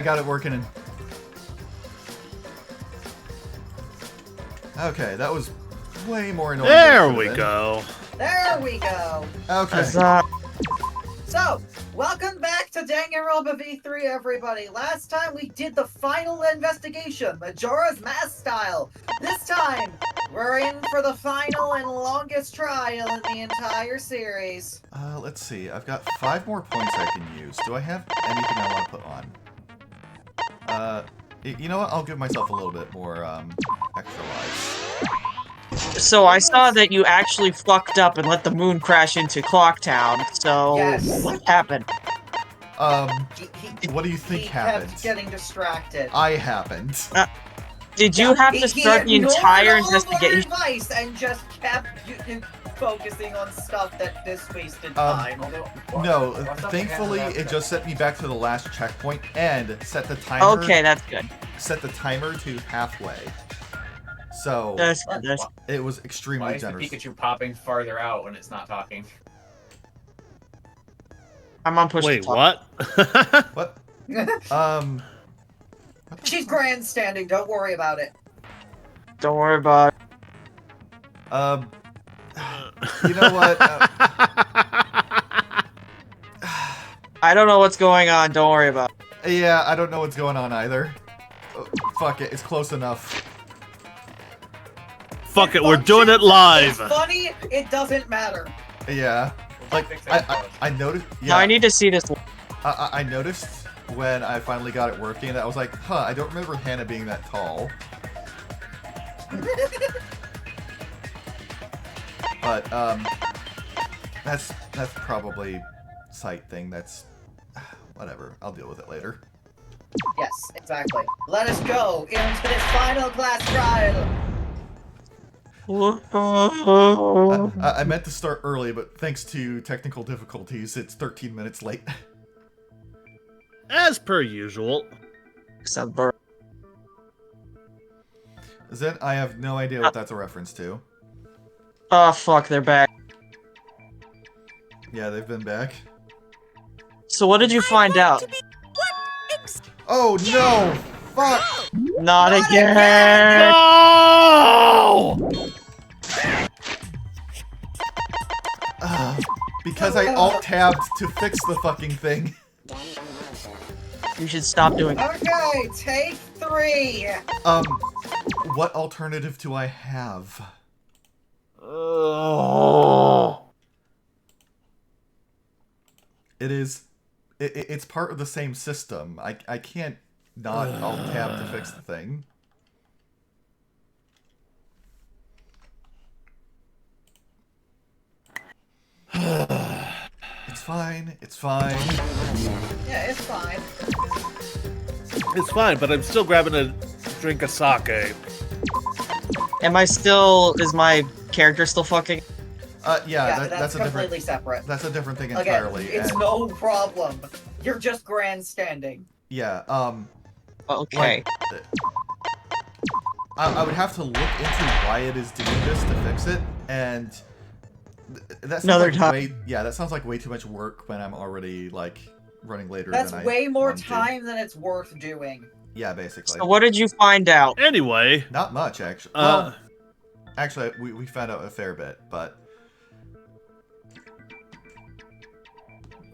I got it working in. Okay, that was way more annoying. There we go. There we go. Okay. So, welcome back to Danganronpa V3, everybody. Last time we did the final investigation, Majora's Mask style. This time, we're in for the final and longest trial in the entire series. Let's see. I've got 5 more points I can use. Do I have anything I want to put on? You know what? I'll give myself a little bit more, extra lives. So I saw that you actually fucked up and let the moon crash into Clocktown, so Yes. what happened? What do you think he happened? kept getting distracted. I happened. Did you have to start the entire investigation? Advice and just kept focusing on stuff that this wasted time. No, thankfully it just set me back to the last checkpoint and set the timer. Okay, that's good. Set the timer to halfway. So That's good. it was extremely Why is generous. the Pikachu popping farther out when it's not talking? I'm on push. Wait, what? What? She's grandstanding, don't worry about it. Don't worry about it. You know what? I don't know what's going on, don't worry about it. Yeah, I don't know what's going on either. Fuck it, it's close enough. Fuck it, we're doing it live. It's funny, it doesn't matter. Yeah. Like, I noticed... Yeah, Now I need to see this. I noticed when I finally got it working, that I was like, huh, I don't remember Hannah being that tall. But, that's probably sight thing, that's... Whatever, I'll deal with it later. Yes, exactly. Let us go into this final class trial. I meant to start early, but thanks to technical difficulties, it's 13 minutes late. As per usual. Zed, I have no idea what that's a reference to. Oh fuck, they're back. Yeah, they've been back. So what did you find out? Oh no! Fuck! Not again! No! Because I alt-tabbed to fix the fucking thing. You should stop doing it. Okay, take 3. What alternative do I have? Oh. It's part of the same system. I can't not alt-tab to fix the thing. It's fine. It's fine. Yeah, it's fine. It's fine, but I'm still grabbing a drink of sake. Is my character still fucking? Yeah, that's a completely different. separate. That's a different thing Again, entirely. it's no problem. You're just grandstanding. Yeah. Okay. Like, I would have to look into why it is doing this to fix it, and that sounds that sounds like way too much work when I'm already like running later. That's than way more want to. time than it's worth doing. Yeah, basically. So what did you find out? Anyway. Not much, actually. Well, actually, we found out a fair bit, but...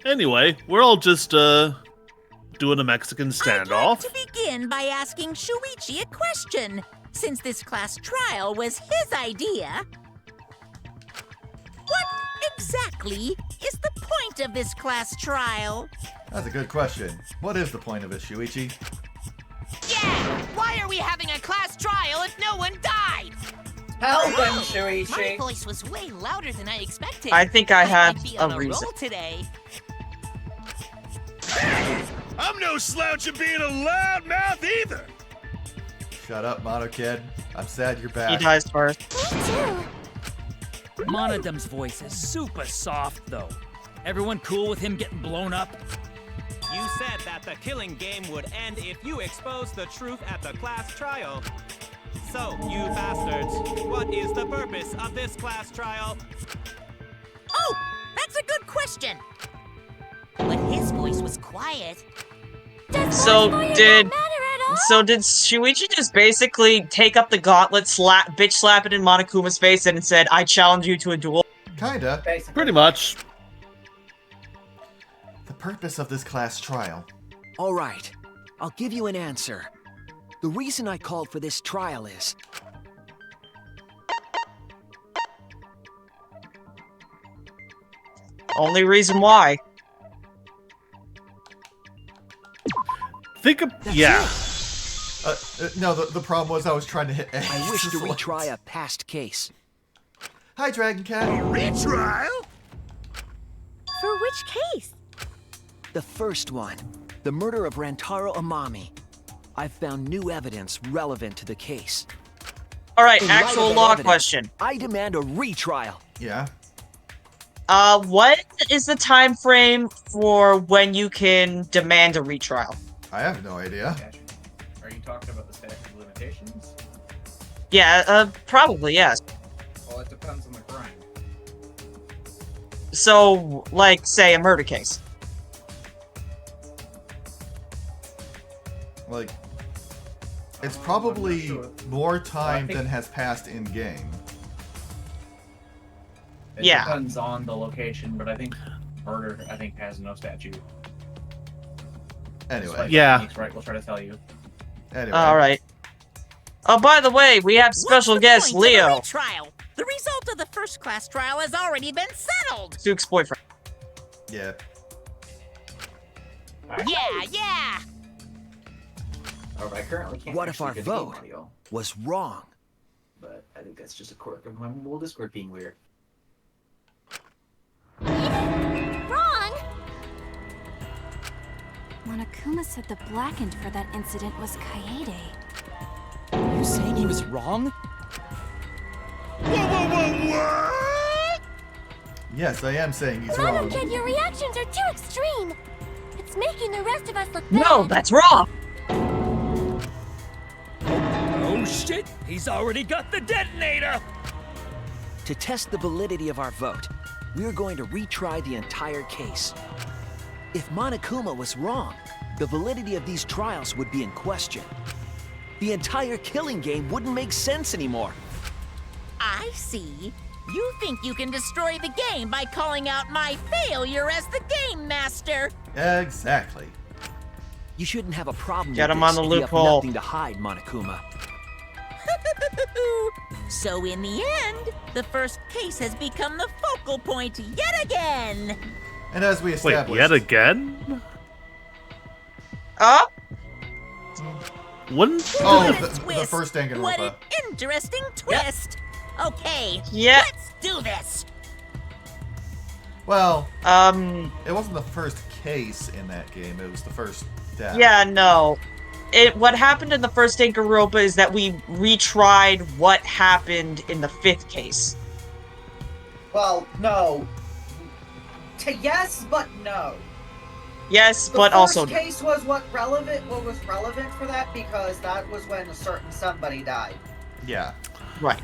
Anyway, we're all just, doing a Mexican standoff. I'd like to begin by asking Shuichi a question, since this class trial was his idea. What exactly is the point of this class trial? That's a good question. What is the point of it, Shuichi? Yeah! Why are we having a class trial if no one died? Tell them, My Shuichi. voice was way louder than I expected. I think I have might be a on reason. roll today. I'm no slouch at being a loudmouth either. Shut up, Mono Kid. I'm sad you're back. He dies first. Monodum's voice is super soft, though. Everyone cool with him getting blown up? You said that the killing game would end if you exposed the truth at the class trial. So, you bastards, what is the purpose of this class trial? Oh, that's a good question. But his voice was quiet. Does So did Shuichi just basically take up the gauntlet, bitch slap it in Monokuma's face, and said, "I challenge you to a duel"? Kinda. Basically. Pretty much. The purpose of this class trial. All right, I'll give you an answer. The reason I called for this trial is... Only reason why. Think of... That's yeah. No, the problem was I was trying to hit A. I wish to retry a past case. Hi, Dragon Cat. Retrial? For which case? The first one, the murder of Rantaro Amami. I've found new evidence relevant to the case. Alright, In light of actual that law evidence, question. I demand a retrial. Yeah. What is the time frame for when you can demand a retrial? I have no idea. Are you talking about the statute of limitations? Yeah, probably, yes. Well, it depends on the crime. So, like, say, a murder case. Like, it's probably sure. more time think- than has passed in game. It Yeah. depends on the location, but I think murder, has no statute. Anyway. Yeah. He's right, we'll try to tell you. Anyway. Alright. Oh, by the way, we have special What's the guest, point of the Leo. retrial? The result of the first class trial has already been settled. Duke's boyfriend. Yeah. Yeah. Oh, I currently can't What if actually our get the game vote audio, was wrong? but I think that's just a quirk of my mobile Discord being weird. Wrong! Monokuma said the blackened for that incident was Kaede. You saying he was wrong? What? Yes, I am saying he's Mono wrong. Kid, your reactions are too extreme! It's making the rest of us look No, bad. that's wrong! Oh shit, he's already got the detonator! To test the validity of our vote, we're going to retry the entire case. If Monokuma was wrong, the validity of these trials would be in question. The entire killing game wouldn't make sense anymore. I see. You think you can destroy the game by calling out my failure as the game master. Exactly. You shouldn't have a problem Get with him this on the if you have loophole. nothing to hide, Monokuma. So in the end, the first case has become the focal point yet again. And as we Wait, established... yet again? Wouldn't... Oh, What a the twist. first What Danganronpa. an interesting twist. Okay, Yeah. let's do this. Well, it wasn't the first case in that game, it was the first death. Yeah, no. What happened in the first Danganronpa is that we retried what happened in the 5th case. Well, no. Yes, but no. Yes, The but also first case was what was relevant for that because that was when a certain somebody died. Yeah. right.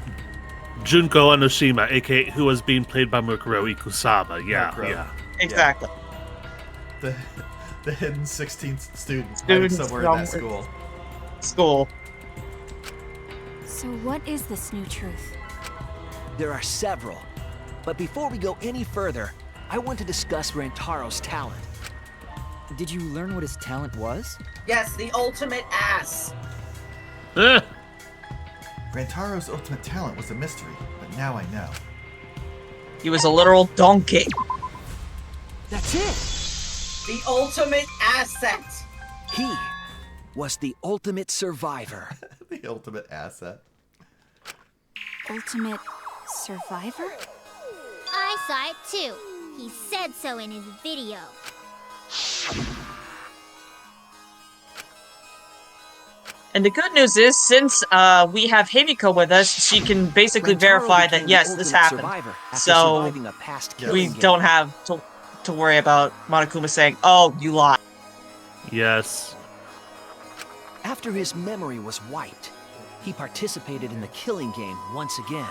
Junko Enoshima, aka who was being played by Mukuro Ikusaba. Yeah, Mukuro. yeah. Exactly. The hidden 16th student Students somewhere in that somewhere. school. School. So what is this new truth? There are several. But before we go any further, I want to discuss Rantaro's talent. Did you learn what his talent was? Yes, the ultimate ass. Rantaro's ultimate talent was a mystery, but now I know. He was a literal donkey. That's it! The ultimate asset. He was the ultimate survivor. The ultimate asset. Ultimate survivor? I saw it too. He said so in his video. And the good news is, since we have Himiko with us, she can basically Rantaro verify became that the yes, this ultimate happened. survivor after So surviving a past killing we game. don't have to worry about Monokuma saying, "Oh, you lied." Yes. After his memory was wiped, he participated in the killing game once again.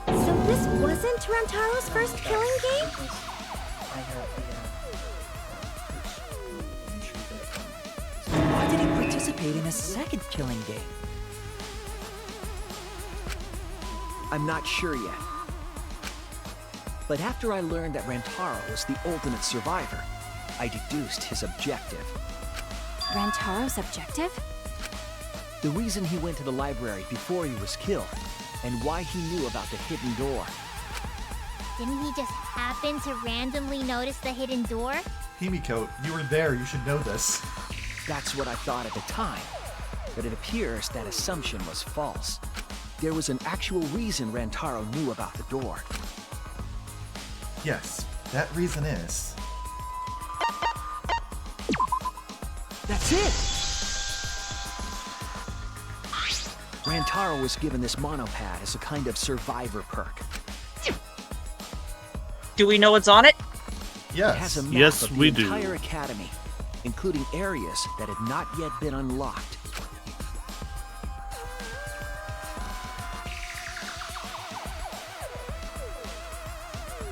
So this wasn't Rantaro's first killing game? participate in a second killing game? I'm not sure yet. But after I learned that Rantaro was the ultimate survivor, I deduced his objective. Rantaro's objective? The reason he went to the library before he was killed, and why he knew about the hidden door. Didn't he just happen to randomly notice the hidden door? Himiko, you were there. You should know this. That's what I thought at the time, but it appears that assumption was false. There was an actual reason Rantaro knew about the door. Yes, that reason is... That's it! Rantaro was given this monopad as a kind of survivor perk. Do we know what's on it? Yes. It has a map Yes, of we the do. entire academy, including areas that had not yet been unlocked.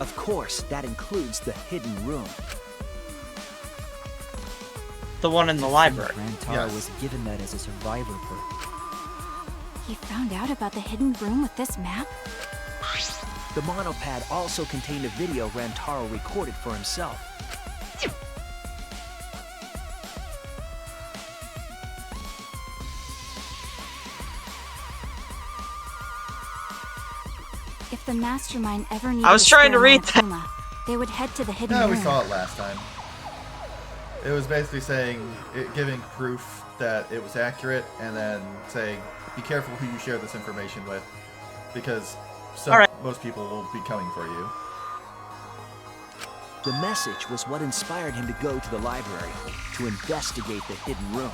Of course, that includes the hidden room. The one in the library. Rantaro was given that as a survivor perk. He found out about the hidden room with this map? The monopad also contained a video Rantaro recorded for himself. If the mastermind ever needed I was trying to read that. Monokuma, they would head to the hidden No, room. we saw it last time. It was basically saying, giving proof that it was accurate, and then saying, be careful who you share this information with, because most people will be coming for you. The message was what inspired him to go to the library to investigate the hidden room.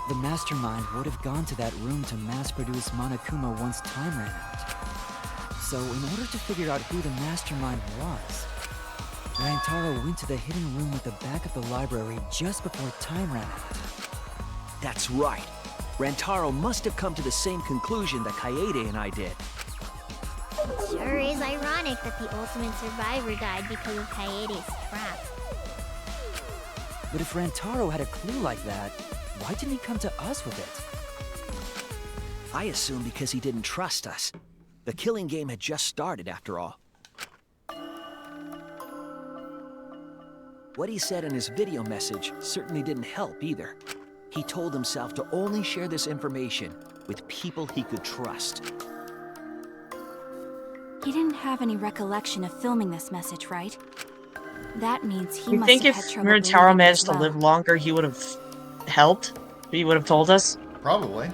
The mastermind would have gone to that room to mass-produce Monokuma once time ran out. So, in order to figure out who the mastermind was, Rantaro went to the hidden room at the back of the library just before time ran out. That's right. Rantaro must have come to the same conclusion that Kaede and I did. Sure is ironic that the ultimate survivor died because of Kaede's trap. But if Rantaro had a clue like that, why didn't he come to us with it? I assume because he didn't trust us. The killing game had just started, after all. What he said in his video message certainly didn't help either. He told himself to only share this information with people he could trust. He didn't have any recollection of filming this message, right? That means he You must think have if had trouble Rantaro believing managed as to well. live longer, he would have helped? He would have told us? Probably.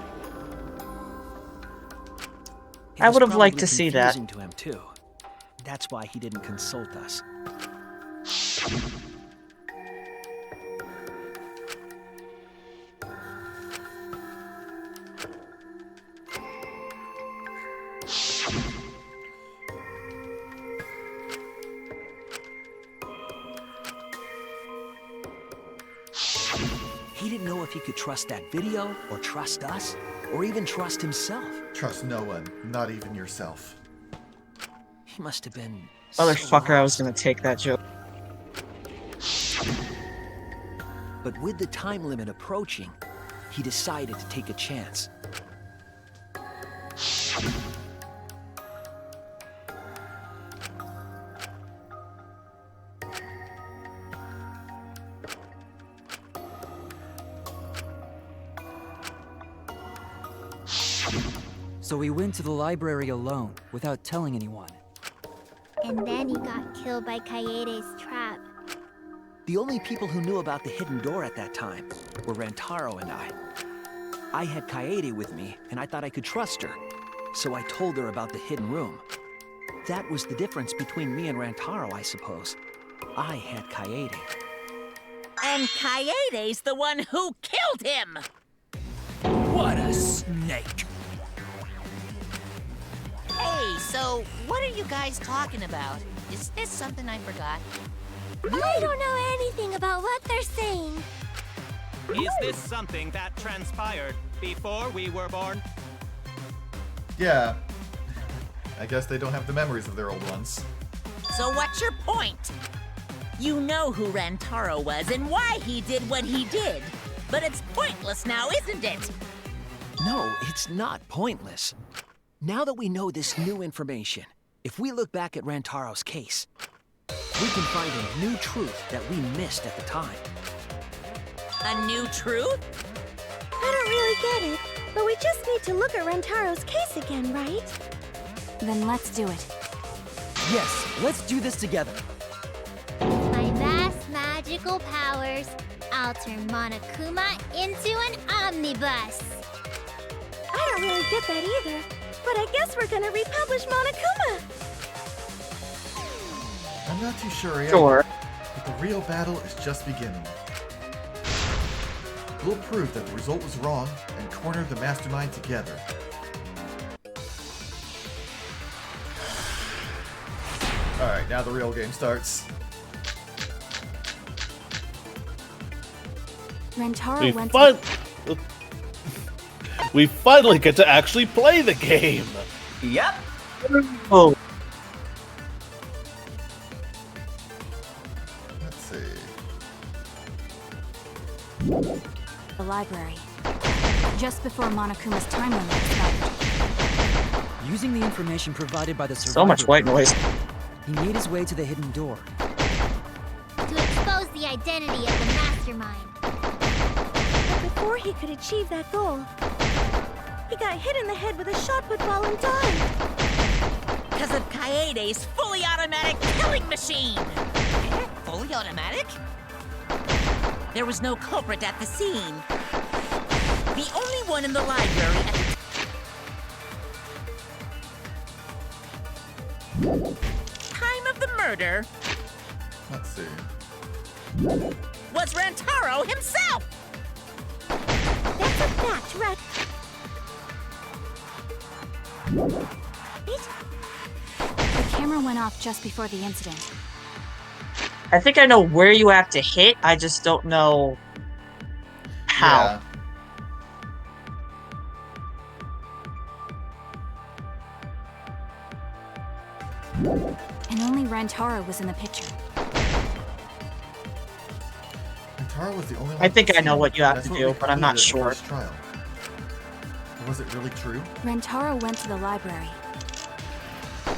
It I was would have liked probably to see that. confusing to him too. That's why he didn't consult us. He didn't know if he could trust that video, or trust us, or even trust himself. Trust no one, not even yourself. He must have been... Motherfucker, I was gonna take that joke. But with the time limit approaching, he decided to take a chance. So he went to the library alone, without telling anyone. And then he got killed by Kaede's trap. The only people who knew about the hidden door at that time were Rantaro and I. I had Kaede with me, and I thought I could trust her, so I told her about the hidden room. That was the difference between me and Rantaro, I suppose. I had Kaede. And Kaede's the one who killed him! What a snake! Hey, so what are you guys talking about? Is this something I forgot? I don't know anything about what they're saying. Is this something that transpired before we were born? Yeah. I guess they don't have the memories of their old ones. So what's your point? You know who Rantaro was and why he did what he did. But it's pointless now, isn't it? No, it's not pointless. Now that we know this new information, if we look back at Rantaro's case, we can find a new truth that we missed at the time. A new truth? I don't really get it, but we just need to look at Rantaro's case again, right? Then let's do it. Yes, let's do this together. My vast magical powers, I'll turn Monokuma into an omnibus. I don't really get that either, but I guess we're gonna republish Monokuma. I'm not too sure yet, Sure. but the real battle is just beginning. We'll prove that the result was wrong and corner the mastermind together. Alright, now the real game starts. Rantaro went We finally get to actually play the game! Yep. Oh. Let's see. the library. Just before Monokuma's time limit expired. Using the information provided by the survivor, So much white noise. he made his way to the hidden door. To expose the identity of the mastermind. But before he could achieve that goal, he got hit in the head with a shot put ball and died. Because of Kaede's fully automatic killing machine! Fully automatic? There was no culprit at the scene. The only one in the library at the time of the murder Let's see. was Rantaro himself! That's a fact, right? The camera went off just before the incident. I think I know where you have to hit, I just don't know how. And only Rantaro was in the picture. Tara was the only one I think I know seen. what you have That's to what do, we but I'm not concluded at the sure. first trial. Was it really true? Rantaro went to the library.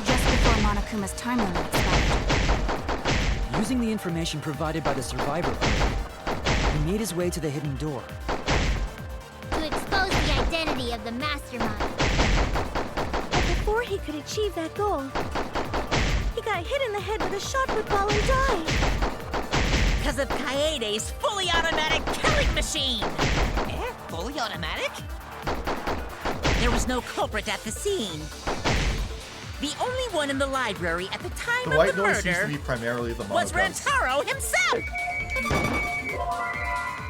Just before Monokuma's time limit expired. Using the information provided by the survivor, he made his way to the hidden door. To expose the identity of the mastermind. But before he could achieve that goal, he got hit in the head with a shot put ball and died. Because of Kaede's fully automatic killing machine! Fully automatic? There was no culprit at the scene. The only one in the library at the time The of white the noise seems to murder be primarily the was monoguns. Rantaro himself!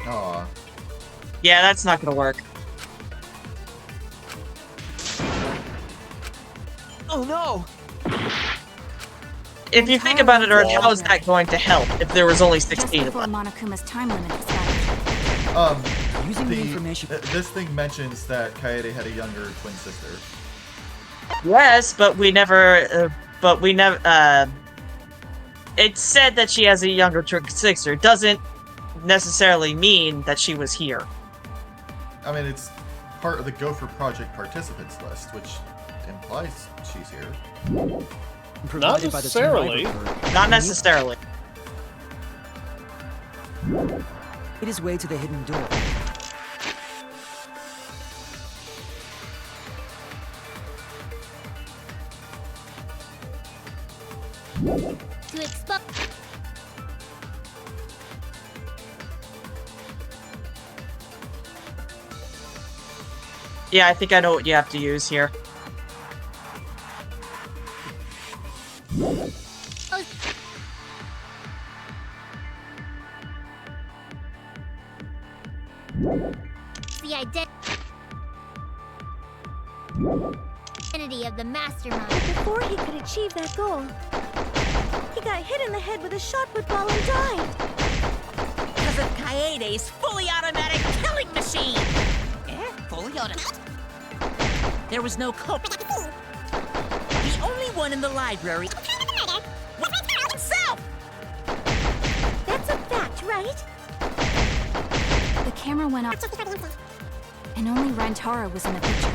Aw. Yeah, that's not gonna work. Oh no! If you think about it, Earth, how is that going to help if there was only Just 16 of before them? Monokuma's time limit expired. Using the information. This thing mentions that Kaede had a younger twin sister. Yes, but we never, it said that she has a younger twin sister. Doesn't necessarily mean that she was here. I mean, it's part of the Gopher Project participants list, which implies she's here. Not necessarily. Not necessarily. Made his way to the hidden door. To expose. Yeah, I think I know what you have to use here. The identity of the mastermind. But before he could achieve that goal, he got hit in the head with a shot put ball and died. Because of Kaede's fully automatic killing machine! Fully automatic? There was no culprit. The one in the library. Himself! That's a fact, right? The camera went off, and only Rantaro was in the picture.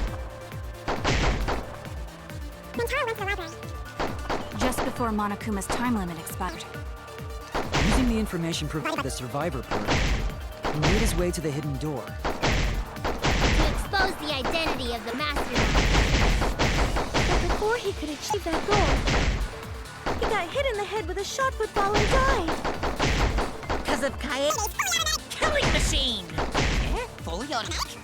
Just before Monokuma's time limit expired. Using the information provided by the survivor perk, he made his way to the hidden door. To expose the identity of the mastermind. But before he could achieve that goal, he got hit in the head with a shot football and died. Because of Kaede's killing machine! Fully automatic?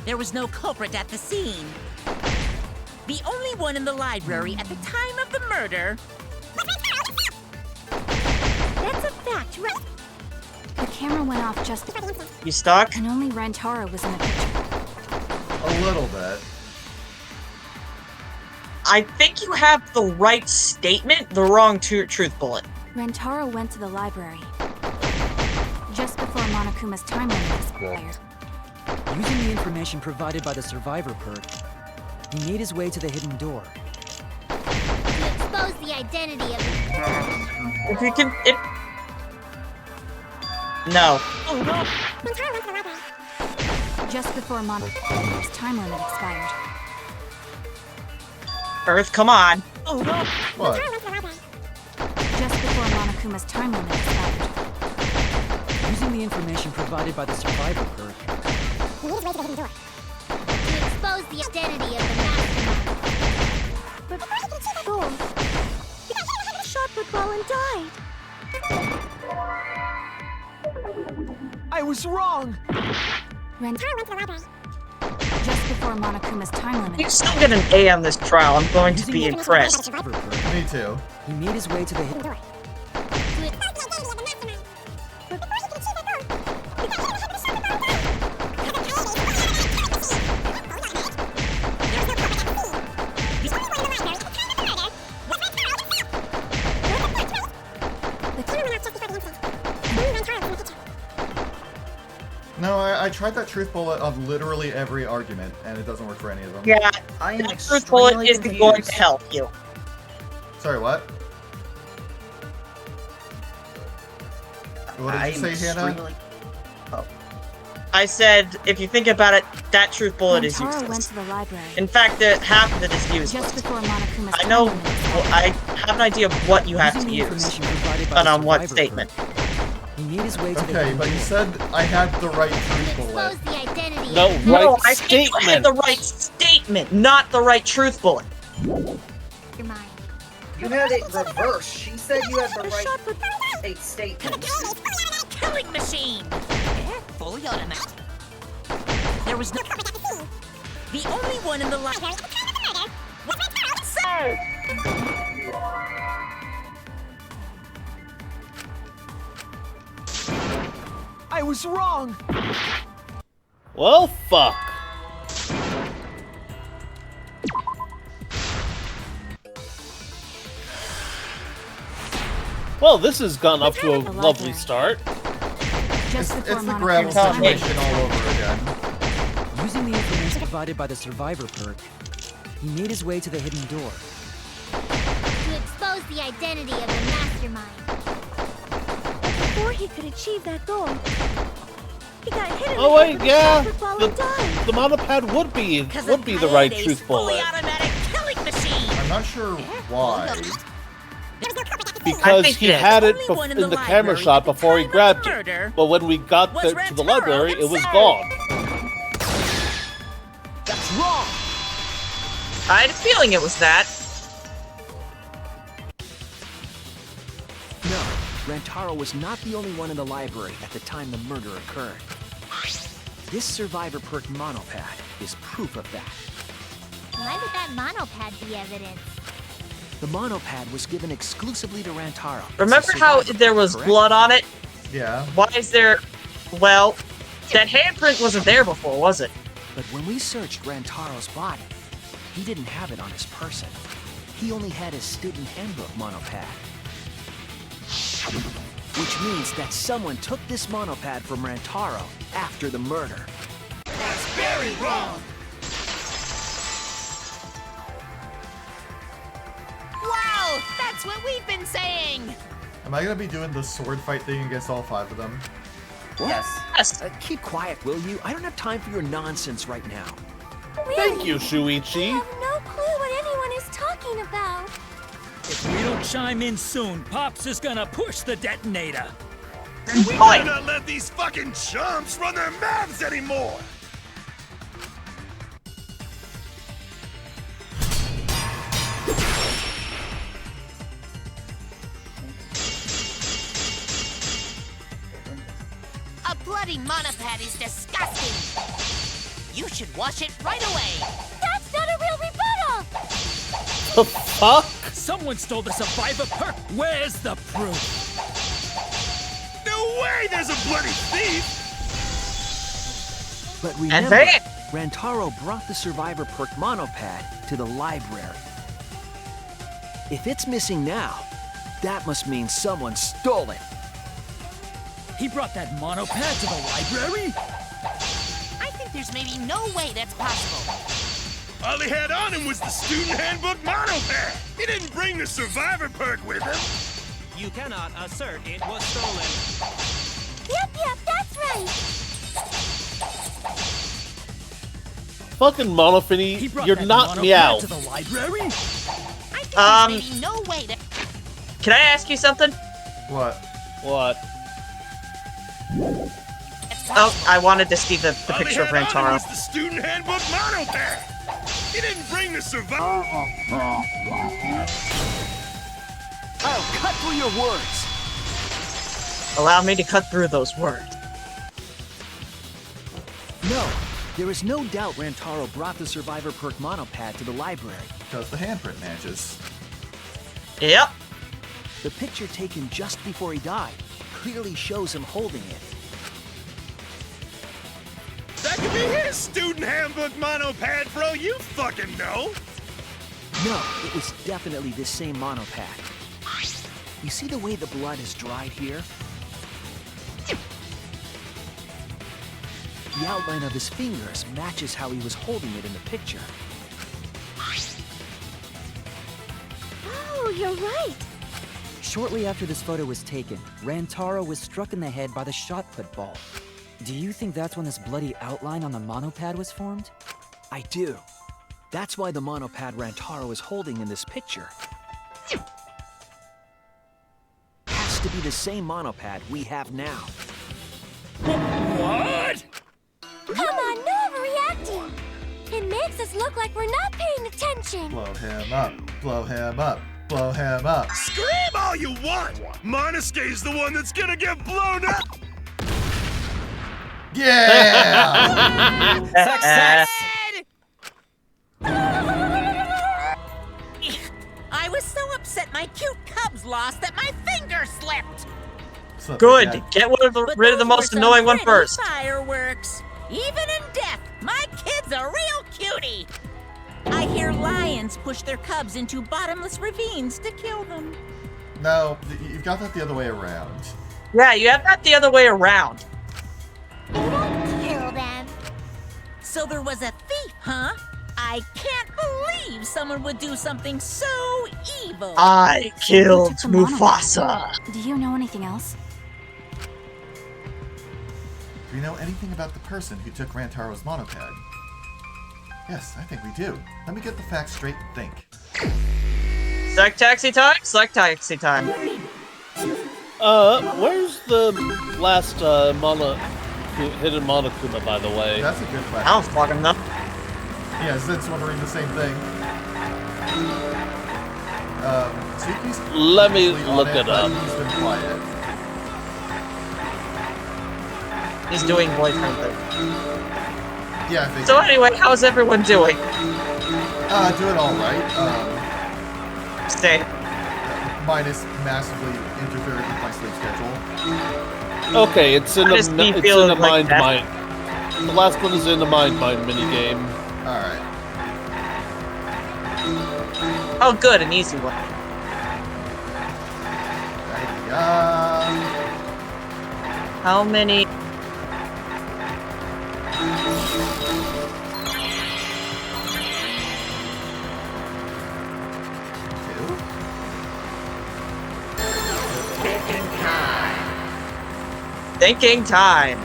There was no culprit at the scene. The only one in the library at the time of the murder. That's a fact, right? The camera went off just... You stuck? And only Rantaro was in the picture. A little bit. I think you have the right statement, the wrong truth bullet. Rantaro went to the library. Just before Monokuma's time limit expired. Using the information provided by the survivor perk, he made his way to the hidden door. To expose the identity of the... If you can... No. Oh no! Just before Monokuma's time limit expired. Earth, come on. Oh no! What? Just before Monokuma's time limit expired. Using the information provided by the survivor perk, To expose the identity of the mastermind. But before he could achieve that goal, he got hit with a shot football and died. I was wrong! Rantaro went to the library. Just before Monokuma's time limit. You still get an A on this trial. I'm going to be impressed. Me too. he made his way to the hidden door. No, I tried that truth bullet on literally every argument, and it doesn't work for any of them. Yeah, I am that truth bullet extremely isn't going to confused. help you. Sorry, what? What did you say, Hannah? I said, if you think about it, that truth bullet is Rantaro went useless. to the library. In fact, half of it is useless. Just before Monokuma's I know, time limit well, I have an idea of what you have to Using the use, information provided by but the on what survivor statement. perk, he made his way to the Okay, hidden but you door. said I had the right truth bullet. Expose the identity No, of the No, right I think you had statement. the right statement, not the right truth bullet. mastermind. You had it reversed. She said you had the A right shot football. statement. Killing machine! Fully automatic. There was no culprit at the scene. The only one in the library at the time of the murder was Rantaro. I was wrong! Well, fuck. Well, this has gone up to a lovely start. Just before It's the gravel Monokuma's time limit situation all over again. Using the information provided by the survivor perk, he made his way to the hidden door. To expose the identity of the mastermind. But before he could achieve that goal, he got hit in Oh the wait, head with yeah. a shot football The, and died. the monopad would be the right Kaede's truth fully bullet. automatic killing machine! I'm not sure why. Because think he it is. had it Only one in in the the camera library shot at the before he time of grabbed the it. murder But when we got was to the Rantaro library, it was himself. gone. That's wrong! I had a feeling it was that. No, Rantaro was not the only one in the library at the time the murder occurred. This survivor perk monopad is proof of that. Why would that monopad be evidence? The monopad was given exclusively to Rantaro. Remember how there was blood on it? Yeah. Why is there... Well, that handprint wasn't there before, was it? But when we searched Rantaro's body, he didn't have it on his person. He only had his student handbook monopad. Which means that someone took this monopad from Rantaro after the murder. That's very wrong. That's what we've been saying! Am I gonna be doing the sword fight thing against all 5 of them? What? Yes. Keep quiet, will you? I don't have time for your nonsense right now. Really? Thank you, Shuichi. I have no clue what anyone is talking about. If we don't chime in soon, Pops is gonna push the detonator. We better not let these fucking chumps run their mouths anymore! A bloody monopad is disgusting! You should wash it right away! That's not a real rebuttal! The fuck? Someone stole the survivor perk. Where's the proof? No way there's a bloody thief! But remember, Rantaro brought the Survivor Perk monopad to the library. If it's missing now, that must mean someone stole it. He brought that monopad to the library? I think there's maybe no way that's possible. All he had on him was the student handbook monopad! He didn't bring the survivor perk with him! You cannot assert it was stolen. Yep, that's right! Fucking Monofini, you're not meow. To the library? I think there's maybe no way that... Can I ask you something? What? What? Oh, I wanted to see the picture of All he had on him Rantaro. was the student handbook monopad! He didn't bring the survivor... I'll cut through your words. Allow me to cut through those words. No, there is no doubt Rantaro brought the Survivor Perk monopad to the library. Because the handprint matches. Yep. The picture taken just before he died clearly shows him holding it. That could be his student handbook monopad, bro, you fucking know! No, it was definitely this same monopad. You see the way the blood is dried here? The outline of his fingers matches how he was holding it in the picture. Oh, you're right. Shortly after this photo was taken, Rantaro was struck in the head by the shot put ball. Do you think that's when this bloody outline on the monopad was formed? I do. That's why the monopad Rantaro is holding in this picture has to be the same monopad we have now. What? Come on, no overreacting. It makes us look like we're not paying attention. Blow him up. Blow him up. Blow him up. Scream all you want! Monosuke's the one that's gonna get blown up! Yeah! Success! I was so upset my cute cubs lost that my finger slipped! Good. Get rid of the most annoying one first. Fireworks. Even in death, my kid's a real cutie. I hear lions push their cubs into bottomless ravines to kill them. No, you've got that the other way around. Yeah, you have that the other way around. Kill them. So there was a thief, huh? I can't believe someone would do something so evil. I killed Mufasa. Do you know anything else? Do you know anything about the person who took Rantaro's monopad? Yes, I think we do. Let me get the facts straight and think. Select taxi time? Select taxi time. Where's the last hidden Monokuma, by the way? That's a good question. I don't fucking know. Yeah, Zed's wondering the same thing. Suki's Let me actually on look it but up. He's been quiet. He's doing boyfriend thing. Yeah, I think. So anyway, how's everyone doing? Doing all right. Stay. Minus massively interfering with my sleep schedule. Okay, it's in How does he the feel like mind that? mind. The last one is in the mind minigame. Alright. Oh, good, an easy one. How many? Thinking time.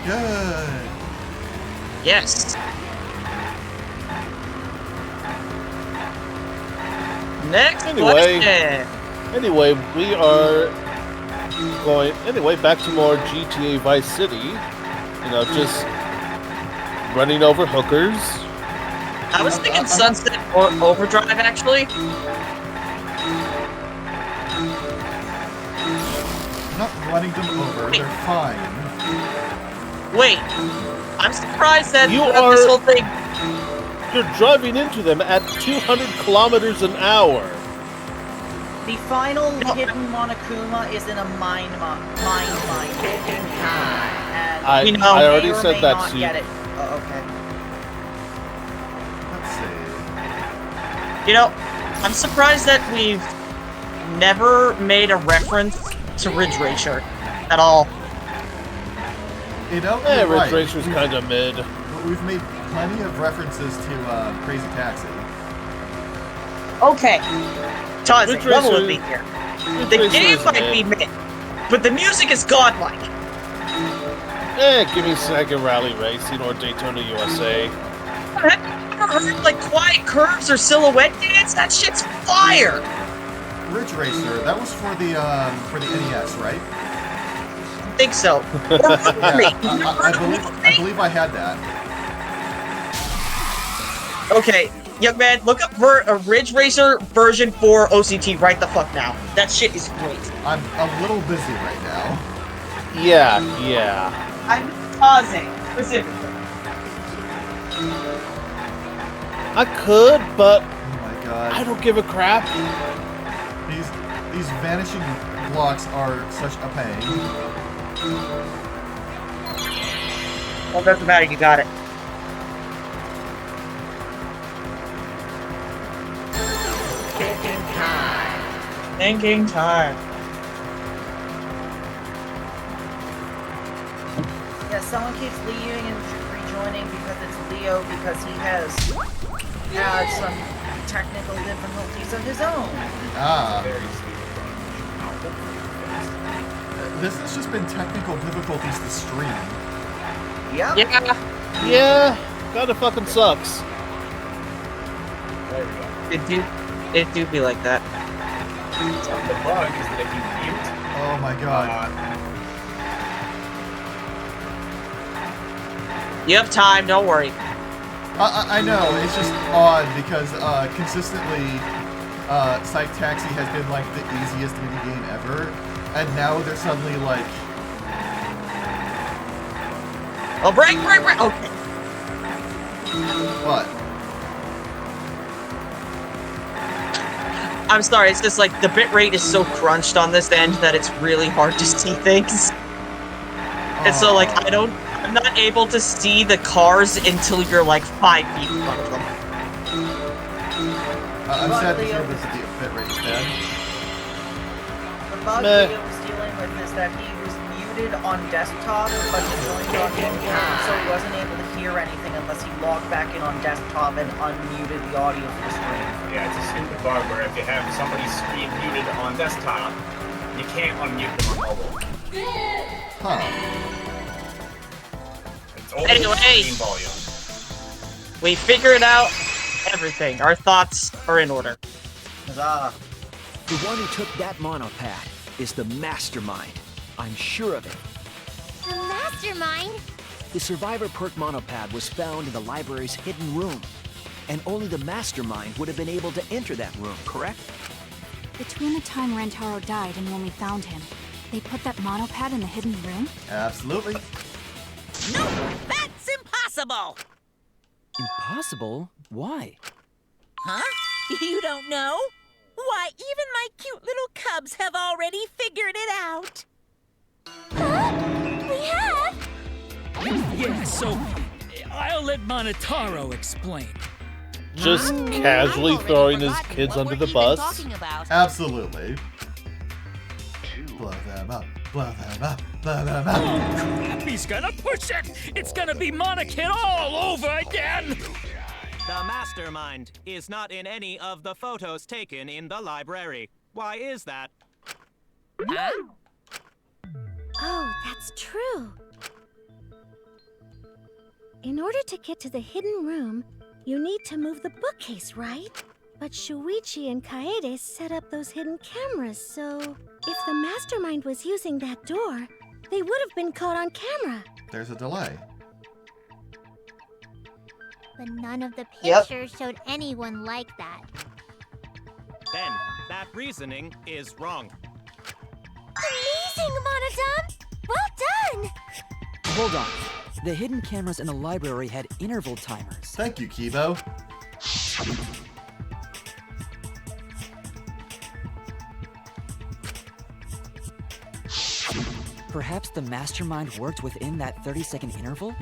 Good. Yes. Next question. Anyway, we are going back to more GTA Vice City. You know, just running over hookers. I was thinking Sunset or Overdrive, actually. I'm not running them over. They're fine. Wait, I'm surprised that You this whole thing. You're driving into them at 200 kilometers an hour. The final hidden Monokuma is in a mine. And I we already may or said may that not to you. get it. Oh, okay. Let's see. You know, I'm surprised that we've never made a reference to Ridge Racer at all. You know, Yeah, you're Ridge right. Racer's kind of mid. We've made plenty of references to Crazy Taxi. Okay. Tazi, Ridge level Racer- with me here. Ridge The Racer game is might mid. be mid, but the music is godlike. Give me Second Rally Racing or Daytona USA. Have you ever heard like Quiet Curves or Silhouette Dance? That shit's fire. Ridge Racer, that was for the NES, right? I think so. Or Yeah, Movie. I believe I had that. Okay, young man, look up a Ridge Racer version for OCT right the fuck now. That shit is great. I'm a little busy right now. Yeah. I'm pausing specifically. I could, but Oh my god. I don't give a crap. These vanishing blocks are such a pain. Well, doesn't matter, you got it. Thinking time. Yeah, someone keeps leaving and rejoining because it's Leo because he has had some technical difficulties of his own. Ah. This has just been technical difficulties to stream. Yep. Yeah, kinda fucking sucks. There we go. It do be like that. So the bug is that if you mute, Oh my god. You have time, don't worry. I know, it's just odd because consistently Psych Taxi has been like the easiest minigame ever, and now they're suddenly like... Oh, break! Okay. What? I'm sorry, it's just like the bitrate is so crunched on this end that it's really hard to see things. And so like I'm not able to see the cars until you're like 5 feet in front of them. I'm sad to hear that the bitrate is bad. The bug Leo was dealing with is that he was muted on desktop, but he joined on mobile, so he wasn't able to hear anything unless he logged back in on desktop and unmuted the audio for the screen. yeah, it's a stupid bug where if you have somebody's screen muted on desktop, you can't unmute them on mobile. Huh. It's only Anyway. screen volume. We figured out everything. Our thoughts are in order. Huzzah. The one who took that monopad is the mastermind. I'm sure of it. The mastermind? The Survivor Perk monopad was found in the library's hidden room. And only the mastermind would have been able to enter that room, correct? Between the time Rentaro died and when we found him, they put that monopad in the hidden room? Absolutely. No, that's impossible! Impossible? Why? Huh? You don't know? Why, even my cute little cubs have already figured it out. We have? Yeah, so I'll let Monotaro explain. Just casually throwing his kids under the bus. Absolutely. Blow them up, blow them up, blow them up. Crap, he's gonna push it! It's gonna be Monokid all over again! The mastermind is not in any of the photos taken in the library. Why is that? Huh? Oh, that's true. In order to get to the hidden room, you need to move the bookcase, right? But Shuichi and Kaede set up those hidden cameras, so if the mastermind was using that door, they would have been caught on camera. There's a delay. But none of the pictures showed anyone like that. Then, that reasoning is wrong. Amazing, Monodam! Well done! Hold on. The hidden cameras in the library had interval timers. Thank you, Kibo. Perhaps the mastermind worked within that 30-second interval?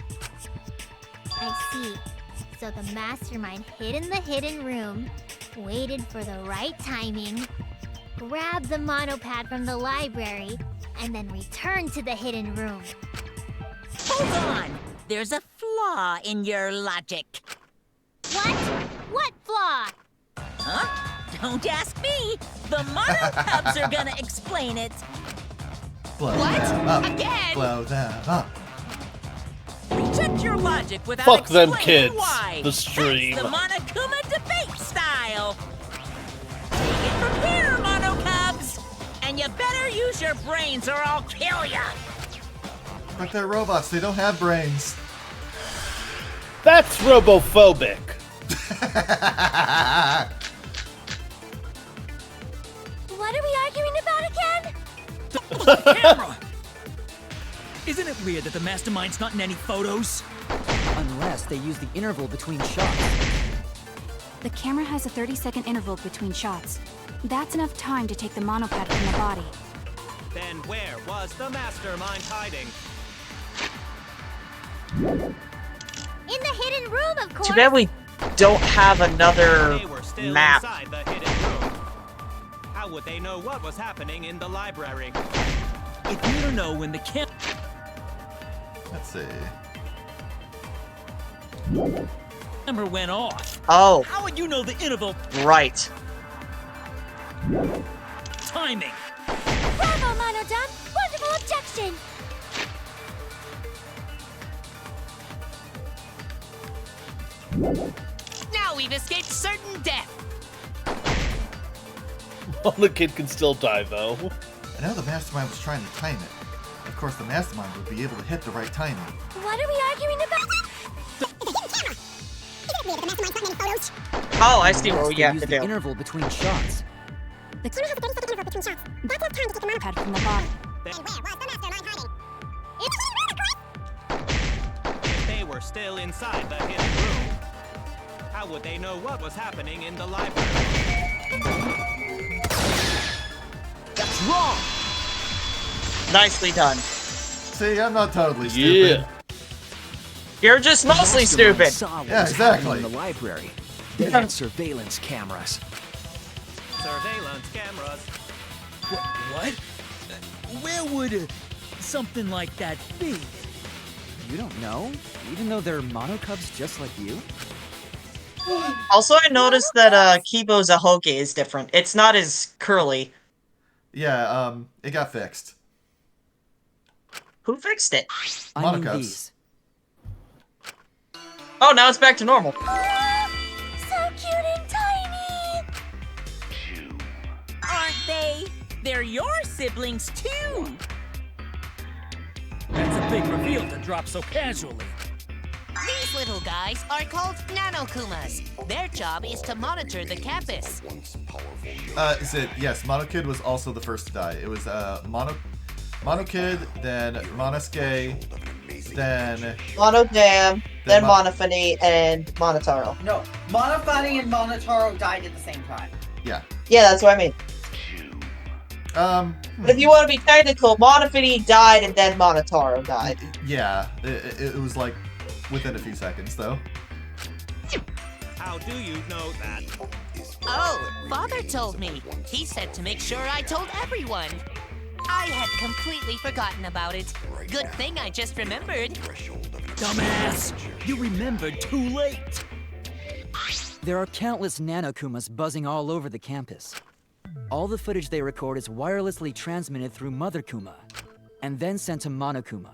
I see. So the mastermind hid in the hidden room, waited for the right timing, grabbed the monopad from the library, and then returned to the hidden room. Hold on! There's a flaw in your logic. What? What flaw? Huh? Don't ask me! The Mono Cubs are gonna explain it. Blow What? them up. Again? Blow them up. Reject your logic without Fuck them explaining kids. why. The stream. That's the Monokuma debate style. Take it from here, Mono Cubs! And you better use your brains or I'll kill ya! But they're robots. They don't have brains. That's robophobic. What are we arguing about again? The camera! Isn't it weird that the mastermind's not in any photos? Unless they use the interval between shots. The camera has a 30-second interval between shots. That's enough time to take the monopad from the body. Then where was the mastermind hiding? In the hidden room, of course! Too bad we don't have another They were still map. inside the hidden room. How would they know what was happening in the library? If you don't know when the Let's see. camera went off, Oh, how would you know the interval right. timing? Bravo, Monodam! Wonderful objection! Now we've escaped certain death. Well, the kid can still die, though. I know the mastermind was trying to time it. Of course, the mastermind would be able to hit the right timing. What are we arguing about? Oh, I see what Unless you they have use to the do. interval between shots. The camera has a 30-second interval between shots. That's enough time to take the monopad from the body. Then where was the mastermind hiding? If they were still inside the hidden room, how would they know what was happening in the library? That's wrong! Nicely done. See, I'm not totally stupid. Yeah. You're just mostly Mastermind stupid. saw what Yeah, was happening exactly. in the library. They had surveillance cameras. Surveillance cameras. What? Where would something like that be? You don't know? Even though they're Mono Cubs just like you? Also, I noticed that Kibo's Ahoge is different. It's not as curly. Yeah, it got fixed. Who fixed it? I mean Monocubs. these. Oh, now it's back to normal. So cute and tiny! Aren't they? They're your siblings too! That's a big reveal to drop so casually. These little guys are called Nanokumas. Their job is to monitor the campus. Yes, Monokid was also the first to die. It was Monokid, then Monosuke, then Monodam, then Mon- Monophony, and Monotaro. No, Monofani and Monotaro died at the same time. yeah. Yeah, that's what I mean. But if you want to be technical, Monophony died and then Monotaro died. Yeah, it was like within a few seconds though. How do you know that? Oh, Father told me. He said to make sure I told everyone. I had completely forgotten about it. Good thing I just remembered. Dumbass! You remembered too late. There are countless nanokumas buzzing all over the campus. All the footage they record is wirelessly transmitted through Mother Kuma, and then sent to Monokuma.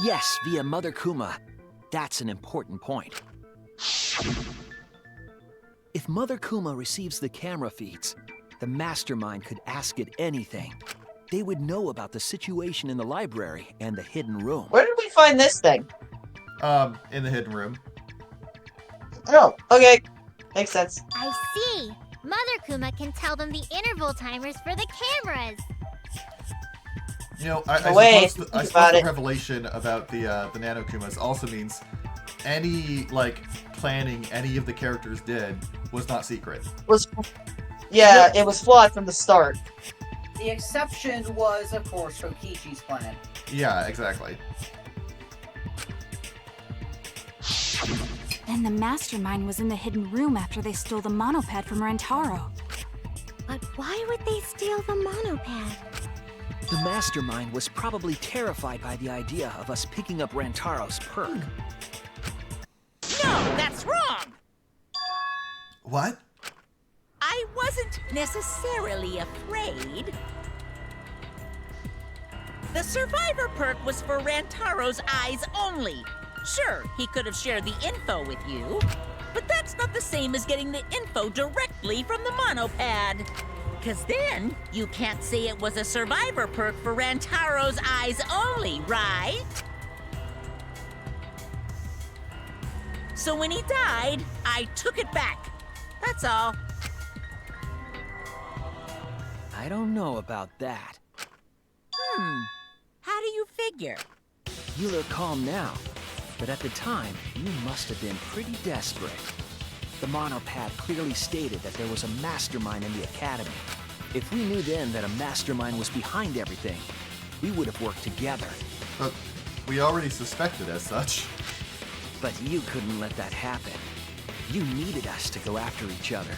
Yes, via Mother Kuma. That's an important point. If Mother Kuma receives the camera feeds, the mastermind could ask it anything. They would know about the situation in the library and the hidden room. Where did we find this thing? In the hidden room. Oh, okay. Makes sense. I see. Mother Kuma can tell them the interval timers for the cameras. You know, I suppose the revelation about the Nanokumas also means any, like, planning any of the characters did was not secret. It was flawed from the start. The exception was, of course, Shuichi's plan. Yeah, exactly. Then the mastermind was in the hidden room after they stole the monopad from Rantaro. But why would they steal the monopad? The mastermind was probably terrified by the idea of us picking up Rantaro's perk. No, that's wrong! What? I wasn't necessarily afraid. The survivor perk was for Rantaro's eyes only. Sure, he could have shared the info with you, but that's not the same as getting the info directly from the monopad. Cause then, you can't say it was a survivor perk for Rantaro's eyes only, right? So when he died, I took it back. That's all. I don't know about that. How do you figure? You look calm now, but at the time, you must have been pretty desperate. The monopad clearly stated that there was a mastermind in the academy. If we knew then that a mastermind was behind everything, we would have worked together. But we already suspected as such. But you couldn't let that happen. You needed us to go after each other.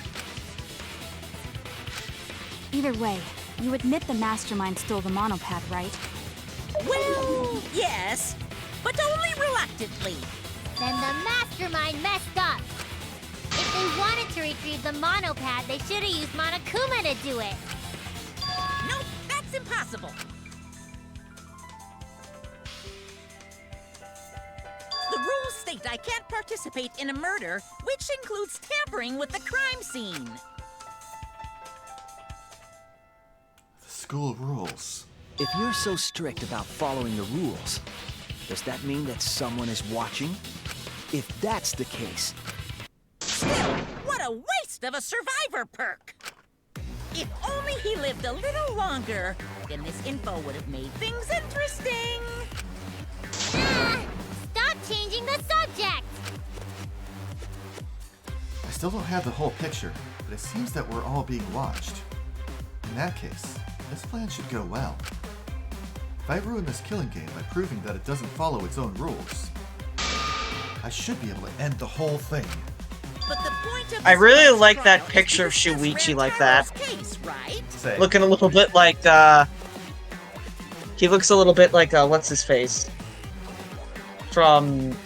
Either way, you admit the mastermind stole the monopad, right? Well, yes, but only reluctantly. Then the mastermind messed up. If they wanted to retrieve the monopad, they should have used Monokuma to do it. Nope, that's impossible. The rules state I can't participate in a murder, which includes tampering with the crime scene. The school rules. If you're so strict about following the rules, does that mean that someone is watching? If that's the case... Still, what a waste of a survivor perk! If only he lived a little longer, then this info would have made things interesting. Stop changing the subject! I still don't have the whole picture, but it seems that we're all being watched. In that case, this plan should go well. If I ruin this killing game by proving that it doesn't follow its own rules, I should be able to end the whole thing. But the point of I really like that picture of Shuichi like that. Case, right? Looking a little bit like, he looks a little bit like, what's his face? From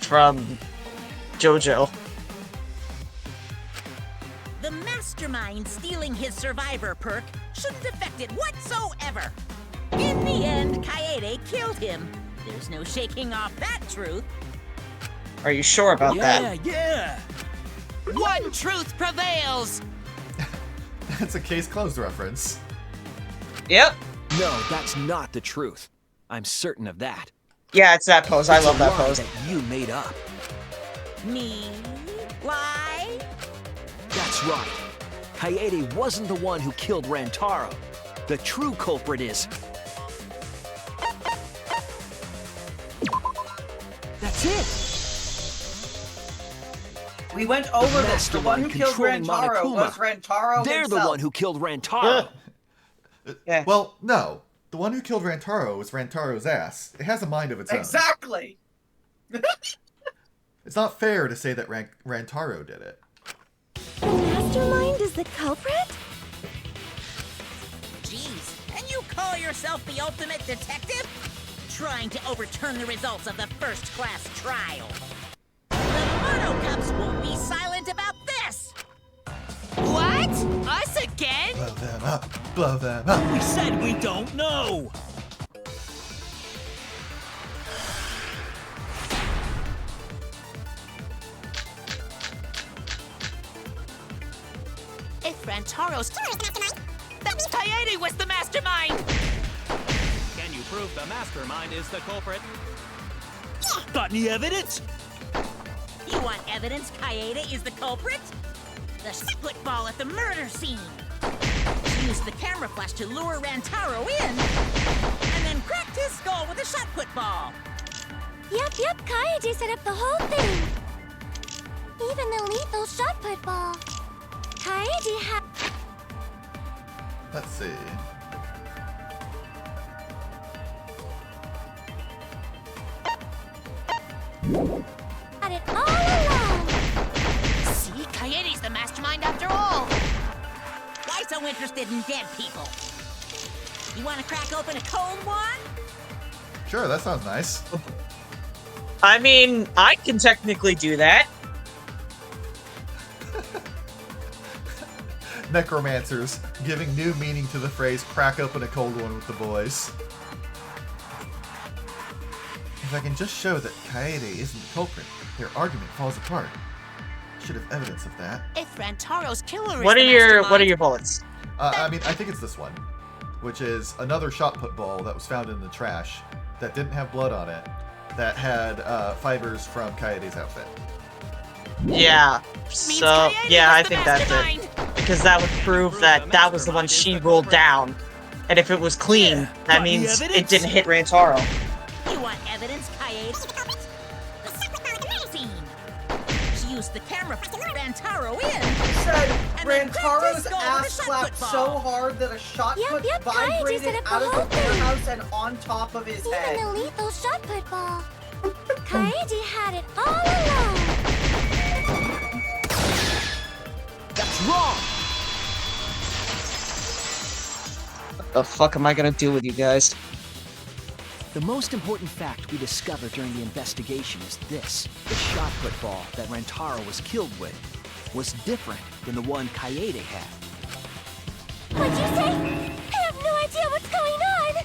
JoJo. The mastermind stealing his survivor perk shouldn't affect it whatsoever. In the end, Kaede killed him. There's no shaking off that truth. Are you sure about that? Yeah! One truth prevails! That's a case closed reference. Yep. No, that's not the truth. I'm certain of that. Yeah, it's that pose. I love that pose. That you made up. Me? Lie? That's right. Kaede wasn't the one who killed Rantaro. The true culprit is... That's it! We went over this. The one who killed Rantaro was Rantaro They're himself. the one who killed Rantaro. Yeah. Well, no. The one who killed Rantaro was Rantaro's ass. It has a mind of its own. Exactly! It's not fair to say that Rantaro did it. The mastermind is the culprit? Jeez, and you call yourself the ultimate detective? Trying to overturn the results of the first-class trial. The Mono Cubs won't be silent about this! What? Us again? Blow them up. Blow them up. We said we don't know! If Rantaro's that Kaede was the mastermind! Can you prove the mastermind is the culprit? Got any evidence? You want evidence Kaede is the culprit? The split ball at the murder scene! She used the camera flash to lure Rantaro in, and then cracked his skull with a shot put ball! Yep, Kaede set up the whole thing. Even the lethal shot put ball. Kaede had... Let's see. had it all along. See, Kaede's the mastermind after all. Why so interested in dead people? You want to crack open a cold one? Sure, that sounds nice. I mean, I can technically do that. Necromancers, giving new meaning to the phrase crack open a cold one with the boys. If I can just show that Kaede isn't the culprit, their argument falls apart. Should have evidence of that. If Rantaro's killer is What are the your mastermind, bullets? I mean, I think it's this one, which is another shot put ball that was found in the trash that didn't have blood on it, that had fibers from Kaede's outfit. Yeah. So, yeah, I think that's it. Because that would prove that that was the one she rolled down. And if it was clean, that means it didn't hit Rantaro. You want evidence, Kaede? The secret scene. She used the camera to lure Rantaro in. Said and then cracked his Rantaro's skull with a ass shot slapped put ball. so hard that a shot put Yep, vibrated Kaede set up out the of whole the thing. warehouse and on top of his head. Even the lethal shot put ball. Kaede had it all along. That's wrong! What the fuck am I gonna do with you guys? The most important fact we discovered during the investigation is this. The shot put ball that Rantaro was killed with was different than the one Kaede had. What'd you say? I have no idea what's going on.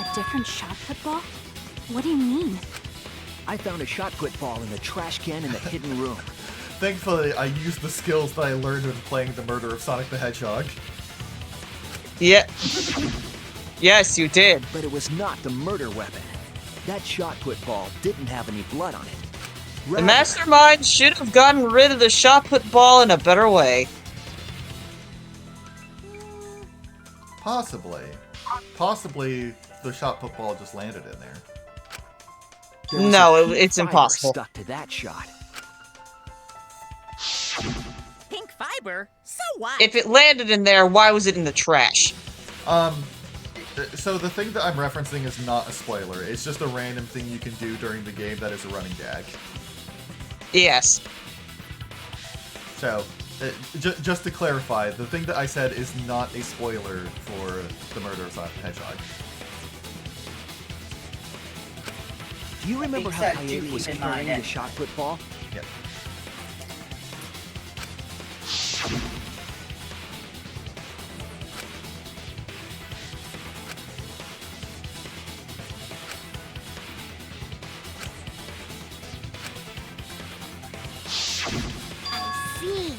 A different shot put ball? What do you mean? I found a shot put ball in the trash can in the hidden room. Thankfully, I used the skills that I learned when playing the murder of Sonic the Hedgehog. Yeah. Yes, you did. But it was not the murder weapon. That shot put ball didn't have any blood on it. The mastermind should have gotten rid of the shot put ball in a better way. Possibly. Possibly the shot put ball just landed in there. There was No, a pink it's fiber impossible. Stuck to that shot. Pink fiber? So what? If it landed in there, why was it in the trash? So the thing that I'm referencing is not a spoiler. It's just a random thing you can do during the game that is a running gag. Yes. So, just to clarify, the thing that I said is not a spoiler for the murder of Sonic the Hedgehog. Do you remember how Except you Kaede was keep in mind carrying it. the shot put ball? Yep. I see.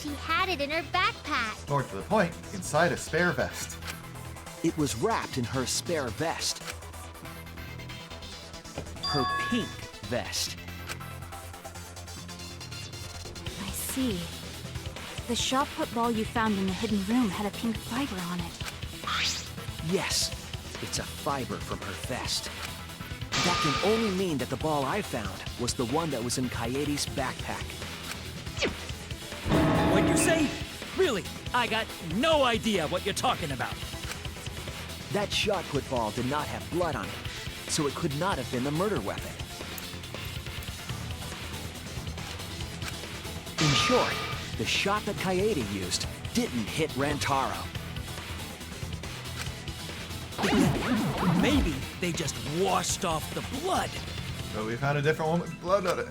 She had it in her backpack. More to the point, inside a spare vest. It was wrapped in her spare vest. Her pink vest. I see. The shot put ball you found in the hidden room had a pink fiber on it. Yes, it's a fiber from her vest. That can only mean that the ball I found was the one that was in Kaede's backpack. What'd you say? Really, I got no idea what you're talking about. That shot put ball did not have blood on it, so it could not have been the murder weapon. In short, the shot that Kaede used didn't hit Rantaro. Maybe they just washed off the blood. But we found a different one with blood on it.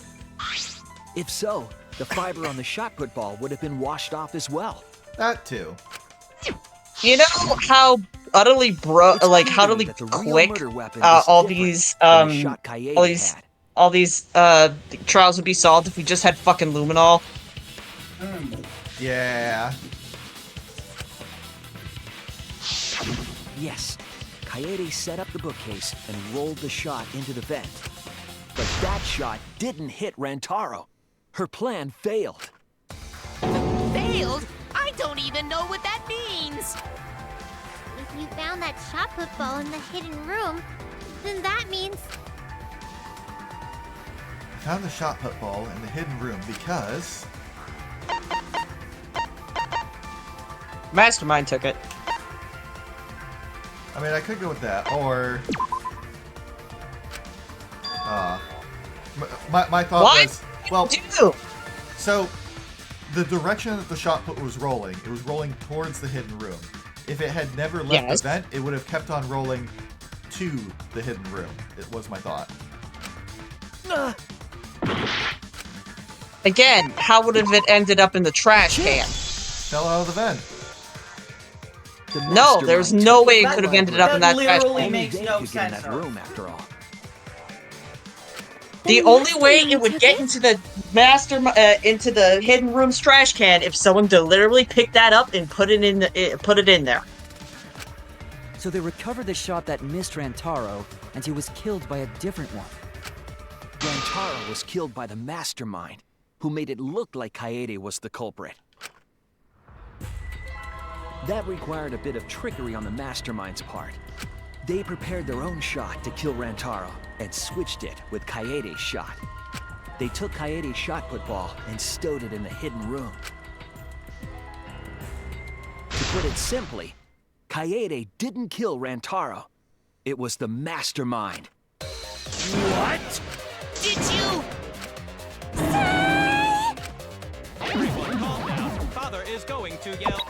If so, the fiber on the shot put ball would have been washed off as well. That too. You know how utterly utterly quick all these trials would be solved if we just had fucking luminol. Yeah. Yes, Kaede set up the bookcase and rolled the shot into the vent. But that shot didn't hit Rantaro. Her plan failed. Failed? I don't even know what that means! If you found that shot put ball in the hidden room, then that means... I found the shot put ball in the hidden room because... Mastermind took it. I mean, I could go with that, or... my thought was... Well, so, the direction that the shot put was rolling, it was rolling towards the hidden room. If it had never left the vent, it would have kept on rolling to the hidden room. It was my thought. Again, how would have it ended up in the trash can? Fell out of the vent. No, there's no way it could have ended up in that trash can. That literally makes no sense. Room after all. The only way it would get into the into the hidden room's trash can if someone deliberately picked that up and put it in there. So they recovered the shot that missed Rantaro, and he was killed by a different one. Rantaro was killed by the mastermind, who made it look like Kaede was the culprit. That required a bit of trickery on the mastermind's part. They prepared their own shot to kill Rantaro and switched it with Kaede's shot. They took Kaede's shot put ball and stowed it in the hidden room. To put it simply, Kaede didn't kill Rantaro. It was the mastermind. What? Did you... Everyone calm down. Father is going to yell.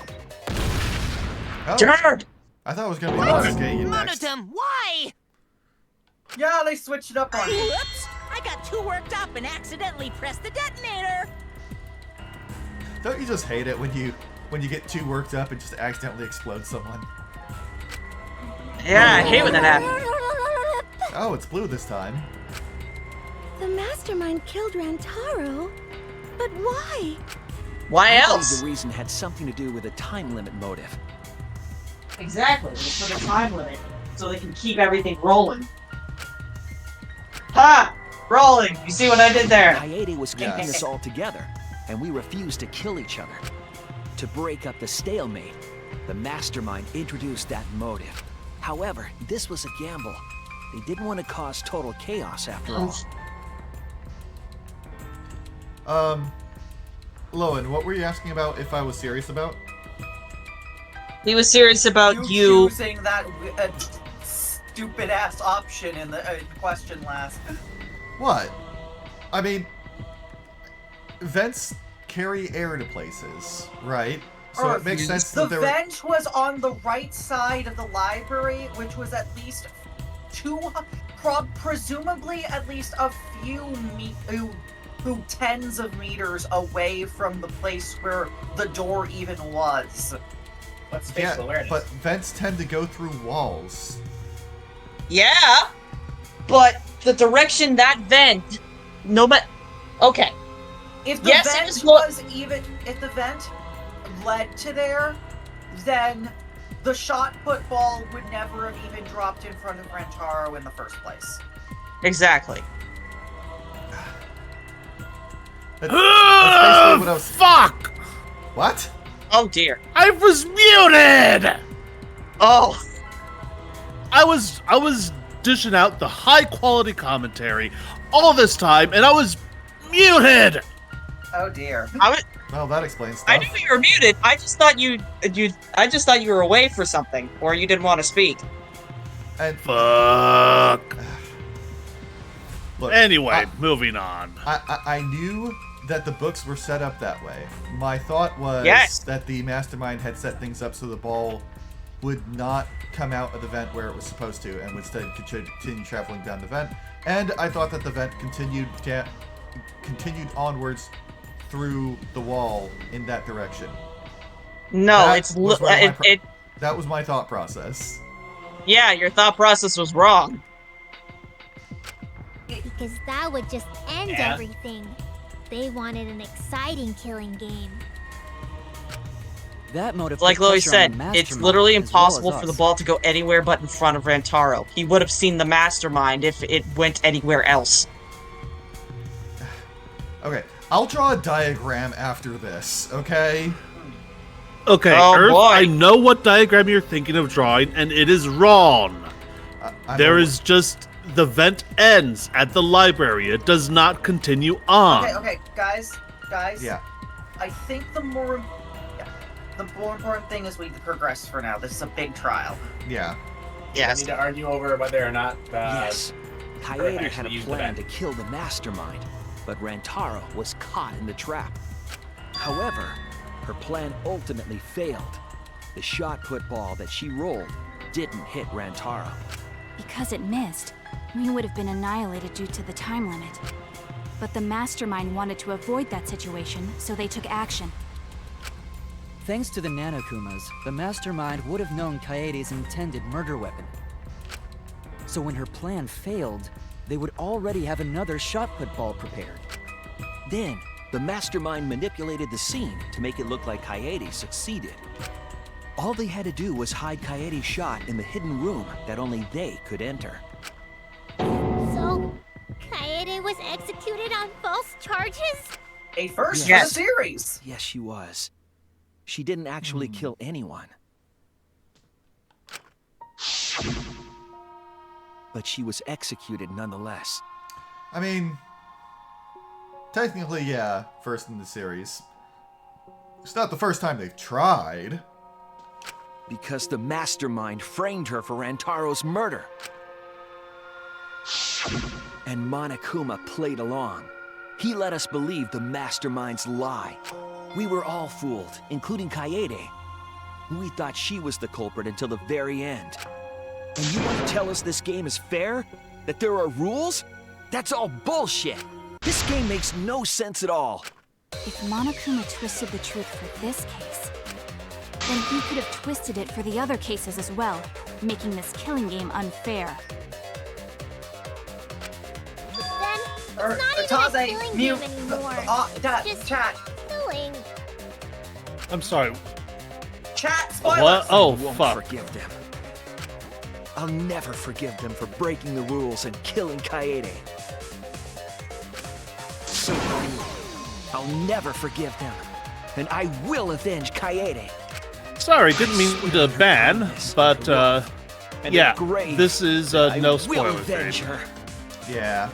Oh. Jared! I thought it was going to be Monosuke next. Monodum, why? Yeah, they switched it up on me. Whoops! I got too worked up and accidentally pressed the detonator. Don't you just hate it when you get too worked up and just accidentally explode someone? Yeah, I hate when that happens. Oh, it's blue this time. The mastermind killed Rantaro? But why? Why I else? believe the reason had something to do with a time limit motive. Exactly, it's for the time limit, so they can keep everything rolling. Ha! Rolling! You see what I did there? Kaede was keeping us all together, and we refused to kill each other. To break up the stalemate, the mastermind introduced that motive. However, this was a gamble. They didn't want to cause total chaos after all. Lowen, what were you asking about if I was serious about? He was serious about you choosing that stupid ass option in the question last. What? I mean, vents carry air to places, right? So it makes sense that the vent was on the right side of the library, which was at least presumably at least a few tens of meters away from the place where the door even was. What's spatial awareness? But vents tend to go through walls. Yeah, but the direction that vent, okay. If the vent if the vent led to there, then the shot put ball would never have even dropped in front of Rantaro in the first place. Exactly. That's basically what I was... Fuck! What? Oh dear. I was muted! Oh. I was dishing out the high quality commentary all this time, and I was muted! Oh dear. Well, that explains stuff. I knew you were muted. I just thought you were away for something, or you didn't want to speak. And fuck. Look, anyway, moving on. I knew that the books were set up that way. My thought was that the mastermind had set things up so the ball would not come out of the vent where it was supposed to, and would instead continue traveling down the vent. And I thought that the vent continued continued onwards through the wall in that direction. No, That was my thought process. Yeah, your thought process was wrong. Because that would just end everything. They wanted an exciting killing game. That motive Like put Lily pressure on said, the it's literally mastermind as well as impossible for the us. ball to go anywhere but in front of Rantaro. He would have seen the mastermind if it went anywhere else. Okay, I'll draw a diagram after this, okay? Okay, Oh, Earth, boy. I know what diagram you're thinking of drawing, and it is wrong. There is just... The vent ends at the library. It does not continue on. Okay, guys. Yeah. I think the more important thing is we progress for now. This is a big trial. Yeah. We need to argue over whether or not Yes. Kaede had actually a used the plan vent. to kill the mastermind, but Rantaro was caught in the trap. However, her plan ultimately failed. The shot put ball that she rolled didn't hit Rantaro. Because it missed, we would have been annihilated due to the time limit. But the mastermind wanted to avoid that situation, so they took action. Thanks to the Nanokumas, the mastermind would have known Kaede's intended murder weapon. So when her plan failed, they would already have another shot put ball prepared. Then, the mastermind manipulated the scene to make it look like Kaede succeeded. All they had to do was hide Kaede's shot in the hidden room that only they could enter. So, Kaede was executed on false charges? A first Yes. for the series. Yes, she was. She didn't actually kill anyone. But she was executed nonetheless. I mean, technically, yeah, first in the series. It's not the first time they've tried. Because the mastermind framed her for Rantaro's murder. And Monokuma played along. He let us believe the mastermind's lie. We were all fooled, including Kaede. We thought she was the culprit until the very end. And you want to tell us this game is fair? That there are rules? That's all bullshit! This game makes no sense at all. If Monokuma twisted the truth for this case, then he could have twisted it for the other cases as well, making this killing game unfair. Then, it's not even a killing game anymore. Just chat. killing. I'm sorry. Chat, spoilers! What? Oh, I won't fuck. forgive them. I'll never forgive them for breaking the rules and killing Kaede. So are you. I'll never forgive them. And I will avenge Kaede. Sorry, didn't mean to ban, but, And yeah, at grave, this is, I no will spoilers, avenge babe. her. Yeah.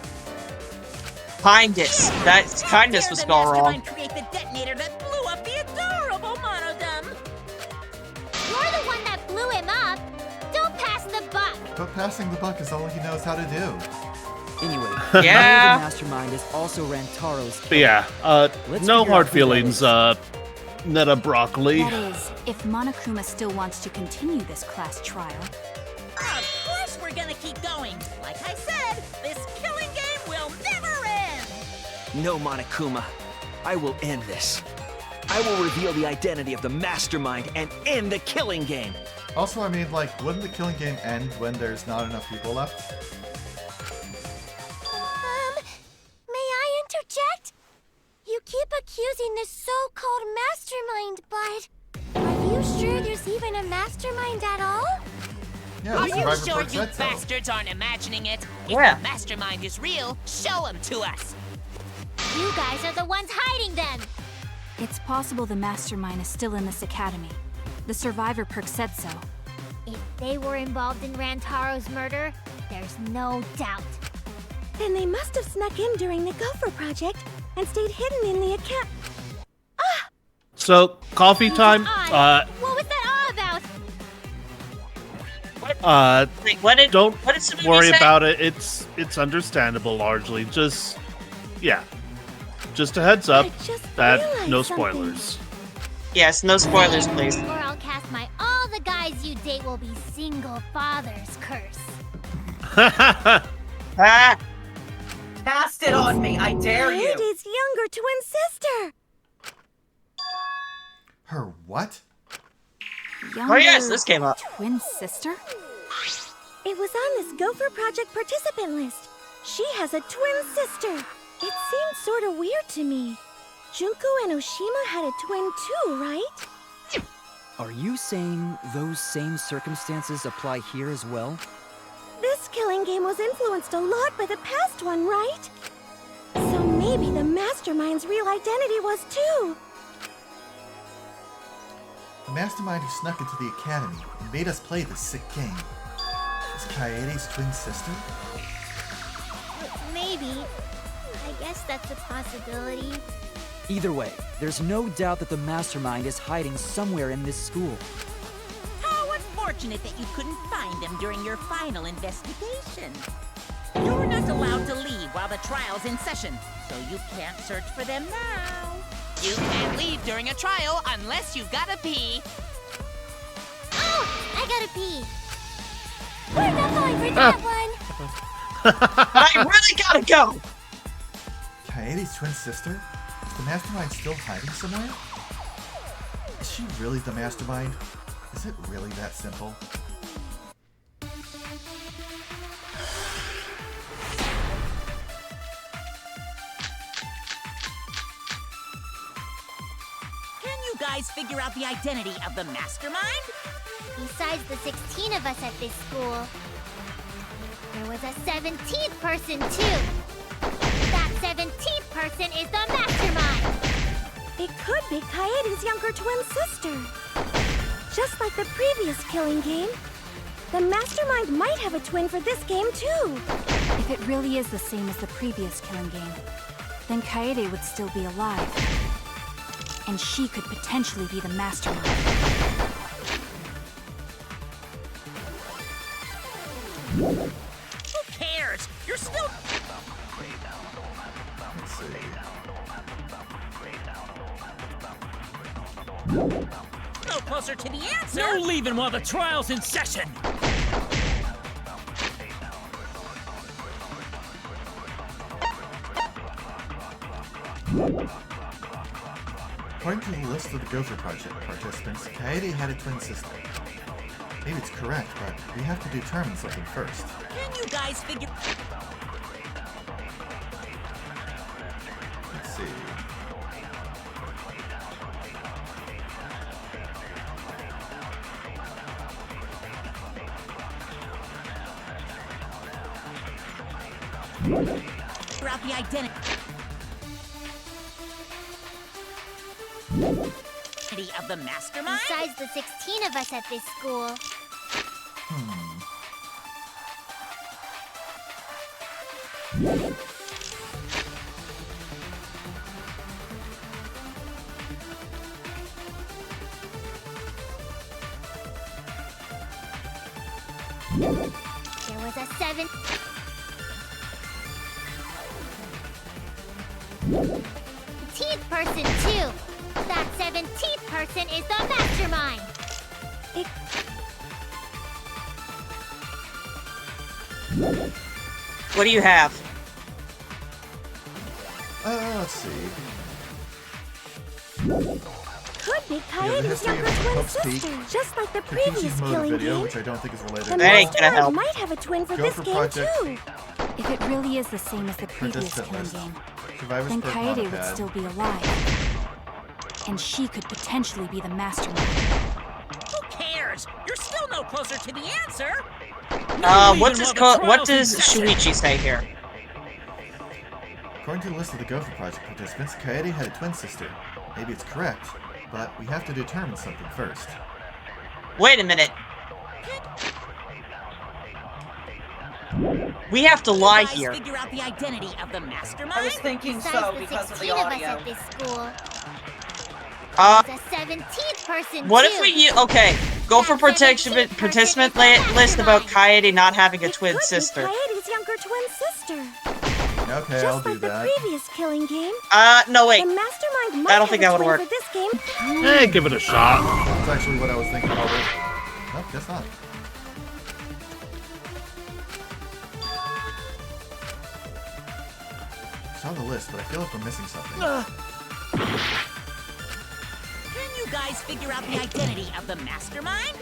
Kindness. That kindness was spelled wrong. Create the detonator that blew up the adorable Monodum. You're the one that blew him up. Don't pass the buck. But passing the buck is all he knows how to do. Anyway, Yeah. the mastermind is also Rantaro's But yeah, Let's no figure hard out who that feelings, is. Netta Broccoli. That is, if Monokuma still wants to continue this class trial. Of course we're gonna keep going. Like I said, this killing game will never end. No, Monokuma. I will end this. I will reveal the identity of the mastermind and end the killing game. Also, I mean, like, wouldn't the killing game end when there's not enough people left? May I interject? You keep accusing this so-called mastermind, but are you sure there's even a mastermind at all? Yeah, Are the you survivor sure perk you said so. bastards aren't imagining it? Yeah. If the mastermind is real, show him to us. You guys are the ones hiding them. It's possible the mastermind is still in this academy. The survivor perk said so. If they were involved in Rantaro's murder, there's no doubt. Then they must have snuck in during the Gopher Project and stayed hidden in the account. So, coffee time. What was that all about? Wait, what did Don't Tsunami worry say? about it. It's understandable largely. Just, yeah. Just a heads up that no spoilers. Yes, no spoilers, please. Or I'll cast my all the guys you date will be single fathers curse. Ah, Cast it on me, I dare you! Kaede's younger twin sister! Her what? Younger Oh yes, this came up. twin sister? It was on this Gopher Project participant list. She has a twin sister. It seemed sort of weird to me. Junko and Oshima had a twin too, right? Are you saying those same circumstances apply here as well? This killing game was influenced a lot by the past one, right? So maybe the mastermind's real identity was too. The mastermind who snuck into the academy and made us play this sick game is Kaede's twin sister? Maybe. I guess that's a possibility. Either way, there's no doubt that the mastermind is hiding somewhere in this school. How unfortunate that you couldn't find them during your final investigation. You're not allowed to leave while the trial's in session, so you can't search for them now. You can't leave during a trial unless you've got to pee. Oh, I gotta pee. We're not going for that one. I really gotta go. Kaede's twin sister? Is the mastermind still hiding somewhere? Is she really the mastermind? Is it really that simple? Can you guys figure out the identity of the mastermind? Besides the 16 of us at this school, there was a 17th person too. That 17th person is the mastermind. It could be Kaede's younger twin sister. Just like the previous killing game, the mastermind might have a twin for this game too. If it really is the same as the previous killing game, then Kaede would still be alive. And she could potentially be the mastermind. Who cares? You're still... Let's see. no closer to the answer. No leaving while the trial's in session. According to the list of the Gopher Project participants, Kaede had a twin sister. Maybe it's correct, but we have to determine something first. Can you guys figure... Let's see. figure out the identity of the mastermind? Besides the 16 of us at this school. There was a 17th person too. That 17th person is the mastermind. What do you have? Let's see. Could be Kaede's younger twin sister, just like the previous killing video, game. which I don't think is related. The That ain't gonna mastermind help. might have a twin for Gopher this game Project. too. If it really is the same as the previous Participant killing list. game, Survivor's then Perk Kaede would Monopad. still be alive. And she could potentially be the mastermind. Who cares? You're still no closer to the answer. What does Shuichi say here? According to the list of the Gopher Project participants, Kaede had a twin sister. Maybe it's correct, but we have to determine something first. Wait a minute. We have to lie Guys here. figure out the identity of the mastermind? I was thinking Besides so the because of 16 the of us audio. at this school. Uh, There's a 17th person what too. if we okay, go for participant list about Kaede not having a twin sister. Kaede's younger twin sister. Okay, Just I'll do like the that. previous killing game. No wait. The mastermind might I don't think have that a would twin work. for this game. Hey, give it a shot. That's actually what I was thinking already. Nope, guess not. saw the list, but I feel like we're missing something. Can you guys figure out the identity of the mastermind?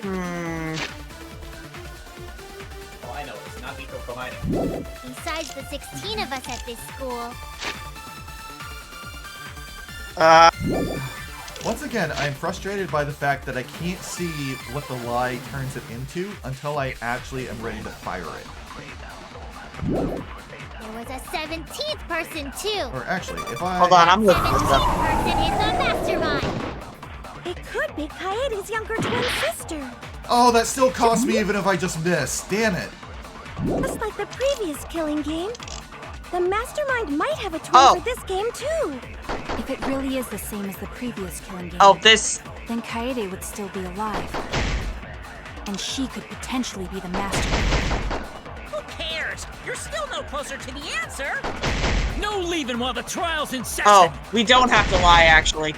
Oh, I know. It's not Nico Providing. Besides the 16 of us at this school. Once again, I'm frustrated by the fact that I can't see what the lie turns it into until I actually am ready to fire it. There was a 17th person too. Or actually, if I... Hold on, I'm looking this 17th up. person is the mastermind. It could be Kaede's younger twin sister. Oh, that still cost me even if I just miss. Damn it. Just like the previous killing game, the mastermind might have a twin for this game too. If it really is the same as the previous killing game, then Kaede would still be alive. And she could potentially be the mastermind. Who cares? You're still no closer to the answer. No leaving while the trial's in session. Oh, we don't have to lie, actually.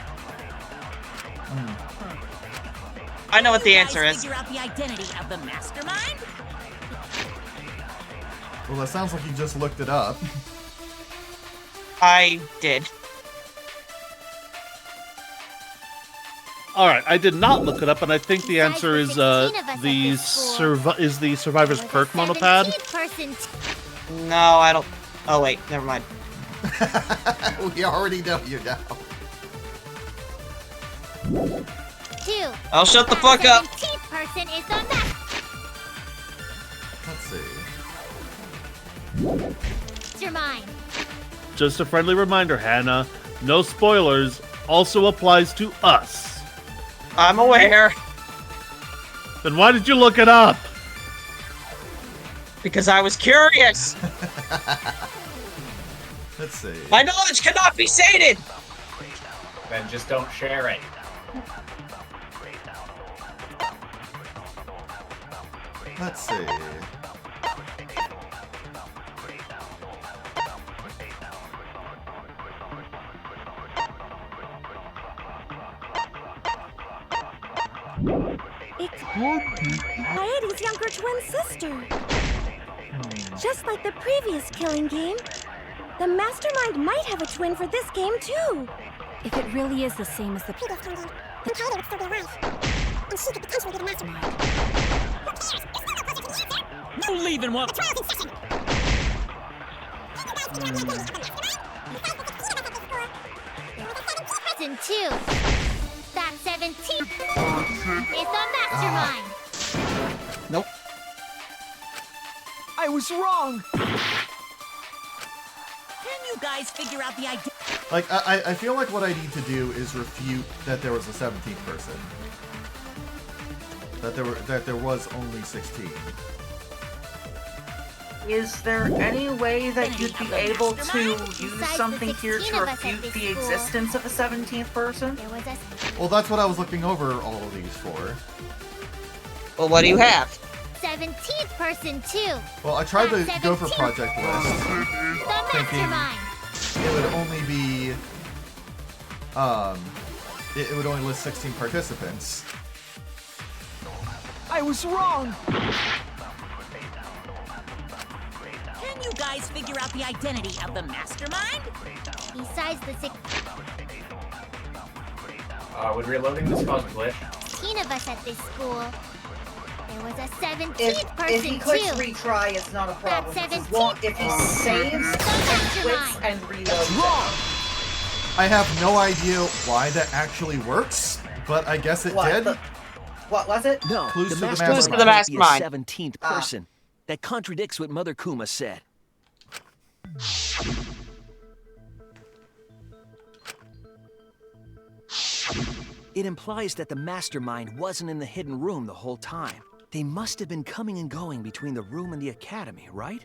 I know what the answer is. Figure out the identity of the mastermind? Well, that sounds like you just looked it up. I did. All right, I did not look it up, and I think the answer is the survivor's perk monopad. No, I don't. Oh wait, never mind. We already know you now. 2. I'll shut the fuck up. 17th person is the master. Let's see. Mastermind. Just a friendly reminder, Hannah. No spoilers. Also applies to us. I'm aware. Then why did you look it up? Because I was curious. Let's see. My knowledge cannot be sated. Then just don't share it. Let's see. It could be Kaede's younger twin sister. Just like the previous killing game, the mastermind might have a twin for this game too. If it really is the same as the Then Kaede would still be alive. And she could potentially be the mastermind. No leaving while... Person 2. That 17th is the mastermind. Nope. I was wrong. Can you guys figure out the identity? Like, I feel like what I need to do is refute that there was a 17th person. That there was only 16. Is there any way that you'd be able to use something here to refute the existence of a 17th person? Well, that's what I was looking over all of these for. Well, what do you have? 17th person 2. Well, I tried to go for project list, The thinking mastermind. it would only be, it would only list 16 participants. I was wrong. Can you guys figure out the identity of the mastermind? Besides the 16 Would reloading this cause glitch? of us at this school, there was a 17th If person he clicks too. retry, it's not a problem. That As long, if he saves and quits and reloads. I have no idea why that actually works, but I guess it did. What was it? No, Clues the to the mastermind mastermind. can't be a 17th person. That contradicts what Mother Kuma said. It implies that the mastermind wasn't in the hidden room the whole time. They must have been coming and going between the room and the academy, right?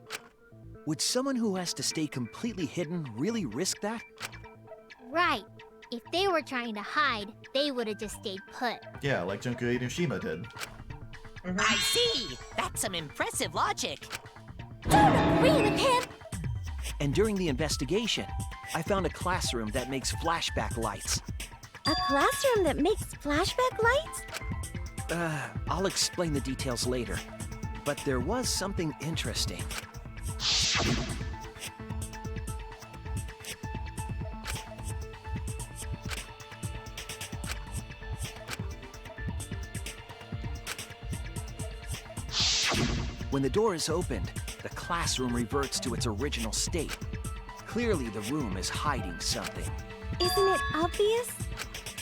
Would someone who has to stay completely hidden really risk that? Right. If they were trying to hide, they would have just stayed put. Yeah, like Junko Inoshima did. I see. That's some impressive logic. Don't agree with him. And during the investigation, I found a classroom that makes flashback lights. A classroom that makes flashback lights? I'll explain the details later. But there was something interesting. When the door is opened, the classroom reverts to its original state. Clearly, the room is hiding something. Isn't it obvious?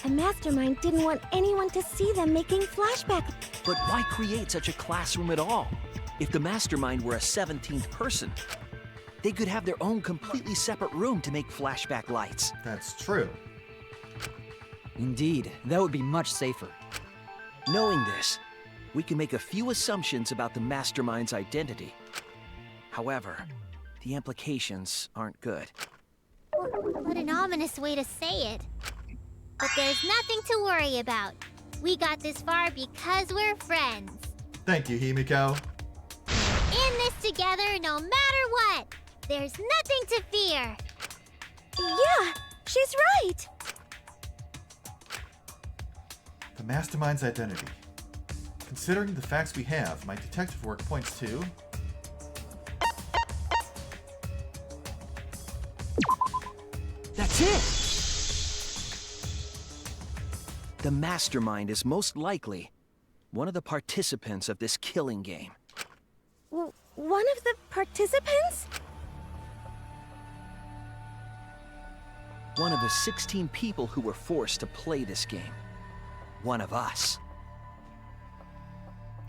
A mastermind didn't want anyone to see them making flashback. But why create such a classroom at all? If the mastermind were a 17th person, they could have their own completely separate room to make flashback lights. That's true. Indeed, that would be much safer. Knowing this, we can make a few assumptions about the mastermind's identity. However, the implications aren't good. What an ominous way to say it. But there's nothing to worry about. We got this far because we're friends. Thank you, Himiko. In this together no matter what. There's nothing to fear. Yeah, she's right. The mastermind's identity. Considering the facts we have, my detective work points to... That's it! The mastermind is most likely one of the participants of this killing game. One of the participants? One of the 16 people who were forced to play this game. One of us.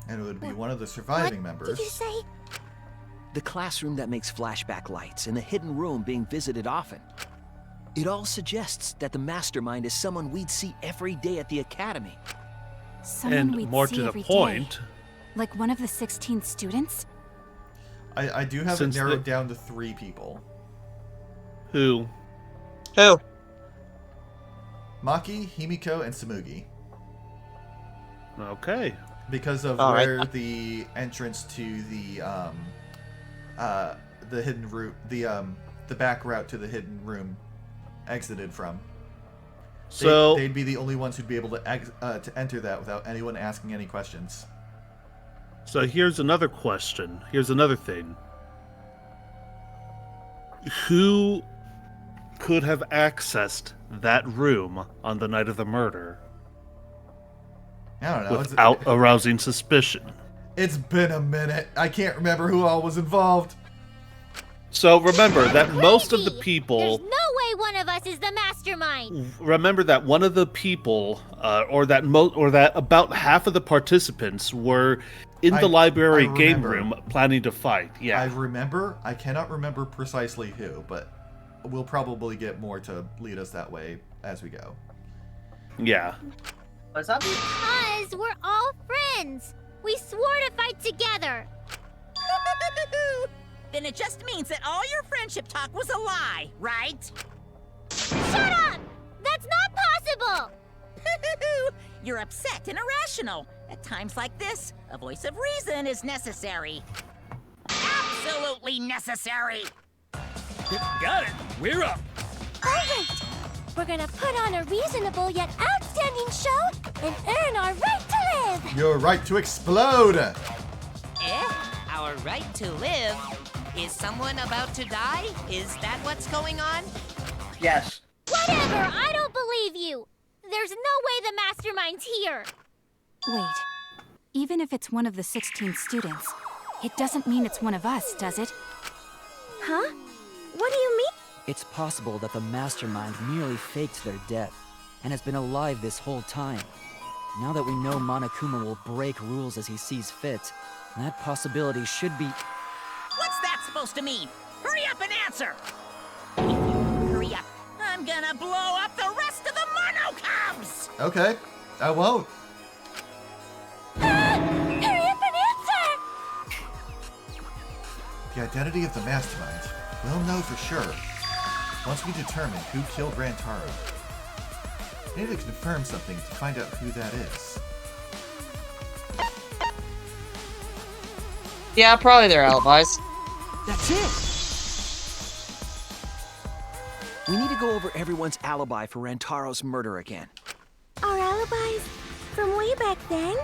And it would be one of the surviving What members. did you say? The classroom that makes flashback lights and the hidden room being visited often. It all suggests that the mastermind is someone we'd see every day at the academy. Someone And we'd more see to the every day. point, Like one of the 16 students? I do have it Since narrowed down to 3 people. who? Who? Maki, Himiko, and Samugi. Okay. Because of All right. where the entrance to the hidden route, the back route to the hidden room exited from. So they'd be the only ones who'd be able to enter that without anyone asking any questions. So here's another question. Here's another thing. Who could have accessed that room on the night of the murder I don't know. without arousing suspicion? It's been a minute. I can't remember who all was involved. So remember that most of the people... There's no way one of us is the mastermind. Remember that one of the people, or that about half of the participants were in the library game room planning to fight. Yeah. I remember. I cannot remember precisely who, but we'll probably get more to lead us that way as we go. Yeah. What's up? Because we're all friends. We swore to fight together. Then it just means that all your friendship talk was a lie, right? Shut up! That's not possible! You're upset and irrational. At times like this, a voice of reason is necessary. Absolutely necessary! Got it! We're up! Alright! We're gonna put on a reasonable yet outstanding show and earn our right to live! Your right to explode! Our right to live? Is someone about to die? Is that what's going on? Yes. Whatever! I don't believe you! There's no way the mastermind's here! Wait. Even if it's one of the 16 students, it doesn't mean it's one of us, does it? Huh? What do you mean? It's possible that the mastermind merely faked their death and has been alive this whole time. Now that we know Monokuma will break rules as he sees fit, that possibility should be... What's that supposed to mean? Hurry up and answer! If you don't hurry up, I'm gonna blow up the rest of the Monocubs! Okay, I won't. Hurry up and answer! The identity of the mastermind. We'll know for sure once we determine who killed Rantaro. I need to confirm something to find out who that is. Yeah, probably their alibis. That's it! We need to go over everyone's alibi for Rantaro's murder again. Our alibis? From way back then?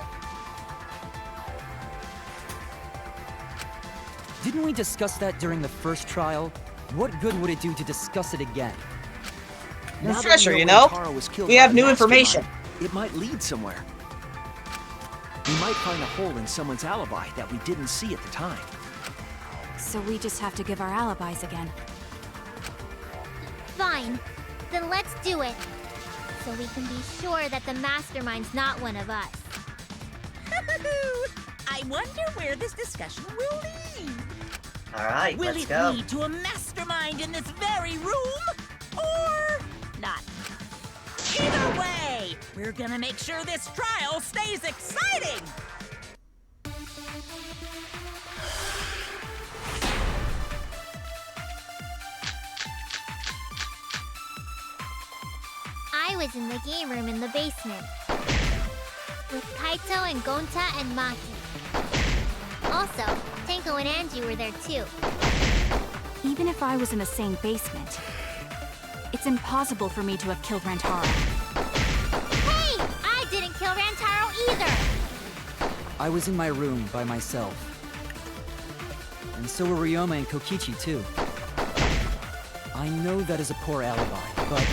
Didn't we discuss that during the first trial? What good would it do to discuss it again? Now that Refresher, we you know? Rantaro was killed We by have the new mastermind, information. It might lead somewhere. We might find a hole in someone's alibi that we didn't see at the time. So we just have to give our alibis again. Fine. Then let's do it. So we can be sure that the mastermind's not one of us. I wonder where this discussion will lead. Alright, Will let's it go. lead to a mastermind in this very room? Or not? Either way, we're gonna make sure this trial stays exciting! I was in the game room in the basement. With Kaito and Gonta and Maki. Also, Tenko and Angie were there too. Even if I was in the same basement, it's impossible for me to have killed Rantaro. Hey! I didn't kill Rantaro either! I was in my room by myself. And so were Ryoma and Kokichi too. I know that is a poor alibi, but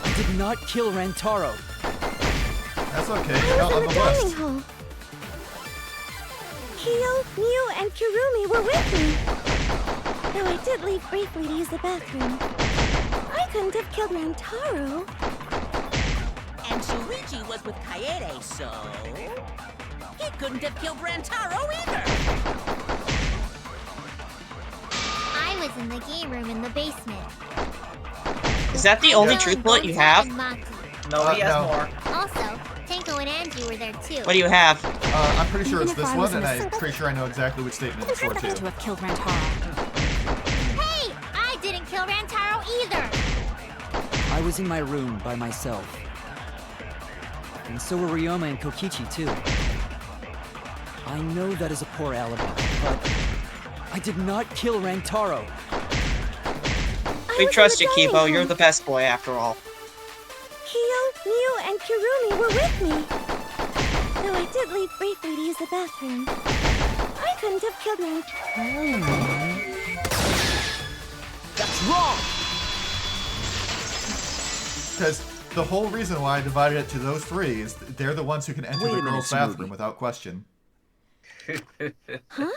I did not kill Rantaro. That's okay. I You're was not in on the the dining list. hall. Kyo, Miu, and Kirumi were with me. Though I did leave briefly to use the bathroom. I couldn't have killed Rantaro. And Shuichi was with Kaede, so... he couldn't have killed Rantaro either! I was in the game room in the basement. Is that the only Tenko truth and bullet you Gonta have? and Maki. No, he has no. more. Also, Tenko and Angie were there too. What do you have? I'm pretty sure Even it's if this I was one, and in a I'm pretty sure I know exactly which statement it's for to too. have killed Rantaro. Hey! I didn't kill Rantaro either! I was in my room by myself. And so were Ryoma and Kokichi too. I know that is a poor alibi, but I did not kill Rantaro. We trust you, Kibo. You're the best boy after all. Kyo, Miu, and Kirumi were with me. Though I did leave briefly to use the bathroom. I couldn't have killed Rantaro. That's wrong! Because the whole reason why I divided it to those three is they're the ones who can enter Wait the a minute, girls' Smoothie. bathroom without question. Huh?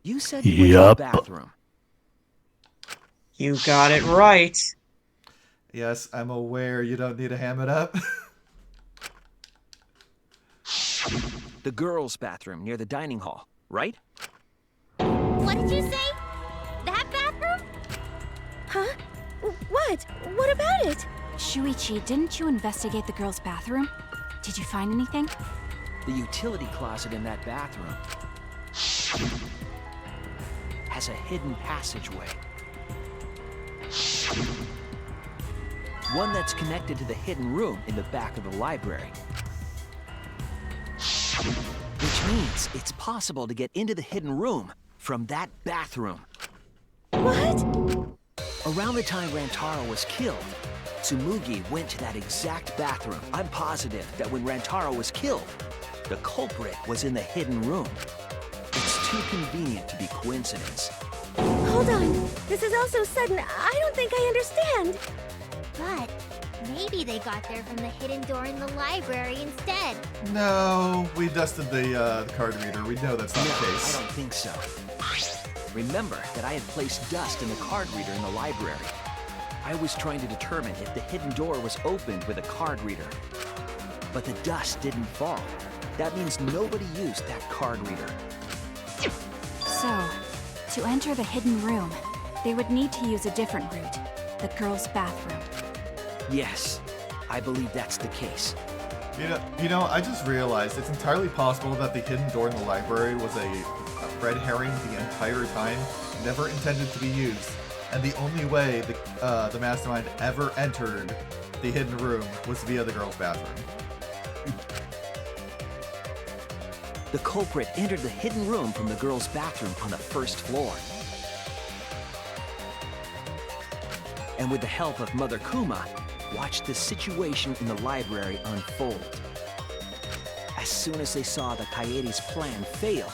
You said you went to the bathroom. You got it right. Yes, I'm aware you don't need to ham it up. The girls' bathroom near the dining hall, right? What did you say? That bathroom? Huh? What? What about it? Shuichi, didn't you investigate the girls' bathroom? Did you find anything? The utility closet in that bathroom has a hidden passageway. One that's connected to the hidden room in the back of the library. Which means it's possible to get into the hidden room from that bathroom. What? Around the time Rantaro was killed, Tsumugi went to that exact bathroom. I'm positive that when Rantaro was killed, the culprit was in the hidden room. It's too convenient to be coincidence. Hold on. This is all so sudden, I don't think I understand. But maybe they got there from the hidden door in the library instead. No, we dusted the card reader. We know that's not No, the case. I don't think so. Remember that I had placed dust in the card reader in the library. I was trying to determine if the hidden door was opened with a card reader. But the dust didn't fall. That means nobody used that card reader. So, to enter the hidden room, they would need to use a different route, the girls' bathroom. Yes, I believe that's the case. You know, I just realized it's entirely possible that the hidden door in the library was a red herring the entire time, never intended to be used, and the only way the mastermind ever entered the hidden room was via the girls' bathroom. The culprit entered the hidden room from the girls' bathroom on the first floor. And with the help of Mother Kuma, watched the situation in the library unfold. As soon as they saw the Kaede's plan fail,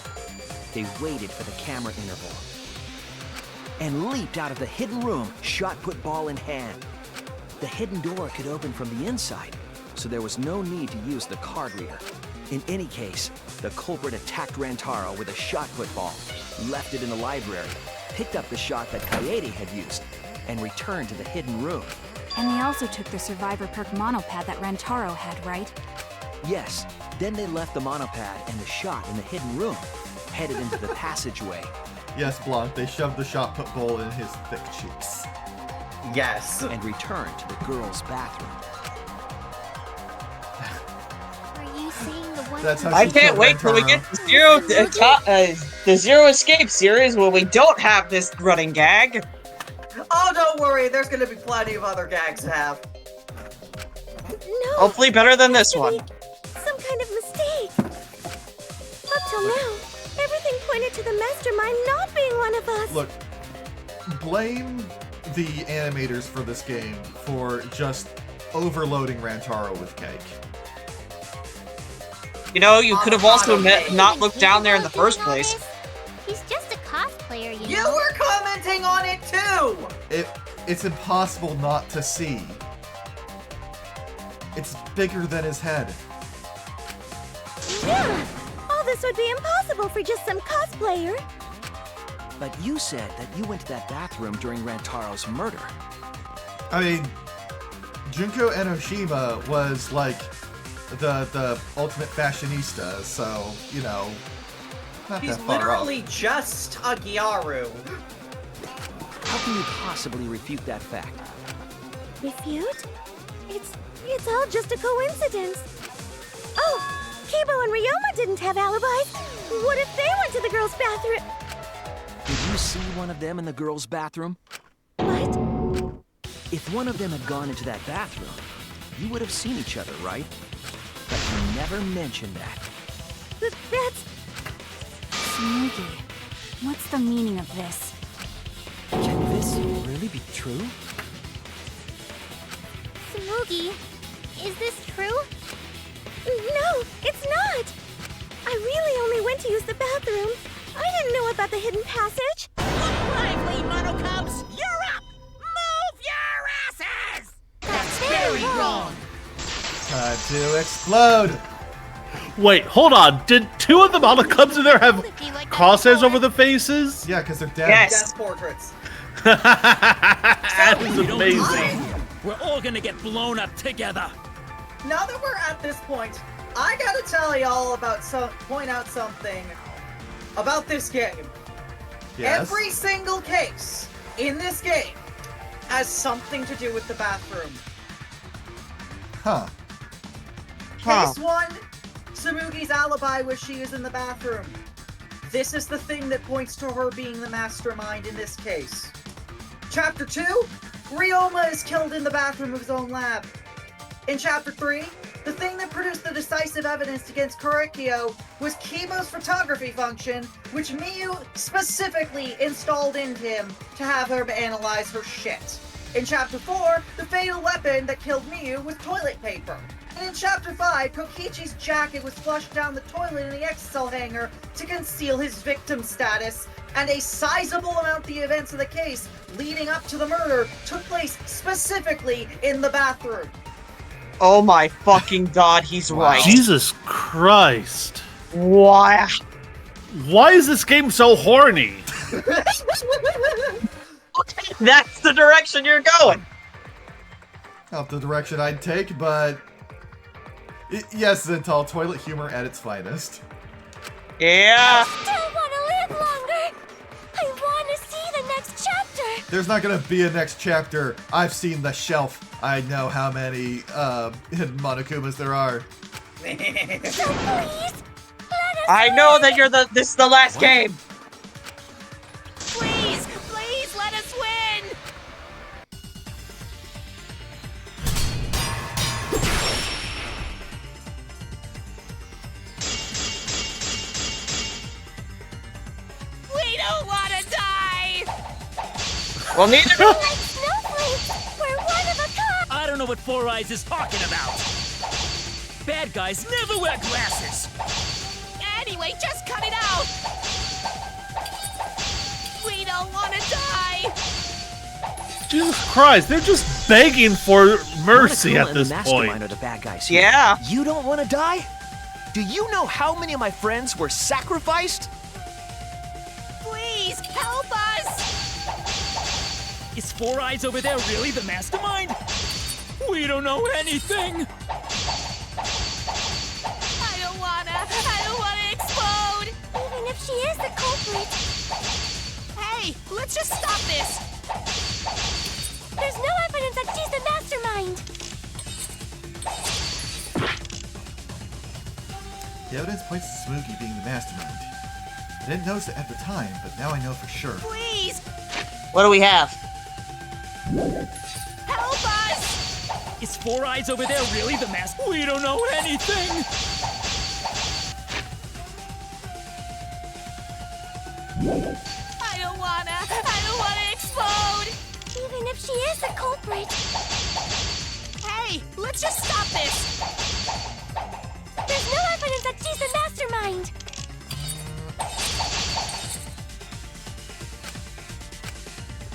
they waited for the camera interval and leaped out of the hidden room, shot put ball in hand. The hidden door could open from the inside, so there was no need to use the card reader. In any case, the culprit attacked Rantaro with a shot put ball, left it in the library, picked up the shot that Kaede had used, and returned to the hidden room. And they also took the survivor perk monopad that Rantaro had, right? Yes, then they left the monopad and the shot in the hidden room, headed into the passageway. Yes, Blanc, they shoved the shot put bowl in his thick cheeks. Yes. And returned to the girls' bathroom. Are you saying the one? That's how I she can't killed wait till we get Rantaro. to the Zero Escape series where we don't have this running gag. Oh, don't worry. There's going to be plenty of other gags to have. No. Hopefully better than this one. Some kind of mistake. Up till now, everything pointed to the mastermind not being one of us. Look, blame the animators for this game for just overloading Rantaro with cake. You know, you could have also not looked down there in the first place. He's just a cosplayer, you You know. were commenting on it too! It's impossible not to see. It's bigger than his head. Yeah, all this would be impossible for just some cosplayer. But you said that you went to that bathroom during Rantaro's murder. I mean, Junko Enoshima was like the ultimate fashionista, so, you know, not He's that far literally just a Gyaru. How can you possibly refute that fact? Refute? It's all just a coincidence. Oh, Kibo and Ryoma didn't have alibis. What if they went to the girls' bathroom? Did you see one of them in the girls' bathroom? What? If one of them had gone into that bathroom, you would have seen each other, right? But you never mentioned that. That's... Sneaky. What's the meaning of this? Can this really be true? Smoogie, is this true? No, it's not. I really only went to use the bathroom. I didn't know about the hidden passage. Look lively, Mono Cubs! You're up! Move your asses! That's very wrong. Time to explode! Wait, hold on. Did two of the Mono Cubs in there have crosshairs over the faces? Yeah, because they're dead. Death portraits. That is amazing. We're all gonna get blown up together. Now that we're at this point, I gotta tell y'all about point out something about this game. Yes. Every single case in this game has something to do with the bathroom. Huh. Case 1, Samugi's alibi was she is in the bathroom. This is the thing that points to her being the mastermind in this case. Chapter 2, Ryoma is killed in the bathroom of his own lab. In Chapter 3, the thing that produced the decisive evidence against Korekiyo was Kibo's photography function, which Miyu specifically installed into him to have her analyze her shit. In Chapter 4, the fatal weapon that killed Miyu was toilet paper. And in Chapter 5, Kokichi's jacket was flushed down the toilet in the X-Cell hanger to conceal his victim status, and a sizable amount of the events of the case leading up to the murder took place specifically in the bathroom. Oh my fucking god, he's right. Jesus Christ. Why? Why is this game so horny? That's the direction you're going. Not the direction I'd take, but... yes, Zental, toilet humor at its finest. Yeah. I still want to live longer. I want to see the next chapter. There's not gonna be a next chapter. I've seen the shelf. I know how many hidden Monokumas there are. So please, let us I know that this is the last game. Please, please let us win! We don't want to die! Well, neither do like snowflakes. We're one of a kind. I don't know what Four Eyes is talking about. Bad guys never wear glasses. Anyway, just cut it out! We don't want to die! Jesus Christ, they're just begging for mercy Monokuma at and this the Mastermind point. are the bad guys here. Yeah. You don't want to die? Do you know how many of my friends were sacrificed? Please, help us! Is Four Eyes over there really the mastermind? We don't know anything! I don't wanna explode! Even if she is the culprit. Hey, let's just stop this! There's no evidence that she's the mastermind. The evidence points to Smokey being the mastermind. I didn't notice it at the time, but now I know for sure. Please! What do we have? Help us! Is Four Eyes over there really the master? We don't know anything! I don't wanna explode! Even if she is the culprit. Hey, let's just stop this! There's no evidence that she's the mastermind.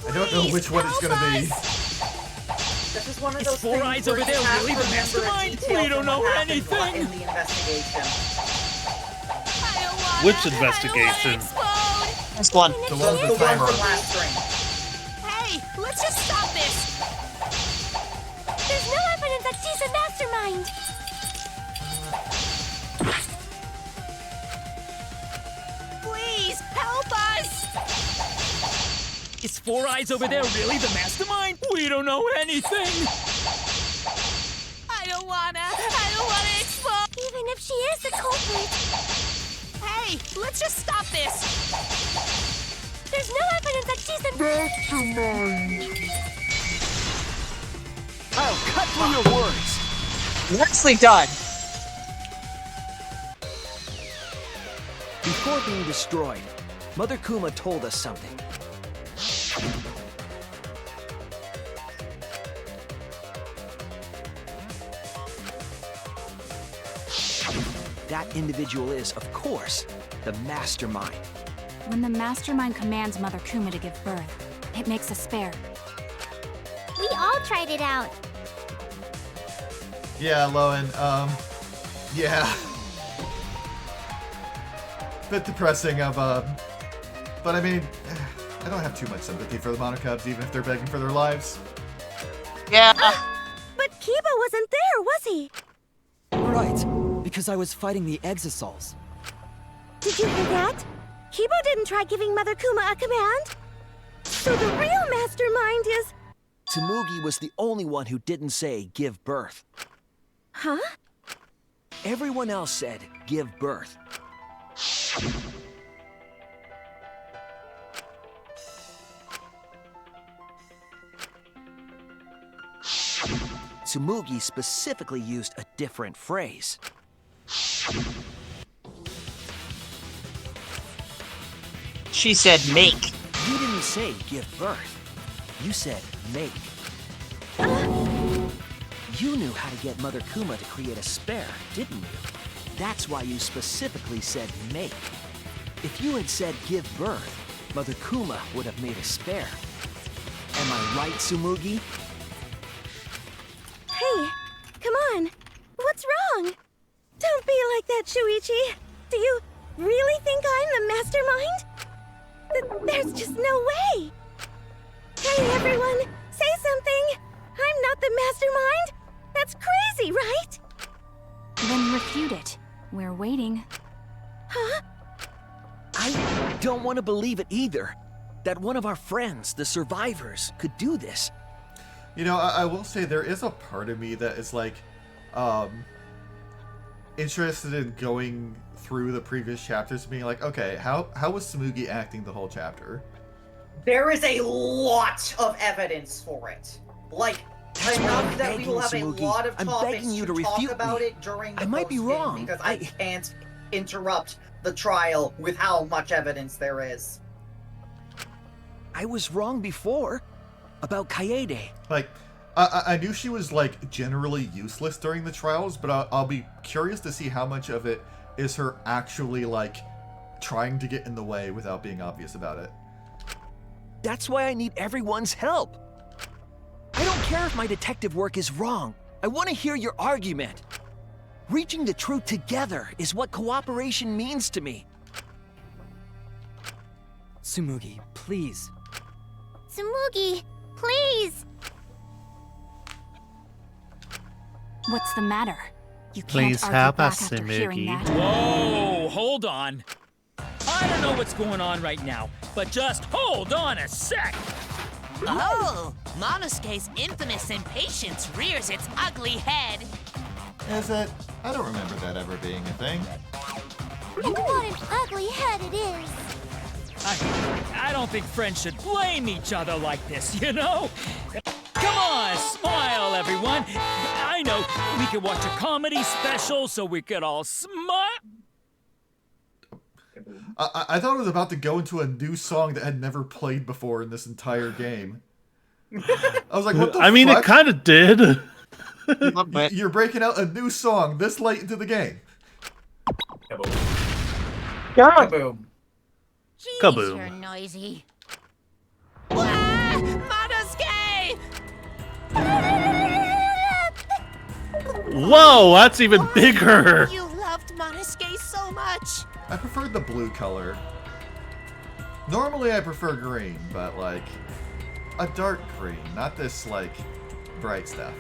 I don't know which one it's gonna be. This is one of Is those Four things Eyes where over you there have really to the remember a mastermind? detail We don't from know what happened anything. in the investigation. Which investigation? This one. The one with The the one timer. from last string. Hey, let's just stop this! There's no evidence that she's the mastermind. Please, help us! Is Four Eyes over there really the mastermind? We don't know anything! I don't wanna explode! Even if she is the culprit. Hey, let's just stop this! There's no evidence that she's the mastermind. I'll cut through your words. Nicely done. Before being destroyed, Mother Kuma told us something. That individual is, of course, the mastermind. When the mastermind commands Mother Kuma to give birth, it makes a spare. We all tried it out. Yeah, Lowen, yeah. Bit depressing but I mean, I don't have too much sympathy for the Monocubs, even if they're begging for their lives. Yeah. But Kiba wasn't there, was he? Right, because I was fighting the Exisals. Did you hear that? Kiba didn't try giving Mother Kuma a command. So the real mastermind is... Tsumugi was the only one who didn't say give birth. Huh? Everyone else said give birth. Tsumugi specifically used a different phrase. She said make. You didn't say give birth. You said make. You knew how to get Mother Kuma to create a spare, didn't you? That's why you specifically said make. If you had said give birth, Mother Kuma would have made a spare. Am I right, Tsumugi? Hey, come on. What's wrong? Don't be like that, Shuichi. Do you really think I'm the mastermind? There's just no way. Hey, everyone, say something. I'm not the mastermind. That's crazy, right? Then refute it. We're waiting. Huh? I don't want to believe it either. That one of our friends, the survivors, could do this. You know, I will say there is a part of me that is like, interested in going through the previous chapters and being like, okay, how was Tsumugi acting the whole chapter? There is a lot of evidence for it. Like, enough that we will have Tsumugi. a lot of I'm topics begging you to to talk refute about me. it during the I might be post-game, wrong. because I can't interrupt the trial with how much evidence there is. I was wrong before. About Kaede. Like, I knew she was, like, generally useless during the trials, but I'll be curious to see how much of it is her actually, like, trying to get in the way without being obvious about it. That's why I need everyone's help. I don't care if my detective work is wrong. I want to hear your argument. Reaching the truth together is what cooperation means to me. Tsumugi, please. Tsumugi, please! What's the matter? You Please can't help argue us, back after hearing Tsumugi. that. Whoa, hold on. I don't know what's going on right now, but just hold on a sec. Oh, Monosuke's infamous impatience rears its ugly head. Is it? I don't remember that ever being a thing. And what an ugly head it is! I don't think friends should blame each other like this, you know? Come on, smile, everyone. I know we could watch a comedy special so we could all smile. I thought it was about to go into a new song that had never played before in this entire game. I was like, what the fuck? I mean, it kind of did. You're breaking out a new song this late into the game. Kaboom. Jeez, Kaboom. you're noisy. Monosuke! Whoa, that's even bigger. You loved Monosuke so much. I preferred the blue color. Normally I prefer green, but like a dark green, not this like bright stuff.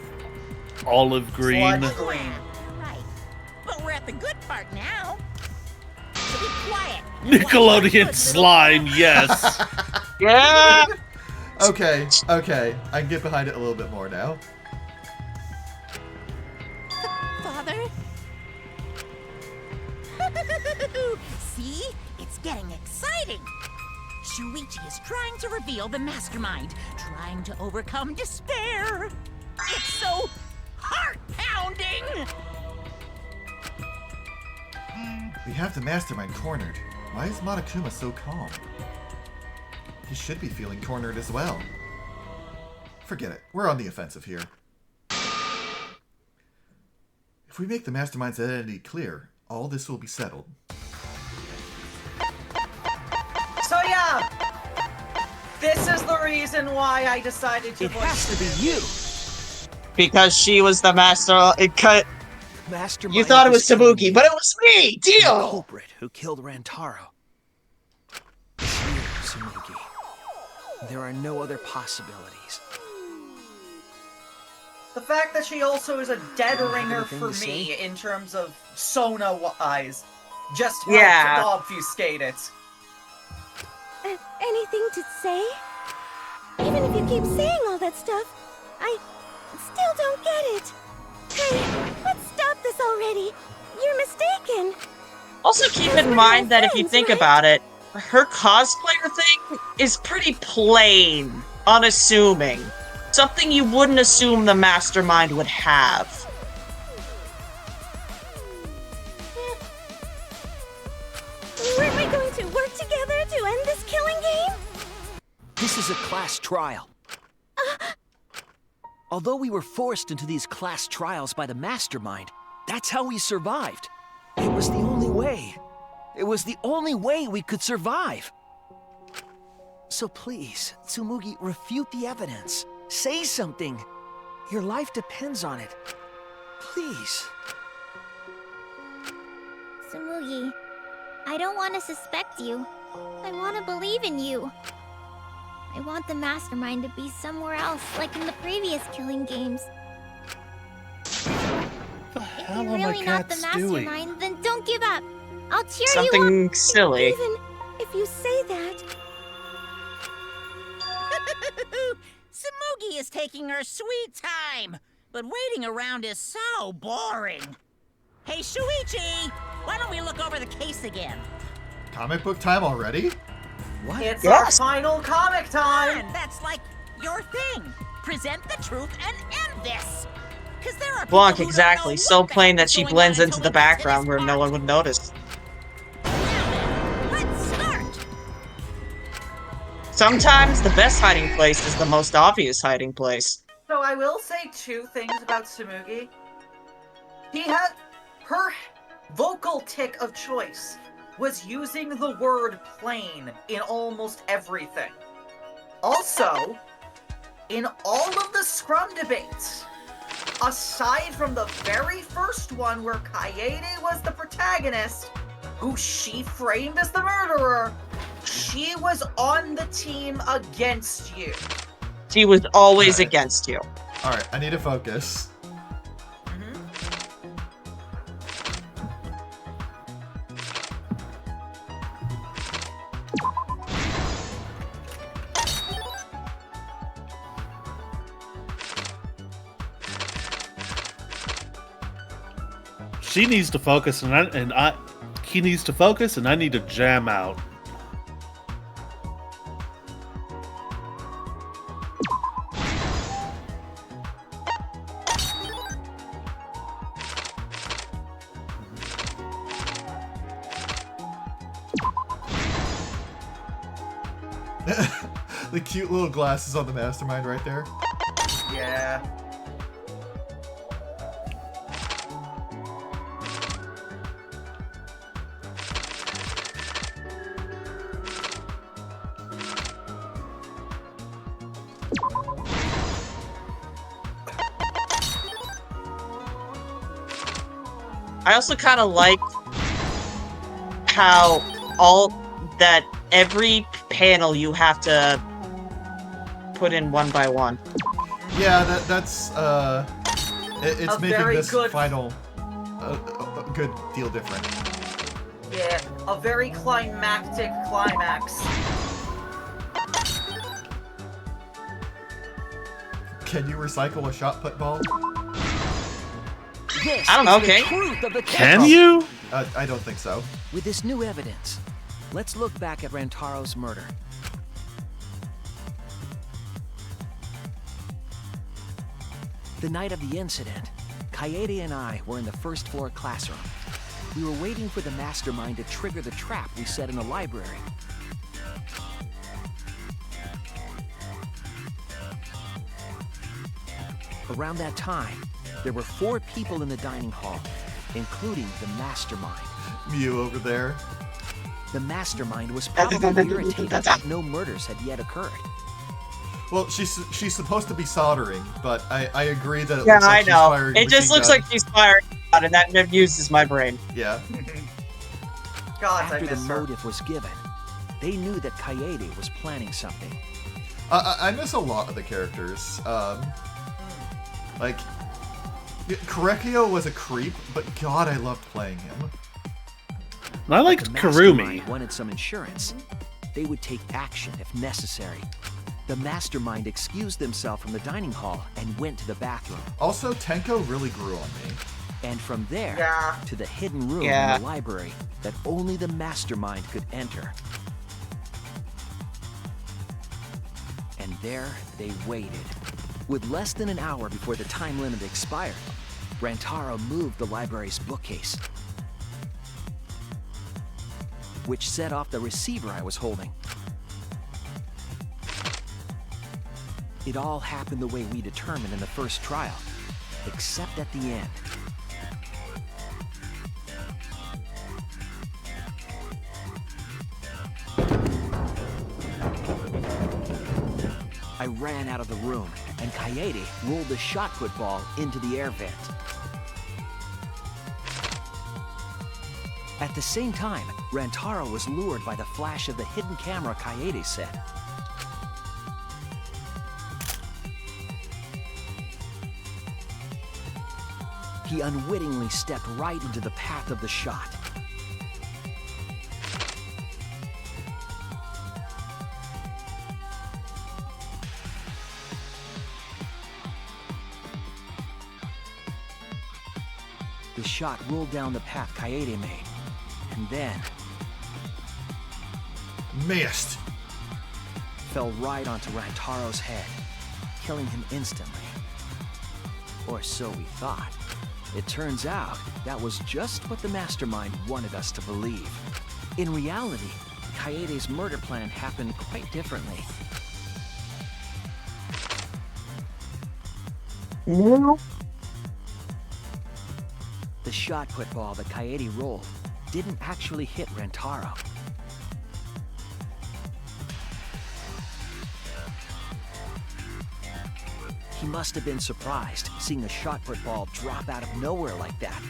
Olive green. Sludge green. Right. But we're at the good part now. So be quiet. Nickelodeon slime, yes. Yeah. Okay, okay. I can get behind it a little bit more now. Father? See? It's getting exciting. Shuichi is trying to reveal the mastermind, trying to overcome despair. It's so heart-pounding! We have the mastermind cornered. Why is Monokuma so calm? He should be feeling cornered as well. Forget it. We're on the offensive here. If we make the mastermind's identity clear, all this will be settled. So yeah, this is the reason why I decided to. It has to be you. Because she was the master. It cut. Mastermind. You thought it was of this Tabuki, but it was me. The Deal. culprit who killed Rantaro. It's you, Tsumugi. There are no other possibilities. The fact that she also is a dead Do you have ringer anything for to me say? in terms of Sona-wise just helps Yeah. obfuscate it. Anything to say? Even if you keep saying all that stuff, I still don't get it. Hey, let's stop this already. You're mistaken. Also, keep in mind that if you think about it, her cosplayer thing is pretty plain, unassuming. Something you wouldn't assume the mastermind would have. Weren't we going to work together to end this killing game? This is a class trial. Although we were forced into these class trials by the mastermind, that's how we survived. It was the only way. It was the only way we could survive. So please, Tsumugi, refute the evidence. Say something. Your life depends on it. Please. Tsumugi, I don't want to suspect you. I want to believe in you. I want the mastermind to be somewhere else, like in the previous killing games. If you're really not the mastermind, then don't give up. I'll cheer you Something up. silly. Even if you say that. Tsumugi is taking her sweet time, but waiting around is so boring. Hey, Shuichi, why don't we look over the case again? Comic book time already? What? It's our final comic time! And that's like your thing. Present the truth and end this. Because there are people Blanc, who don't exactly. know So what the plain heck that is she going blends on into until the we get to background this where no part. one would notice. Let's start. Sometimes the best hiding place is the most obvious hiding place. So I will say two things about Tsumugi. He had her vocal tick of choice was using the word plain in almost everything. Also, in all of the Scrum debates, aside from the very first one where Kaede was the protagonist, who she framed as the murderer, she was on the team against you. She was always against you. Alright, I need to focus. She needs to focus, he needs to focus, and I need to jam out. The cute little glasses on the mastermind right there. Yeah. I also kind of like how every panel you have to put in one by one. Yeah, that's it's making this good... final a good deal different. Yeah, a very climactic climax. Can you recycle a shot put ball? This I don't know, is the okay. truth of the Can case. you? I don't think so. With this new evidence, let's look back at Rantaro's murder. The night of the incident, Kaede and I were in the first floor classroom. We were waiting for the mastermind to trigger the trap we set in the library. Around that time, there were 4 people in the dining hall, including the mastermind. Mew over there. The mastermind was probably irritated that no murders had yet occurred. Well, she's supposed to be soldering, but I agree that it Yeah, looks like I she's know. firing It just machine looks guns. like she's firing, and that uses my brain. Yeah. God, I After the miss her. motive was given, they knew that Kaede was planning something. I miss a lot of the characters. Like, Korekio was a creep, but God, I loved playing him. I liked The Karumi. mastermind wanted some insurance. They would take action if necessary. The mastermind excused themselves from the dining hall and went to the bathroom. Also, Tenko really grew on me. And from there, Yeah. to the hidden room Yeah. in the library that only the mastermind could enter. And there they waited. With less than an hour before the time limit expired, Rantaro moved the library's bookcase, which set off the receiver I was holding. It all happened the way we determined in the first trial, except at the end. I ran out of the room, and Kaede rolled the shot put ball into the air vent. At the same time, Rantaro was lured by the flash of the hidden camera Kaede set. He unwittingly stepped right into the path of the shot. The shot rolled down the path Kaede made, and then Missed. fell right onto Rantaro's head, killing him instantly. Or so we thought. It turns out that was just what the mastermind wanted us to believe. In reality, Kaede's murder plan happened quite differently. The shot put ball that Kaede rolled didn't actually hit Rantaro. He must have been surprised, seeing a shot-put ball drop out of nowhere like that.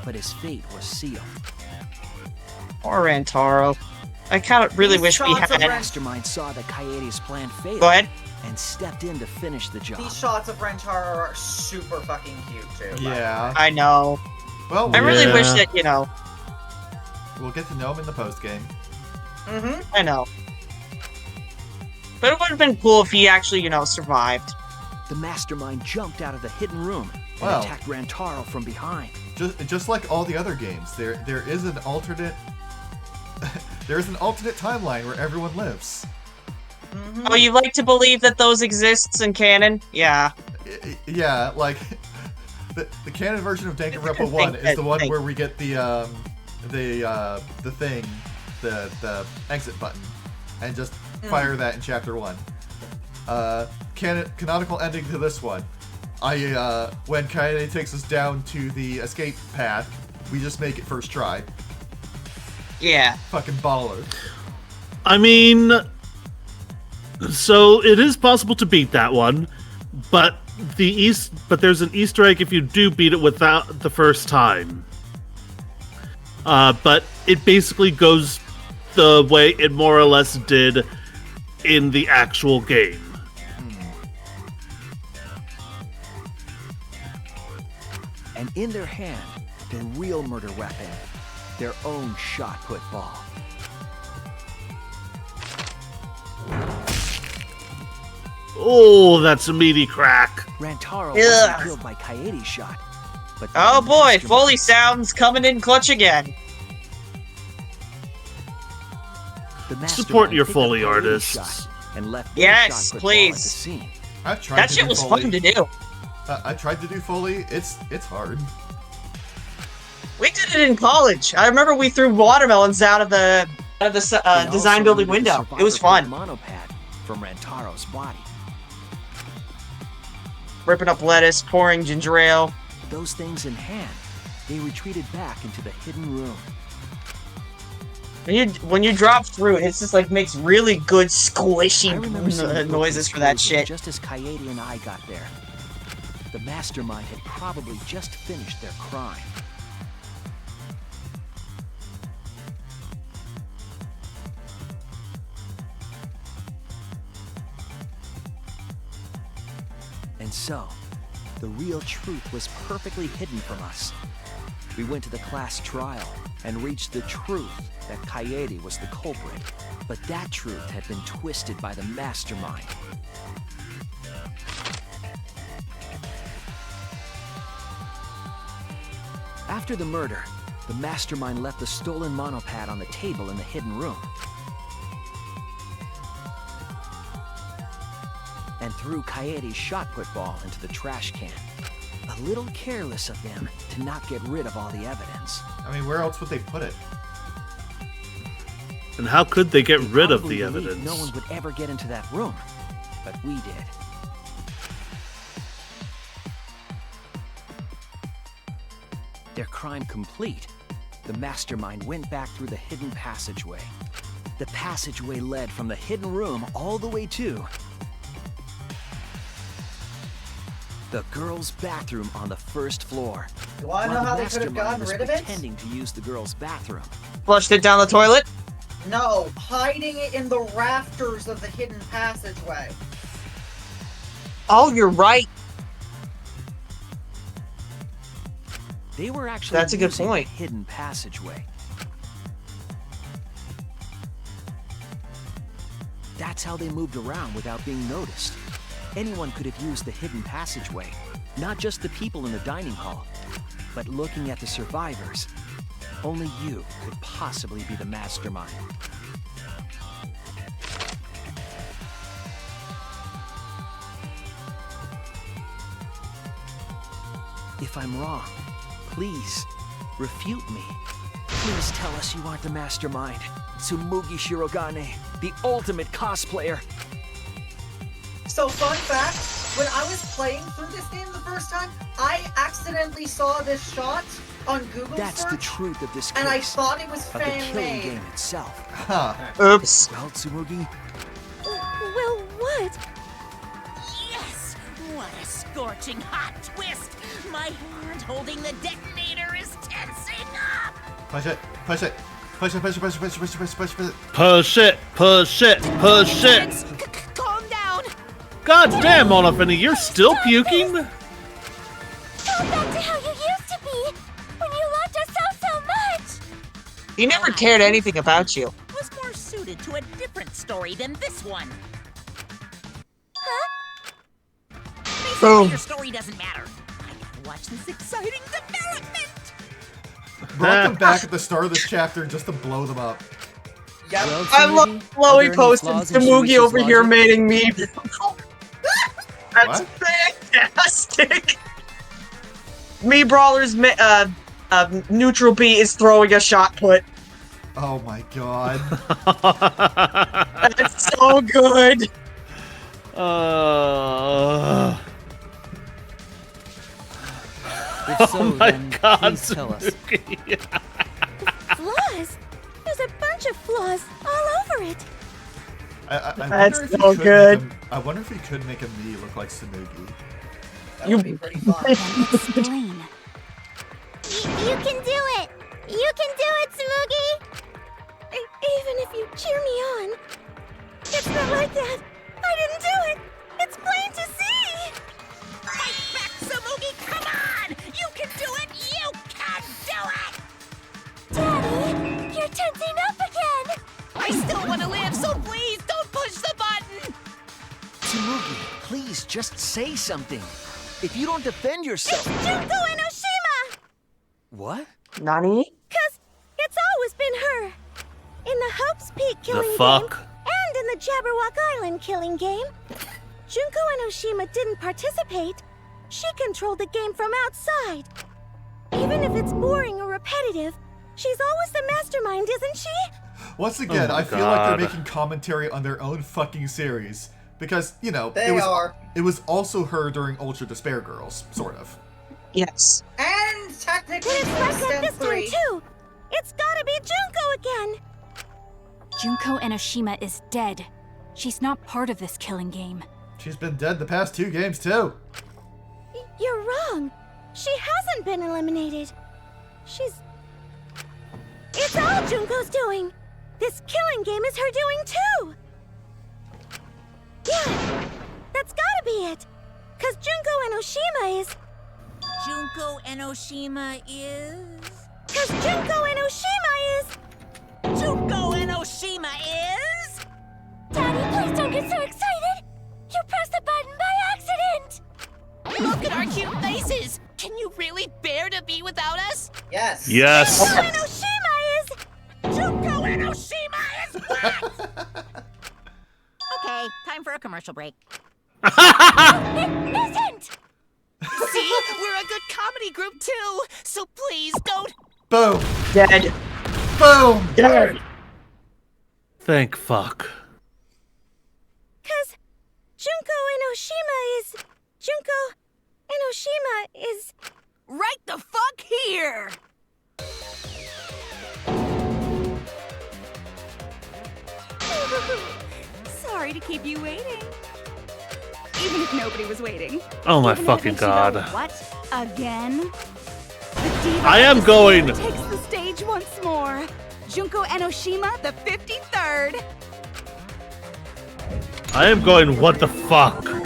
But his fate was sealed. Poor Rantaro. I kind of really wish we had... The mastermind saw that Kaede's plan failed. Go ahead. And stepped in to finish the job. These shots of Rentaro are super fucking cute, too. Yeah. I know. Well, I really wish that, you know... We'll get to know him in the post-game. Mm-hmm. I know. But it would have been cool if he actually, you know, survived. The mastermind jumped out of the hidden room and attacked Rantaro from behind. Just like all the other games, there is an alternate there is an alternate timeline where everyone lives. Mm-hmm. Oh, you like to believe that those exists in canon? Yeah. Yeah, like the canon version of Danganronpa 1 is the one where we get the thing, the exit button, and just fire that in chapter 1. Canonical ending to this one. When Kaede takes us down to the escape path, we just make it first try. Yeah. Fucking baller. I mean, so it is possible to beat that one, but there's an Easter egg if you do beat it without the first time. But it basically goes the way it more or less did in the actual game. And in their hand, the real murder weapon, their own shot-put ball. Oh, that's a meaty crack. Rantaro wasn't killed by Kaede's shot. But oh boy, Foley sounds coming in clutch again. Support your Foley artists. And left yes, please. That shit was fun to do. I tried to do Foley. It's hard. We did it in college. I remember we threw watermelons out of the design building window. It was fun. Monopad from Rantaro's body. Ripping up lettuce, pouring ginger ale. Those things in hand, they retreated back into the hidden room. When you drop through it, it's just like makes really good squishy noises for that shit. Just as Kaede and I got there, the mastermind had probably just finished their crime. And so, the real truth was perfectly hidden from us. We went to the class trial and reached the truth that Kaede was the culprit. But that truth had been twisted by the mastermind. After the murder, the mastermind left the stolen monopad on the table in the hidden room. And threw Kaede's shot-put ball into the trash can. A little careless of them to not get rid of all the evidence. I mean, where else would they put it? And how could they get rid of the evidence? No one would ever get into that room, but we did. Their crime complete, the mastermind went back through the hidden passageway. The passageway led from the hidden room all the way to the girls' bathroom on the first floor. You wanna know how they could have gotten rid of it? Pretending to use the girls' bathroom. Flushed it down the toilet? No, hiding it in the rafters of the hidden passageway. Oh, you're right. They were actually That's a good using point. the hidden passageway. That's how they moved around without being noticed. Anyone could have used the hidden passageway, not just the people in the dining hall, but looking at the survivors. Only you could possibly be the mastermind. If I'm wrong, please, refute me. Please tell us you aren't the mastermind. Tsumugi Shirogane, the ultimate cosplayer. So, fun fact, when I was playing through this game the first time, I accidentally saw this shot on Google That's search, the truth of this case. and I thought it was of the killing fan-made. game itself. Huh. Oops. Well, Tsumugi, Well, what? Yes! What a scorching hot twist! My hand holding the detonator is tensing up! Push it. Push it. Push it. Push it. Push it. Push it. Push it. Push it. Push it. Push it. Push it. Push it. Calm down! God damn, Monofini, you're still puking? Go back to how you used to be, when you loved us so much! He never cared anything about you. Was more suited to a different story than this one. Huh? Basically, Boom. your story doesn't matter. I gotta watch this exciting development! Brought them back at the start of this chapter just to blow them up. Yep. Well, I Tsurugi, love are Chloe there any posted flaws in Tamugi Shuichi's over here logic? making me. That's What? fantastic. Me Brawler's neutral B is throwing a shot put. Oh my god. That's so good. If so, Oh my then God, please tell us. Flaws? There's a bunch of flaws all over it. I That's wonder if he so could good. Make I wonder if he could make a me look like Tsurugi. That would be pretty fun. Explain. You can do it! You can do it, Tsumugi! Even if you cheer me on. It's not like that. I didn't do it. It's plain to see. Fight back, Samugi! Come on! You can do it! You can do it! Daddy, you're tensing up again. I still want to live, so please don't push the button! Tsurugi, please just say something. If you don't defend yourself... It's Junko Enoshima! What? Nani? 'Cause it's always been her. In the Hope's Peak killing fuck? game, and in the Jabberwock Island killing game, Junko Enoshima didn't participate. She controlled the game from outside. Even if it's boring or repetitive, she's always the mastermind, isn't she? Once again, Oh my I feel like God. they're making commentary on their own fucking series. Because, you know, They are. it was also her during Ultra Despair Girls, sort of. Yes. And technically, But it's like that Stem this time 3. too. It's gotta be Junko again. Junko Enoshima is dead. She's not part of this killing game. She's been dead the past 2 games, too. You're wrong. She hasn't been eliminated. It's all Junko's doing. This killing game is her doing too. Yeah, that's gotta be it. 'Cause Junko Enoshima is... Junko Enoshima is... 'Cause Junko Enoshima is... Junko Enoshima is... Daddy, please don't get so excited. You pressed the button by accident. Look at our cute faces! Can you really bear to be without us? Yes. Yes. Junko Enoshima is... Junko Enoshima is what? Okay, time for a commercial break. It isn't. See? We're a good comedy group too! So please don't... Boom! Dead. Boom! Dead. Thank fuck. 'Cause Junko Enoshima is... Junko Enoshima is... Right the fuck here! Sorry to keep you waiting. Even if nobody was waiting. Oh my Even if it fucking makes you God. go, what? Again? The diva I am of the going. scene takes the stage once more. Junko Enoshima, the 53rd. I am going, what the fuck? There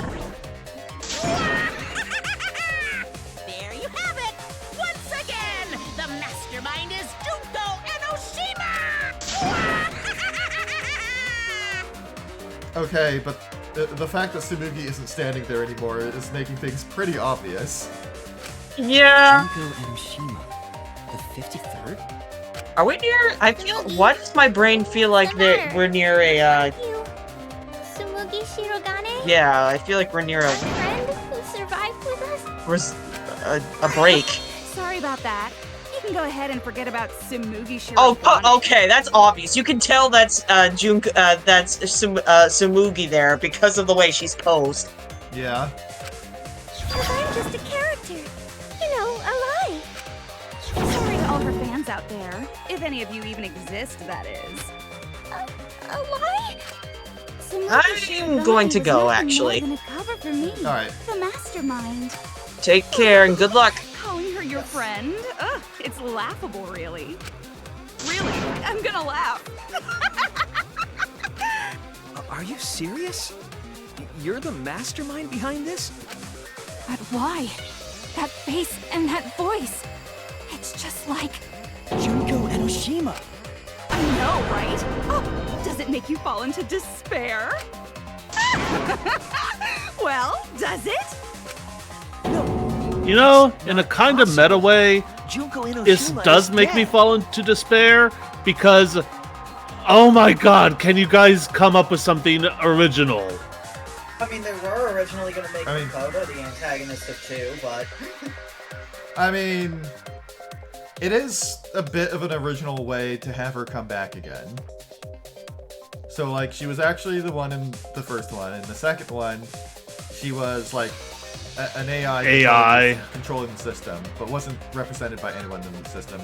you have it! Once again, the mastermind is Junko Enoshima! Okay, but the fact that Tsurugi isn't standing there anymore is making things pretty obvious. Yeah. Junko Enoshima, the 53rd? Are we near? I feel. Why does my brain feel like that we're near a? Tsumugi Shirogane? Yeah, I feel like we're near Our a. friend who survived with us? Where's a break? Sorry about that. You can go ahead and forget about Tsumugi Shirogane. Oh, okay, that's obvious. You can tell that's Tsumugi there because of the way she's posed. Yeah. Because I'm just a character. You know, a lie. Sorry to all her fans out there. If any of you even exist, that is. A lie? I'm going to go, actually. More than a cover for me. All right. The mastermind. Take care and good luck. Calling her your friend? Ugh, it's laughable, really. Really, I'm gonna laugh. Are you serious? You're the mastermind behind this? But why? That face and that voice. It's just like... Junko Enoshima. I know, right? Oh, does it make you fall into despair? Well, does it? You know, in a kind of meta way, Junko Enoshima this does is make dead. me fall into despair because, oh my god, can you guys come up with something original? I mean, they were originally going to make Dakota the antagonist of 2, but... I mean, it is a bit of an original way to have her come back again. So, like, she was actually the one in the first one. In the second one, she was, like, an AI controlling the system, but wasn't represented by anyone in the system.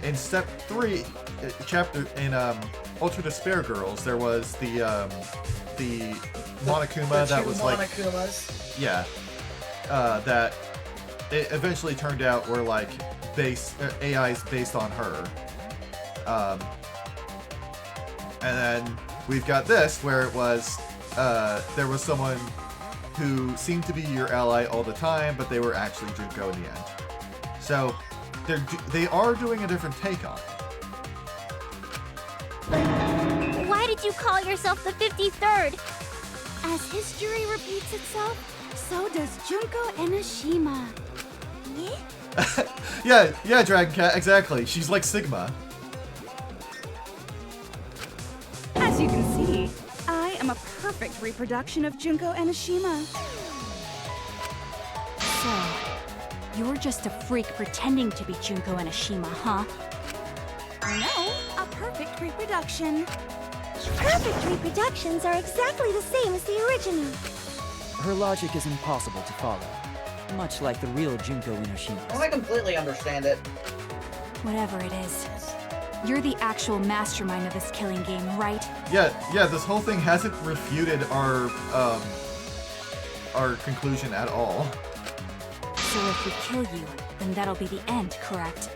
In step 3, chapter in Ultra Despair Girls, there was the Monokuma that was like Monokumas. Yeah, that it eventually turned out were like AIs based on her. And then we've got this where it was there was someone who seemed to be your ally all the time, but they were actually Junko in the end. So they are doing a different take on it. Why did you call yourself the 53rd? As history repeats itself, so does Junko Enoshima. Yeah? Yeah, Dragon Cat, exactly. She's like Sigma. As you can see, I am a perfect reproduction of Junko Enoshima. So, you're just a freak pretending to be Junko Enoshima, huh? No, a perfect reproduction. Perfect reproductions are exactly the same as the original. Her logic is impossible to follow, much like the real Junko Enoshima. Oh, I completely understand it. Whatever it is, you're the actual mastermind of this killing game, right? Yeah, this whole thing hasn't refuted our conclusion at all. So if we kill you, then that'll be the end, correct?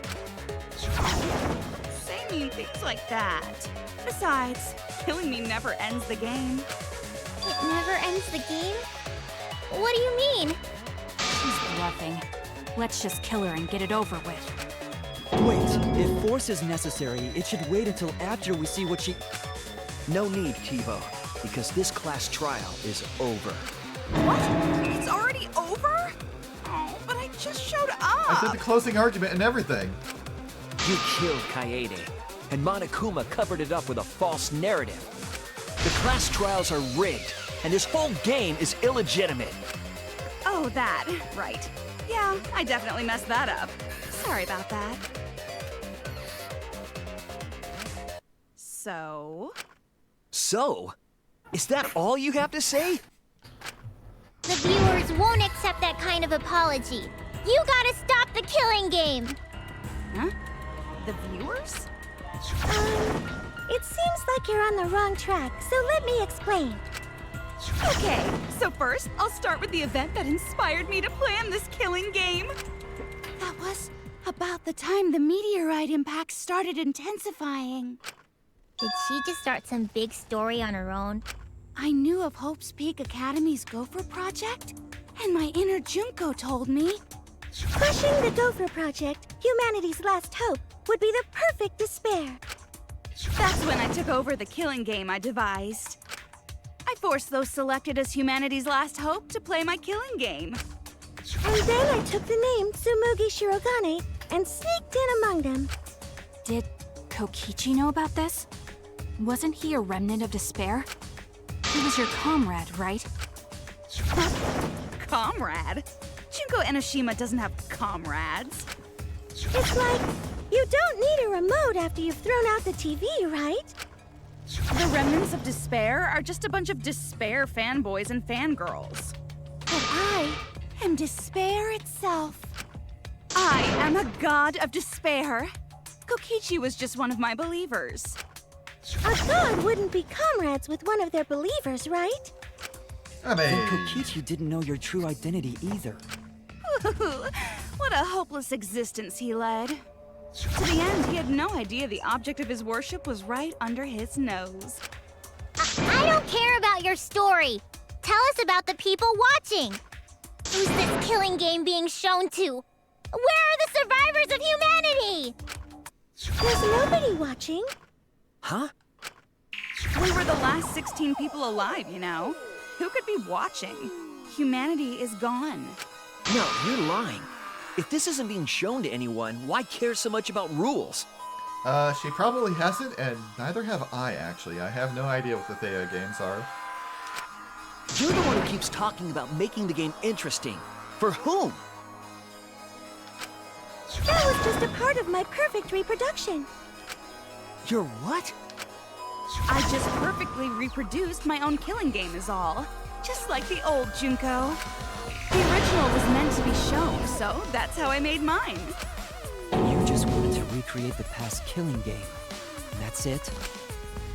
Say mean things like that. Besides, killing me never ends the game. It never ends the game? What do you mean? She's bluffing. Let's just kill her and get it over with. Wait, if force is necessary, it should wait until after we see what she... No need, Kivo, because this class trial is over. What? It's already over? Oh, but I just showed up! I did the closing argument and everything. You killed Kaede, and Monokuma covered it up with a false narrative. The class trials are rigged, and this whole game is illegitimate. Oh, that. Right. Yeah, I definitely messed that up. Sorry about that. So? Is that all you have to say? The viewers won't accept that kind of apology. You gotta stop the killing game. Huh? The viewers? It seems like you're on the wrong track, so let me explain. Okay, so first, I'll start with the event that inspired me to plan this killing game. That was about the time the meteorite impact started intensifying. Did she just start some big story on her own? I knew of Hope's Peak Academy's Gopher Project, and my inner Junko told me crushing the Gopher Project, humanity's last hope, would be the perfect despair. That's when I took over the killing game I devised. I forced those selected as humanity's last hope to play my killing game. And then I took the name Tsumugi Shirogane and sneaked in among them. Did Kokichi know about this? Wasn't he a remnant of despair? He was your comrade, right? Comrade? Junko Enoshima doesn't have comrades. It's like, you don't need a remote after you've thrown out the TV, right? The remnants of despair are just a bunch of despair fanboys and fangirls. But I am despair itself. I am a god of despair. Kokichi was just one of my believers. A god wouldn't be comrades with one of their believers, right? I mean... Then Kokichi didn't know your true identity either. What a hopeless existence he led. To the end, he had no idea the object of his worship was right under his nose. I don't care about your story. Tell us about the people watching. Who's this killing game being shown to? Where are the survivors of humanity? There's nobody watching. Huh? We were the last 16 people alive, you know. Who could be watching? Humanity is gone. No, you're lying. If this isn't being shown to anyone, why care so much about rules? She probably hasn't, and neither have I, actually. I have no idea what the Thea games are. You're the one who keeps talking about making the game interesting. For whom? That was just a part of my perfect reproduction. Your what? I just perfectly reproduced my own killing game is all. Just like the old Junko. The original was meant to be shown, so that's how I made mine. You just wanted to recreate the past killing game. That's it?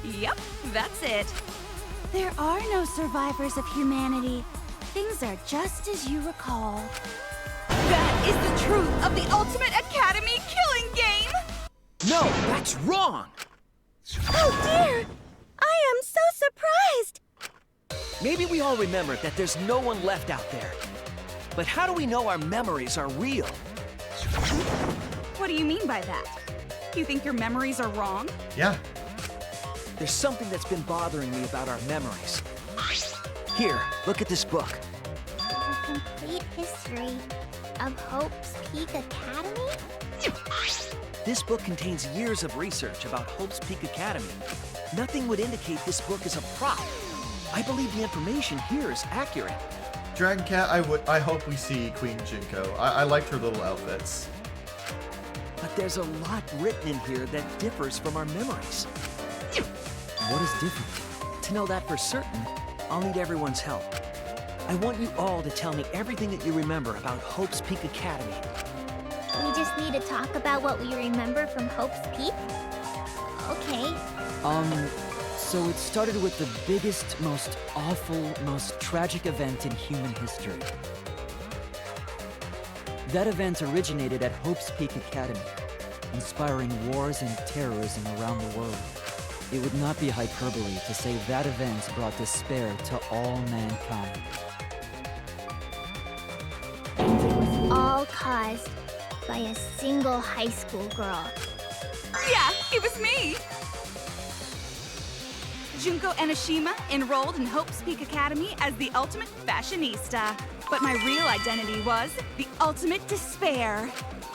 Yep, that's it. There are no survivors of humanity. Things are just as you recall. That is the truth of the Ultimate Academy killing game! No, that's wrong! Oh dear! I am so surprised! Maybe we all remember that there's no one left out there. But how do we know our memories are real? What do you mean by that? You think your memories are wrong? Yeah. There's something that's been bothering me about our memories. Here, look at this book. A complete history of Hope's Peak Academy? This book contains years of research about Hope's Peak Academy. Nothing would indicate this book is a prop. I believe the information here is accurate. Dragon Cat, I hope we see Queen Jinko. I liked her little outfits. But there's a lot written in here that differs from our memories. What is different? To know that for certain, I'll need everyone's help. I want you all to tell me everything that you remember about Hope's Peak Academy. We just need to talk about what we remember from Hope's Peak? Okay. So it started with the biggest, most awful, most tragic event in human history. That event originated at Hope's Peak Academy, inspiring wars and terrorism around the world. It would not be hyperbole to say that event brought despair to all mankind. And it was all caused by a single high school girl. Yeah, it was me! Junko Enoshima enrolled in Hope's Peak Academy as the ultimate fashionista. But my real identity was the ultimate despair.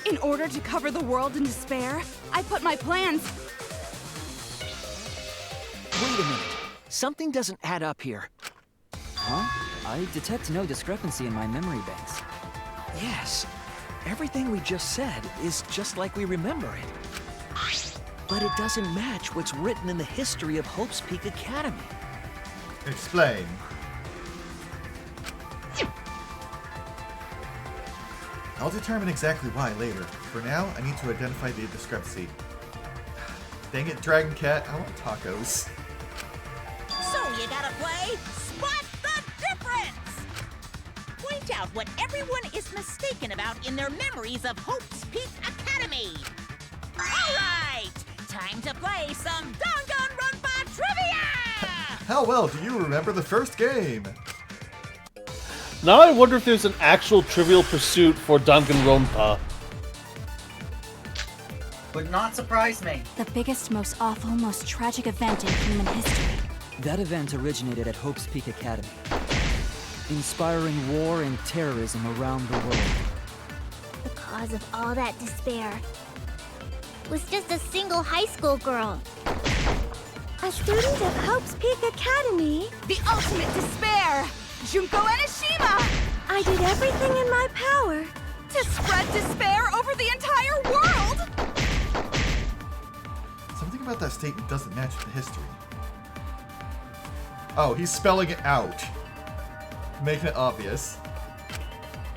In order to cover the world in despair, I put my plans... Wait a minute. Something doesn't add up here. Huh? I detect no discrepancy in my memory banks. Yes. Everything we just said is just like we remember it. But it doesn't match what's written in the history of Hope's Peak Academy. Explain. I'll determine exactly why later. For now, I need to identify the discrepancy. Dang it, Dragon Cat, I want tacos. So you gotta play Spot the Difference! Point out what everyone is mistaken about in their memories of Hope's Peak Academy. All right, time to play some Danganronpa trivia! How well do you remember the first game? Now I wonder if there's an actual Trivial Pursuit for Danganronpa. Would not surprise me. The biggest, most awful, most tragic event in human history. That event originated at Hope's Peak Academy, inspiring war and terrorism around the world. The cause of all that despair was just a single high school girl. A student of Hope's Peak Academy. The ultimate despair! Junko Enoshima! I did everything in my power to spread despair over the entire world! Something about that statement doesn't match with the history. Oh, he's spelling it out. Making it obvious.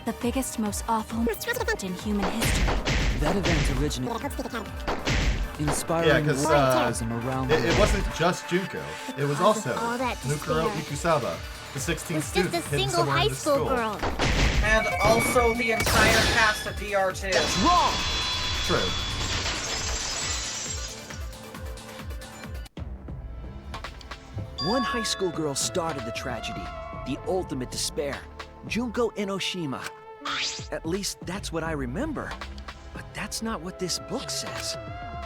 The biggest, most awful event in human history. That event originated, inspiring Yeah, because around the it world. wasn't just Junko. It was also all that Nukuro despair. Ikusaba, the 16th Was student just a hidden single somewhere high in the school girl. And also the entire cast of DR2. That's wrong! True. One high school girl started the tragedy, the ultimate despair, Junko Enoshima. At least that's what I remember. But that's not what this book says.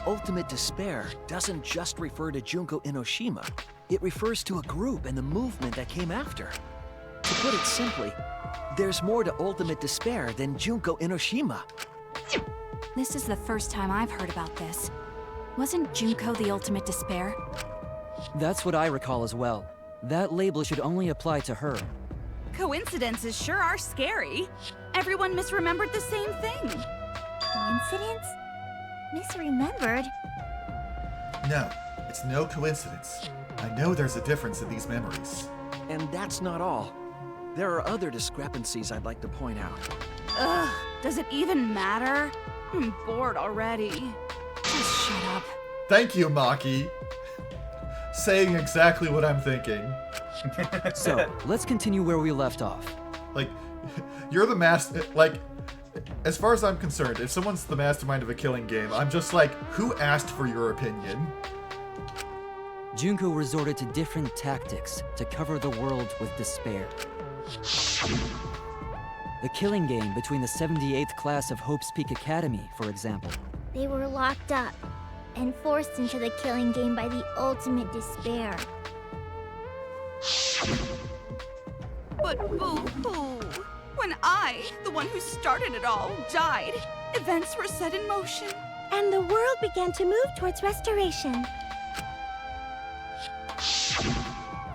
Ultimate despair doesn't just refer to Junko Enoshima. It refers to a group and the movement that came after. To put it simply, there's more to ultimate despair than Junko Enoshima. This is the first time I've heard about this. Wasn't Junko the ultimate despair? That's what I recall as well. That label should only apply to her. Coincidences sure are scary. Everyone misremembered the same thing. Coincidence? Misremembered? No, it's no coincidence. I know there's a difference in these memories. And that's not all. There are other discrepancies I'd like to point out. Ugh, does it even matter? I'm bored already. Just shut up. Thank you, Maki. Saying exactly what I'm thinking. So, let's continue where we left off. Like, you're the master. Like, as far as I'm concerned, if someone's the mastermind of a killing game, I'm just like, who asked for your opinion? Junko resorted to different tactics to cover the world with despair. The killing game between the 78th class of Hope's Peak Academy, for example. They were locked up and forced into the killing game by the ultimate despair. But boo-hoo. When I, the one who started it all, died, events were set in motion. And the world began to move towards restoration.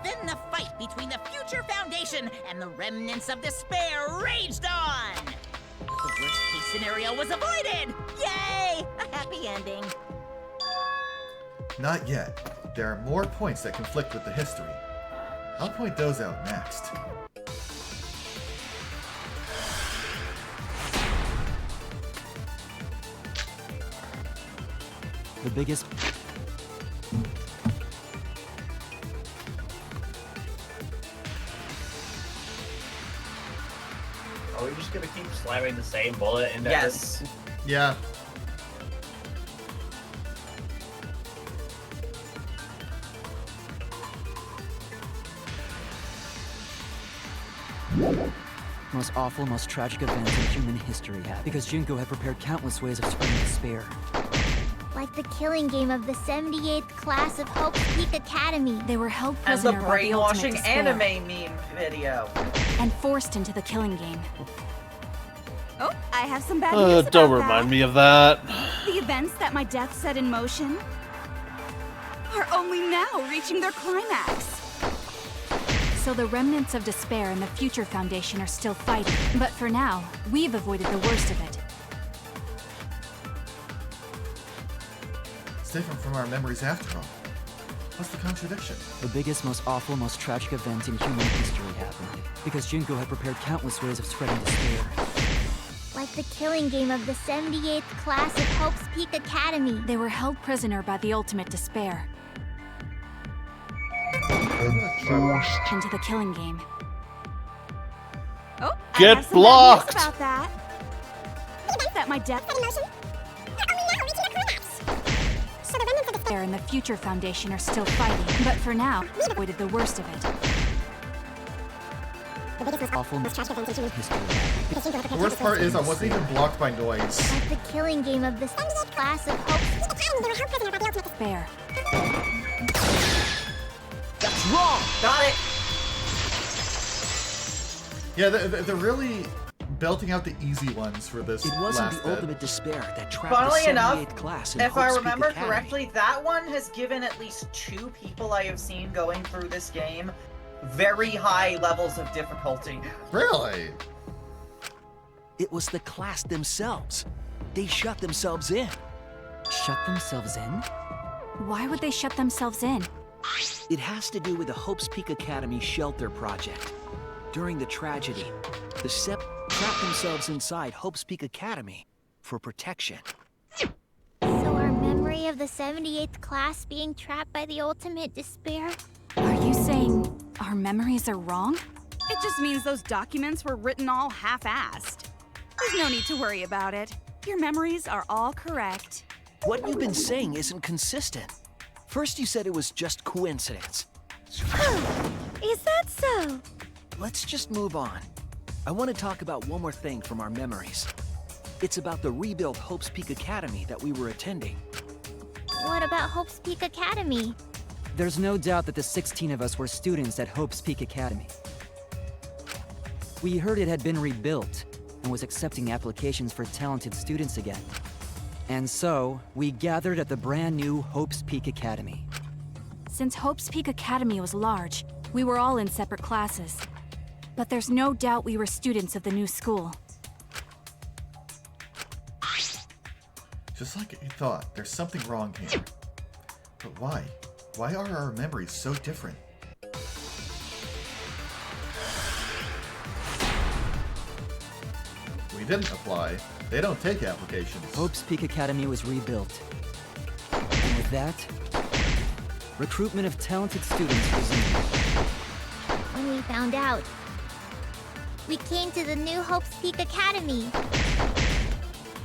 Then the fight between the Future Foundation and the remnants of despair raged on! The worst-case scenario was avoided! Yay! A happy ending. Not yet. There are more points that conflict with the history. I'll point those out next. The biggest... Are we just gonna keep slamming the same bullet into Yes. Yeah. most awful, most tragic event in human history happened. Because Junko had prepared countless ways of spreading despair. Like the killing game of the 78th class of Hope's Peak Academy. They were held And the prisoner by the ultimate brainwashing despair. anime meme video. And forced into the killing game. Oh, I have some bad news about Don't that. remind me of that. The events that my death set in motion are only now reaching their climax. So the remnants of despair and the Future Foundation are still fighting. But for now, we've avoided the worst of it. It's different from our memories after all. What's the contradiction? The biggest, most awful, most tragic event in human history happened. Because Junko had prepared countless ways of spreading despair. Like the killing game of the 78th class of Hope's Peak Academy. They were held prisoner by the ultimate despair. Forced into the killing game. Oh, Get I have some blocked! bad news about that. That my death set in motion are only now reaching their climax. So the remnants of Despair and the Future Foundation are still fighting. But for now, we've avoided the worst of it. Awful, most tragic event in human history. The worst part is I wasn't even blocked by noise. Like the killing game of the 78th class of Hope's Peak Academy. They were held prisoner by the ultimate despair. That's wrong! Got it! Yeah, they're really belting out the easy ones for this. It wasn't last the bit. ultimate despair that trapped Funnily the enough, 78th class in if I Hope's Peak remember Academy. correctly, that one has given at least 2 people I have seen going through this game very high levels of difficulty. Really? It was the class themselves. They shut themselves in. Shut themselves in? Why would they shut themselves in? It has to do with the Hope's Peak Academy shelter project. During the tragedy, the SEP trapped themselves inside Hope's Peak Academy for protection. So our memories memory of the 78th class being trapped by the ultimate despair? Are you saying our memories are wrong? It just means those documents were written all half-assed. There's no need to worry about it. Your memories are all correct. What you've been saying isn't consistent. First you said it was just coincidence. Is that so? Let's just move on. I want to talk about one more thing from our memories. It's about the rebuilt Hope's Peak Academy that we were attending. What about Hope's Peak Academy? There's no doubt that the 16 of us were students at Hope's Peak Academy. We heard it had been rebuilt and was accepting applications for talented students again. And so, we gathered at the brand new Hope's Peak Academy. Since Hope's Peak Academy was large, we were all in separate classes. But there's no doubt we were students of the new school. Just like you thought, there's something wrong here. But why? Why are our memories so different? We didn't apply. They don't take applications. Hope's Peak Academy was rebuilt. And with that, recruitment of talented students resumed. When we found out, we came to the new Hope's Peak Academy.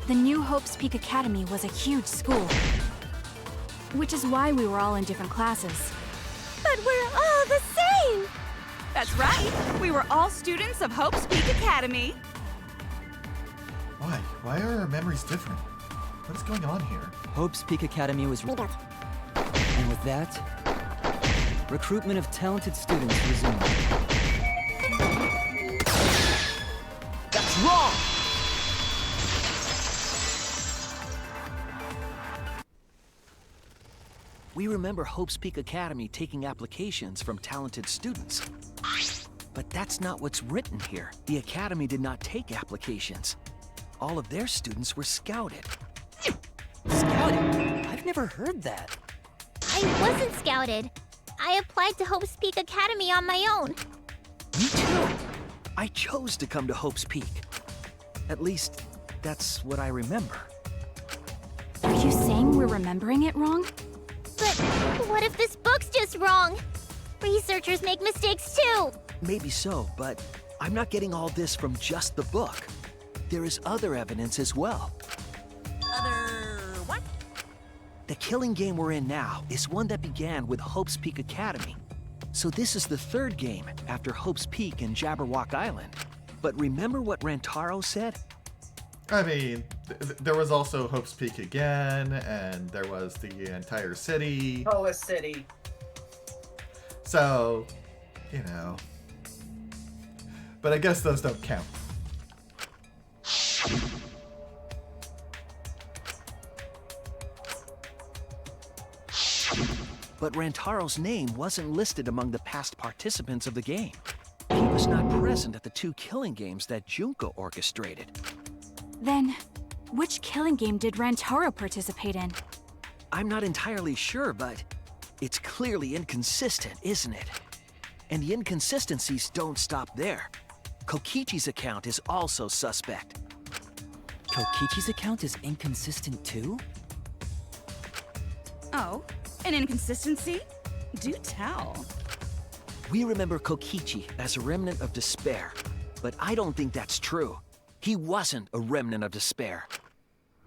The new Hope's Peak Academy was a huge school. Which is why we were all in different classes. But we're all the same! That's right! We were all students of Hope's Peak Academy. Why? Why are our memories different? What is going on here? Hope's Peak Academy was rebuilt. And with that, recruitment of talented students resumed. That's wrong! We remember Hope's Peak Academy taking applications from talented students. But that's not what's written here. The Academy did not take applications. All of their students were scouted. Scouted? I've never heard that. I wasn't scouted. I applied to Hope's Peak Academy on my own. Me too. I chose to come to Hope's Peak. At least, that's what I remember. Are you saying we're remembering it wrong? But what if this book's just wrong? Researchers make mistakes too. Maybe so, but I'm not getting all this from just the book. There is other evidence as well. Other what? The killing game we're in now is one that began with Hope's Peak Academy. So this is the third game after Hope's Peak and Jabberwock Island. But remember what Rantaro said? I mean, there was also Hope's Peak again, and there was the entire city. Hoa City. So, you know. But I guess those don't count. But Rantaro's name wasn't listed among the past participants of the game. He was not present at the two killing games that Junko orchestrated. Then, which killing game did Rantaro participate in? I'm not entirely sure, but it's clearly inconsistent, isn't it? And the inconsistencies don't stop there. Kokichi's account is also suspect. Kokichi's account is inconsistent too? Oh, an inconsistency? Do tell. We remember Kokichi as a remnant of despair, but I don't think that's true. He wasn't a remnant of despair.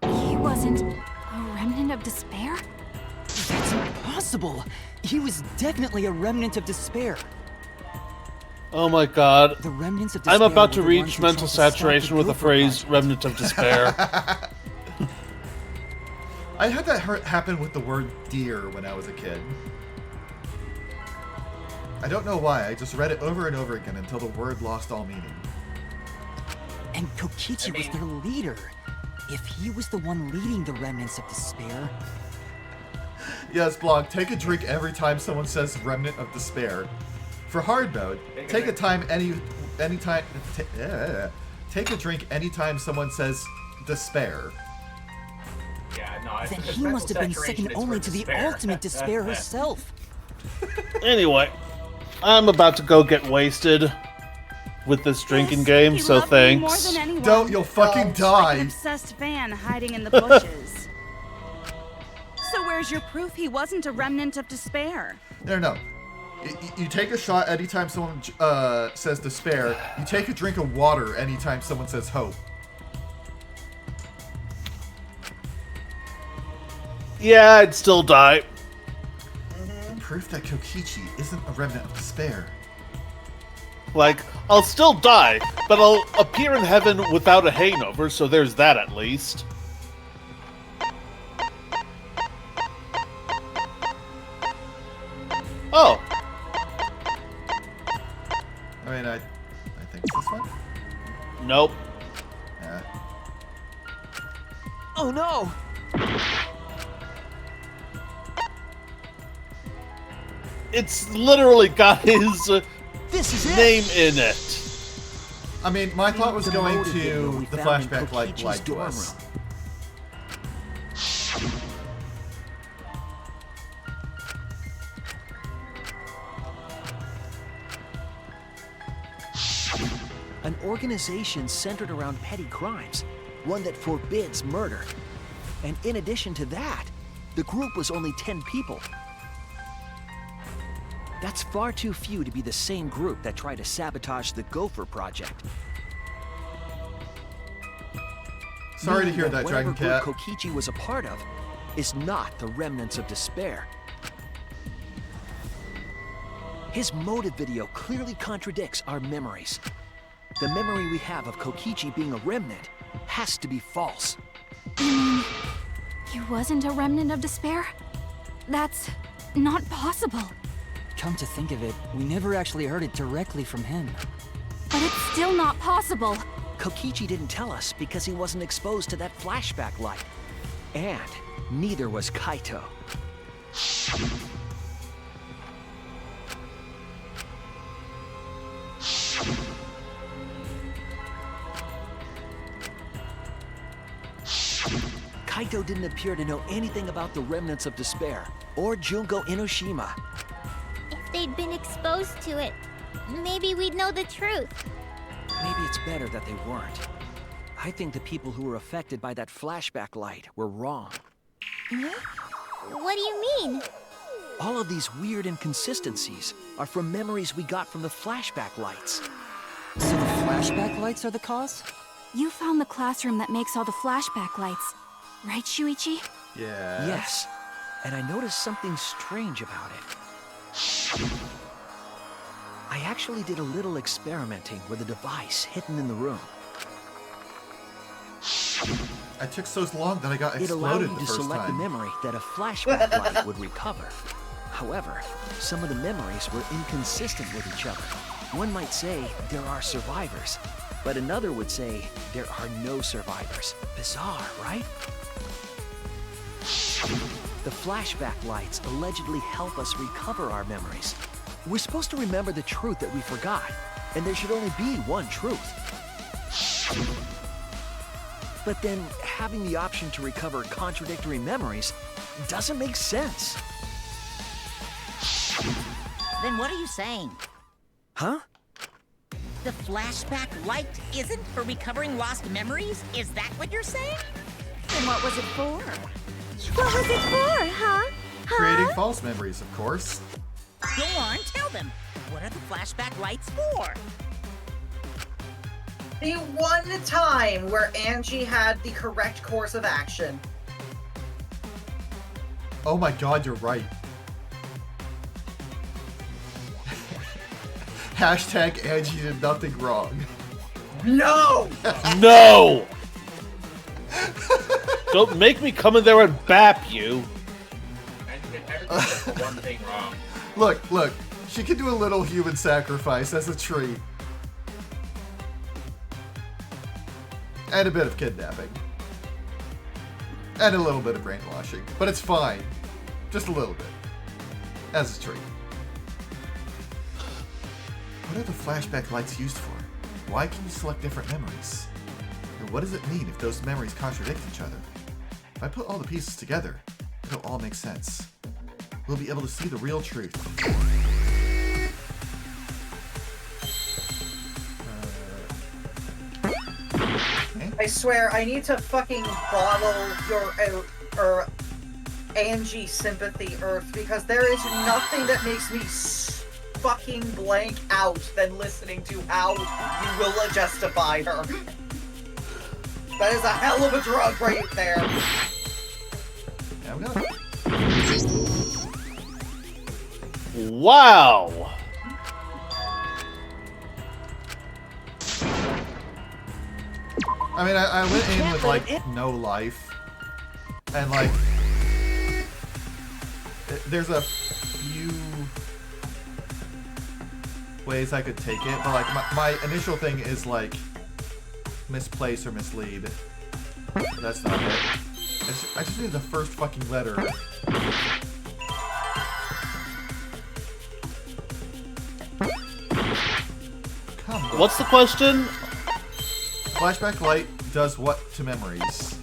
He wasn't a remnant of despair? That's impossible! He was definitely a remnant of despair. Oh my god. The remnants of despair I'm about to were the ones reach who mental tried to stop saturation the with the Gopher phrase Project. remnant of despair. I had that happen with the word deer when I was a kid. I don't know why, I just read it over and over again until the word lost all meaning. And Kokichi was their leader. If he was the one leading the remnants of despair... Yes, Blog, take a drink every time someone says remnant of despair. For hard mode, take a time anytime take a drink anytime someone says despair. Yeah, no, Then he must have been second only to the ultimate despair herself. Anyway, I'm about to go get wasted with this drinking game, so More thanks. than anyone. Don't, you'll fucking Like die. an obsessed fan hiding in the bushes. So where's your proof he wasn't a remnant of despair? No. You take a shot anytime someone says despair. You take a drink of water anytime someone says hope. Yeah, I'd still die. Proof that Kokichi isn't a remnant of despair. Like, I'll still die, but I'll appear in heaven without a hangover, so there's that at least. Oh. I mean, I think it's this one? Nope. Yeah. Oh no! It's literally got his this is name in it. I mean, my thought was going to the flashback like dorm us. An organization centered around petty crimes, one that forbids murder. And in addition to that, the group was only 10 people. That's far too few to be the same group that tried to sabotage the Gopher Project. Sorry to hear that, whatever Dragon Cat. group Kokichi was a part of is not the remnants of despair. His motive video clearly contradicts our memories. The memory we have of Kokichi being a remnant has to be false. You mean he wasn't a remnant of despair? That's not possible. Come to think of it, we never actually heard it directly from him. But it's still not possible. Kokichi didn't tell us because he wasn't exposed to that flashback light. And neither was Kaito. Kaito didn't appear to know anything about the remnants of despair, or Junko Enoshima. If they'd been exposed to it, maybe we'd know the truth. Maybe it's better that they weren't. I think the people who were affected by that flashback light were wrong. What do you mean? All of these weird inconsistencies are from memories we got from the flashback lights. So the flashback lights are the cause? You found the classroom that makes all the flashback lights, right, Shuichi? Yeah. Yes. And I noticed something strange about it. I actually did a little experimenting with a device hidden in the room. I took so long that I got It allowed exploded me the to first select time. the memory that a flashback light would recover. However, some of the memories were inconsistent with each other. One might say there are survivors, but another would say there are no survivors. Bizarre, right? The flashback lights allegedly help us recover our memories. We're supposed to remember the truth that we forgot, and there should only be one truth. But then having the option to recover contradictory memories doesn't make sense. Then what are you saying? Huh? The flashback light isn't for recovering lost memories? Is that what you're saying? Then what was it for? What was it for, huh? Creating false memories, of course. Go on, tell them. What are the flashback lights for? The one time where Angie had the correct course of action. Oh my god, you're right. Hashtag Angie did nothing wrong. No! No! Don't make me come in there and bap you. One thing wrong. Look. She can do a little human sacrifice as a treat. And a bit of kidnapping. And a little bit of brainwashing. But it's fine. Just a little bit. As a treat. What are the flashback lights used for? Why can you select different memories? And what does it mean if those memories contradict each other? If I put all the pieces together, it'll all make sense. We'll be able to see the real truth. I swear, I need to fucking bottle your... Angie sympathy, Earth, because there is nothing that makes me fucking blank out than listening to how you will justify her. That is a hell of a drug right there. Yeah, we got Wow. I mean, I went in with, like, no life. And, like, there's a few ways I could take it, but, like, my initial thing is, like, misplace or mislead. But that's not it. I just need the first fucking letter. Come on. What's the question? Flashback light does what to memories?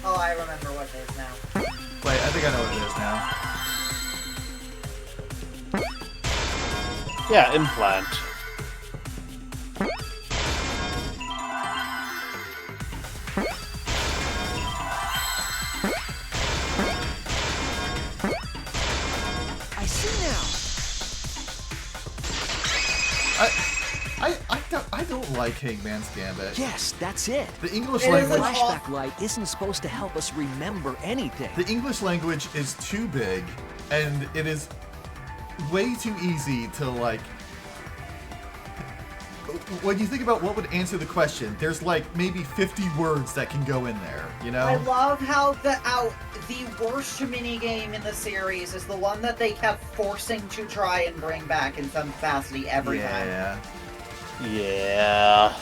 Oh, I remember what it is now. Wait, I think I know what it is now. Yeah, implant. I see now. I don't like Hangman's Gambit. Yes, that's it. The English The language. flashback light isn't supposed to help us remember anything. The English language is too big, and it is way too easy to, like... When you think about what would answer the question, there's like maybe 50 words that can go in there, you know? I love how the worst minigame in the series is the one that they kept forcing to try and bring back in some capacity every time. Yeah.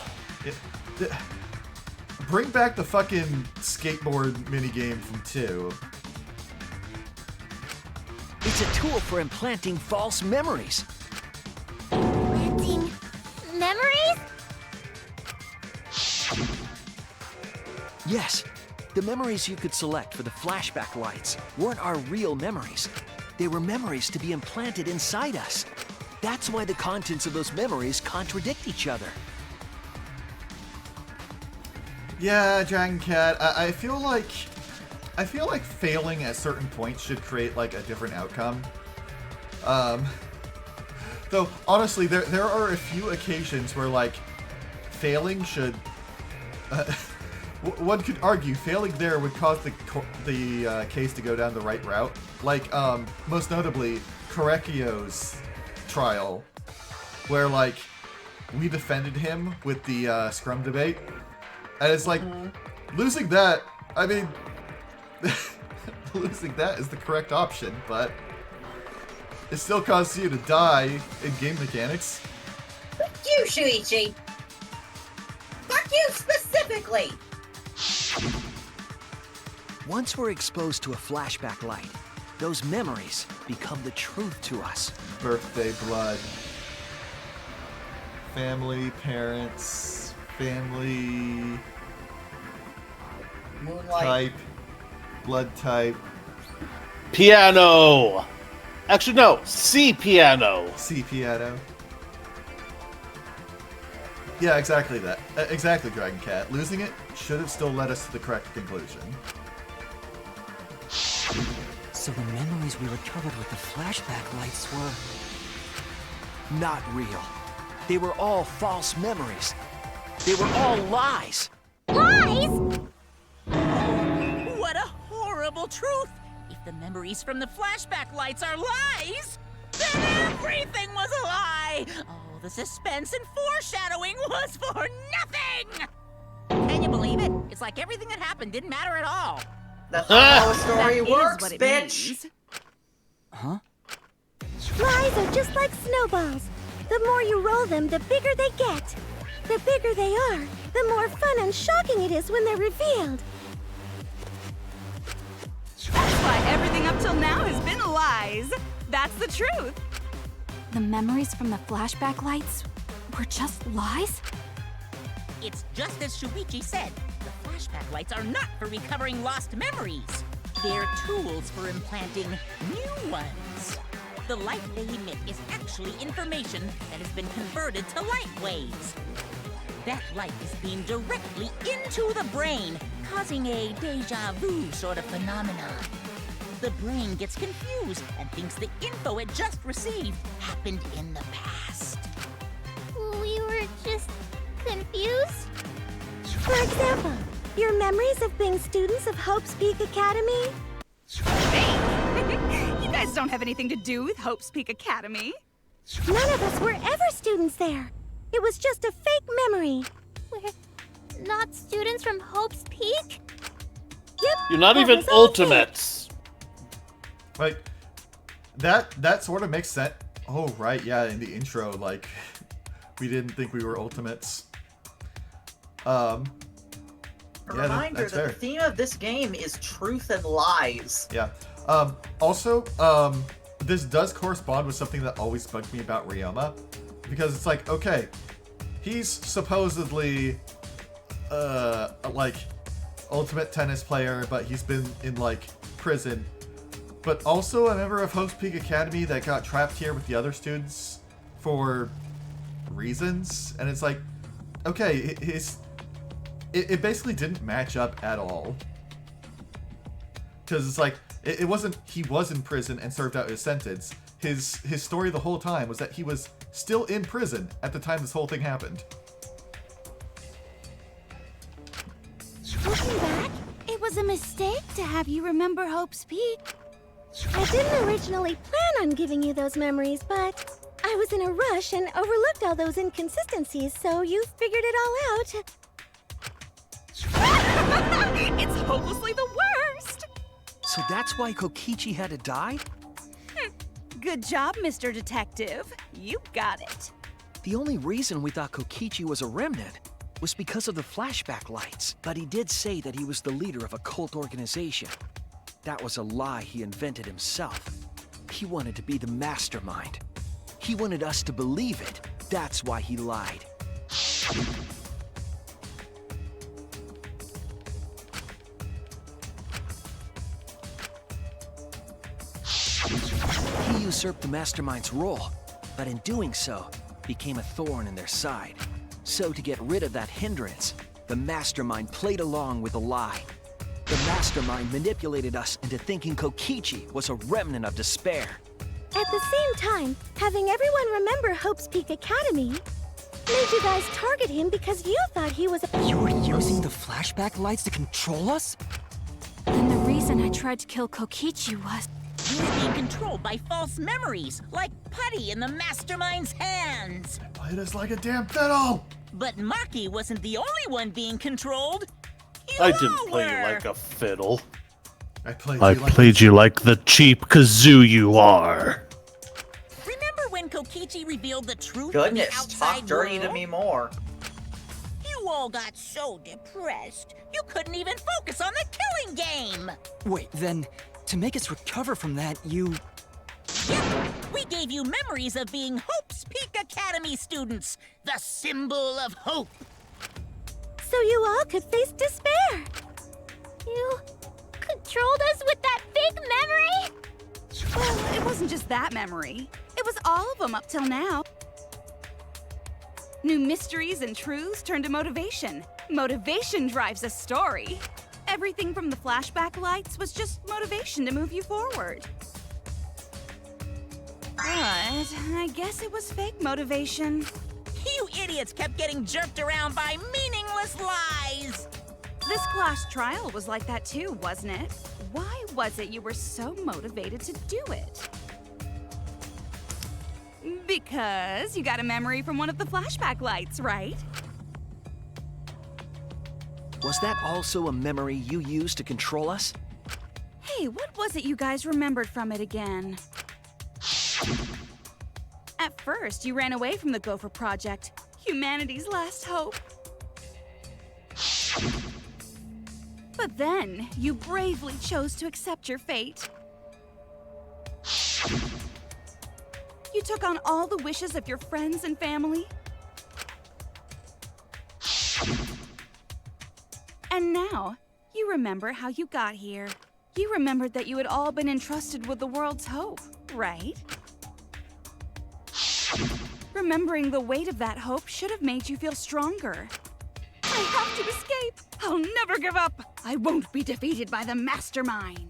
Bring back the fucking skateboard minigame from 2. It's a tool for implanting false memories. Planting memories? Yes, the memories you could select for the flashback lights weren't our real memories. They were memories to be implanted inside us. That's why the contents of those memories contradict each other. Yeah, Dragon Cat, I feel like failing at certain points should create like a different outcome. Though honestly, there are a few occasions where like failing should. One could argue failing there would cause the case to go down the right route. Like most notably, Korekio's trial, where like we defended him with the scrum debate, and it's like losing that. I mean, losing that is the correct option, but it still causes you to die in game mechanics. Fuck you, Shuichi! Fuck you specifically! Once we're exposed to a flashback light, those memories become the truth to us. Birthday blood. Family, parents, family... Moonlight. Type. Blood type. Piano! Actually, no. C piano. C piano. Yeah, exactly that. Exactly, Dragon Cat. Losing it should have still led us to the correct conclusion. So the memories we recovered with the flashback lights were... not real. They were all false memories. They were all lies. Lies? What a horrible truth! If the memories from the flashback lights are lies, then everything was a lie! All the suspense and foreshadowing was for nothing! Can you believe it? It's like everything that happened didn't matter at all. That's not how a story That is works, what it bitch! means. Huh? Lies are just like snowballs. The more you roll them, the bigger they get. The bigger they are, the more fun and shocking it is when they're revealed. That's why everything up till now has been lies. That's the truth. The memories from the flashback lights were just lies? It's just as Shuichi said. The flashback lights are not for recovering lost memories. They're tools for implanting new ones. The light they emit is actually information that has been converted to light waves. That light is beamed directly into the brain, causing a deja vu sort of phenomenon. The brain gets confused and thinks the info it just received happened in the past. We were just confused? For example, your memories of being students of Hope's Peak Academy? You guys don't have anything to do with Hope's Peak Academy. None of us were ever students there. It was just a fake memory. We're not students from Hope's Peak? Yep. You're not that even was all fake. ultimates. Like, that sort of makes sense. Oh, right, yeah, in the intro, like, we didn't think we were ultimates. A yeah, reminder that's that fair. the theme of this game is truth and lies. Yeah. Also, this does correspond with something that always bugged me about Ryoma. Because it's like, okay, he's supposedly, like, ultimate tennis player, but he's been in, like, prison. But also a member of Hope's Peak Academy that got trapped here with the other students for reasons. And it's like, okay, it basically didn't match up at all. Because it's like, it wasn't he was in prison and served out his sentence. His story the whole time was that he was still in prison at the time this whole thing happened. Looking back, it was a mistake to have you remember Hope's Peak. I didn't originally plan on giving you those memories, but I was in a rush and overlooked all those inconsistencies, so you figured it all out. It's hopelessly the worst! So that's why Kokichi had to die? Good job, Mr. Detective. You got it. The only reason we thought Kokichi was a remnant was because of the flashback lights. But he did say that he was the leader of a cult organization. That was a lie he invented himself. He wanted to be the mastermind. He wanted us to believe it. That's why he lied. He usurped the mastermind's role, but in doing so, became a thorn in their side. So to get rid of that hindrance, the mastermind played along with the lie. The mastermind manipulated us into thinking Kokichi was a remnant of despair. At the same time, having everyone remember Hope's Peak Academy made you guys target him because you thought he was a— You were using the flashback lights to control us? Then the reason I tried to kill Kokichi was... You were being controlled by false memories, like putty in the mastermind's hands. Played us like a damn fiddle! But Maki wasn't the only one being controlled. I didn't play you like a fiddle. I played you like the cheap kazoo you are. Remember when Kokichi revealed the truth Goodness, of the outside talk dirty world? to me more. You all got so depressed, you couldn't even focus on the killing game. Wait, then, to make us recover from that, you... Yep, we gave you memories of being Hope's Peak Academy students, the symbol of hope. so you all could face despair. You controlled us with that big memory? Well, it wasn't just that memory. It was all of them up till now. New mysteries and truths turn to motivation. Motivation drives a story. Everything from the flashback lights was just motivation to move you forward. But I guess it was fake motivation. You idiots kept getting jerked around by meaningless lies! This class trial was like that too, wasn't it? Why was it you were so motivated to do it? Because you got a memory from one of the flashback lights, right? Was that also a memory you used to control us? Hey, what was it you guys remembered from it again? At first, you ran away from the Gopher Project, humanity's last hope. But then, you bravely chose to accept your fate. You took on all the wishes of your friends and family. And now, you remember how you got here. You remembered that you had all been entrusted with the world's hope, right? Remembering the weight of that hope should have made you feel stronger. I have to escape! I'll never give up! I won't be defeated by the mastermind!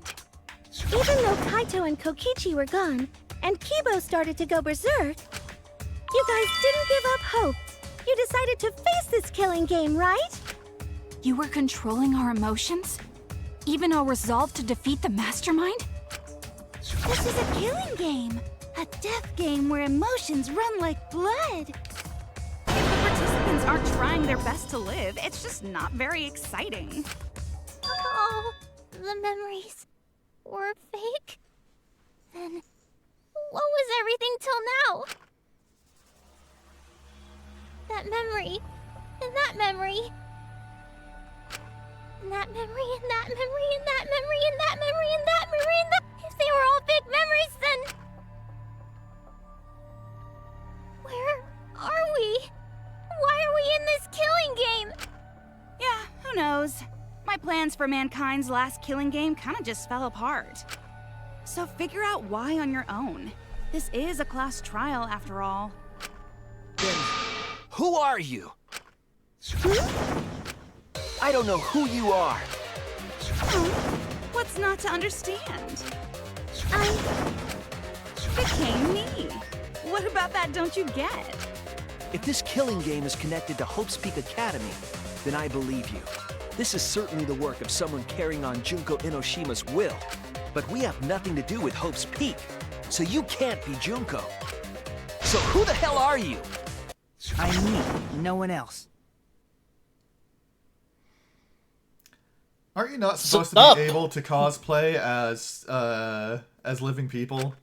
Even though Kaito and Kokichi were gone, and Kibo started to go berserk, you guys didn't give up hope. You decided to face this killing game, right? You were controlling our emotions? Even our resolve to defeat the mastermind? This is a killing game. A death game where emotions run like blood. If the participants aren't trying their best to live, it's just not very exciting. Oh, the memories were fake? Then what was everything till now? That memory, and that memory, and that memory, and that memory, and that memory, and that memory, and that memory, and that... If they were all fake memories, then... Where are we? Why are we in this killing game? Yeah, who knows? My plans for mankind's last killing game kind of just fell apart. So figure out why on your own. This is a class trial after all. Then, who are you? I don't know who you are. What's not to understand? I became me. What about that don't you get? If this killing game is connected to Hope's Peak Academy, then I believe you. This is certainly the work of someone carrying on Junko Enoshima's will. But we have nothing to do with Hope's Peak, so you can't be Junko. So who the hell are you? I'm me, no one else. Aren't you not supposed to be able to cosplay as living people?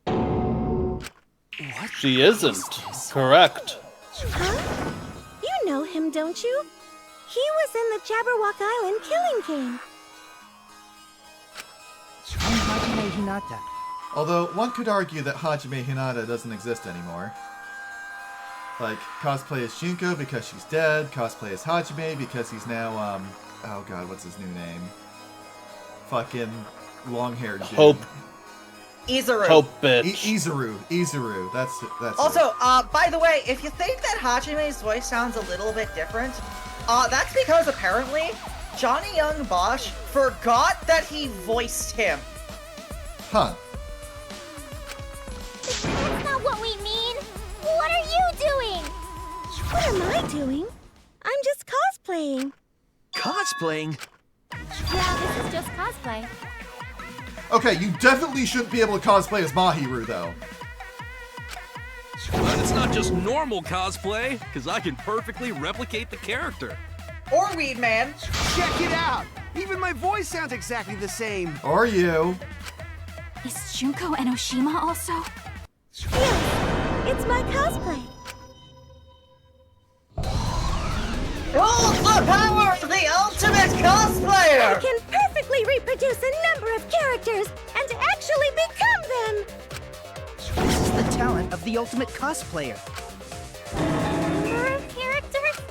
What? She isn't. Correct. Huh? You know him, don't you? He was in the Jabberwock Island killing game. I'm Hajime Hinata. Although, one could argue that Hajime Hinata doesn't exist anymore. Like, cosplay as Junko because she's dead, cosplay as Hajime because he's now, oh god, what's his new name? Fucking long-haired dude. Hope. Izuru. Hope bitch. Izuru. That's Also, by the way, if you think that Hajime's voice sounds a little bit different, that's because apparently Johnny Young Bosch forgot that he voiced him. Huh. That's not what we mean. What are you doing? What am I doing? I'm just cosplaying. Cosplaying? Yeah, this is just cosplay. Okay, you definitely shouldn't be able to cosplay as Mahiru, though. But it's not just normal cosplay, because I can perfectly replicate the character. Or Weed Man. Check it out! Even my voice sounds exactly the same. Or you. Is Junko Enoshima also? Yes, it's my cosplay. Hold the power of the ultimate cosplayer! I can perfectly reproduce a number of characters and actually become them! This is the talent of the ultimate cosplayer. Number of characters?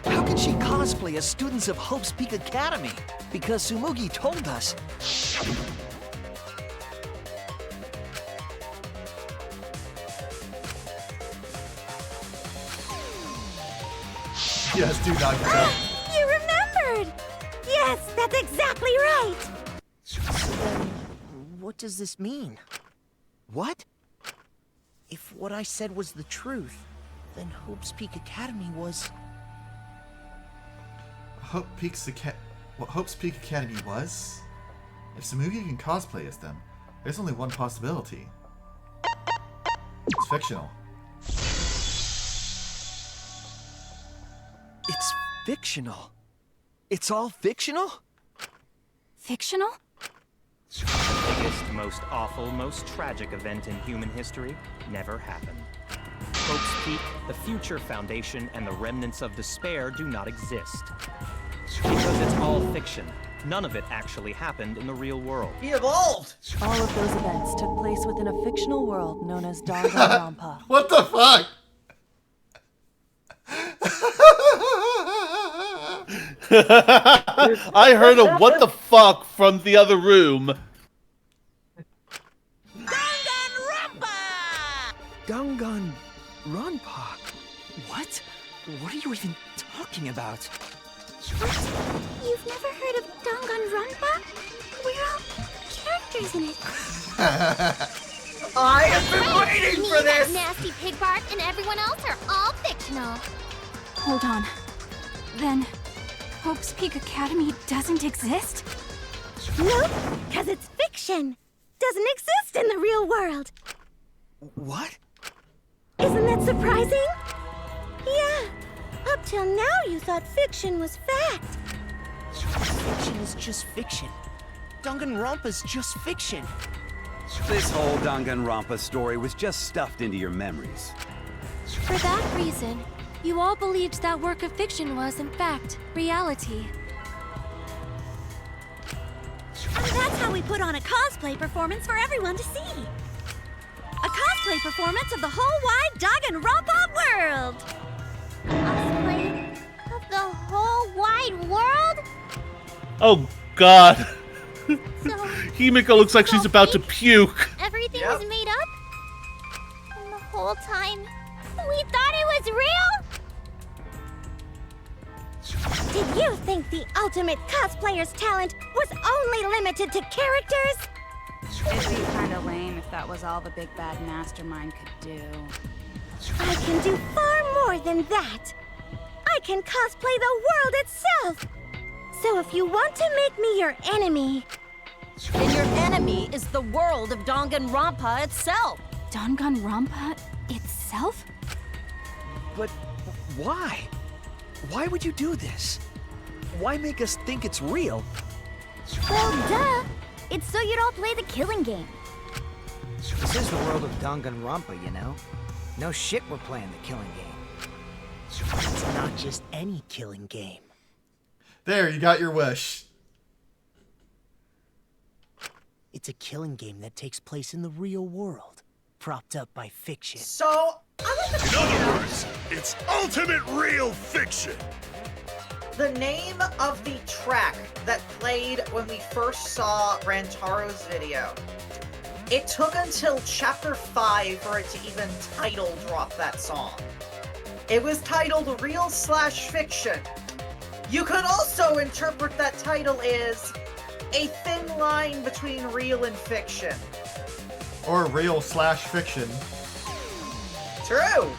How can she cosplay as students of Hope's Peak Academy? Because Tsumugi told us. Yes, do not get up. You remembered! Yes, that's exactly right! So then, what does this mean? What? If what I said was the truth, then Hope's Peak Academy was... What Hope's Peak Academy was? If Tsumugi can cosplay as them, there's only one possibility. It's fictional. It's fictional. It's all fictional? Fictional? The biggest, most awful, most tragic event in human history never happened. Hope's Peak, the future foundation, and the remnants of despair do not exist. Because it's all fiction. None of it actually happened in the real world. He evolved! All of those events took place within a fictional world known as Danganronpa. What the fuck? I heard a what the fuck from the other room. Dangan Danganronpa? What? What are you even talking about? What? You've never heard of Danganronpa? We're all characters in it. I have been waiting for this! Nasty Pig Bart and everyone else are all fictional. Hold on. Then, Hope's Peak Academy doesn't exist? Nope, because it's fiction. Doesn't exist in the real world. What? Isn't that surprising? Yeah. Up till now, you thought fiction was fact. Fiction is just fiction. Danganronpa's just fiction. This whole Danganronpa story was just stuffed into your memories. For that reason, you all believed that work of fiction was, in fact, reality. And that's how we put on a cosplay performance for everyone to see. A cosplay performance of the whole wide Danganronpa world. Cosplay of the whole wide world? Oh, God. So, Himiko looks like she's about to puke. everything was made up? And the whole time, we thought it was real? Did you think the ultimate cosplayer's talent was only limited to characters? It'd be kind of lame if that was all the big bad mastermind could do. I can do far more than that. I can cosplay the world itself. So if you want to make me your enemy... Then your enemy is the world of Danganronpa itself. Danganronpa itself? But why? Why would you do this? Why make us think it's real? Well, duh. It's so you don't play the killing game. This is the world of Danganronpa, you know? No shit we're playing the killing game. It's not just any killing game. There, you got your wish. It's a killing game that takes place in the real world, propped up by fiction. So, I like to In other words, it's ultimate real fiction. the name of the track that played when we first saw Rantaro's video. It took until chapter 5 for it to even title drop that song. It was titled Real/Fiction. You could also interpret that title as a thin line between real and fiction. Or real/fiction. True.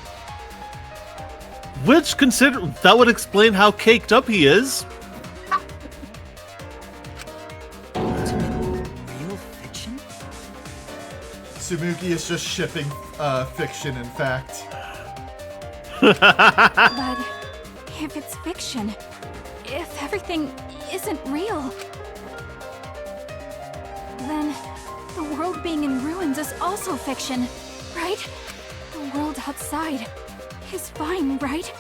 Which, that would explain how caked up he is. Real fiction? Tsumugi is just shipping fiction, in fact. But if it's fiction, if everything isn't real, then the world being in ruins is also fiction, right? The world outside is fine, right?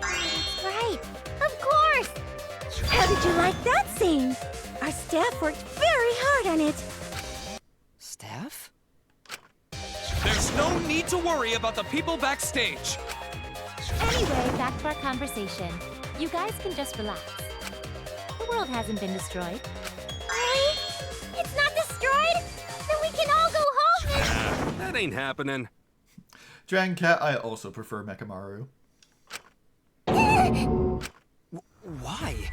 That's right. Of course. How did you like that scene? Our staff worked very hard on it. Staff? There's no need to worry about the people backstage. Anyway, back to our conversation. You guys can just relax. The world hasn't been destroyed. Really? It's not destroyed? Then we can all go home then! That ain't happening. Dragon Cat, I also prefer Mechamaru. Why?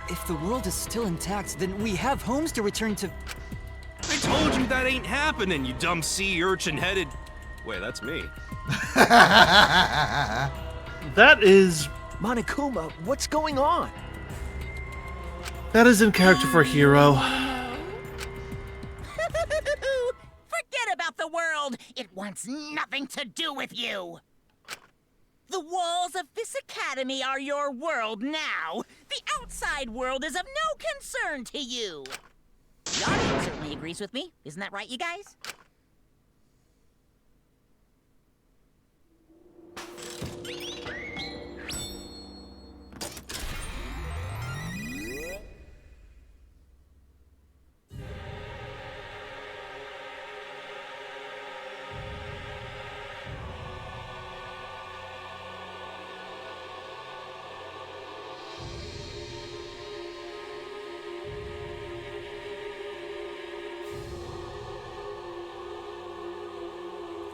If the world is still intact, then we have homes to return to. I told you that ain't happening, you dumb sea urchin-headed... Wait, that's me. That is... Monokuma, what's going on? That is in character for Hero. Forget about the world! It wants nothing to do with you! The walls of this academy are your world now! The outside world is of no concern to you! The audience certainly agrees with me. Isn't that right, you guys?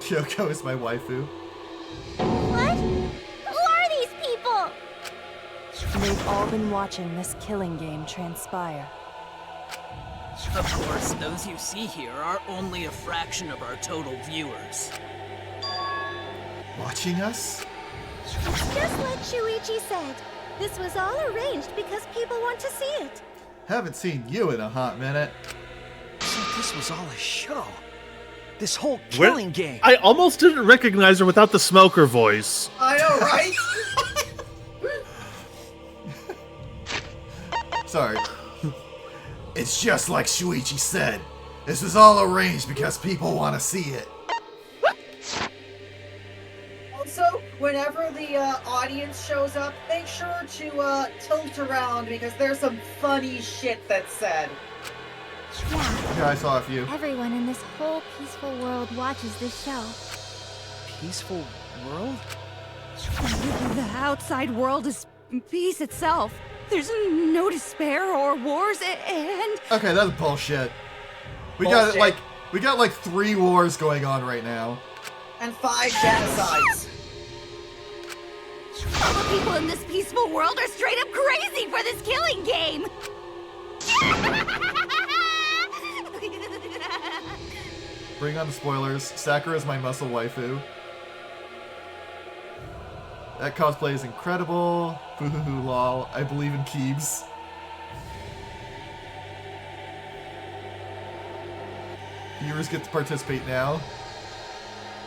Kyoko is my waifu. What? Who are these people? They've all been watching this killing game transpire. Of course, those you see here are only a fraction of our total viewers. Watching us? It's just like Shuichi said. This was all arranged because people want to see it. Haven't seen you in a hot minute. So this was all a show. This whole killing game. I almost didn't recognize her without the smoker voice. I know, right? Sorry. It's just like Shuichi said. This was all arranged because people want to see it. Also, whenever the audience shows up, make sure to tilt around because there's some funny shit that's said. Yeah, I saw a few. Everyone in this whole peaceful world watches this show. Peaceful world? The outside world is peace itself. There's no despair or wars, and... Okay, that's bullshit. We got like 3 wars going on right now. And 5 genocides. All the people in this peaceful world are straight up crazy for this killing game! Bring on the spoilers. Sakura is my muscle waifu. That cosplay is incredible. Boo-hoo-hoo lol. I believe in Keebs. Viewers get to participate now.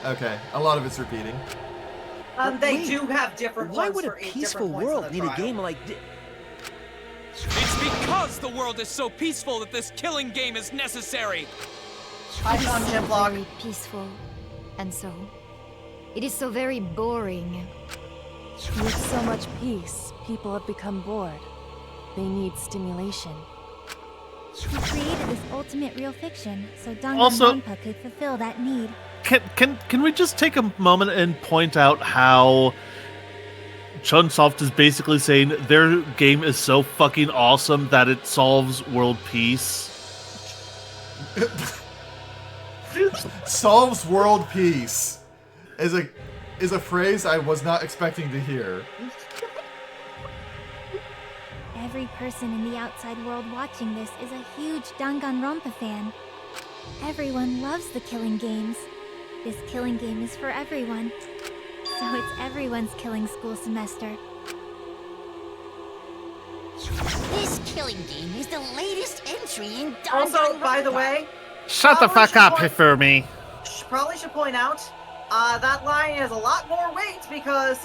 Okay, a lot of it's repeating. They do have different Why ones would a for 8 peaceful different points in world the need a trial. game like this? It's because the world is so peaceful that this killing game is necessary. Hi, Tom Chiplock. Very peaceful. And so, it is so very boring. With so much peace, people have become bored. They need stimulation. We created this ultimate real fiction, so Also- Danganronpa could fulfill that need. Can we just take a moment and point out how Chunsoft is basically saying their game is so fucking awesome that it solves world peace? Solves world peace is a phrase I was not expecting to hear. Every person in the outside world watching this is a huge Danganronpa fan. Everyone loves the killing games. This killing game is for everyone. So it's everyone's killing school semester. This killing game is the latest entry in Danganronpa. Also, by the way, Shut the fuck up, Hifumi. probably should point out, that line has a lot more weight because,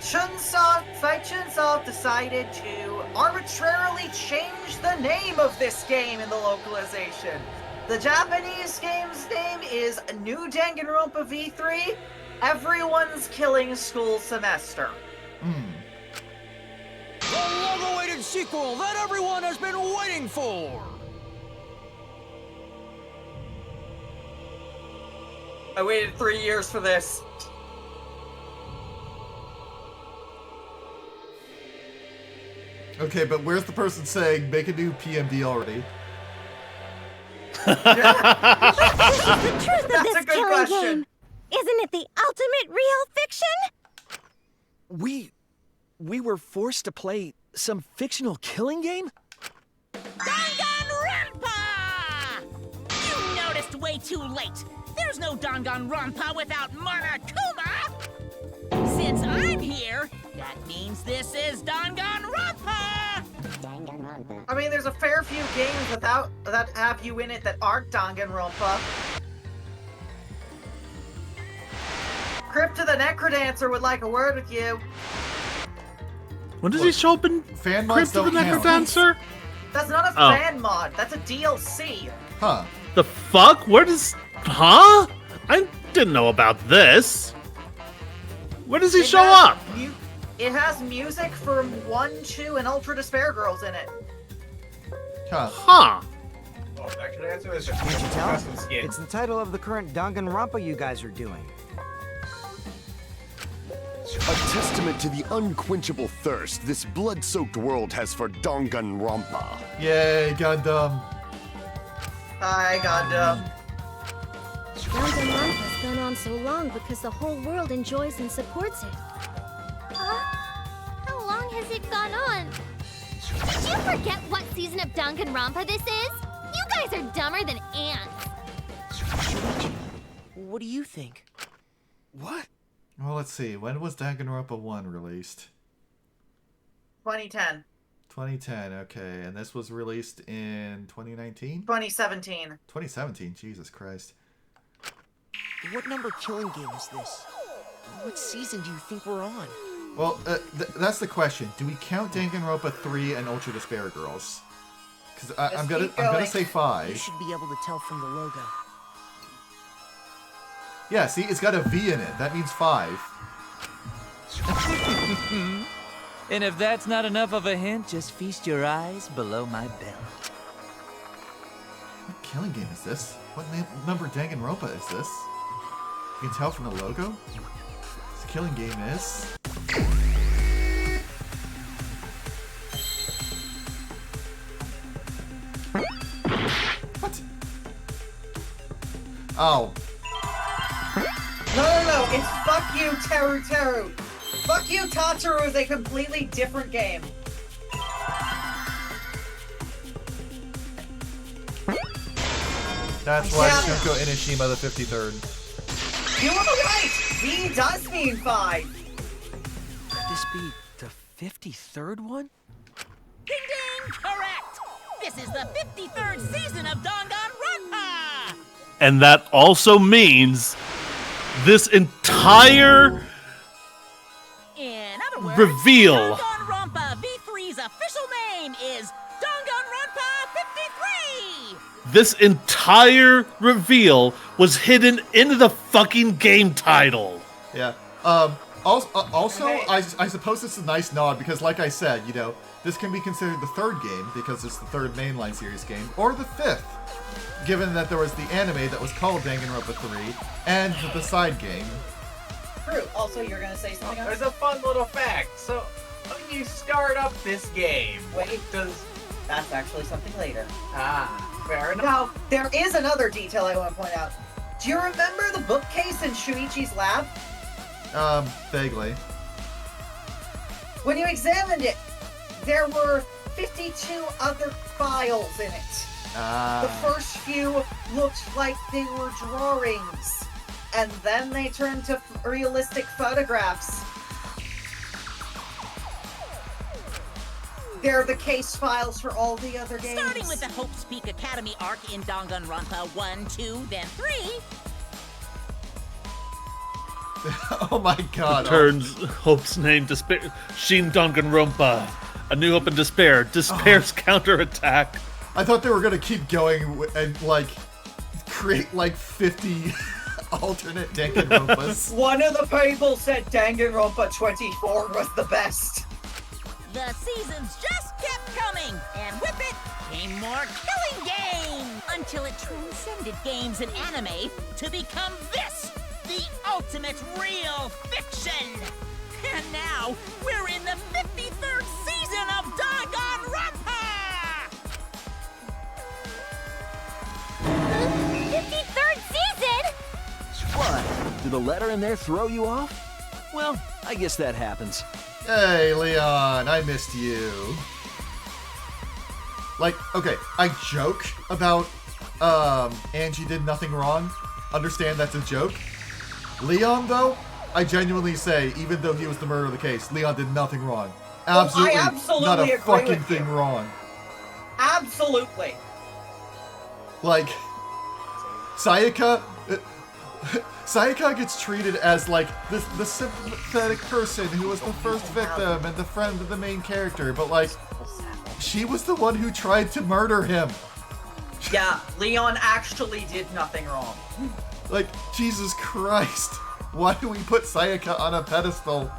Chunsoft decided to arbitrarily change the name of this game in the localization. The Japanese game's name is New Danganronpa V3, Everyone's Killing School Semester. The long-awaited sequel that everyone has been waiting for. I waited 3 years for this. Okay, but where's the person saying make a new PMD already? This is the truth of That's a this good killing question. game. Isn't it the ultimate real fiction? We were forced to play some fictional killing game? Danganronpa! You noticed way too late. There's no Danganronpa without Monokuma! Since I'm here, that means this is Danganronpa! I mean, there's a fair few games that have you in it that aren't Danganronpa. Crypta the Necrodancer would like a word with you. When does he show up in Fan mods Crypt of the don't count. Necrodancer? That's not a Oh. fan mod, that's a DLC. Huh. The fuck? Where does... Huh? I didn't know about this. Where does he show up? It has music from 1, 2, and Ultra Despair Girls in it. Huh. Huh. Oh, Necrodancer is a Can't you tell? custom skin. It's the title of the current Danganronpa you guys are doing. A testament to the unquenchable thirst this blood-soaked world has for Danganronpa. Yay, Gundam. Hi, Gundam. Danganronpa still gone on so long because the whole world enjoys and supports it. How long has it gone on? Did you forget what season of Danganronpa this is? You guys are dumber than ants. Shuichi, what do you think? What? Well, let's see. When was Danganronpa 1 released? 2010. 2010, okay. And this was released in 2019? 2017. 2017, Jesus Christ. What number killing game is this? What season do you think we're on? Well, that's the question. Do we count Danganronpa 3 and Ultra Despair Girls? Because I'm gonna say 5. You should be able to tell from the logo. Yeah, see, it's got a V in it. That means 5. And if that's not enough of a hint, just feast your eyes below my belt. What killing game is this? What number Danganronpa is this? You can tell from the logo? This killing game is... What? Oh. No, it's fuck you, Teru Teru. Fuck you, Tataru is a completely different game. That's why Shunko Inishima the 53rd. You were right! V does mean 5. Could this be the 53rd one? Ding ding! Correct! This is the 53rd season of Danganronpa! And that also means this entire In other words, reveal. Danganronpa V3's official name is Danganronpa 53! This entire reveal was hidden in the fucking game title. Yeah. Also, I suppose it's a nice nod because, like I said, you know, this can be considered the 3rd game because it's the 3rd mainline series game, or the 5th, given that there was the anime that was called Danganronpa 3 and the side game. True. Also, you're gonna say something else? There's a fun little fact. So, when you start up this game, Wait, that's actually something later. Fair enough. Now, there is another detail I want to point out. Do you remember the bookcase in Shuichi's lab? Vaguely. When you examined it, there were 52 other files in it. The first few looked like they were drawings, and then they turned to realistic photographs. They're the case files for all the other games. Starting with the Hope's Peak Academy arc in Danganronpa 1, 2, then 3. Oh my god. Turns Hope's name to Shin Danganronpa. A New Hope and Despair. Despair's counterattack. I thought they were gonna keep going and, like, create, like, 50 alternate Danganronpas. One of the people said Danganronpa 24 was the best. The seasons just kept coming, and with it came more killing game! Until it transcended games and anime to become this, the ultimate real fiction! And now, we're in the 53rd season of Danganronpa! 53rd season? What? Did the letter in there throw you off? Well, I guess that happens. Hey, Leon, I missed you. Like, okay, I joke about, Angie did nothing wrong. Understand that's a joke. Leon, though, I genuinely say, even though he was the murderer of the case, Leon did nothing wrong. Absolutely, I absolutely not a agree fucking with thing you. wrong. Absolutely. Like, Sayaka gets treated as, like, the sympathetic person who was the first victim and the friend of the main character, but, like, she was the one who tried to murder him. Yeah, Leon actually did nothing wrong. Like, Jesus Christ. Why do we put Sayaka on a pedestal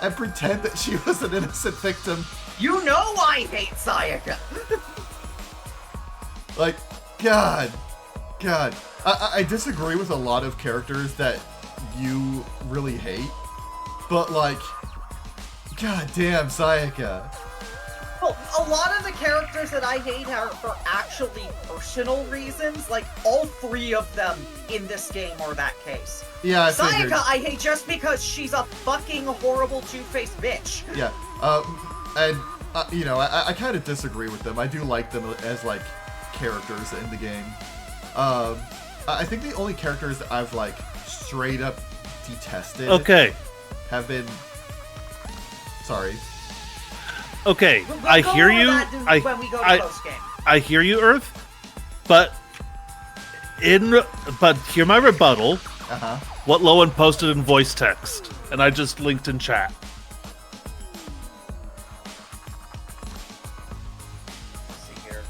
and pretend that she was an innocent victim? You know I hate Sayaka! Like, God. I disagree with a lot of characters that you really hate, but, like, God damn, Sayaka. Well, a lot of the characters that I hate are for actually personal reasons. Like, all 3 of them in this game are that case. Yeah, I figured. Sayaka I hate just because she's a fucking horrible two-faced bitch. Yeah, and, you know, I kind of disagree with them. I do like them as, like, characters in the game. I think the only characters that I've, like, straight up detested have been... Sorry. Okay, We'll I go hear over you. that when we go to post-game. I hear you, Earth, but hear my rebuttal. What Lowen posted in voice text, and I just linked in chat. Let's see here.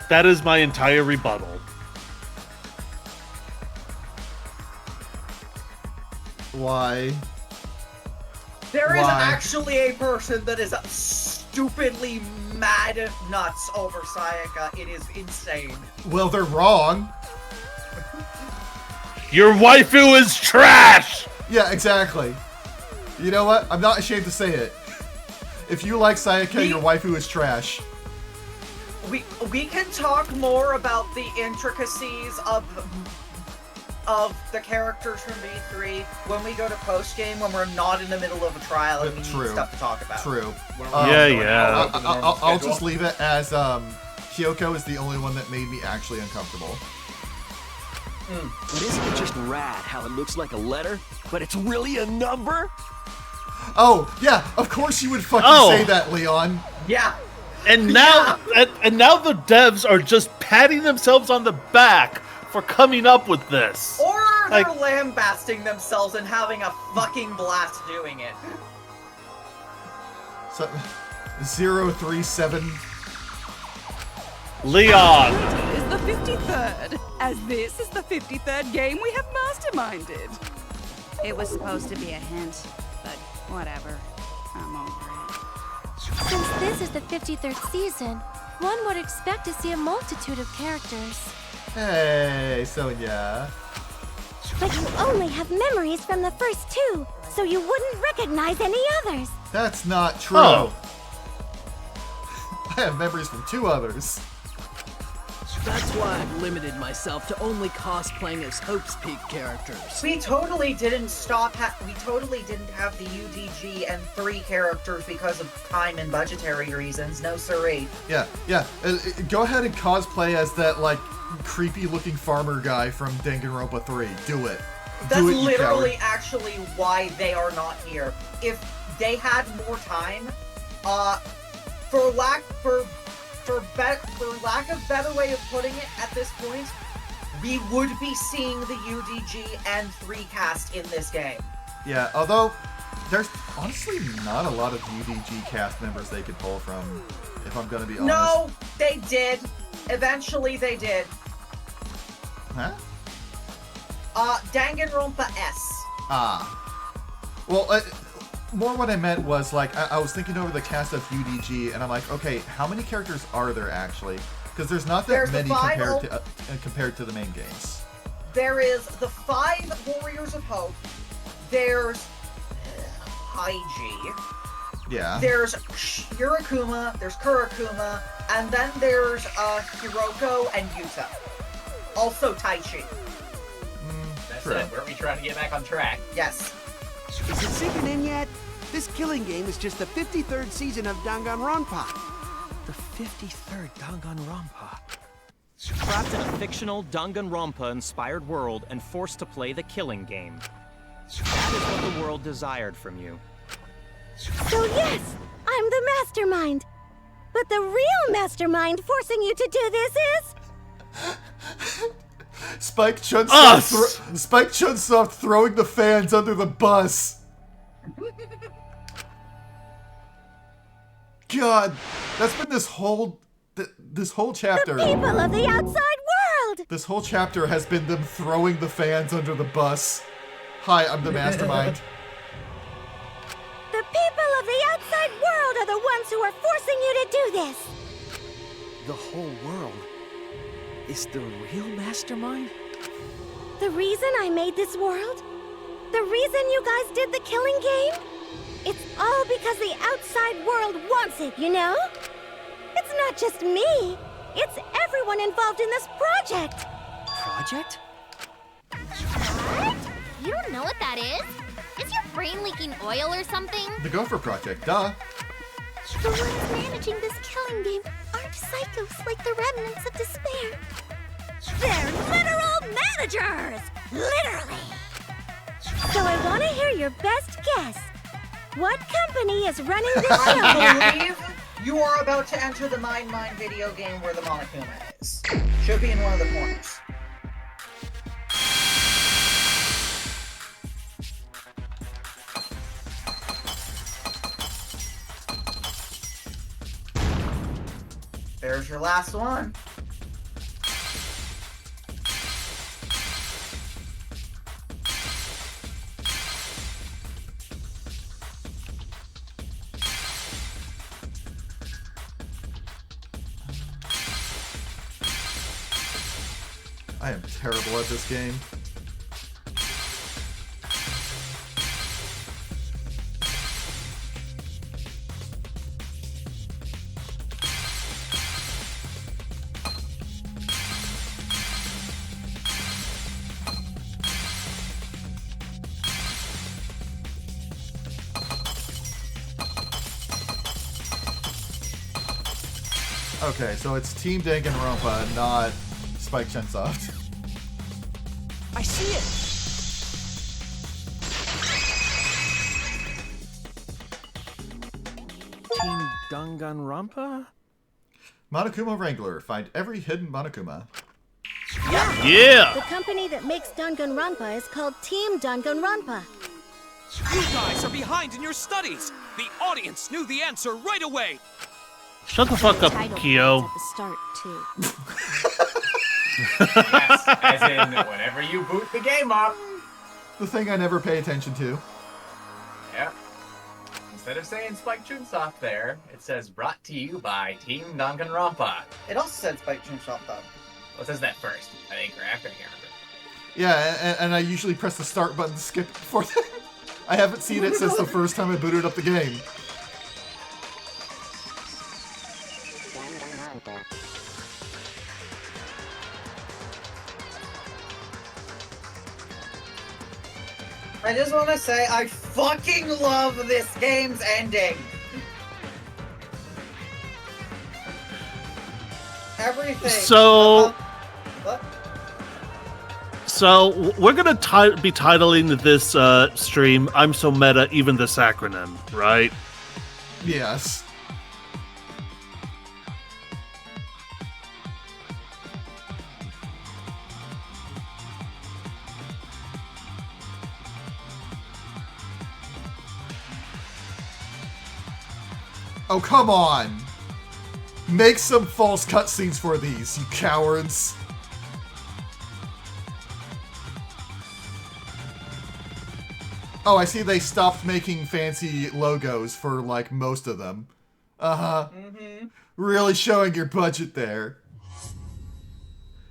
That is my entire rebuttal. Why? There is Why? actually a person that is stupidly mad at nuts over Sayaka. It is insane. Well, they're wrong. Your waifu is trash! Yeah, exactly. You know what? I'm not ashamed to say it. If you like Sayaka, your waifu is trash. We can talk more about the intricacies of the characters from V3 when we go to post-game, when we're not in the middle of a trial and we need stuff to talk about. True. I'll I'll just leave it as Kyoko is the only one that made me actually uncomfortable. But isn't it just rad how it looks like a letter, but it's really a number? Oh, yeah, of course you would fucking say that, Leon. Yeah. And now, and now the devs are just patting themselves on the back for coming up with this. Or they're lambasting themselves and having a fucking blast doing it. So, 037. Leon is the 53rd, as this is the 53rd game we have masterminded. It was supposed to be a hint, but whatever. I'm over it. Since this is the 53rd season, one would expect to see a multitude of characters. Hey, Sonia. But you only have memories from the first 2, so you wouldn't recognize any others. That's not true. Oh. I have memories from 2 others. That's why I've limited myself to only cosplaying as Hope's Peak characters. We totally didn't we totally didn't have the UDG and 3 characters because of time and budgetary reasons. No siree. Yeah. Go ahead and cosplay as that, like, creepy-looking farmer guy from Danganronpa 3. Do it. That's Do it, you literally coward. actually why they are not here. If they had more time, for lack of better way of putting it, at this point, we would be seeing the UDG and 3 cast in this game. Yeah, although there's honestly not a lot of UDG cast members they could pull from, if I'm gonna be honest. No, they did. Eventually they did. Huh? Danganronpa S. Well, more what I meant was, like, I was thinking over the cast of UDG, and I'm like, okay, how many characters are there actually? Because there's not that many compared to the main games. There is the 5 Warriors of Hope. There's Haiji. Yeah. There's Hirakuma. There's Kurakuma. And then there's Hiroko and Yuta. Also Taichi. That's it. Weren't we trying to get back on track? Yes. Is it sinking in yet? This killing game is just the 53rd season of Danganronpa. The 53rd Danganronpa. Trapped in a fictional Danganronpa-inspired world and forced to play the killing game. That is what the world desired from you. So yes, I'm the mastermind. But the real mastermind forcing you to do this is... Spike Chunsoft throwing the fans under the bus. God, that's been this whole chapter. The people of the outside world! This whole chapter has been them throwing the fans under the bus. Hi, I'm the mastermind. The people of the outside world are the ones who are forcing you to do this. The whole world is the real mastermind? The reason I made this world? The reason you guys did the killing game? It's all because the outside world wants it, you know? It's not just me. It's everyone involved in this project. Project? What? You don't know what that is? Is your brain leaking oil or something? The Gopher Project, duh. The ones managing this killing game aren't psychos like the remnants of despair. They're literal managers! Literally! So I want to hear your best guess. What company is running this show? I believe you are about to enter the Mine video game where the Monokuma is. Should be in one of the corners. There's your last one. I am terrible at this game. Okay, so it's Team Danganronpa, not Spike Chunsoft. I see it! Team Danganronpa? Monokuma Wrangler. Find every hidden Monokuma. Yeah! The company that makes Danganronpa is called Team Danganronpa. You guys are behind in your studies! The audience knew the answer right away! Shut the fuck up, Kyo. At the start, too. Yes, as in whenever you boot the game up. The thing I never pay attention to. Yeah. Instead of saying Spike Chunsoft there, it says brought to you by Team Danganronpa. It also said Spike Chunsoft though. Well, it says that first, I think, or after, I can't remember. Yeah, and I usually press the start button to skip before that. I haven't seen it since the first time I booted up the game. I just want to say I fucking love this game's ending. Everything. So, what? So we're gonna be titling this stream "I'm So Meta," even this acronym, right? Yes. Oh, come on! Make some false cutscenes for these, you cowards! Oh, I see they stopped making fancy logos for, like, most of them. Uh-huh. Mm-hmm. Really showing your budget there.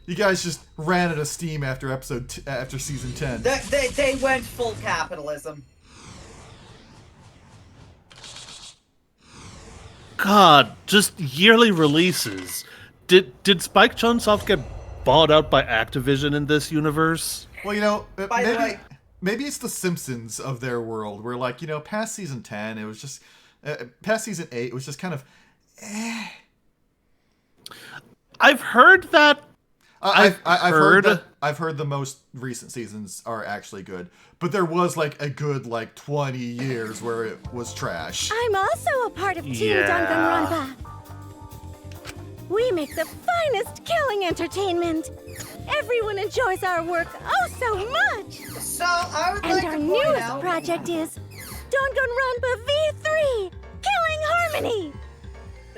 You guys just ran out of steam after after season 10. They went full capitalism. God, just yearly releases. Did Spike Chunsoft get bought out by Activision in this universe? Well, you know, By the way, maybe it's the Simpsons of their world, where, like, you know, past season 10, it was just... past season 8, it was just kind of... I've heard that... I've heard the most recent seasons are actually good. But there was, like, a good, like, 20 years where it was trash. I'm also a part of Team Danganronpa. We make the finest killing entertainment. Everyone enjoys our work oh so much. So I would and like our to point newest out project is Danganronpa V3, Killing Harmony.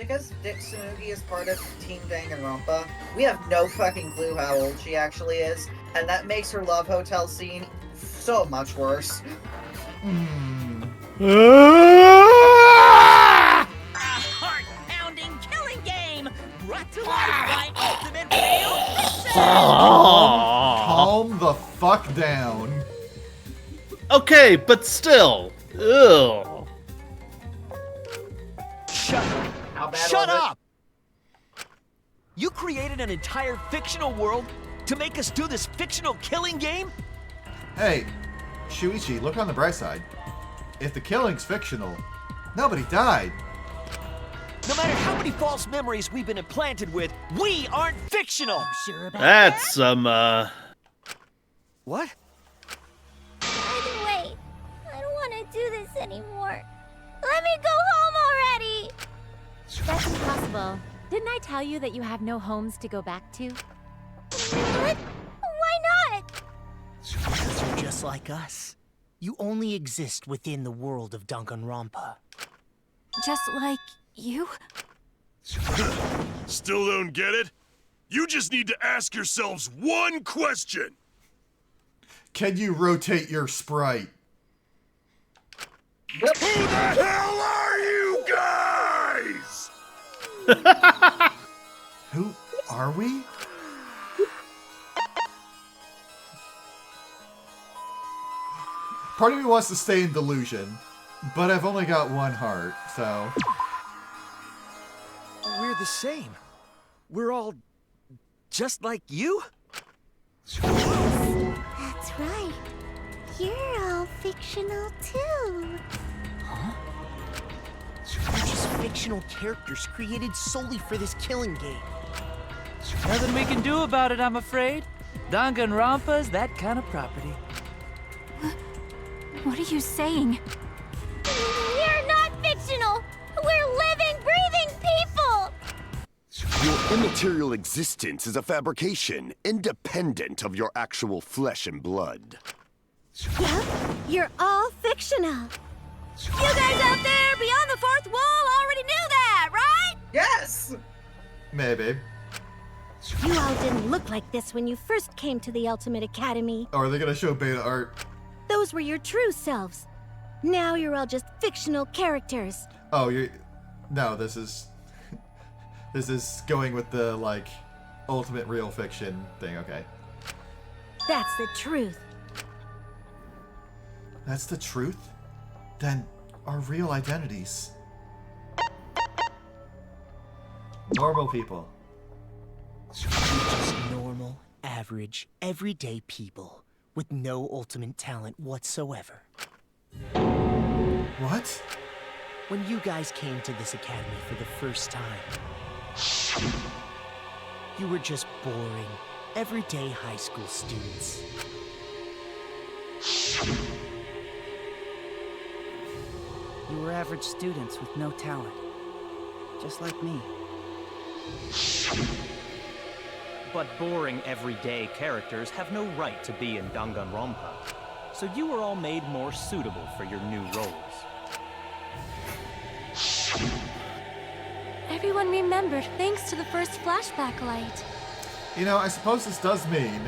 because Dick Tsunugi is part of Team Danganronpa, we have no fucking clue how old she actually is, and that makes her love hotel scene so much worse. A heart-pounding killing game brought to life by Ultimate Fail. Calm the fuck down. Okay, but still. Ugh. Shut up! You created an entire fictional world to make us do this fictional killing game? Hey, Shuichi, look on the bright side. If the killing's fictional, nobody died. No matter how many false memories we've been implanted with, we aren't fictional! Sure about That's some, What? By the way, I don't want to do this anymore. Let me go home already! That's impossible. Didn't I tell you that you have no homes to go back to? What? Why not? Because you're just like us. You only exist within the world of Danganronpa. Just like you? Still don't get it? You just need to ask yourselves one question. Can you rotate your sprite? Who the hell are you guys? Who are we? Part of me wants to stay in delusion, but I've only got one heart, so... We're the same. We're all just like you? That's right. You're all fictional too. Huh? We're just fictional characters created solely for this killing game. Nothing we can do about it, I'm afraid. Danganronpa's that kind of property. What are you saying? We're not fictional! We're living, breathing people! Your immaterial existence is a fabrication, independent of your actual flesh and blood. Yep, you're all fictional. You guys out there beyond the fourth wall already knew that, right? Yes! Maybe. You all didn't look like this when you first came to the Ultimate Academy. Or are they gonna show beta art? Those were your true selves. Now you're all just fictional characters. Oh, you're... No, this is... This is going with the, like, ultimate real fiction thing, okay. That's the truth. That's the truth? Then, our real identities. Normal people. We're just normal, average, everyday people with no ultimate talent whatsoever. What? When you guys came to this academy for the first time, you were just boring, everyday high school students. You were average students with no talent. Just like me. But boring everyday characters have no right to be in Danganronpa. So you were all made more suitable for your new roles. Everyone remembered thanks to the first flashback light. You know, I suppose this does mean...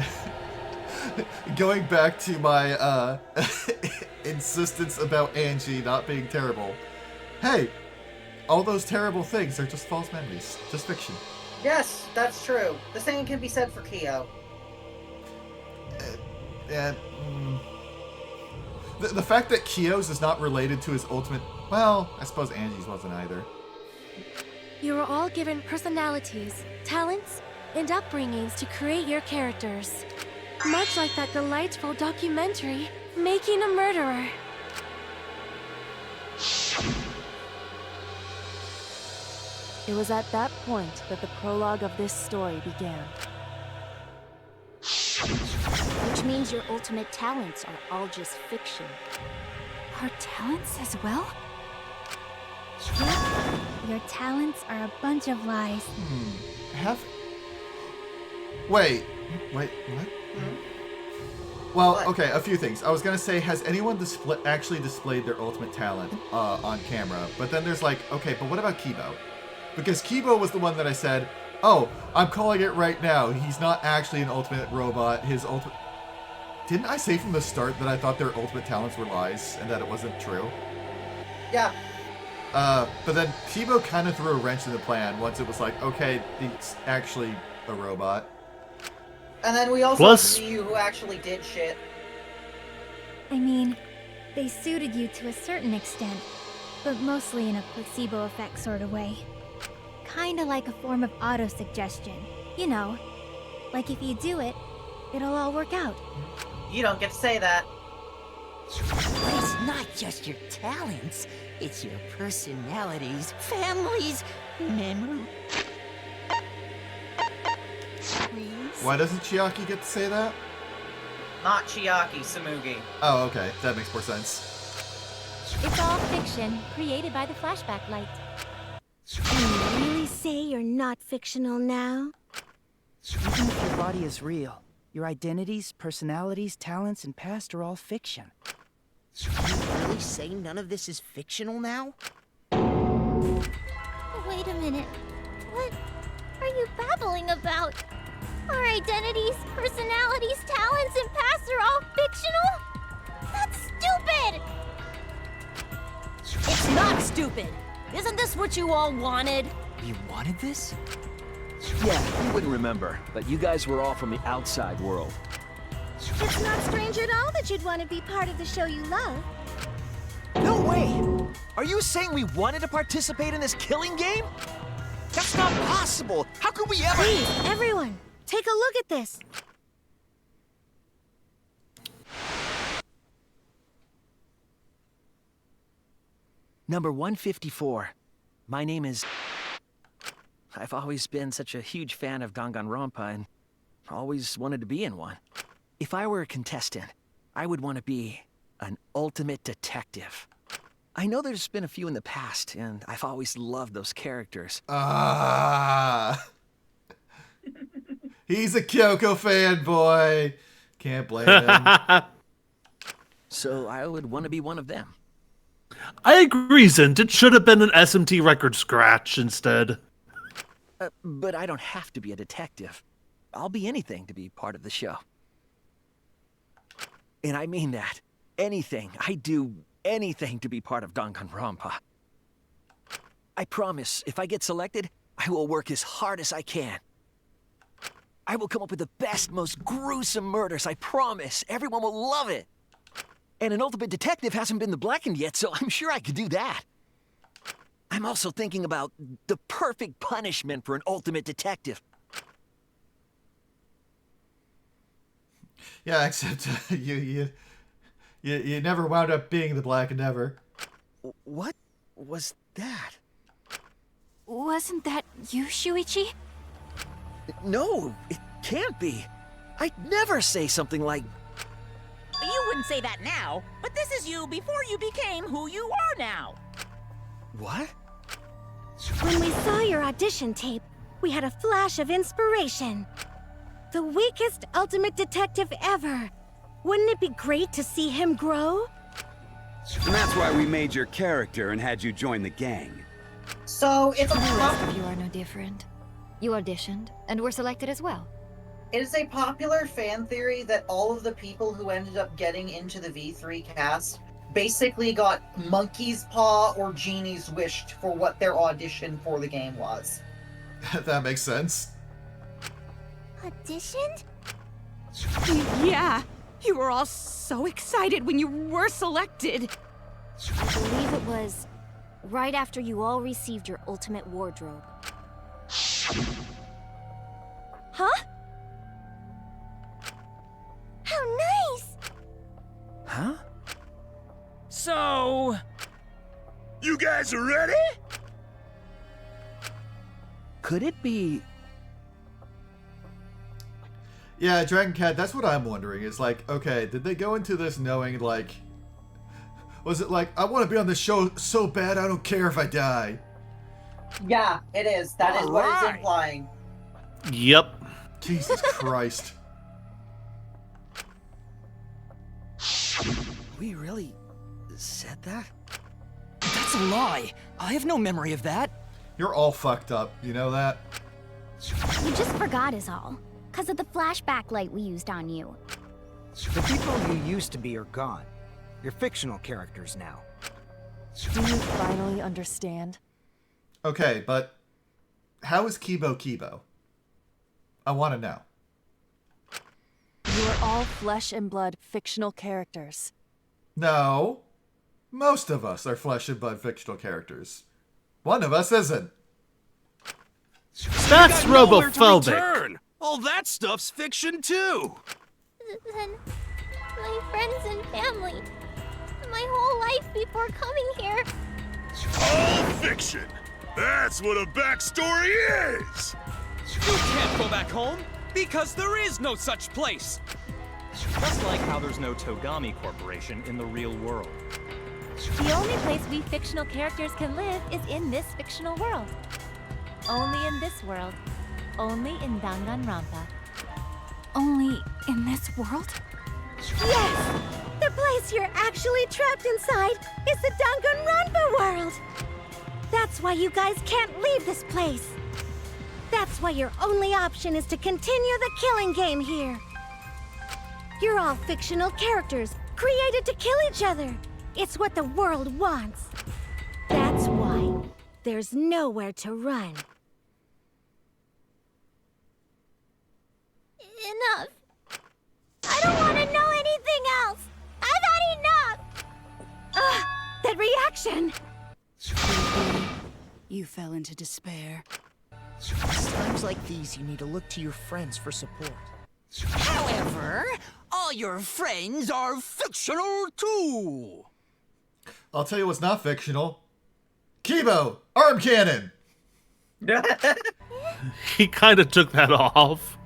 going back to my, insistence about Angie not being terrible. Hey, all those terrible things are just false memories. Just fiction. Yes, that's true. The same can be said for Kyo. The fact that Kyo's is not related to his ultimate... Well, I suppose Angie's wasn't either. You were all given personalities, talents, and upbringings to create your characters. Much like that delightful documentary, Making a Murderer. It was at that point that the prologue of this story began. Which means your ultimate talents are all just fiction. Our talents as well? Yep. Your talents are a bunch of lies. Wait, what? Well, okay, a few things. I was gonna say, has anyone actually displayed their ultimate talent on camera? But then there's like, okay, but what about Kibo? Because Kibo was the one that I said, oh, I'm calling it right now. He's not actually an ultimate robot. His ultimate... Didn't I say from the start that I thought their ultimate talents were lies and that it wasn't true? Yeah. But then Kibo kind of threw a wrench in the plan once it was like, okay, he's actually a robot. And then we also have Miyu who actually did shit. I mean, They suited you to a certain extent, but mostly in a placebo effect sort of way. Kinda like a form of auto-suggestion. You know, like if you do it, it'll all work out. You don't get to say that. But it's not just your talents, it's your personalities, families, memories. Why doesn't Chiaki get to say that? Not Chiaki, Samugi. Oh, okay. That makes more sense. It's all fiction, created by the flashback light. Can you really say you're not fictional now? Even if your body is real, your identities, personalities, talents, and past are all fiction. Can you really say none of this is fictional now? Wait a minute. What are you babbling about? Our identities, personalities, talents, and pasts are all fictional? That's stupid! It's not stupid! Isn't this what you all wanted? You wanted this? Yeah, you wouldn't remember, but you guys were all from the outside world. It's not strange at all that you'd want to be part of the show you love. No way! Are you saying we wanted to participate in this killing game? That's not possible! How could we ever— Please, everyone, take a look at this. Number 154. My name is... I've always been such a huge fan of Danganronpa and always wanted to be in one. If I were a contestant, I would want to be an ultimate detective. I know there's been a few in the past, and I've always loved those characters. He's a Kyoko fanboy. Can't blame him. So I would want to be one of them. I agree, Zint. It should have been an SMT record scratch instead. But I don't have to be a detective. I'll be anything to be part of the show. And I mean that. Anything. I'd do anything to be part of Danganronpa. I promise, if I get selected, I will work as hard as I can. I will come up with the best, most gruesome murders, I promise. Everyone will love it. And an ultimate detective hasn't been the blackened yet, so I'm sure I could do that. I'm also thinking about the perfect punishment for an ultimate detective. Yeah, except you never wound up being the Black and ever. What was that? Wasn't that you, Shuichi? No, it can't be. I'd never say something like... You wouldn't say that now, but this is you before you became who you are now. What? When we saw your audition tape, we had a flash of inspiration. The weakest ultimate detective ever. Wouldn't it be great to see him grow? And that's why we made your character and had you join the gang. So it's The rest of you are no different. You auditioned and were selected as well. It is a popular fan theory that all of the people who ended up getting into the V3 cast basically got monkey's paw or genie's wish for what their audition for the game was. That makes sense. Auditioned? Yeah, you were all so excited when you were selected. I believe it was right after you all received your ultimate wardrobe. Huh? How nice! Huh? So... You guys are ready? Could it be... Yeah, Dragon Cat, that's what I'm wondering. It's like, okay, did they go into this knowing, like... Was it like, I want to be on this show so bad I don't care if I die? Yeah, it is. That is what it's implying. Yep. Jesus Christ. We really said that? That's a lie. I have no memory of that. You're all fucked up. You know that? You just forgot is all. 'Cause of the flashback light we used on you. The people you used to be are gone. You're fictional characters now. Do you finally understand? Okay, but how is Kibo Kibo? I want to know. You are all flesh and blood fictional characters. No. Most of us are flesh and blood fictional characters. One of us isn't. That's robophobic. All that stuff's fiction too. Then my friends and family, my whole life before coming here. All fiction. That's what a backstory is. You can't go back home because there is no such place. Just like how there's no Togami Corporation in the real world. The only place we fictional characters can live is in this fictional world. Only in this world. Only in Danganronpa. Only in this world? Yes! The place you're actually trapped inside is the Danganronpa world! That's why you guys can't leave this place. That's why your only option is to continue the killing game here. You're all fictional characters, created to kill each other. It's what the world wants. That's why there's nowhere to run. Enough. I don't want to know anything else. I've had enough. That reaction! You fell into despair. It's times like these you need to look to your friends for support. However, all your friends are fictional too. I'll tell you what's not fictional. Kibo! Arm cannon! He kind of took that off.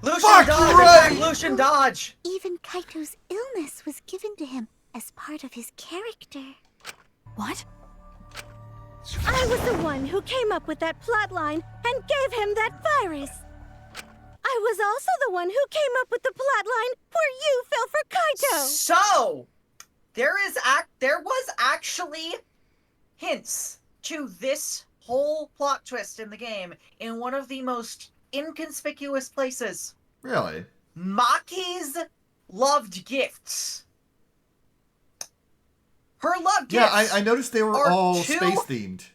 Lucian Fuck, dodge! right! Attack Lucian dodge! Even Kaito's illness was given to him as part of his character. What? I was the one who came up with that plotline and gave him that virus. I was also the one who came up with the plotline where you fell for Kaito. So, there was actually hints to this whole plot twist in the game in one of the most inconspicuous places. Really? Maki's loved gifts. Her loved Yeah, gifts. I noticed they were all space-themed.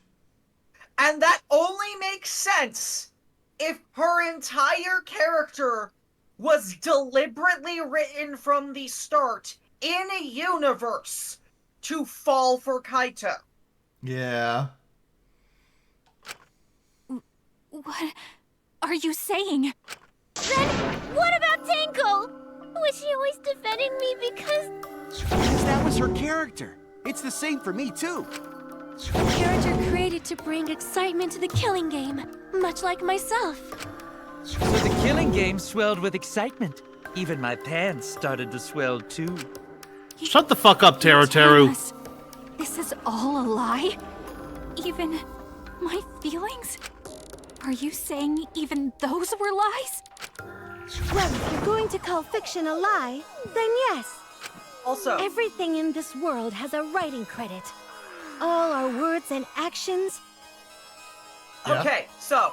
And that only makes sense if her entire character was deliberately written from the start in a universe to fall for Kaito. Yeah. What are you saying? Then what about Tenko? Was she always defending me because that was her character. It's the same for me, too. A character created to bring excitement to the killing game, much like myself. So the killing game swelled with excitement. Even my pants started to swell too. Shut the fuck up, Teru. This is all a lie? Even my feelings? Are you saying even those were lies? Well, if you're going to call fiction a lie, then yes. Also, everything in this world has a writing credit. All our words and actions. Okay, so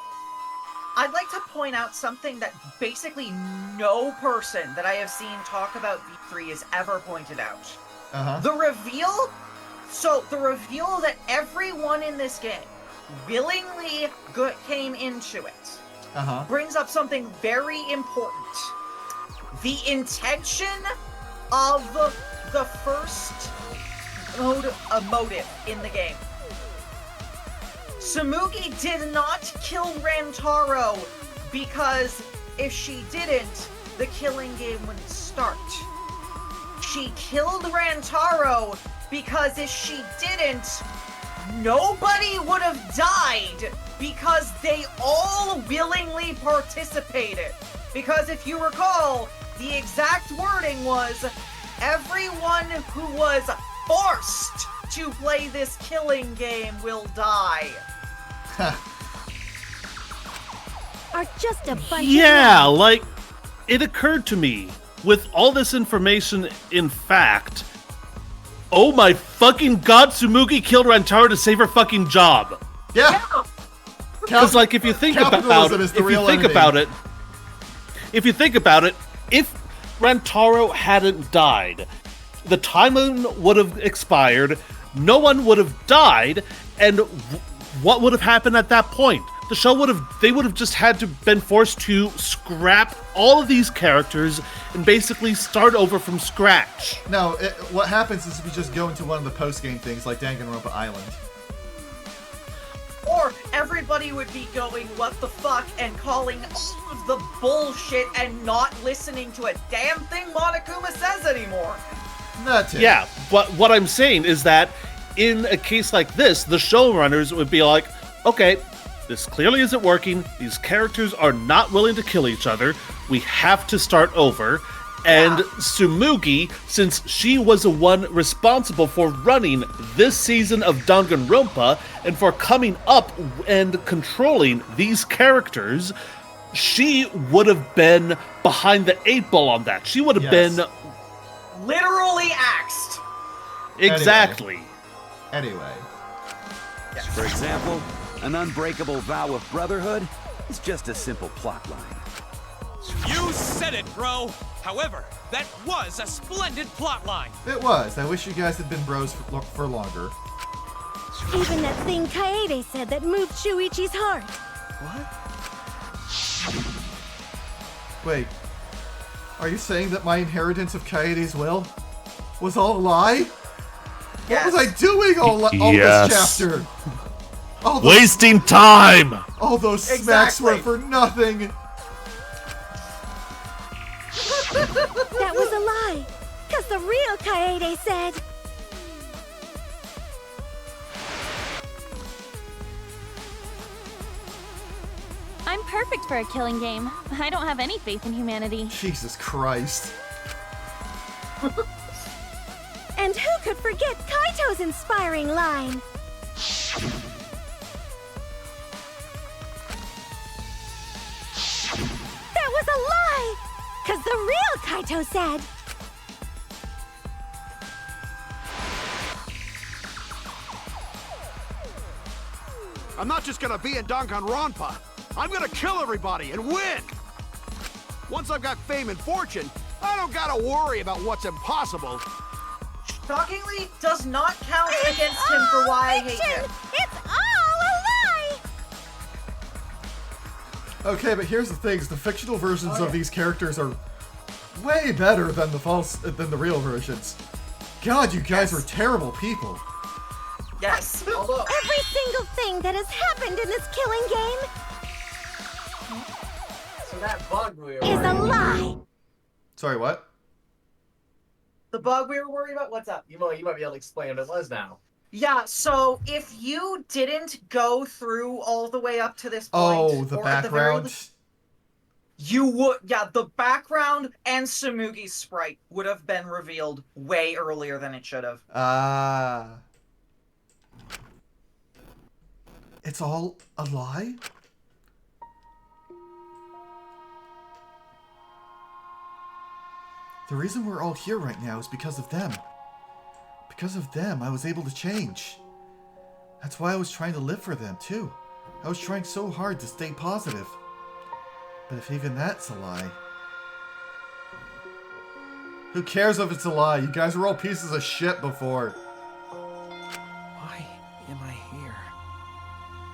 I'd like to point out something that basically no person that I have seen talk about V3 has ever pointed out. The reveal that everyone in this game willingly came into it brings up something very important. The intention of the first motive in the game. Tsumugi did not kill Rantaro because if she didn't, the killing game wouldn't start. She killed Rantaro because if she didn't, nobody would have died because they all willingly participated. Because if you recall, the exact wording was, everyone who was forced to play this killing game will die. Are just a bunch Yeah, of like, it occurred to me, with all this information in fact, oh my fucking god, Tsumugi killed Rantaro to save her fucking job. Yeah. Because, like, if you think about it, if Rantaro hadn't died, the timeline would have expired, no one would have died, and what would have happened at that point? the show would have just had to been forced to scrap all of these characters and basically start over from scratch. No, what happens is we just go into one of the post-game things like Danganronpa Island. Or everybody would be going, what the fuck, and calling all of the bullshit and not listening to a damn thing Monokuma says anymore. That's it. Yeah, but what I'm saying is that in a case like this, the showrunners would be like, okay, this clearly isn't working. These characters are not willing to kill each other. We have to start over. And Tsumugi, since she was the one responsible for running this season of Danganronpa and for coming up and controlling these characters, she would have been behind the 8 ball on that. She would have been... Literally axed. Exactly. Anyway. Yes. For example, an unbreakable vow of brotherhood is just a simple plot line. You said it, bro! However, that was a splendid plotline. It was. I wish you guys had been bros for longer. Even that thing Kaede said that moved Shuichi's heart. What? Wait. Are you saying that my inheritance of Kaede's will was all a lie? Yes. What was I doing all Yes. this chapter? Wasting time! All those smacks were for nothing. That was a lie, because the real Kaede said... I'm perfect for a killing game. I don't have any faith in humanity. Jesus Christ. And who could forget Kaito's inspiring line? That was a lie! Because the real Kaito said... I'm not just gonna be in Danganronpa. I'm gonna kill everybody and win! Once I've got fame and fortune, I don't gotta worry about what's impossible. Shockingly, does not count against him for why I hate him. It's all a lie! Okay, but here's the thing: the fictional versions of these characters are way better than the real versions. God, you guys were terrible people. Yes. Although every single thing that has happened in this killing game so that bug we were is a lie. Sorry, what? The bug we were worried about? What's up? You might be able to explain what it was now. Yeah, so if you didn't go through all the way up to this point, the or at the very background. least, you would, the background and Tsumugi's sprite would have been revealed way earlier than it should have. It's all a lie? The reason we're all here right now is because of them. Because of them, I was able to change. That's why I was trying to live for them, too. I was trying so hard to stay positive. But if even that's a lie... Who cares if it's a lie? You guys were all pieces of shit before. Why am I here?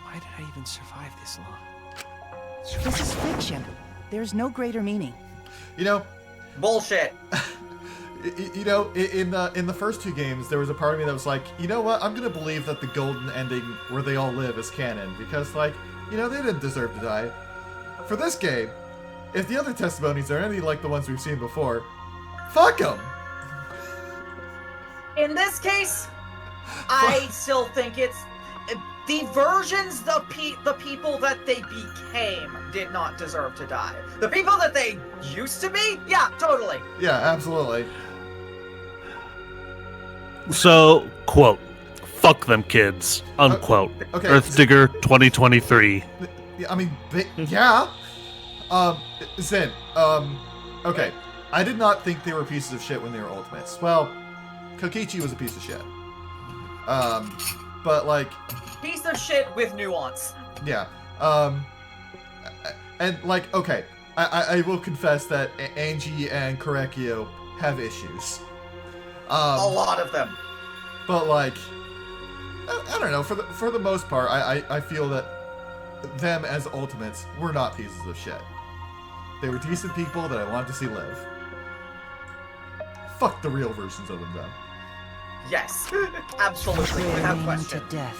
Why did I even survive this long? This is fiction. There's no greater meaning. You know... Bullshit. You know, in the first 2 games, there was a part of me that was like, you know what? I'm gonna believe that the golden ending where they all live is canon because, like, you know, they didn't deserve to die. For this game, if the other testimonies are anything like the ones we've seen before, fuck them. In this case, I still think it's the versions, the people that they became did not deserve to die. The people that they used to be, yeah, totally. Yeah, absolutely. So, quote, fuck them kids, unquote. Okay. Earthdigger 2023. I mean, yeah. Zen, okay. I did not think they were pieces of shit when they were ultimates. Well, Kokichi was a piece of shit. But like... Piece of shit with nuance. Yeah. And like, okay, I will confess that Angie and Korekio have issues. A lot of them. But like, I don't know. For the most part, I feel that them as Ultimates were not pieces of shit. They were decent people that I wanted to see live. Fuck the real versions of them, though. Yes, absolutely, without question. To death,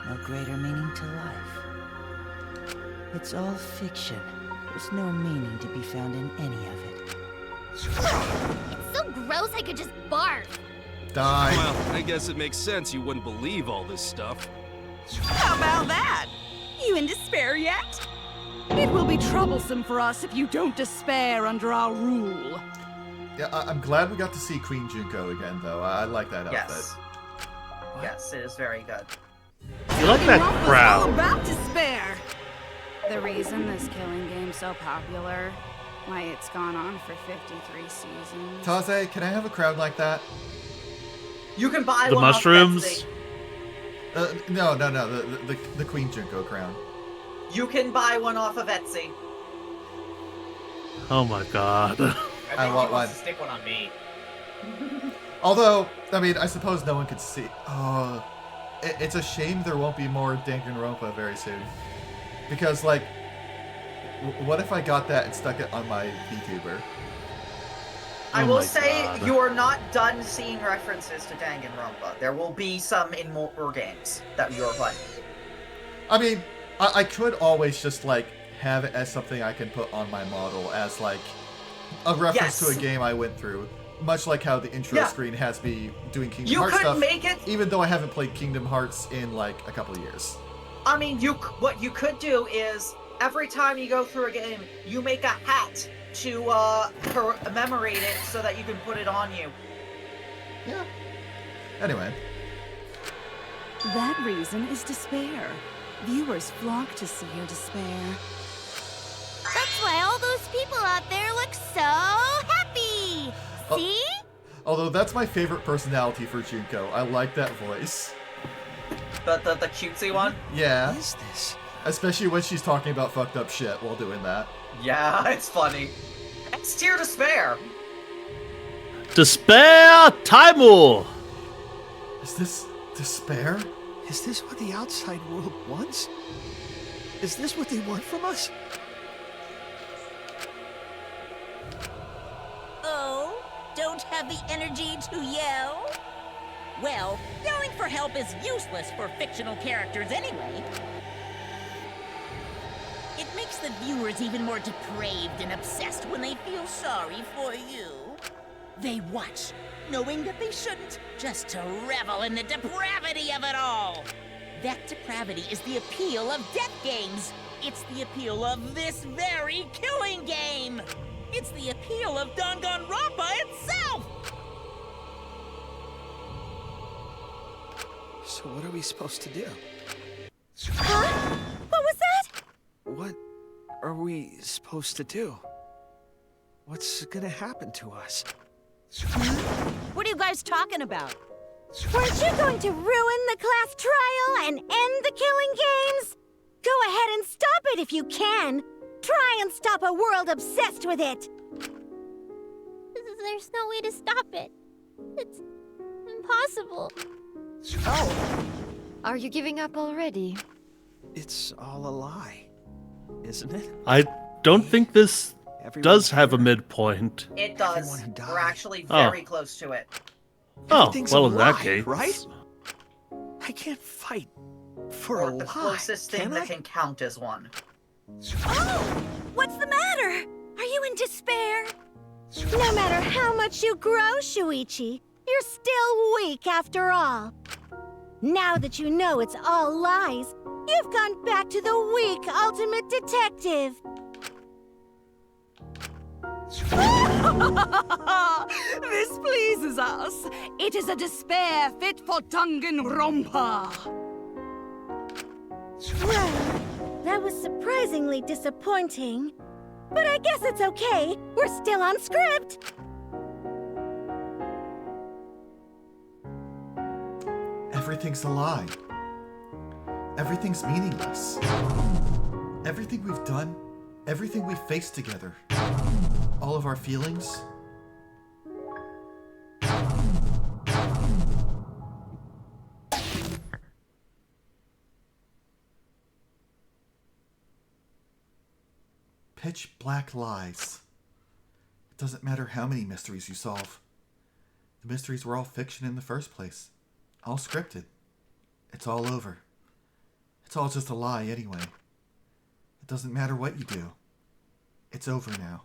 no greater meaning to life. It's all fiction. There's no meaning to be found in any of it. It's so gross I could just barf. Die. Well, I guess it makes sense you wouldn't believe all this stuff. How about that? You in despair yet? It will be troublesome for us if you don't despair under our rule. Yeah, I'm glad we got to see Queen Junko again, though. I like that outfit. Yes. Yes, it is very good. You like that All crowd. about despair. The reason this killing game's so popular, why it's gone on for 53 seasons. Taze, can I have a crowd like that? You can buy The one mushrooms? off Etsy. No, the Queen Junko crown. You can buy one off of Etsy. Oh my god. I want he wants one. to stick one on me. Although, I mean, I suppose no one could see. Oh, it's a shame there won't be more Danganronpa very soon. Because, like, what if I got that and stuck it on my VTuber? I Oh will my say God. you are not done seeing references to Danganronpa. There will be some in more games that you are playing. I mean, I could always just, like, have it as something I can put on my model as, like, a reference to a game I went through. Much like how the intro screen has me doing Kingdom Hearts stuff. Make it. Even though I haven't played Kingdom Hearts in, like, a couple of years. I mean, what you could do is every time you go through a game, you make a hat to commemorate it so that you can put it on you. Yeah. Anyway. That reason is despair. Viewers flock to see your despair. That's why all those people out there look so happy. See? Although that's my favorite personality for Junko. I like that voice. The cutesy one? Yeah. What is this? Especially when she's talking about fucked up shit while doing that. Yeah, it's funny. It's tier despair. Despair Taimu! Is this despair? Is this what the outside world wants? Is this what they want from us? Oh, don't have the energy to yell? Well, yelling for help is useless for fictional characters anyway. It makes the viewers even more depraved and obsessed when they feel sorry for you. They watch, knowing that they shouldn't, just to revel in the depravity of it all. That depravity is the appeal of death games. It's the appeal of this very killing game. It's the appeal of Danganronpa itself! So what are we supposed to do? Huh? What was that? What are we supposed to do? What's gonna happen to us? What are you guys talking about? Weren't you going to ruin the class trial and end the killing games? Go ahead and stop it if you can. Try and stop a world obsessed with it. There's no way to stop it. It's impossible. Oh. Are you giving up already? It's all a lie, isn't it? I don't think this does have a midpoint. It does. We're actually Oh. very close to it. Oh, Everything's well, a in that lie, case. right? I can't fight for Or a the lie. closest thing can that I? can count as one. Oh! What's the matter? Are you in despair? No matter how much you grow, Shuichi, you're still weak after all. Now that you know it's all lies, you've gone back to the weak ultimate detective. This pleases us. It is a despair fit for Danganronpa. Well, that was surprisingly disappointing. But I guess it's okay. We're still on script. Everything's a lie. Everything's meaningless. Everything we've done, everything we've faced together, all of our feelings. pitch black lies. It doesn't matter how many mysteries you solve. The mysteries were all fiction in the first place. All scripted. It's all over. It's all just a lie anyway. It doesn't matter what you do. It's over now.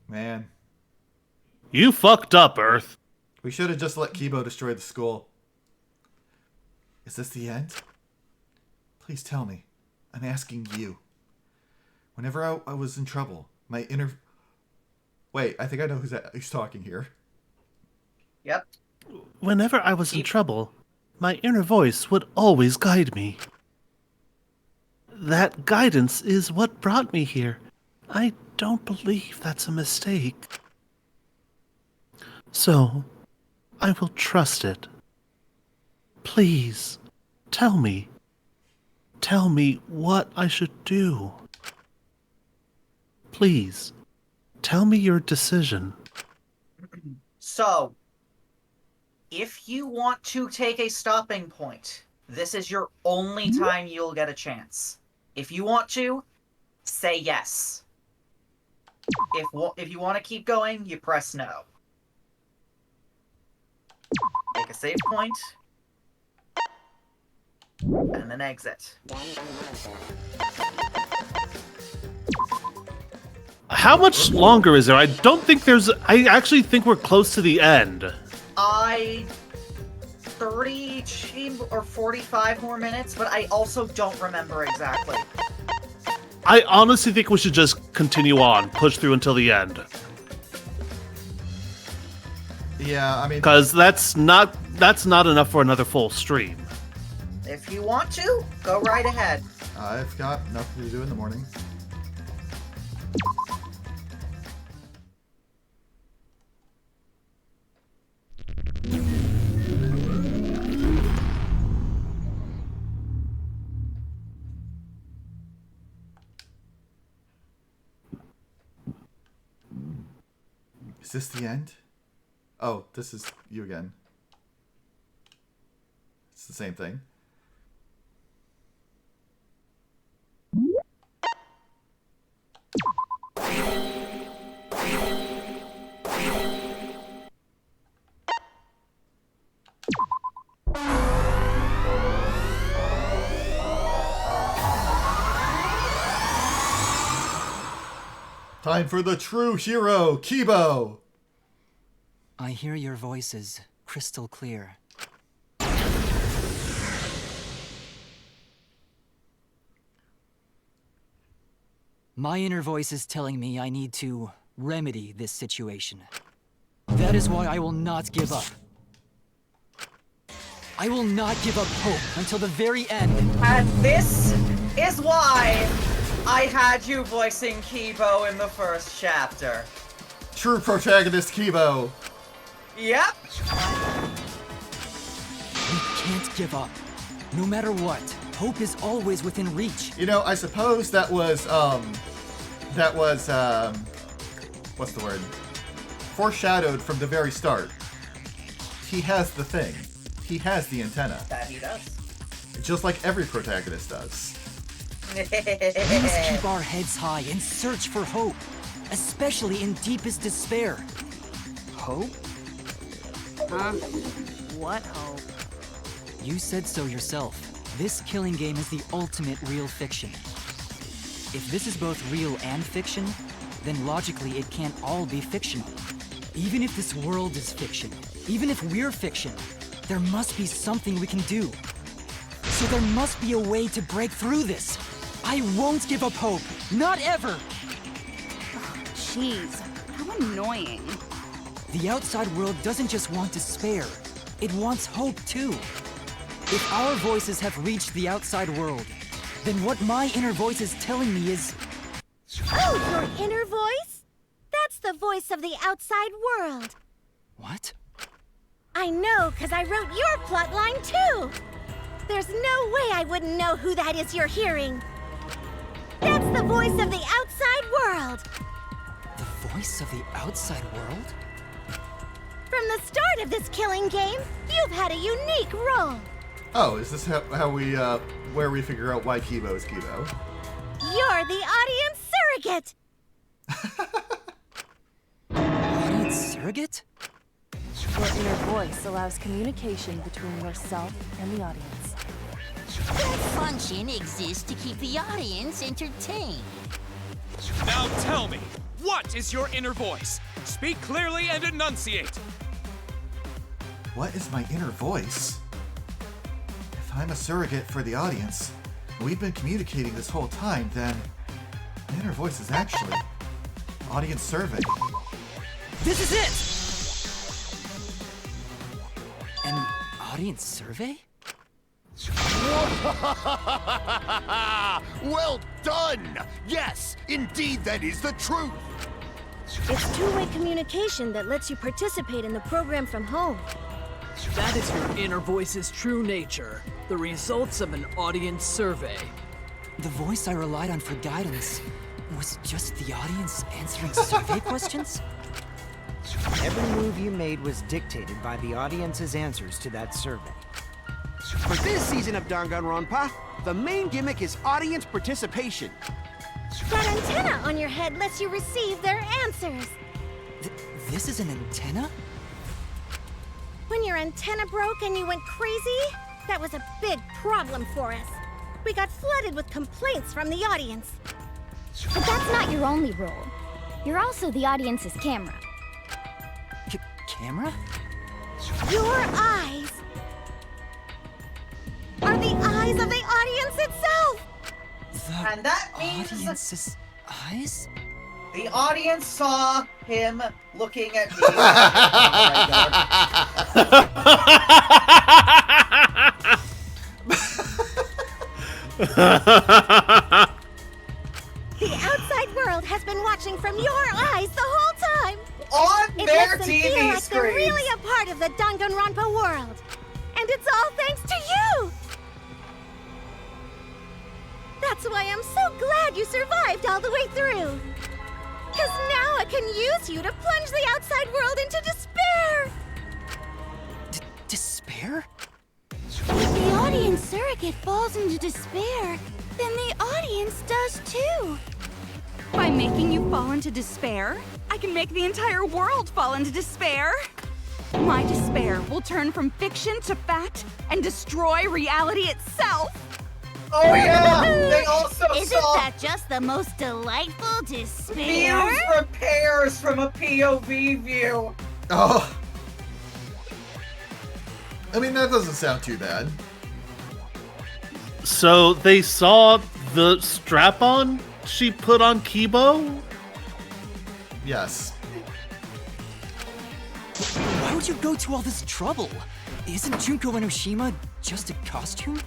Man. You fucked up, Earth. We should have just let Kibo destroy the school. Is this the end? Please tell me. I'm asking you. Whenever I was in trouble, my inner... Wait, I think I know who's talking here. Yep. Whenever I was in trouble, my inner voice would always guide me. That guidance is what brought me here. I don't believe that's a mistake. So, I will trust it. Please, tell me. Tell me what I should do. Please, tell me your decision. So, if you want to take a stopping point, this is your only time you'll get a chance. If you want to, say yes. If you want to keep going, you press no. Make a save point. And then exit. How much longer is there? I don't think there's... I actually think we're close to the end. 30 or 45 more minutes, but I also don't remember exactly. I honestly think we should just continue on, push through until the end. Yeah, I mean... Because that's not enough for another full stream. If you want to, go right ahead. I've got nothing to do in the morning. Is this the end? Oh, this is you again. It's the same thing. Time for the true hero, Kibo! I hear your voices crystal clear. My inner voice is telling me I need to remedy this situation. That is why I will not give up. I will not give up hope until the very end. And this is why I had you voicing Kibo in the first chapter. True protagonist Kibo. Yep. We can't give up. No matter what, hope is always within reach. You know, I suppose that was what's the word? Foreshadowed from the very start. He has the thing. He has the antenna. That he does. Just like every protagonist does. We must keep our heads high and search for hope, especially in deepest despair. Hope? Huh? What hope? You said so yourself. This killing game is the ultimate real fiction. If this is both real and fiction, then logically it can't all be fictional. Even if this world is fiction, even if we're fiction, there must be something we can do. So there must be a way to break through this. I won't give up hope. Not ever! Jeez, how annoying. The outside world doesn't just want despair. It wants hope too. If our voices have reached the outside world, then what my inner voice is telling me is... Oh, your inner voice? That's the voice of the outside world. What? I know, because I wrote your plotline too. There's no way I wouldn't know who that is you're hearing. That's the voice of the outside world. The voice of the outside world? From the start of this killing game, you've had a unique role. Oh, is this how we, where we figure out why Kibo is Kibo? You're the audience surrogate! Audience surrogate? Your inner voice allows communication between yourself and the audience. That function exists to keep the audience entertained. Now tell me, what is your inner voice? Speak clearly and enunciate. What is my inner voice? If I'm a surrogate for the audience, and we've been communicating this whole time, then my inner voice is actually audience survey. This is it! An audience survey? Well done! Yes, indeed that is the truth! It's two-way communication that lets you participate in the program from home. That is your inner voice's true nature. The results of an audience survey. The voice I relied on for guidance was just the audience answering survey questions? Every move you made was dictated by the audience's answers to that survey. For this season of Danganronpa, the main gimmick is audience participation. That antenna on your head lets you receive their answers. This is an antenna? When your antenna broke and you went crazy, that was a big problem for us. We got flooded with complaints from the audience. But that's not your only role. You're also the audience's camera. Camera? Your eyes are the eyes of the audience itself! And that means audience's eyes? the audience saw him looking at me. The outside world has been watching from your eyes the whole time! On it their makes them TV feel like they're screens. really a part of the Danganronpa world! And it's all thanks to you! That's why I'm so glad you survived all the way through! Cause now I can use you to plunge the outside world into despair! Despair? If the audience surrogate falls into despair, then the audience does too. By making you fall into despair, I can make the entire world fall into despair. My despair will turn from fiction to fact and destroy reality itself. Oh yeah! They also Isn't saw that just the most delightful despair? views repairs from a POV view. Oh. I mean, that doesn't sound too bad. So they saw the strap-on she put on Kibo? Yes. Why would you go to all this trouble? Isn't Junko Enoshima just a costume?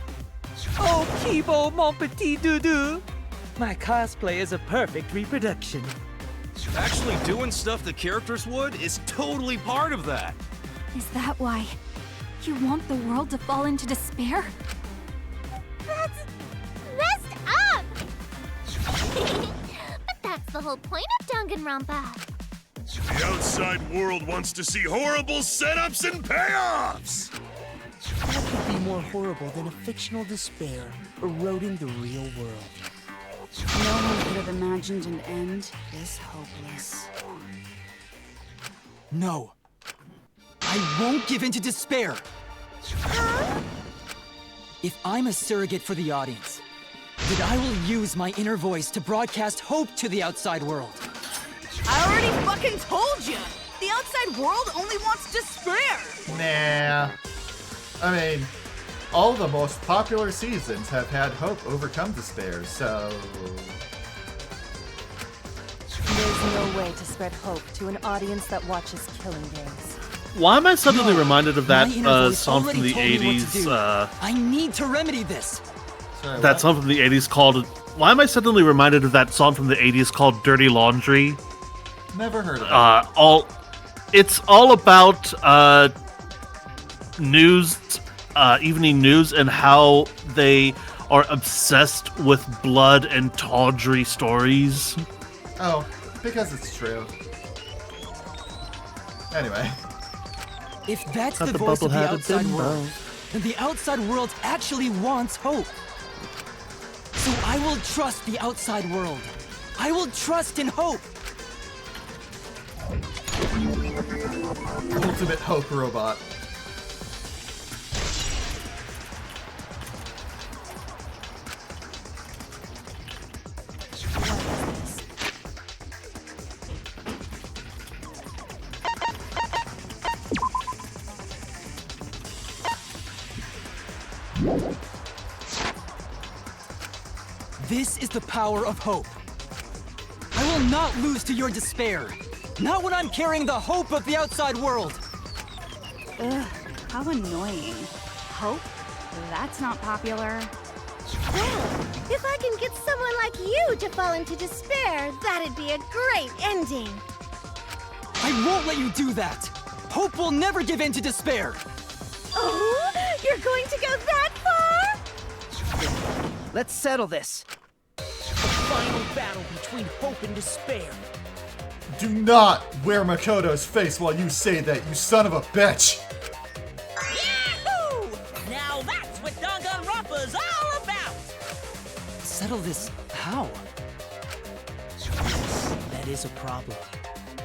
Oh, Kibo, mon petit doudou! My cosplay is a perfect reproduction. Actually doing stuff the characters would is totally part of that. Is that why you want the world to fall into despair? That's messed up! But that's the whole point of Danganronpa. The outside world wants to see horrible setups and payoffs! What could be more horrible than a fictional despair eroding the real world? No one could have imagined an end this hopeless. No. I won't give in to despair. If I'm a surrogate for the audience, then I will use my inner voice to broadcast hope to the outside world. I already fucking told you! The outside world only wants despair! Nah. I mean, all the most popular seasons have had hope overcome despair, so... There's no way to spread hope to an audience that watches killing games. Why am I suddenly reminded of that My inner voice song from already the told me what to 80s? do. I need to remedy this. Sorry, That what? song from the 80s called... Why am I suddenly reminded of that song from the 80s called Dirty Laundry? Never heard of it. It's all about news, evening news, and how they are obsessed with blood and tawdry stories. Oh, because it's true. Anyway. If that's Thought the the voice bubble of the had a outside bimbo. world, then the outside world actually wants hope. So I will trust the outside world. I will trust in hope. Ultimate hope robot. This is the power of hope. I will not lose to your despair. Not when I'm carrying the hope of the outside world. Ugh, how annoying. Hope? That's not popular. Well, if I can get someone like you to fall into despair, that'd be a great ending. I won't let you do that. Hope will never give in to despair. Oh, you're going to go that far? Let's settle this. The final battle between hope and despair. Do not wear Makoto's face while you say that, you son of a bitch! Yahoo! Now that's what Danganronpa's all about! Settle this how? Yes, that is a problem.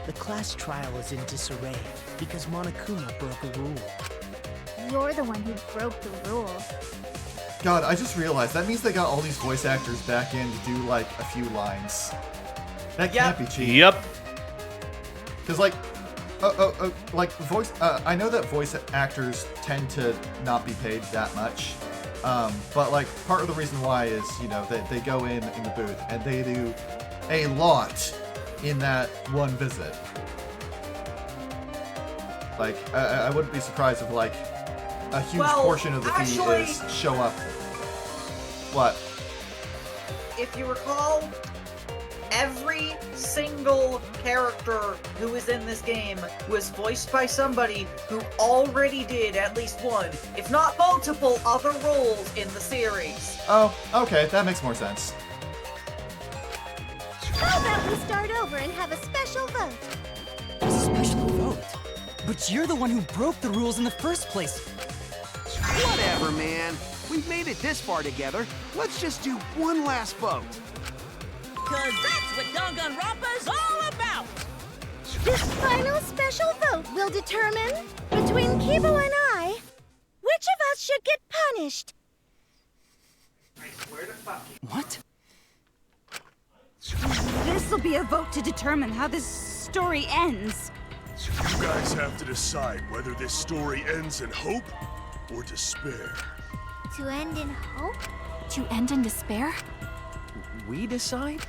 The class trial is in disarray because Monokuma broke a rule. You're the one who broke the rule. God, I just realized that means they got all these voice actors back in to do like a few lines. That can't be cheap. Yep. Because like voice. I know that voice actors tend to not be paid that much, but like part of the reason why is they go in the booth and they do a lot in that one visit. Like I wouldn't be surprised if like a huge portion of the fee is show up. What? If you recall, every single character who is in this game was voiced by somebody who already did at least one, if not multiple, other roles in the series. Oh, okay, that makes more sense. How about we start over and have a special vote? A special vote? But you're the one who broke the rules in the first place. Whatever, man. We've made it this far together. Let's just do one last vote. Cause that's what Danganronpa's all about! This final special vote will determine, between Kibo and I, which of us should get punished. What? This'll be a vote to determine how this story ends. You guys have to decide whether this story ends in hope or despair. To end in hope? To end in despair? We decide?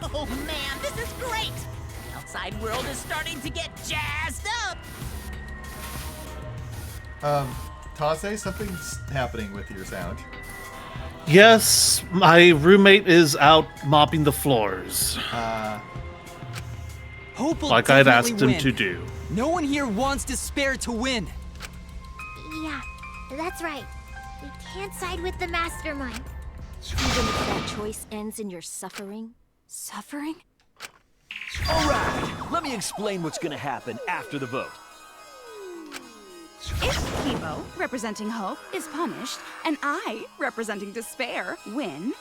Oh man, this is great! The outside world is starting to get jazzed up! Taze, something's happening with your sound. Yes, my roommate is out mopping the floors. Hope will like I'd definitely asked him win. to do. No one here wants despair to win. Yeah, that's right. We can't side with the mastermind. Even if that choice ends in your suffering? Suffering? All right, let me explain what's gonna happen after the vote. If Kibo, representing hope, is punished, and I, representing despair, win,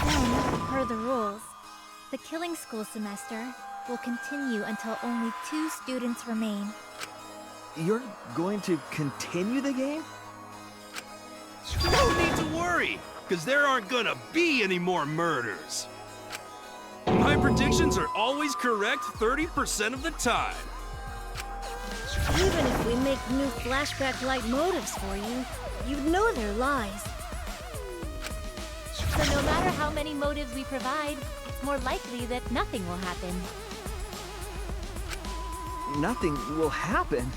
Then, per the rules, the killing school semester will continue until only 2 students remain. You're going to continue the game? No need to worry, because there aren't gonna be any more murders. My predictions are always correct 30% of the time. Even if we make new flashback-like motives for you, you'd know they're lies. So no matter how many motives we provide, it's more likely that nothing will happen. Nothing will happen.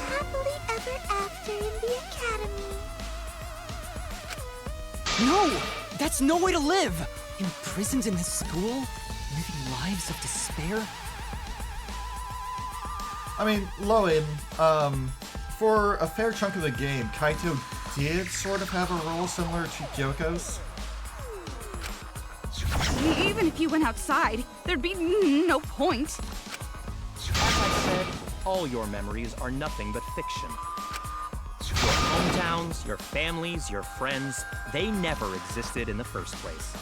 Happily ever after in the academy. No! That's no way to live! Imprisoned in this school? Living lives of despair? I mean, Loin, for a fair chunk of the game, Kaito did sort of have a role similar to Kyoko's. Even if you went outside, there'd be no point. As I said, all your memories are nothing but fiction. Your hometowns, your families, your friends, they never existed in the first place.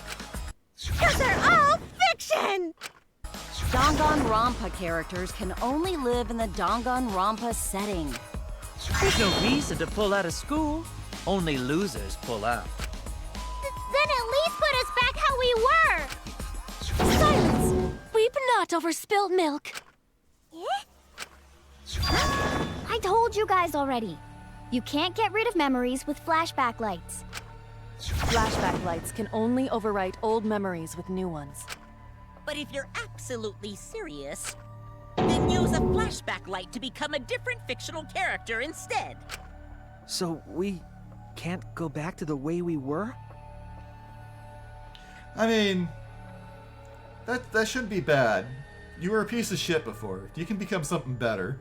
'Cause they're all fiction! Danganronpa characters can only live in the Danganronpa setting. There's no reason to pull out of school. Only losers pull out. Then at least put us back how we were! Silence! Weep not over spilt milk. I told you guys already. You can't get rid of memories with flashback lights. Flashback lights can only overwrite old memories with new ones. But if you're absolutely serious, then use a flashback light to become a different fictional character instead. So we can't go back to the way we were? I mean, that shouldn't be bad. You were a piece of shit before. You can become something better.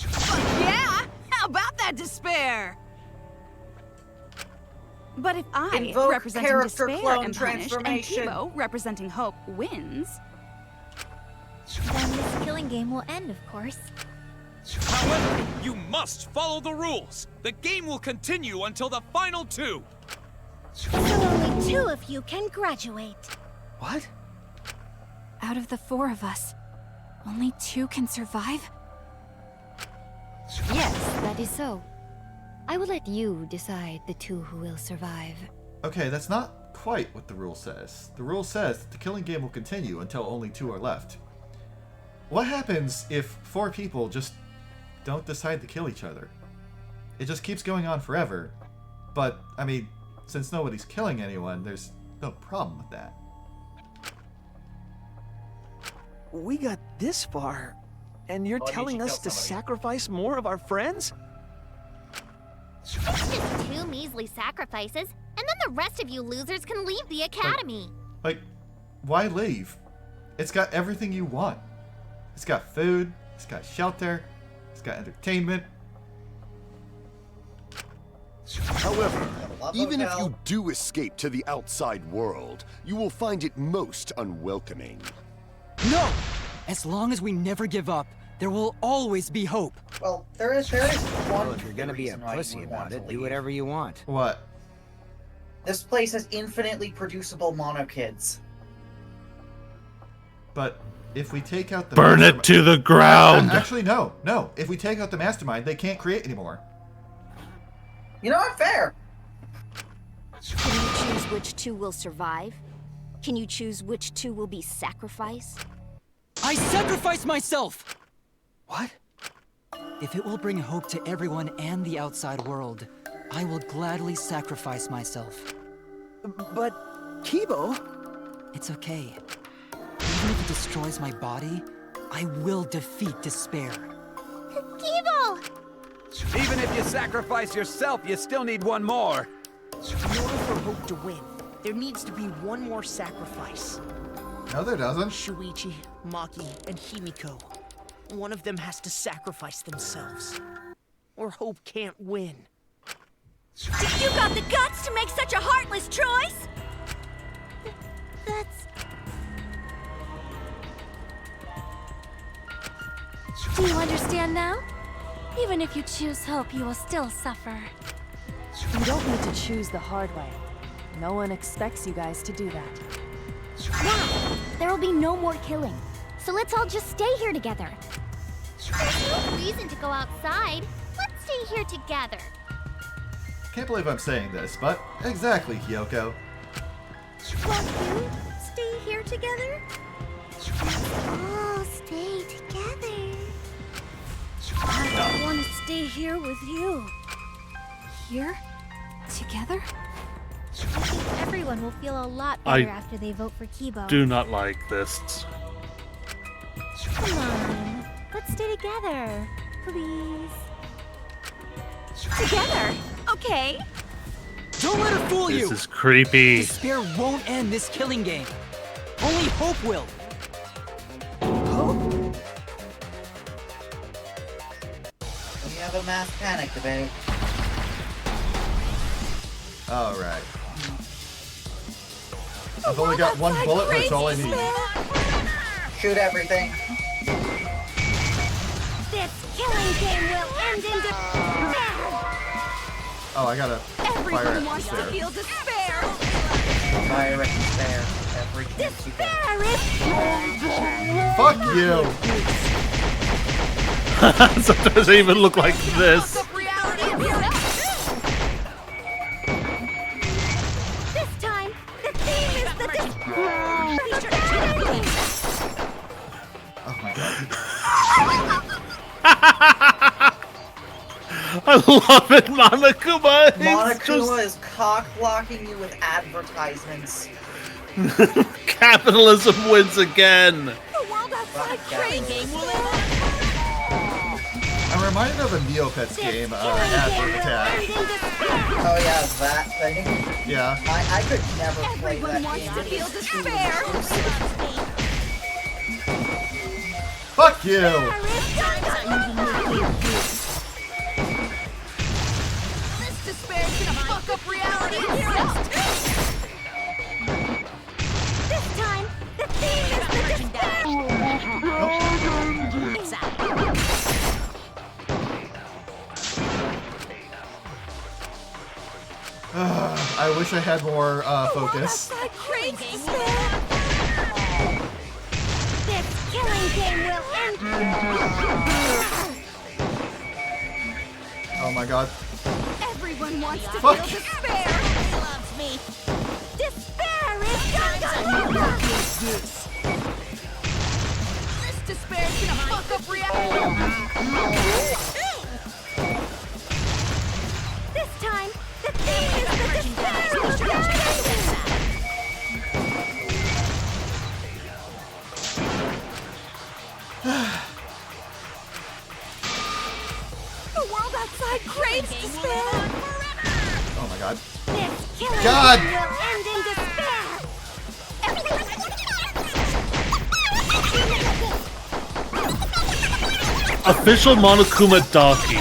Yeah! How about that despair? But if I, Invoke representing character despair, clone am punished, and transformation. Kibo, representing hope, wins, Then this killing game will end, of course. However, you must follow the rules. The game will continue until the final 2. So only 2 of you can graduate. What? Out of the 4 of us, only 2 can survive? Yes, that is so. I will let you decide the 2 who will survive. Okay, that's not quite what the rule says. The rule says that the killing game will continue until only 2 are left. What happens if 4 people just don't decide to kill each other? It just keeps going on forever. But, I mean, since nobody's killing anyone, there's no problem with that. We got this far, and you're telling us to sacrifice more of our friends? It's just 2 measly sacrifices, and then the rest of you losers can leave the academy. Like, why leave? It's got everything you want. It's got food, it's got shelter, it's got entertainment. However, even if you do escape to the outside world, you will find it most unwelcoming. No! As long as we never give up, there will always be hope. Well, there is one. Well, if you're gonna be a pussy about it, do whatever you want. What? This place has infinitely producible mono kids. But if we take out the Burn it to the ground! Actually, no. No. If we take out the mastermind, they can't create anymore. You know what? Fair. Can you choose which 2 will survive? Can you choose which 2 will be sacrificed? I sacrifice myself! What? If it will bring hope to everyone and the outside world, I will gladly sacrifice myself. But, Kibo? It's okay. Even if it destroys my body, I will defeat despair. Kibo! Even if you sacrifice yourself, you still need one more. In order for hope to win, there needs to be one more sacrifice. No, there doesn't. Shuichi, Maki, and Himiko. One of them has to sacrifice themselves. Or hope can't win. You got the guts to make such a heartless choice? That's... Do you understand now? Even if you choose hope, you will still suffer. You don't need to choose the hard way. No one expects you guys to do that. Now, there will be no more killing. So let's all just stay here together. There's no reason to go outside. Let's stay here together. Can't believe I'm saying this, but exactly, Kyoko. Won't you stay here together? All stay together. I want to stay here with you. Here? Together? I think everyone will feel a lot better after they vote for Kibo. Do not like this. Come on. Let's stay together. Please. Together? Okay. Don't let her fool you! This is creepy. Despair won't end this killing game. Only hope will. Hope? We have a mass panic debate. Alright. I've only got one bullet, but it's all I need. Shoot everything. This killing game will end in Oh, I gotta fire Everyone at wants to despair. feel despair. Fire at despair. Every chance you get. Fuck you! So it doesn't even look like this. This time, the theme is the Oh my god. I love it, Monokuma. It's Monokuma is cock blocking you with advertisements. Capitalism wins again. The world outside crazy. I'm reminded of a Neopets game, Advert Attack. Oh yeah, that thing. Yeah. I could never play that wants game. to feel despair. Fuck you! This despair is gonna fuck up reality itself. This time, the theme is the despair. I wish I had more focus. This killing game will end. Oh my god. Everyone wants to Fuck. feel despair. Loves me. Despair is Danganronpa. This despair is gonna fuck up reality. This time, the theme is the despair. The world outside craves despair. Oh my god. This killing God. game will end in despair. Official Monokuma donkeys.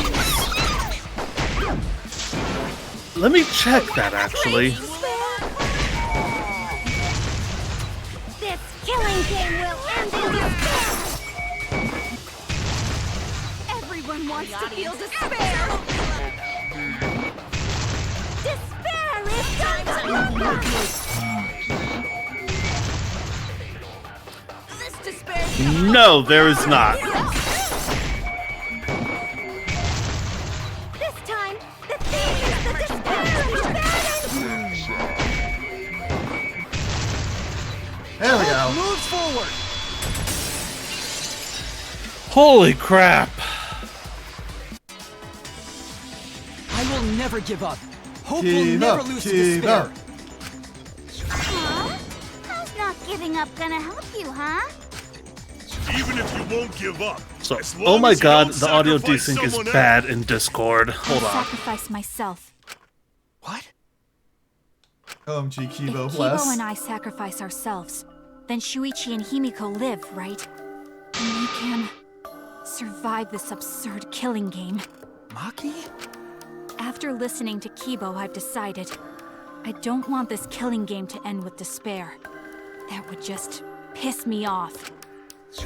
Let me check that actually. This killing game will end in despair. Everyone wants to feel despair. Despair is Danganronpa. This despair is gonna No, there is not. This time, the theme is the despair. There we go. Moves forward. Holy crap. I will never give up. Hope will Give never up, lose to give despair. up. Huh? How's not giving up gonna help you, huh? Even if you won't give up. So, as long oh my as you god, don't the audio sacrifice desync is someone bad in Discord. Hold I on. sacrifice myself. What? OMG, Kibo, If bless. Kibo and I sacrifice ourselves, then Shuichi and Himiko live, right? And we can survive this absurd killing game. Maki? After listening to Kibo, I've decided I don't want this killing game to end with despair. That would just piss me off.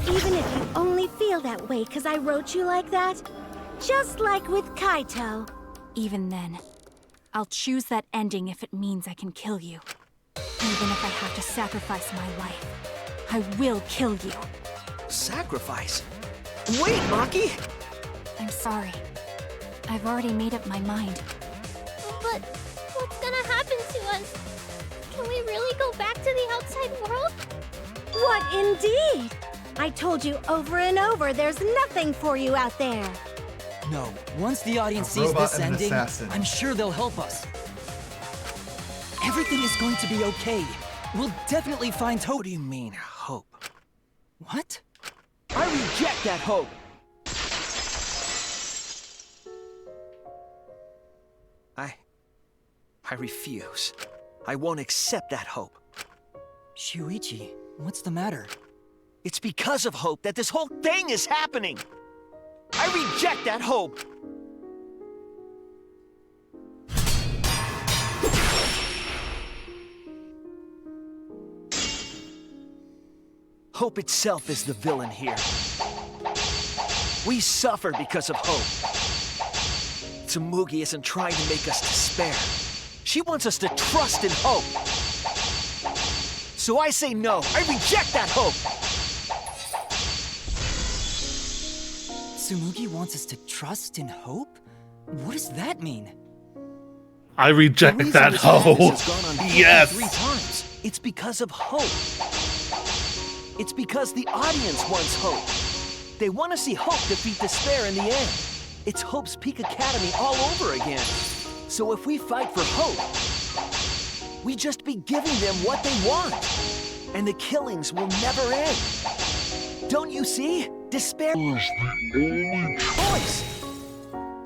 Even if you only feel that way because I wrote you like that? Just like with Kaito. Even then, I'll choose that ending if it means I can kill you. Even if I have to sacrifice my life, I will kill you. Sacrifice? Wait, Maki! I'm sorry. I've already made up my mind. But what's gonna happen to us? Can we really go back to the outside world? What indeed? I told you over and over there's nothing for you out there. No, once the audience A sees robot this and an ending, assassin. I'm sure they'll help us. Everything is going to be okay. We'll definitely find hope. What do you mean, hope? What? I reject that hope! I refuse. I won't accept that hope. Shuichi, what's the matter? It's because of hope that this whole thing is happening! I reject that hope! Hope itself is the villain here. We suffer because of hope. Tsumugi isn't trying to make us despair. She wants us to trust in hope. So I say no. I reject that hope. Tsumugi wants us to trust in hope? What does that mean? I reject that hope. Yes. 3 times. It's because of hope. It's because the audience wants hope. They want to see hope defeat despair in the end. It's Hope's Peak Academy all over again. So if we fight for hope, we just be giving them what they want. And the killings will never end. Don't you see? Despair is the only choice.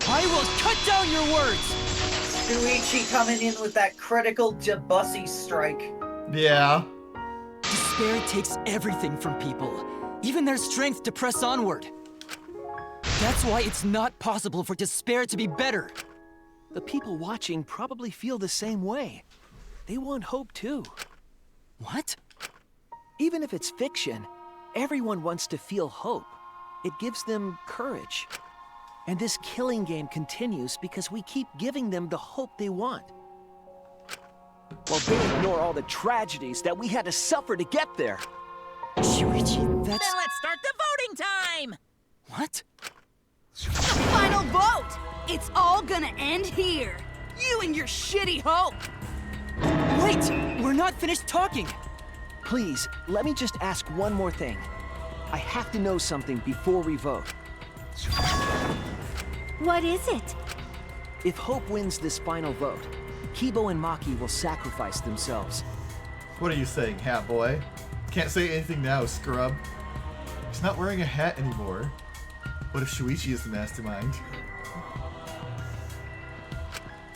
I will cut down your words! Shuichi coming in with that critical Jabussy strike. Yeah. Despair takes everything from people, even their strength to press onward. That's why it's not possible for despair to be better. The people watching probably feel the same way. They want hope too. What? Even if it's fiction, everyone wants to feel hope. It gives them courage. And this killing game continues because we keep giving them the hope they want. While they ignore all the tragedies that we had to suffer to get there. Shuichi, that's... Then let's start the voting time! What? The final vote! It's all gonna end here! You and your shitty hope! Wait! We're not finished talking! Please, let me just ask one more thing. I have to know something before we vote. What is it? If Hope wins this final vote, Kibo and Maki will sacrifice themselves. What are you saying, Hat Boy? Can't say anything now, scrub. He's not wearing a hat anymore. What if Shuichi is the mastermind?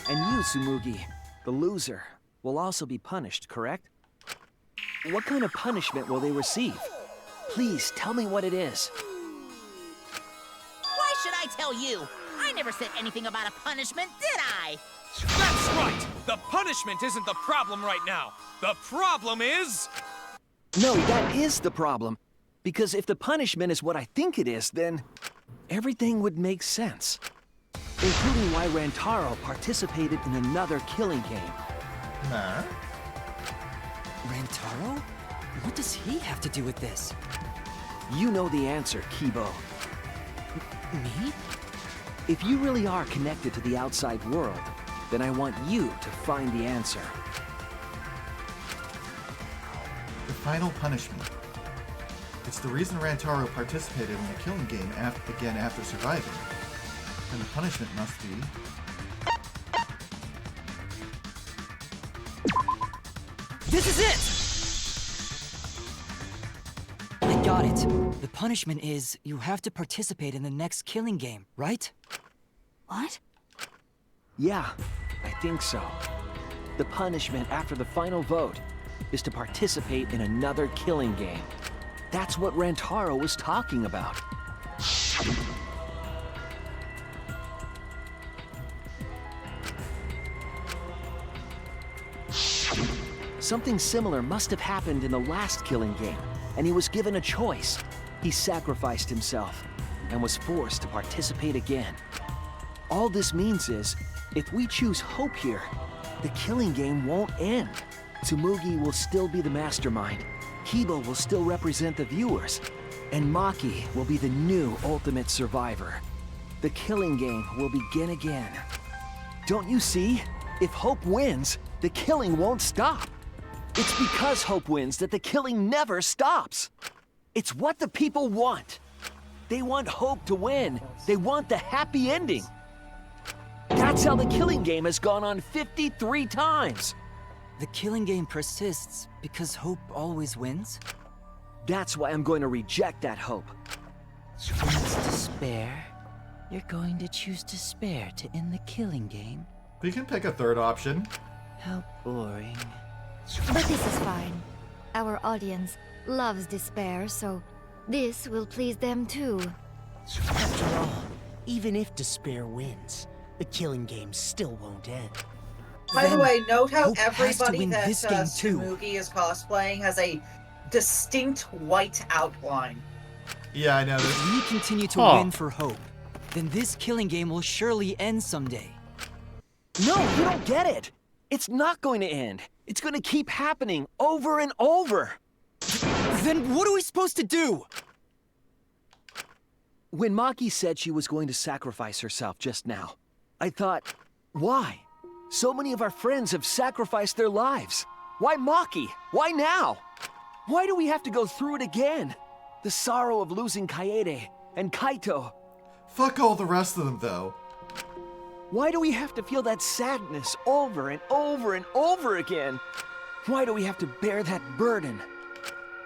And you, Tsumugi, the loser, will also be punished, correct? What kind of punishment will they receive? Please, tell me what it is. Why should I tell you? I never said anything about a punishment, did I? That's right! The punishment isn't the problem right now. The problem is... No, that is the problem. Because if the punishment is what I think it is, then everything would make sense. Including why Rantaro participated in another killing game. Nah. Rantaro? What does he have to do with this? You know the answer, Kibo. Me? If you really are connected to the outside world, then I want you to find the answer. The final punishment. It's the reason Rantaro participated in the killing game again after surviving. And the punishment must be... This is it! I got it. The punishment is you have to participate in the next killing game, right? What? Yeah, I think so. The punishment after the final vote is to participate in another killing game. That's what Rantaro was talking about. Something similar must have happened in the last killing game, and he was given a choice. He sacrificed himself, and was forced to participate again. All this means is, if we choose hope here, the killing game won't end. Tsumugi will still be the mastermind, Kibo will still represent the viewers, and Maki will be the new ultimate survivor. The killing game will begin again. Don't you see? If Hope wins, the killing won't stop. It's because Hope wins that the killing never stops. It's what the people want. They want Hope to win. They want the happy ending. That's how the killing game has gone on 53 times. The killing game persists because Hope always wins? That's why I'm going to reject that hope. It's despair. You're going to choose despair to end the killing game? We can pick a third option. How boring. But this is fine. Our audience loves despair, so this will please them too. After all, even if despair wins, the killing game still won't end. By the way, note how Hope has to everybody win that this game too. Tsumugi is cosplaying has a distinct white outline. Yeah, I know. If we continue to win for Hope, then this killing game will surely end someday. No, you don't get it. It's not going to end. It's going to keep happening over and over. Then what are we supposed to do? When Maki said she was going to sacrifice herself just now, I thought, why? So many of our friends have sacrificed their lives. Why Maki? Why now? Why do we have to go through it again? The sorrow of losing Kaede and Kaito. Fuck all the rest of them, though. Why do we have to feel that sadness over and over and over again? Why do we have to bear that burden?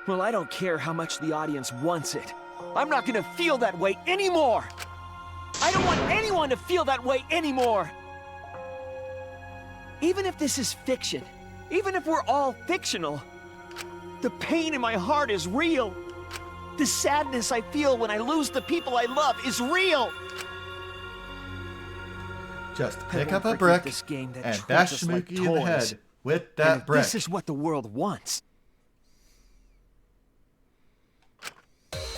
Well, I don't care how much the audience wants it. I'm not gonna feel that way anymore! I don't want anyone to feel that way anymore! Even if this is fiction, even if we're all fictional, the pain in my heart is real. The sadness I feel when I lose the people I love is real. Just pick up a brick and bash Shmuki in the head with that brick. This is what the world wants.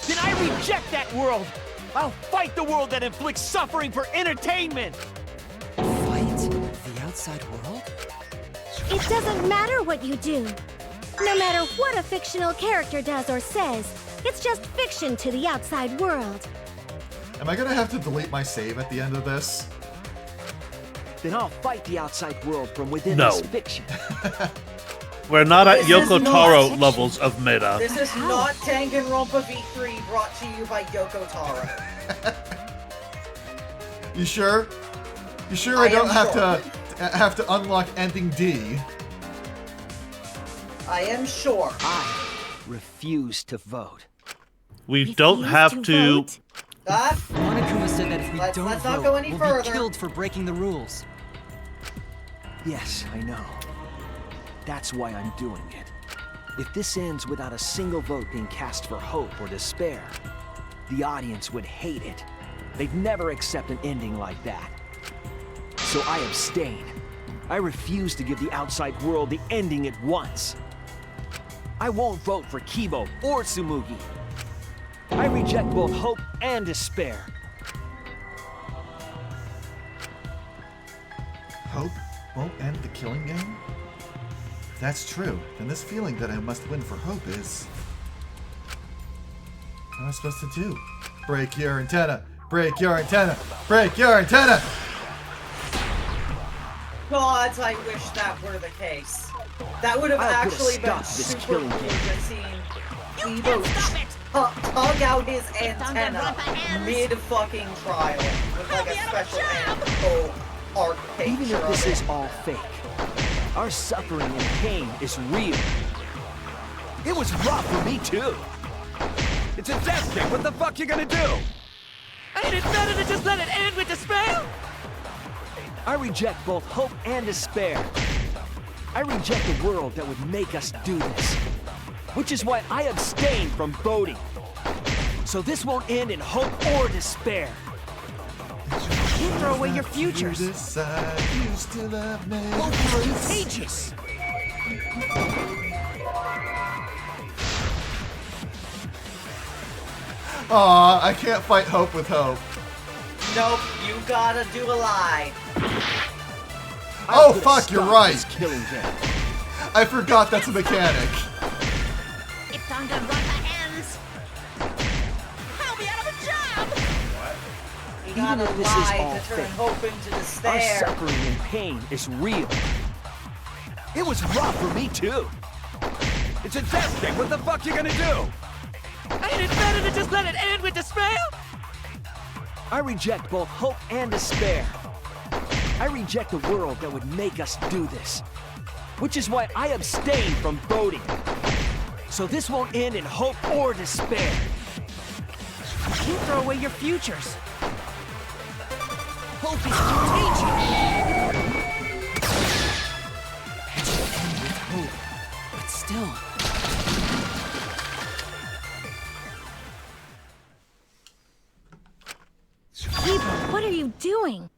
Then I reject that world! I'll fight the world that inflicts suffering for entertainment! Fight the outside world? It doesn't matter what you do. No matter what a fictional character does or says, it's just fiction to the outside world. Am I gonna have to delete my save at the end of this? Then I'll fight the outside world from within this fiction. We're not at Yoko Taro levels of meta. This is not Danganronpa V3 brought to you by Yoko Taro. You sure? You sure I don't have to unlock ending D? I am sure. I refuse to vote. We don't have to. Monokuma said that if we don't let's not vote, go any we'll further. be killed for breaking the rules. Yes, I know. That's why I'm doing it. If this ends without a single vote being cast for hope or despair, the audience would hate it. They'd never accept an ending like that. So I abstain. I refuse to give the outside world the ending it wants. I won't vote for Kibo or Tsumugi. I reject both hope and despair. Hope won't end the killing game? If that's true, then this feeling that I must win for hope is... What am I supposed to do? Break your antenna! Break your antenna! Break your antenna! Gods, I wish that were the case. That would have actually been super cool to see Kibo tug out his antenna mid-fucking trial with like a special arcade. Even if this is all fake, our suffering and pain is real. It was rough for me too. It's a death game. What the fuck you gonna do? Ain't it better to just let it end with despair? I reject both hope and despair. I reject a world that would make us do this. Which is why I abstain from voting. So this won't end in hope or despair. You throw away your futures. Hope is contagious. Aw, I can't fight hope with hope. Nope, you gotta do a lie. Oh fuck, you're right. Killing game. I forgot that's a mechanic. If Danganronpa ends, I'll be out of a job! You Even gotta if this is lie all to turn fake, hope into our despair. suffering and pain is real. It was rough for me too. It's a death game. What the fuck you gonna do? Ain't it better to just let it end with despair? I reject both hope and despair. I reject a world that would make us do this. Which is why I abstain from voting. So this won't end in hope or despair. You can't throw away your futures. Hope is contagious. It should end with hope, but still. Kibo, what are you doing?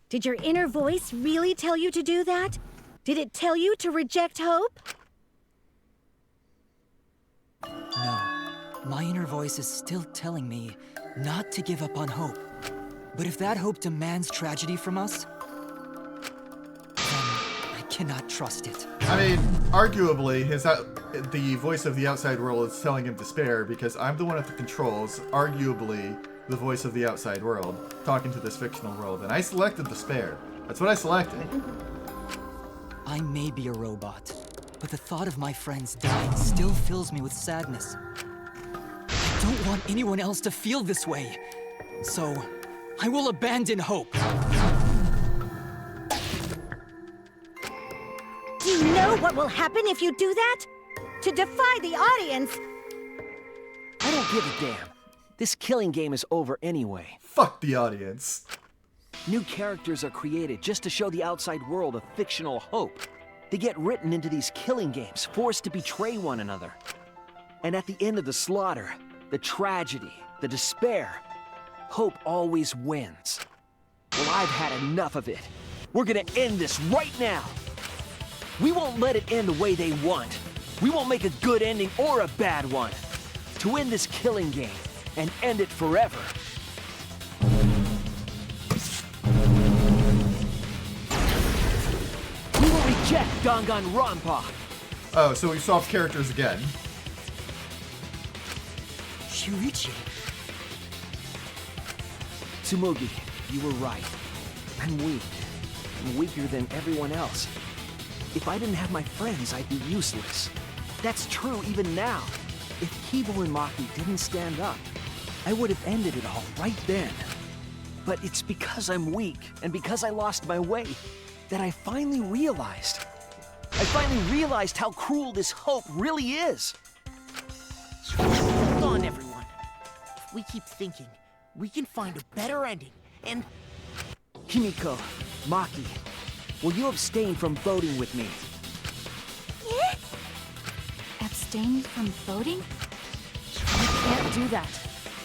Did your inner voice really tell you to do that? Did it tell you to reject hope? My inner voice is still telling me not to give up on hope. But if that hope demands tragedy from us, then I cannot trust it. I mean, arguably, the voice of the outside world is telling him despair because I'm the one at the controls, arguably the voice of the outside world, talking to this fictional world, and I selected despair. That's what I selected. I may be a robot, but the thought of my friends dying still fills me with sadness. I don't want anyone else to feel this way, so I will abandon hope. Do you know what will happen if you do that? To defy the audience! I don't give a damn. This killing game is over anyway. Fuck the audience. New characters are created just to show the outside world a fictional hope. They get written into these killing games, forced to betray one another. And at the end of the slaughter, the tragedy, the despair, hope always wins. Well, I've had enough of it. We're gonna end this right now. We won't let it end the way they want. We won't make a good ending or a bad one. To end this killing game and end it forever. We will reject Danganronpa. Oh, so we swapped characters again. Shuichi. Tsumugi, you were right. I'm weak. I'm weaker than everyone else. If I didn't have my friends, I'd be useless. That's true even now. If Kibo and Maki didn't stand up, I would have ended it all right then. But it's because I'm weak, and because I lost my way, that I finally realized. I finally realized how cruel this hope really is. Hold on, everyone. If we keep thinking, we can find a better ending, and... Kimiko, Maki, will you abstain from voting with me? Abstain from voting? You can't do that.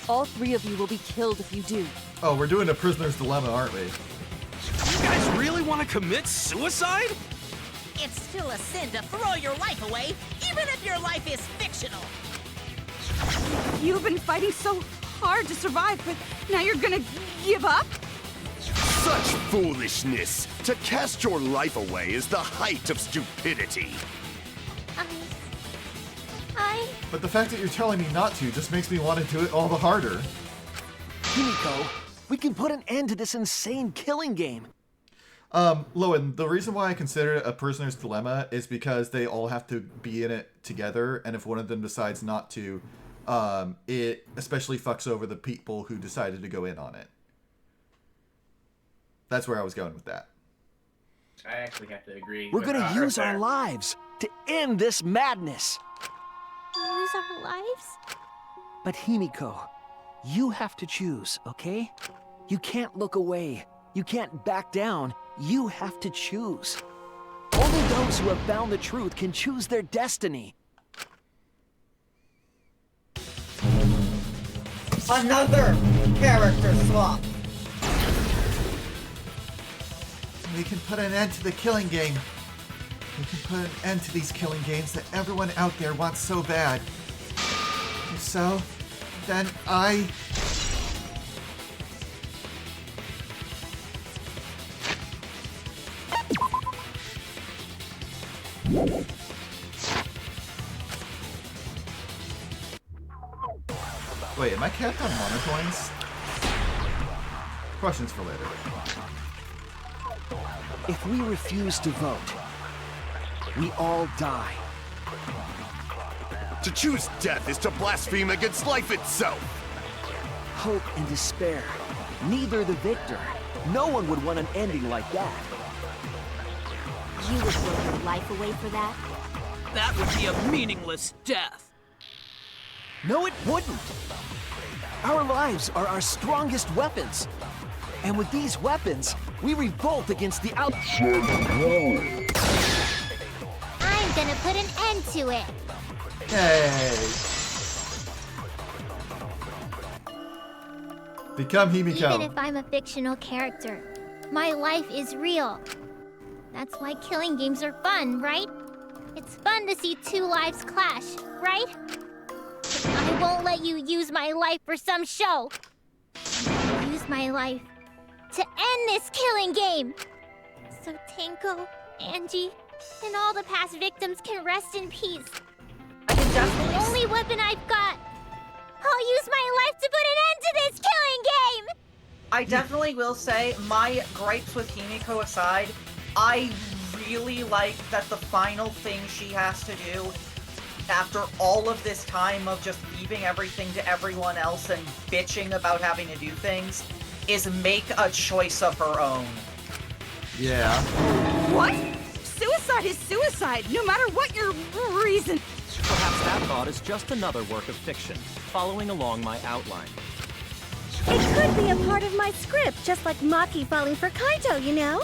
All three of you will be killed if you do. Oh, we're doing a prisoner's dilemma, aren't we? You guys really want to commit suicide? It's still a sin to throw your life away, even if your life is fictional. You've been fighting so hard to survive, but now you're gonna give up? Such foolishness! To cast your life away is the height of stupidity. But the fact that you're telling me not to just makes me want to do it all the harder. Kimiko, we can put an end to this insane killing game. Lowen, the reason why I consider it a prisoner's dilemma is because they all have to be in it together, and if one of them decides not to, it especially fucks over the people who decided to go in on it. That's where I was going with that. I actually have to agree. We're gonna use our lives to end this madness. Use our lives? But Himiko, you have to choose, okay? You can't look away. You can't back down. You have to choose. Only those who have found the truth can choose their destiny. Another character swap. We can put an end to the killing game. We can put an end to these killing games that everyone out there wants so bad. So, then I... Wait, am I capped on mana coins? Questions for later. If we refuse to vote, we all die. To choose death is to blaspheme against life itself. Hope and despair. Neither the victor. No one would want an ending like that. You would throw your life away for that? That would be a meaningless death. No, it wouldn't. Our lives are our strongest weapons. And with these weapons, we revolt against the outside world. I'm gonna put an end to it. Hey. Become Himiko. Even if I'm a fictional character, my life is real. That's why killing games are fun, right? It's fun to see two lives clash, right? But I won't let let you use my life for some show. Use my life to end this killing game. So Tenko, Angie, and all the past victims can rest in peace. It's the only weapon I've got. I'll use my life to put an end to this killing game! I definitely will say, my gripes with Himiko aside, I really like that the final thing she has to do, after all of this time of just leaving everything to everyone else and bitching about having to do things, is make a choice of her own. Yeah. What? Suicide is suicide, no matter what your reason. Perhaps that thought is just another work of fiction, following along my outline. It could be a part of my script, just like Maki falling for Kaito, you know?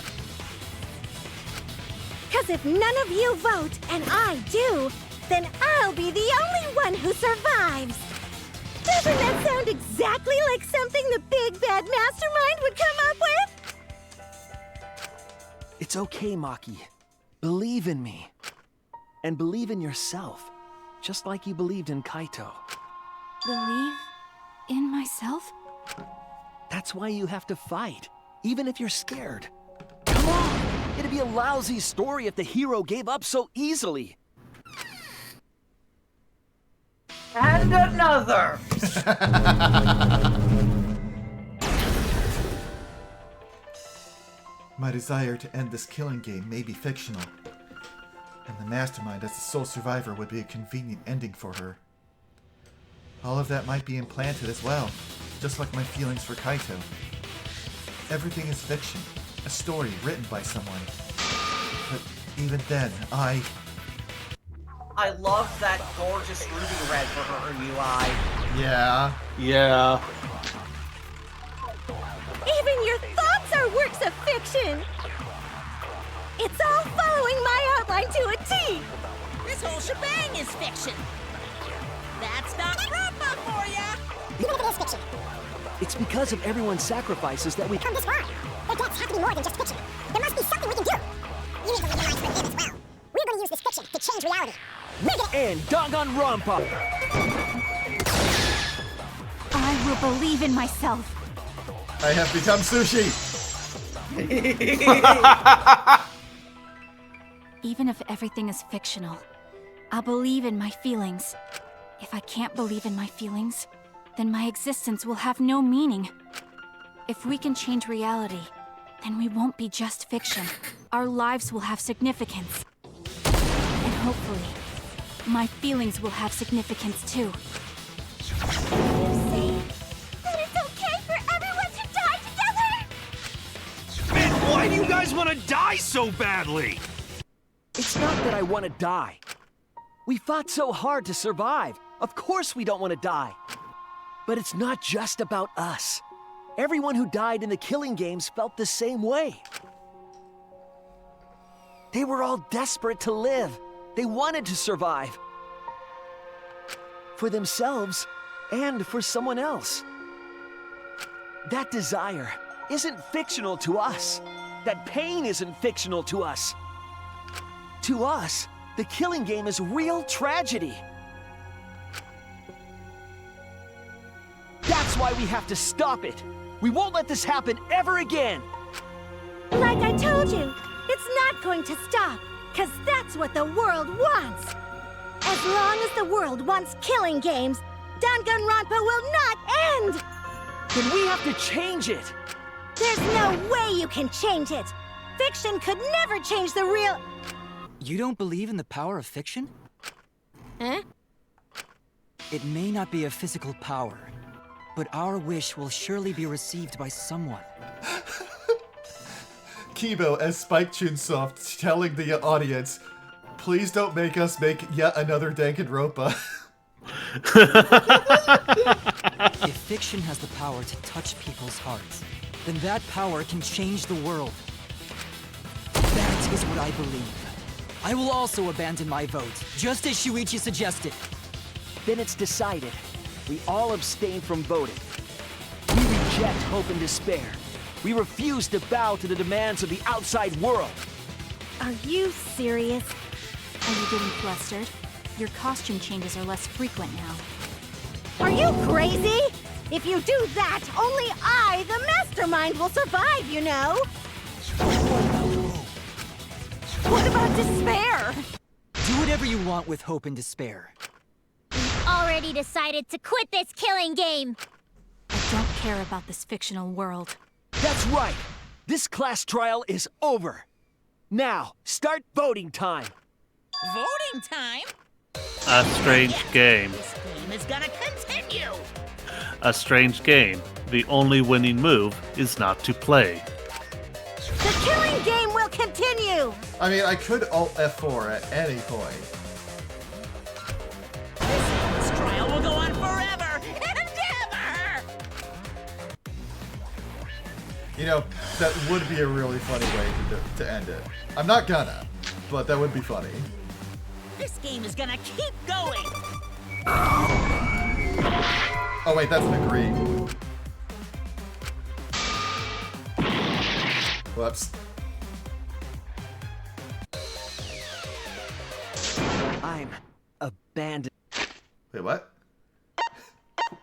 Because if none of you vote, and I do, then I'll be the only one who survives. Doesn't that sound exactly like something the big bad mastermind would come up with? It's okay, Maki. Believe in me. And believe in yourself, just like you believed in Kaito. Believe in myself? That's why you have to fight, even if you're scared. Come on! It'd be a lousy story if the hero gave up so easily. And another! My desire to end this killing game may be fictional, and the mastermind as the sole survivor would be a convenient ending for her. All of that might be implanted as well, just like my feelings for Kaito. Everything is fiction, a story written by someone. But even then, I love that gorgeous ruby red for her UI. Yeah. Yeah. Even your thoughts are works of fiction! It's all following my outline to a T! This whole shebang is fiction. That's Danganronpa for ya! Even if it is fiction. It's because of everyone's sacrifices that we come this far. The deaths have to be more than just fiction. There must be something we can do. You need to realize for them as well. We're going to use this fiction to change reality. And Danganronpa! I will believe in myself. I have become Sushi! Even if everything is fictional, I'll believe in my feelings. If I can't believe in my feelings, then my existence will have no meaning. If we can change reality, then we won't be just fiction. Our lives will have significance. And hopefully, my feelings will have significance too. You say that it's okay for everyone to die together? Man, why do you guys want to die so badly? It's not that I want to die. We fought so hard to survive. Of course we don't want to die. But it's not just about us. Everyone who died in the killing games felt the same way. They were all desperate to live. They wanted to survive. For themselves and for someone else. That desire isn't fictional to us. That pain isn't fictional to us. To us, the killing game is real tragedy. That's why we have to stop it. We won't let this happen ever again. Like I told you, it's not going to stop, because that's what the world wants. As long as the world wants killing games, Danganronpa will not end! Then we have to change it. There's no way you can change it. Fiction could never change the real... You don't believe in the power of fiction? Huh? It may not be a physical power, but our wish will surely be received by someone. Kibo as Spike Chunsoft telling the audience, please don't make us make yet another Danganronpa. If fiction has the power to touch people's hearts, then that power can change the world. That is what I believe. I will also abandon my vote, just as Shuichi suggested. Then it's decided. We all abstain from voting. We reject hope and despair. We refuse to bow to the demands of the outside world. Are you serious? Are you getting flustered? Your costume changes are less frequent now. Are you crazy? If you do that, only I, the mastermind, will survive, you know? What about despair? Do whatever you want with hope and despair. Already decided to quit this killing game. I don't care about this fictional world. That's right! This class trial is over! Now, start voting time! Voting time? A strange game. This game is gonna continue! A strange game. The only winning move is not to play. The killing game will continue! I mean, I could Alt F4 at any point. This trial will go on forever and ever! You know, that would be a really funny way to end it. I'm not gonna, but that would be funny. This game is gonna keep going! Oh wait, that's an agree. Whoops. I'm abandoned. Wait, what?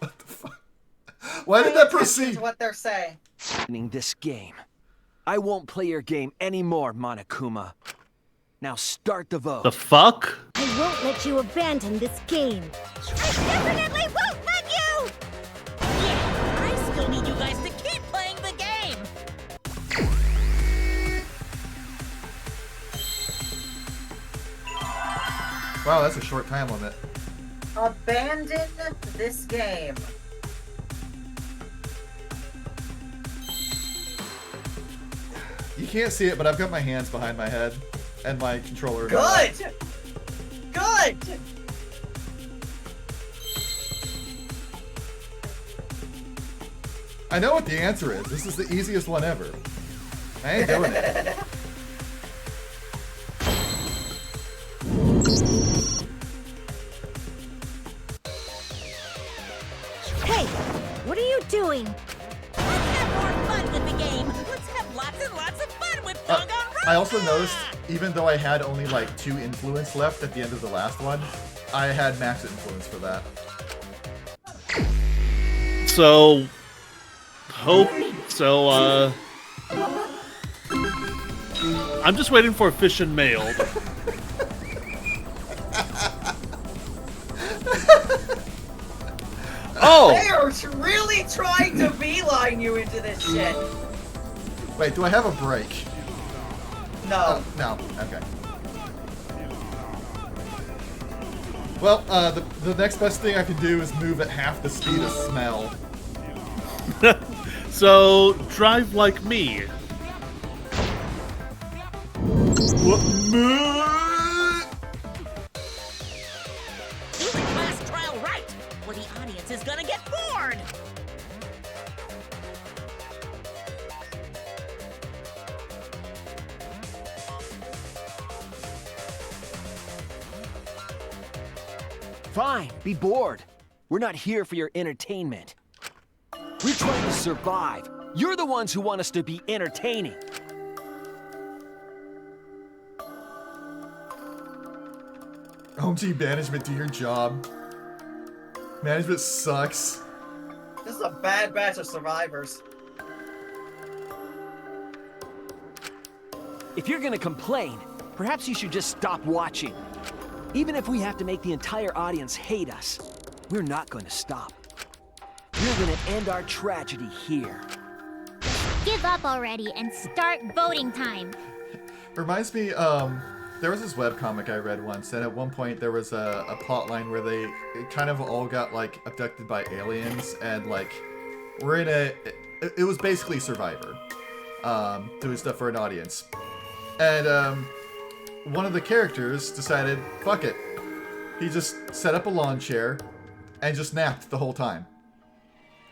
What the fuck? Why did that proceed? What they're saying. This game. I won't play your game anymore, Monokuma. Now start the vote. The fuck? I won't let you abandon this game. I definitely won't let you! Yeah, I still need you guys to keep playing the game! Wow, that's a short time limit. Abandon this game. You can't see it, but I've got my hands behind my head and my controller. Good! Good! I know what the answer is. This is the easiest one ever. I ain't doing it. Hey, what are you doing? Let's have more fun with the game! Let's have lots and lots of fun with Danganronpa! I also noticed, even though I had only like 2 influence left at the end of the last one, I had max influence for that. So, hope. So, I'm just waiting for Fish and Mail. Oh! They are really trying to beeline you into this shit. Wait, do I have a break? No. No. Okay. Well, the next best thing I can do is move at half the speed of smell. So, drive like me. Do the class trial right, or the audience is gonna get bored! Fine, be bored. We're not here for your entertainment. We're trying to survive. You're the ones who want us to be entertaining. Home team management, do your job. Management sucks. This is a bad batch of survivors. If you're gonna complain, perhaps you should just stop watching. Even if we have to make the entire audience hate us, we're not going to stop. We're gonna end our tragedy here. Give up already and start voting time. Reminds me, there was this webcomic I read once, and at one point there was a plot line where they kind of all got, like, abducted by aliens, and, like, we're in it was basically Survivor, doing stuff for an audience. And, one of the characters decided, fuck it. He just set up a lawn chair and just napped the whole time.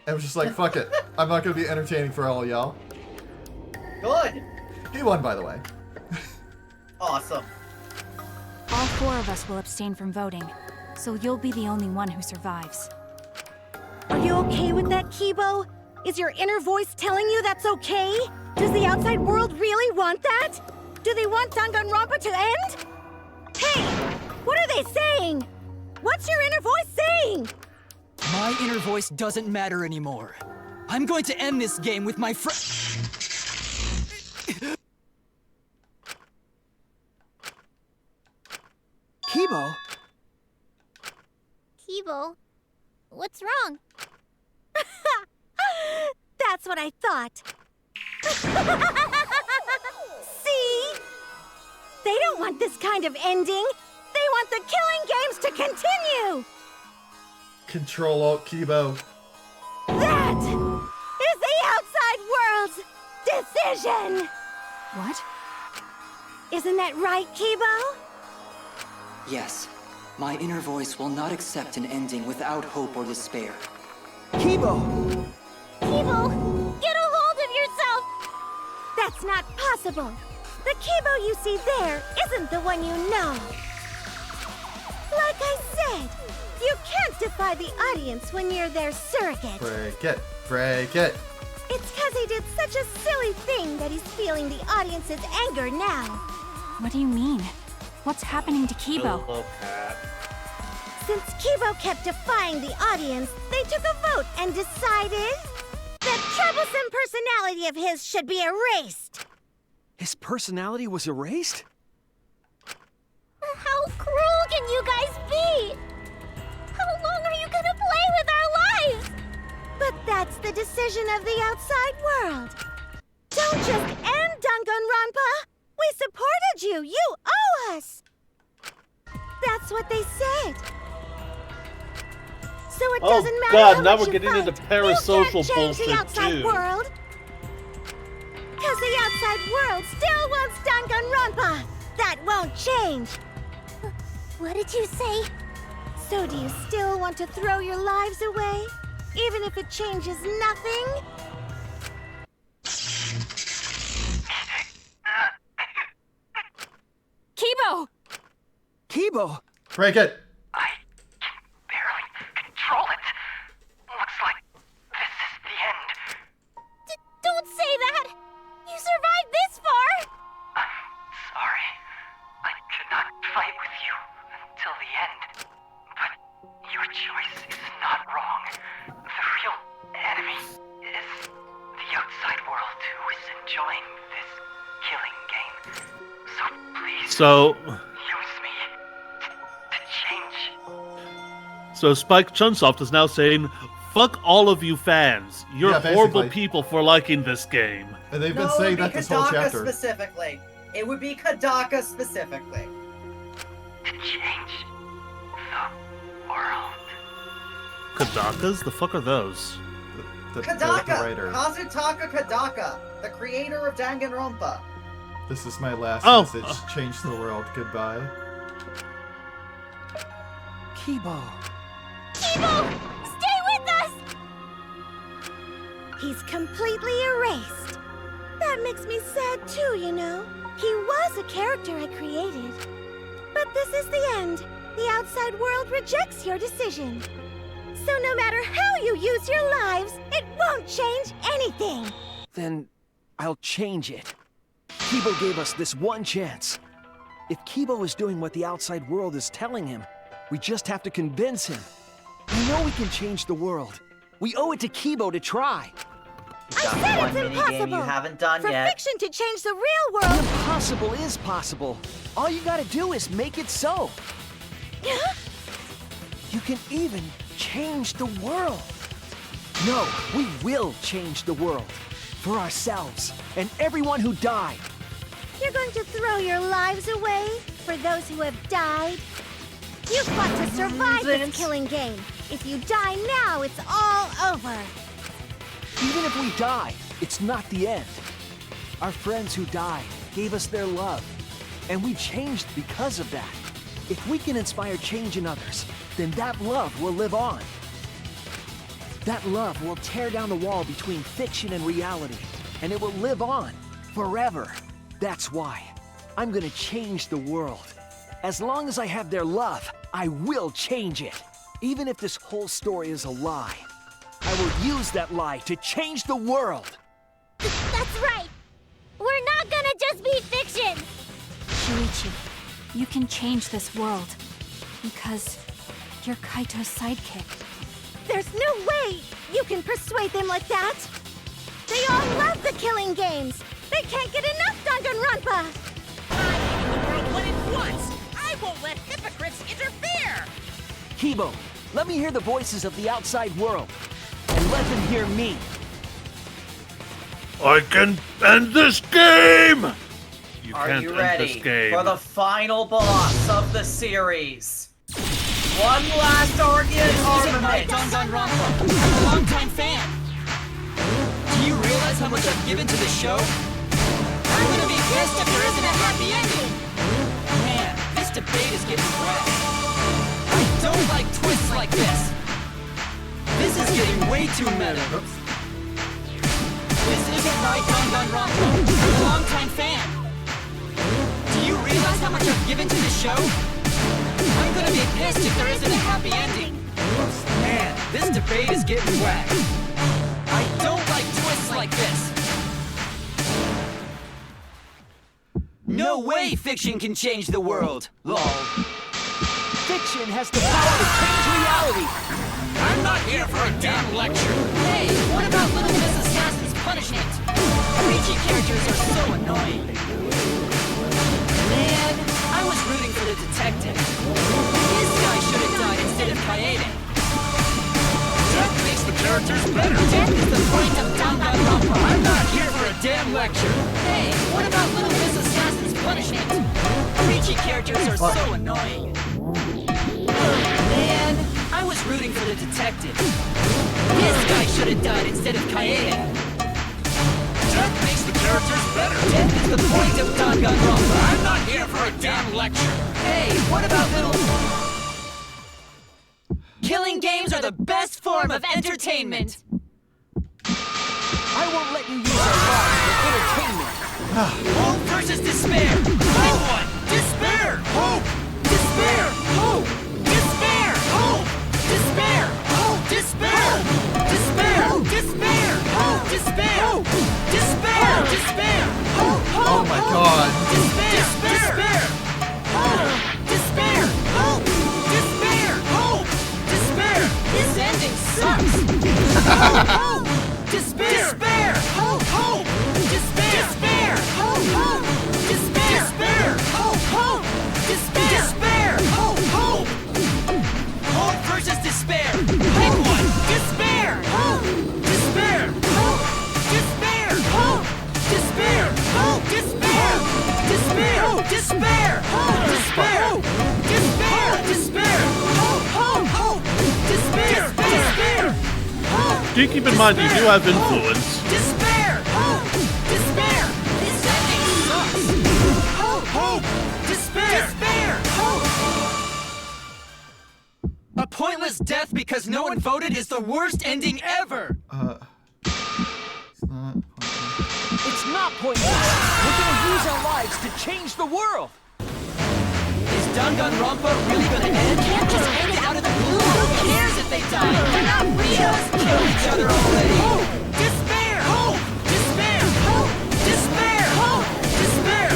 And was just like, fuck it. I'm not gonna be entertaining for all y'all. Good. He won, by the way. Awesome. All 4 of us will abstain from voting, so you'll be the only one who survives. Are you okay with that, Kibo? Is your inner voice telling you that's okay? Does the outside world really want that? Do they want Danganronpa to end? Hey! What are they saying? What's your inner voice saying? My My inner voice doesn't matter anymore. I'm going to end this game with my friend. Kibo? Kibo, what's wrong? That's what I thought. See? They don't want this kind of ending. They want the killing games to continue. Control Alt Kibo. That is the outside world's decision. What? Isn't that right, Kibo? Yes. My inner voice will not accept an ending without hope or despair. Kibo! Kibo, get a hold of yourself! That's not possible. The Kibo you see there isn't the one you know. Like I said, you can't defy the audience when you're their surrogate. Break it. Break it. It's because he did such a silly thing that he's feeling the audience's anger now. What do you mean? What's happening to Kibo? Hello, Cat. Since Kibo kept defying the audience, they took a vote and decided that troublesome personality of his should be erased. His personality was erased? How cruel can you guys be? How long are you gonna play with our lives? But that's the decision of the outside world. Don't just end Danganronpa! We supported you! You owe us! That's what they said. So it doesn't matter God, how now much we're you getting into fight, parasocial you can't change the bullshit outside too. world. Because the outside world still wants Danganronpa! That won't change! What did you say? So do you still want to throw your lives away? Even if it changes nothing? Kibo! Kibo! Break it. Barely control it. Looks like this is the end. Don't say that! You survived this far! Sorry. I could not fight with you until the end. But your choice is not wrong. The real enemy is the outside world who is enjoying this killing game. So please use me to change. So Spike Chunsoft is now saying, fuck all of you fans. You're Yeah, horrible basically. people for liking this game. And they've No, been saying it would that be this whole Kadaka chapter. specifically. It would be Kadaka specifically. To change the world. Kadakas? The fuck are those? The Kadaka! writer. Kazutaka Kadaka, the creator of Danganronpa. This is my last Oh. message. Change the world. Goodbye. Kibo. Kibo! Stay with us! He's completely erased. That makes me sad too, you know. He was a character I created. But this is the end. The outside world rejects your decision. So no matter how you use your lives, it won't change anything. Then I'll change it. Kibo gave us this one chance. If Kibo is doing what the outside world is telling him, we just have to convince him. We know we can change the world. We owe it to Kibo to try. I said It's impossible you haven't done for yet. fiction to change the real The world. impossible is possible. All you gotta do is make it so. You can even change the world. No, we will change the world. For ourselves and everyone who died. You're going to throw your lives away for those who have died? You fought to survive this killing game. If you die now, it's all over. Even if we die, it's not the end. Our friends who died gave us their love, and we changed because of that. If we can inspire change in others, then that love will live on. That love will tear down the wall between fiction and reality, and it will live on forever. That's why I'm gonna change the world. As long as I have their love, I will change it. Even if this whole story is a lie, I will use that lie to change the world. That's right! We're not gonna just be fiction! Shuichi, you can change this world. Because you're Kaito's sidekick. There's no way you can persuade them like that! They all love the killing games! They can't get enough Danganronpa! What it wants! I won't let hypocrites interfere! Kibo, let me hear the voices of the outside world. And let them hear me. I can end this game! You Are can't you end ready this game. for the final boss of the series? One last armament! Danganronpa. I'm a longtime fan. Do you realize how much I've given to the show? I'm gonna be pissed if there isn't a happy ending. Man, this debate is getting wet. I don't like twists like this. This is getting way too meta. This isn't right, Danganronpa. I'm a longtime fan. Do you realize how much I've given to the show? I'm gonna be pissed if there isn't a happy ending. Man, this debate is getting whack. I don't like twists like this. No way fiction can change the world. Lol. Fiction has the power to change reality. I'm not here for a damn lecture. Hey, what about little Mrs. Sass's punishment? Shuichi characters are so annoying. Man, I was rooting for the detective. This guy should have died instead of Kaede. Death makes the characters better. Death is the point of Danganronpa. I'm not here for a damn lecture. Hey, what about little Mrs. Sass's punishment? Shuichi characters are so annoying. Man, I was rooting for the detective. This guy should have died instead of Kaede. Death makes the characters better. Death is the point of Danganronpa. I'm not here for a damn lecture. Hey, what about little... Killing games are the best form of entertainment. I won't let you use our lives for entertainment. Hope versus despair. Pick one. Despair. Hope. Despair. Hope. Despair. Hope. Despair. Hope. Despair. Despair. Despair. Hope. Despair. Despair. Despair. Hope. Oh my god. Despair. Despair. Hope. Despair. Hope. Despair. Hope. Despair. This ending sucks. Hope. Despair. Despair. Hope. Hope. Despair. Despair. Hope. Hope. Despair. Despair. Hope. Hope. Despair. Despair. Hope. Hope. Hope versus despair. Pick one. Despair. Hope. Despair. Hope. Despair. Hope. Despair. Hope. Despair. Despair. Despair. Hope. Despair. Despair. Despair. Hope. Hope. Hope. Despair. Despair. Hope. Do keep in mind you do have influence. Despair. Hope. Despair. This ending sucks. Hope. Hope. Despair. Despair. Hope. A pointless death because no one voted is the worst ending ever. It's not pointless. We're gonna use our lives to change the world. Is Danganronpa really gonna end? Can't just end it out of the blue. Who cares if they die? They're not real. Just kill each other already. Hope. Despair. Hope. Despair. Hope. Despair. Hope. Despair.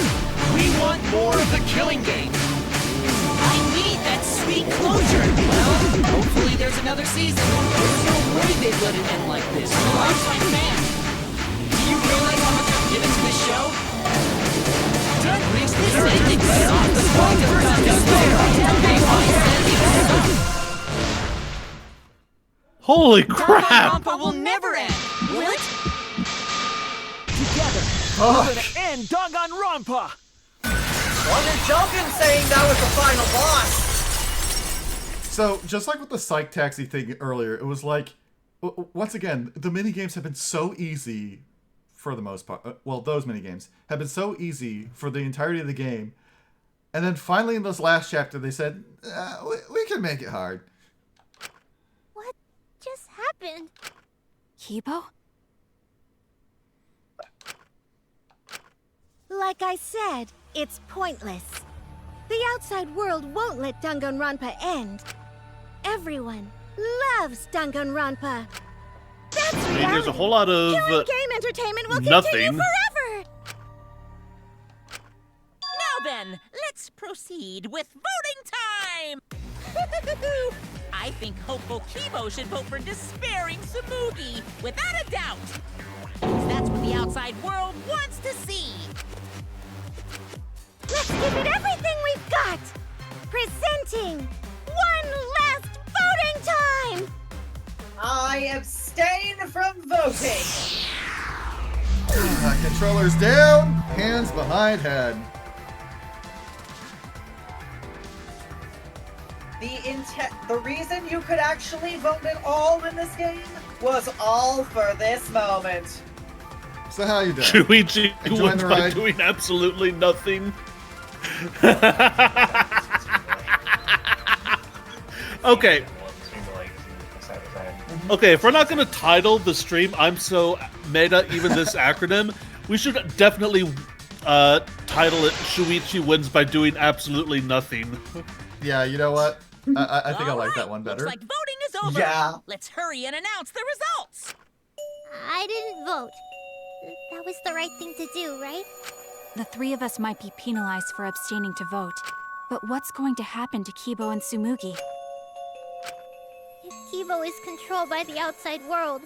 We want more of the killing game. I need that sweet closure. Well, hopefully there's another season. There's no way they'd let it end like this. I'm a lifetime fan. Do you realize how much I've given to this show? Death makes the ending suck. The point of Holy crap! Danganronpa will never end, will it? Together, we're gonna end Danganronpa. Wasn't joking saying that was the final boss. So, just like with the Psych Taxi thing earlier, it was like, once again, the minigames have been so easy for the most part. Well, those minigames have been so easy for the entirety of the game. And then finally in this last chapter, they said, we can make it hard. What just happened? Kibo? Like I said, it's pointless. The outside world won't let Danganronpa end. Everyone loves Danganronpa. That's I mean, reality. there's a whole lot of Killing game entertainment will nothing. continue forever. Now then, let's proceed with voting time! I I think hopeful Kibo should vote for despairing Tsumugi, without a doubt. Because that's what the outside world wants to see. Let's give it everything we've got! Presenting one last voting time! I abstain from voting! Controllers down, hands behind head. The reason you could actually vote at all in this game was all for this moment. So how you doing? Shuichi Enjoying wins the by ride? doing absolutely nothing. Okay. Okay, if we're not going to title the stream I'm So Meta Even This Acronym, we should definitely title it Shuichi Wins by Doing Absolutely Nothing. Yeah, you know what? I think I like that one better. Looks like voting is over. Yeah. Let's hurry and announce the results. I didn't vote. That was the right thing to do, right? The three of us might be penalized for abstaining to vote. But what's going to happen to Kibo and Tsumugi? If Kibo is controlled by the outside world,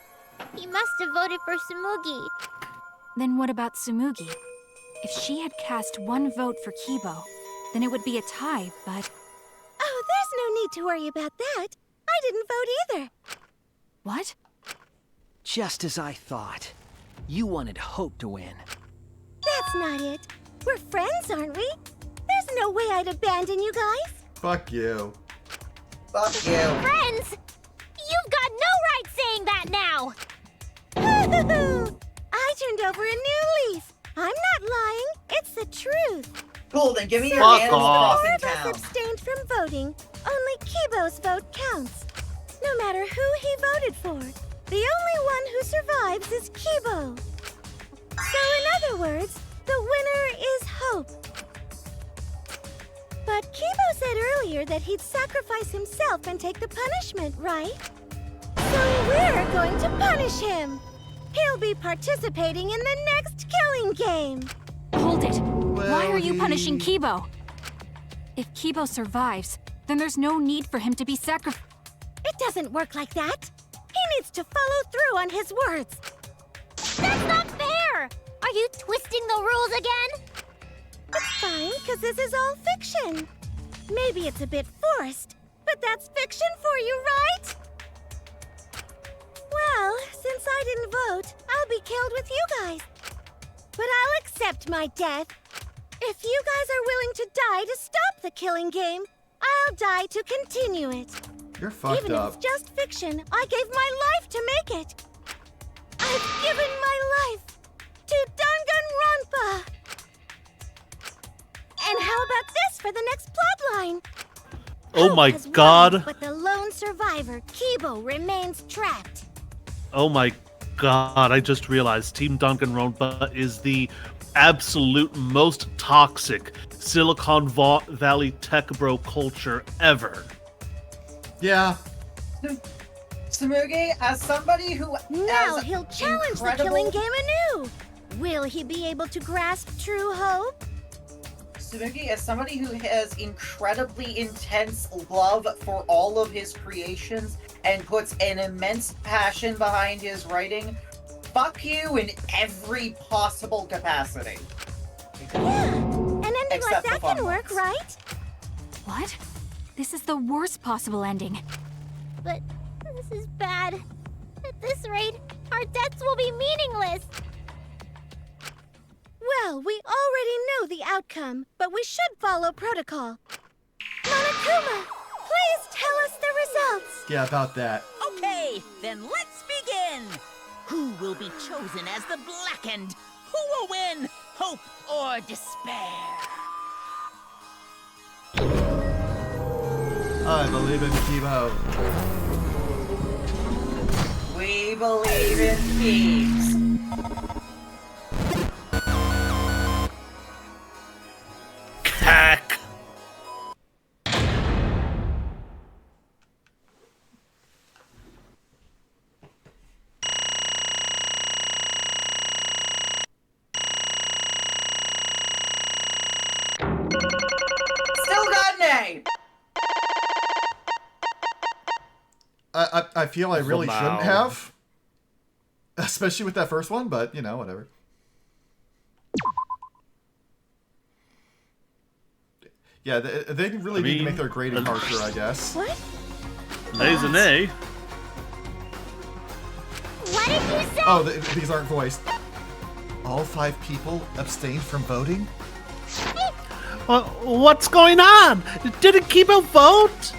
he must have voted for Tsumugi. Then what about Tsumugi? If she had cast one vote for Kibo, then it would be a tie, but... Oh, there's no need to worry about that. I didn't vote either. What? Just as I thought. You wanted Hope to win. That's not it. We're friends, aren't we? There's no way I'd abandon you guys. Fuck you. Fuck you. Friends! You've got no right saying that now! I turned over a new leaf. I'm not lying. It's the truth. Cool, then give me your Fuck Animal off. Crossing Four of us town. abstained from voting. Only Kibo's vote counts. No matter who he voted for, the only one who survives is Kibo. So in other words, the winner is Hope. But Kibo said earlier that he'd sacrifice himself and take the punishment, right? So we're going to punish him. He'll be participating in the next killing game. Hold it! Why are you punishing Kibo? If Kibo survives, then there's no need for him to be sacrificed. It doesn't work like that. He needs to follow through on his words. That's not fair! Are you twisting the rules again? It's fine, because this is all fiction. Maybe it's a bit forced, but that's fiction for you, right? Well, since I didn't vote, I'll be killed with you guys. But I'll accept my death. If you guys are willing to die to stop the killing game, I'll die to continue it. You're fucked Even up. if it's just fiction, I gave my life to make it. I've given my life to Danganronpa. And how about this for the next plotline? Oh my Hope has god. won, but the lone survivor, Kibo, remains trapped. Oh my god, I just realized Team Danganronpa is the absolute most toxic Silicon Valley tech bro culture ever. Yeah. Tsumugi, as somebody who Now has he'll challenge incredible... the killing game anew. Will he be able to grasp true hope? Tsumugi, as somebody who has incredibly intense love for all of his creations and puts an immense passion behind his writing, fuck you in every possible capacity. Yeah, an ending like Except that the fun can work, ones. right? What? This is the worst possible ending. But this is bad. At this rate, our deaths will be meaningless. Well, we already know the outcome, but we should follow protocol. Monokuma, please tell us the results. Yeah, about that. Okay, then let's begin. Who will be chosen as the Blackened? Who will win? Hope or despair? I believe in Kibo. We believe in peace. Cack. Still got an A. I feel I really shouldn't have. Especially with that first one, but, you know, whatever. Yeah, they really need to make their grading harsher, I guess. What? A's an A. What did you say? Oh, these aren't voiced. All 5 people abstained from voting? What's going on? Didn't Kibo vote?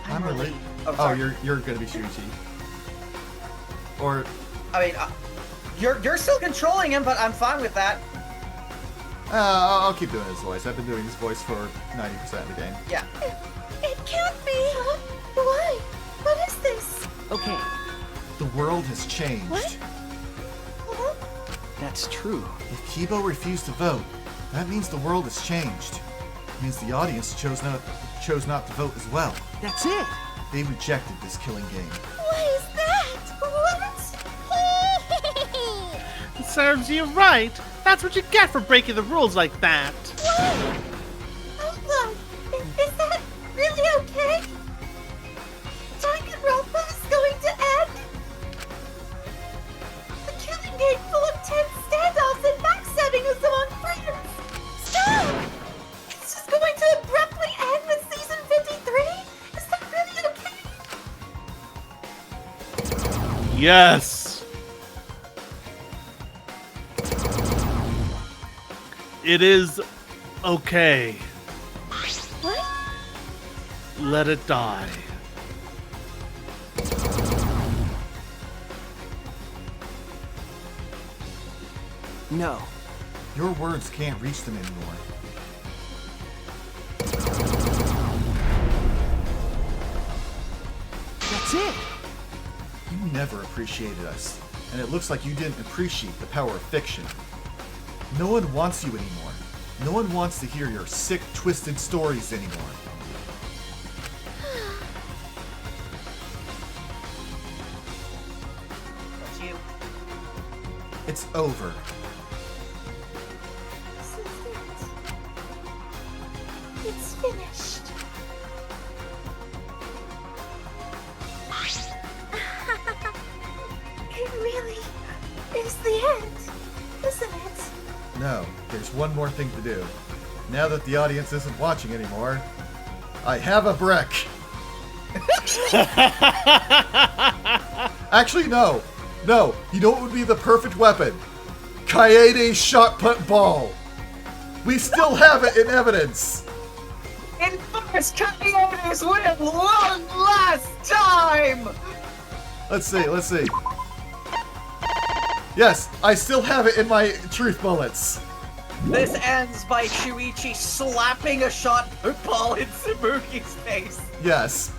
I'm really... Oh, you're gonna be Shuichi. Or... I mean, you're still controlling him, but I'm fine with that. I'll keep doing his voice. I've been doing his voice for 90% of the game. Yeah. It can't be. Huh? Why? What is this? Okay. The world has changed. What? That's true. If Kibo refused to vote, that means the world has changed. It means the audience chose not to vote as well. That's it. They rejected this killing game. Why is that? What? Serves you right. That's what you get for breaking the rules like that. Why? Hold on. Is that really okay? Danganronpa is going to end? The killing game full of tense standoffs and backstabbing us among friends. Stop! It's just going to abruptly end with season 53? Is that really okay? Yes. It is okay. What? Let it die. No. Your words can't reach them anymore. That's it. You never appreciated us, and it looks like you didn't appreciate the power of fiction. No one wants you anymore. No one wants to hear your sick, twisted stories anymore. That's you. It's over. It's finished. It really is the end, isn't it? No, there's one more thing to do. Now that the audience isn't watching anymore, I have a brick. Actually, no. No, you know what would be the perfect weapon? Kaede's shot put ball. We still have it in evidence. Enforce Kaede's win one last time! Let's see. Yes, I still have it in my truth bullets. This ends by Shuichi slapping a shot put ball in Tsubuki's face. Yes.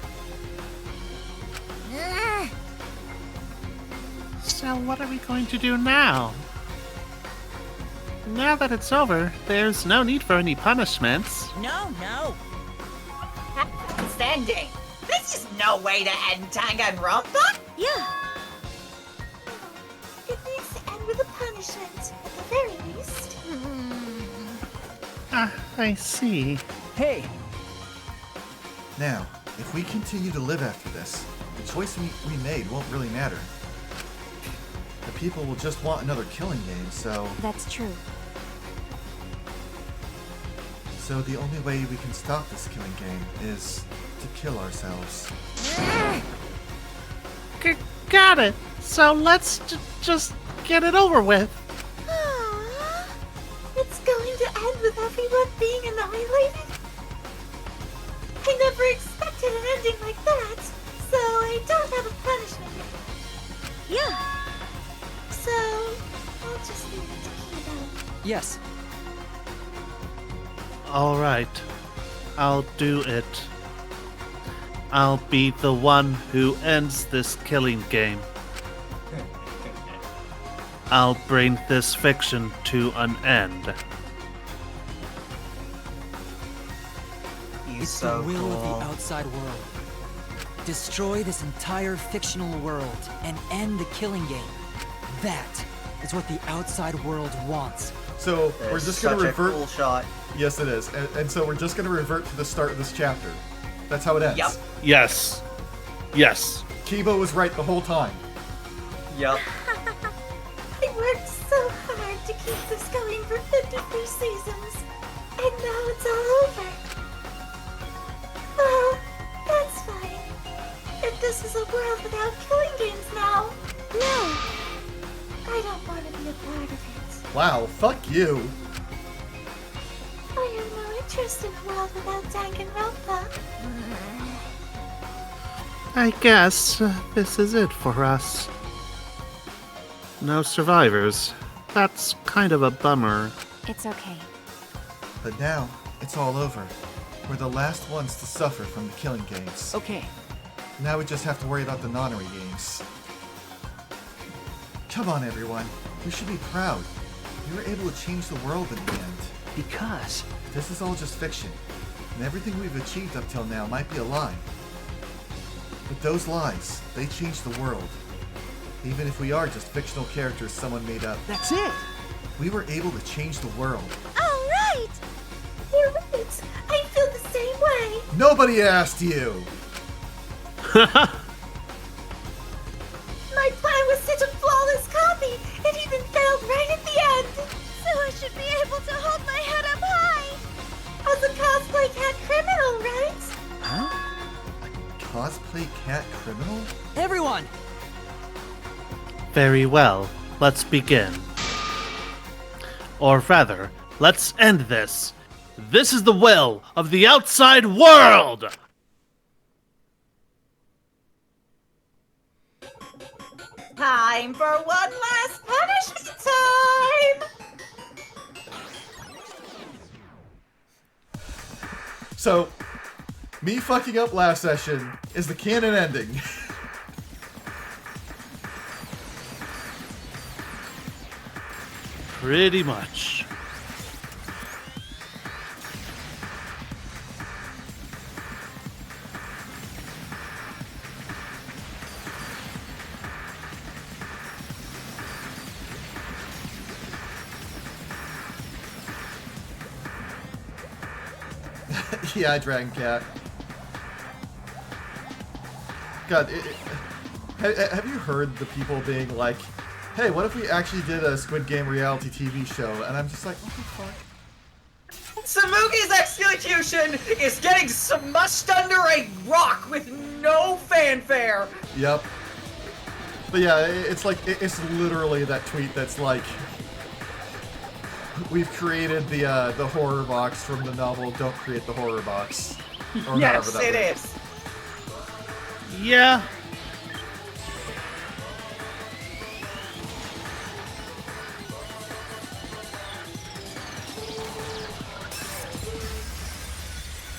So what are we going to do now? Now that it's over, there's no need for any punishments. No. Standing. This is no way to end Danganronpa. Yeah. It needs to end with a punishment, at the very least. I see. Hey! Now, if we continue to live after this, the choice we made won't really matter. The people will just want another killing game, so... That's true. So the only way we can stop this killing game is to kill ourselves. Got it. So let's just get it over with. Aww. It's going to end with everyone being annihilated? I never expected an ending like that, so I don't have a punishment. Yeah. So, I'll just leave it to Kibo. Yes. All right. I'll do it. I'll be the one who ends this killing game. I'll bring this fiction to an end. It's so the will cool. of the outside world. Destroy this entire fictional world and end the killing game. That is what the outside world wants. So we're just going to revert. Cool shot. Yes, it is. And so we're just going to revert to the start of this chapter. That's how it ends. Yep. Yes. Yes. Kiba was right the whole time. Yep. I worked so hard to keep this going for 53 seasons, and now it's all over. Well, that's fine. If this is a world without killing games now, no. I don't want to be a part of it. Wow, fuck you. I have no interest in a world without Danganronpa. I guess this is it for us. No survivors. That's kind of a bummer. It's okay. But now, it's all over. We're the last ones to suffer from the killing games. Okay. Now we just have to worry about the nonary games. Come on, everyone. We should be proud. We were able to change the world in the end. Because? This is all just fiction. And everything we've achieved up till now might be a lie. But those lies, they change the world. Even if we are just fictional characters someone made up. That's it! We were able to change the world. All right! You're right. I feel the same way. Nobody asked you! My plan was such a flawless copy. It even failed right at the end. So I should be able to hold my head up high. As a cosplay cat criminal, right? Huh? A cosplay cat criminal? Everyone! Very well. Let's begin. Or rather, let's end this. This is the will of the outside world! Time for one last punishment time! So, me fucking up last session is the canon ending. Pretty much. Yeah, Dragon Cat. God, have you heard the people being like, hey, what if we actually did a Squid Game reality TV show? And I'm just like, what the fuck? Samugi's execution is getting smushed under a rock with no fanfare. Yep. But yeah, it's like, it's literally that tweet that's like, we've created the horror box from the novel Don't Create the Horror Box. Or Yes, that it was. is. Yeah.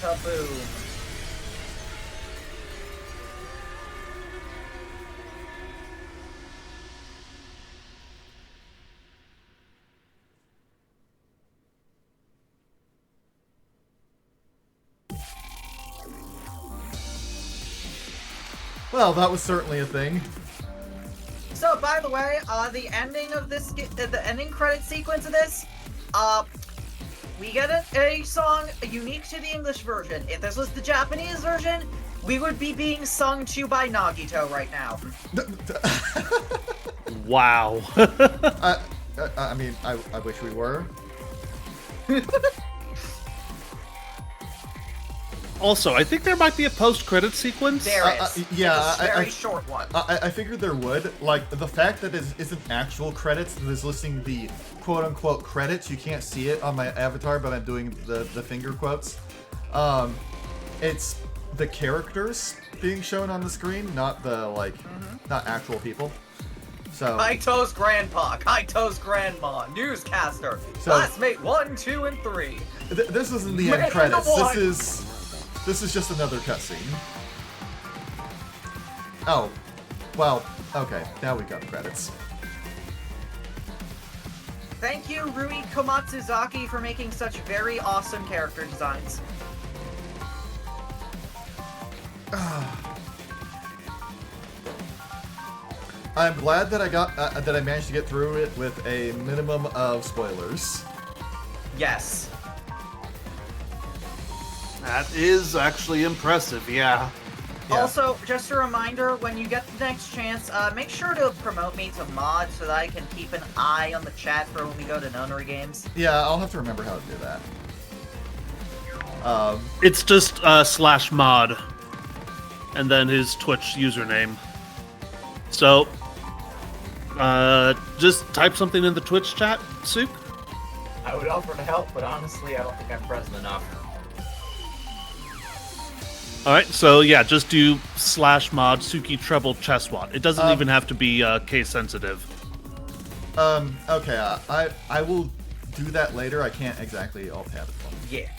Kaboom. Well, that was certainly a thing. So, by the way, the ending of this, the ending credit sequence of this, we get a song unique to the English version. If this was the Japanese version, we would be being sung to by Nagito right now. Wow. I mean, I wish we were. Also, I think there might be a post-credit sequence. There is. Yeah, it's a very short one. I figured there would. Like, the fact that it isn't actual credits, that is listing the quote-unquote credits. You can't see it on my avatar, but I'm doing the finger quotes. It's the characters being shown on the screen, not the, like, not actual people. So Kaito's grandpa, Kaito's grandma, newscaster, So- classmate 1, 2, and 3. This isn't the Man end credits. one. This is just another cutscene. Oh, well, okay. Now we got credits. Thank you, Rui Komatsuzaki, for making such very awesome character designs. I'm glad that I managed to get through it with a minimum of spoilers. Yes. That is actually impressive, yeah. Yeah. Also, just a reminder, when you get the next chance, make sure to promote me to mod so that I can keep an eye on the chat for when we go to Nonary Games. Yeah, I'll have to remember how to do that. It's just /mod, and then his Twitch username. So, just type something in the Twitch chat, Sook. I would offer to help, but honestly, I don't think I'm present enough. Alright, so yeah, just do /mod Suki treble chesswat. It doesn't even have to be case sensitive. Okay, I will do that later. I can't exactly alt tab it. Yeah.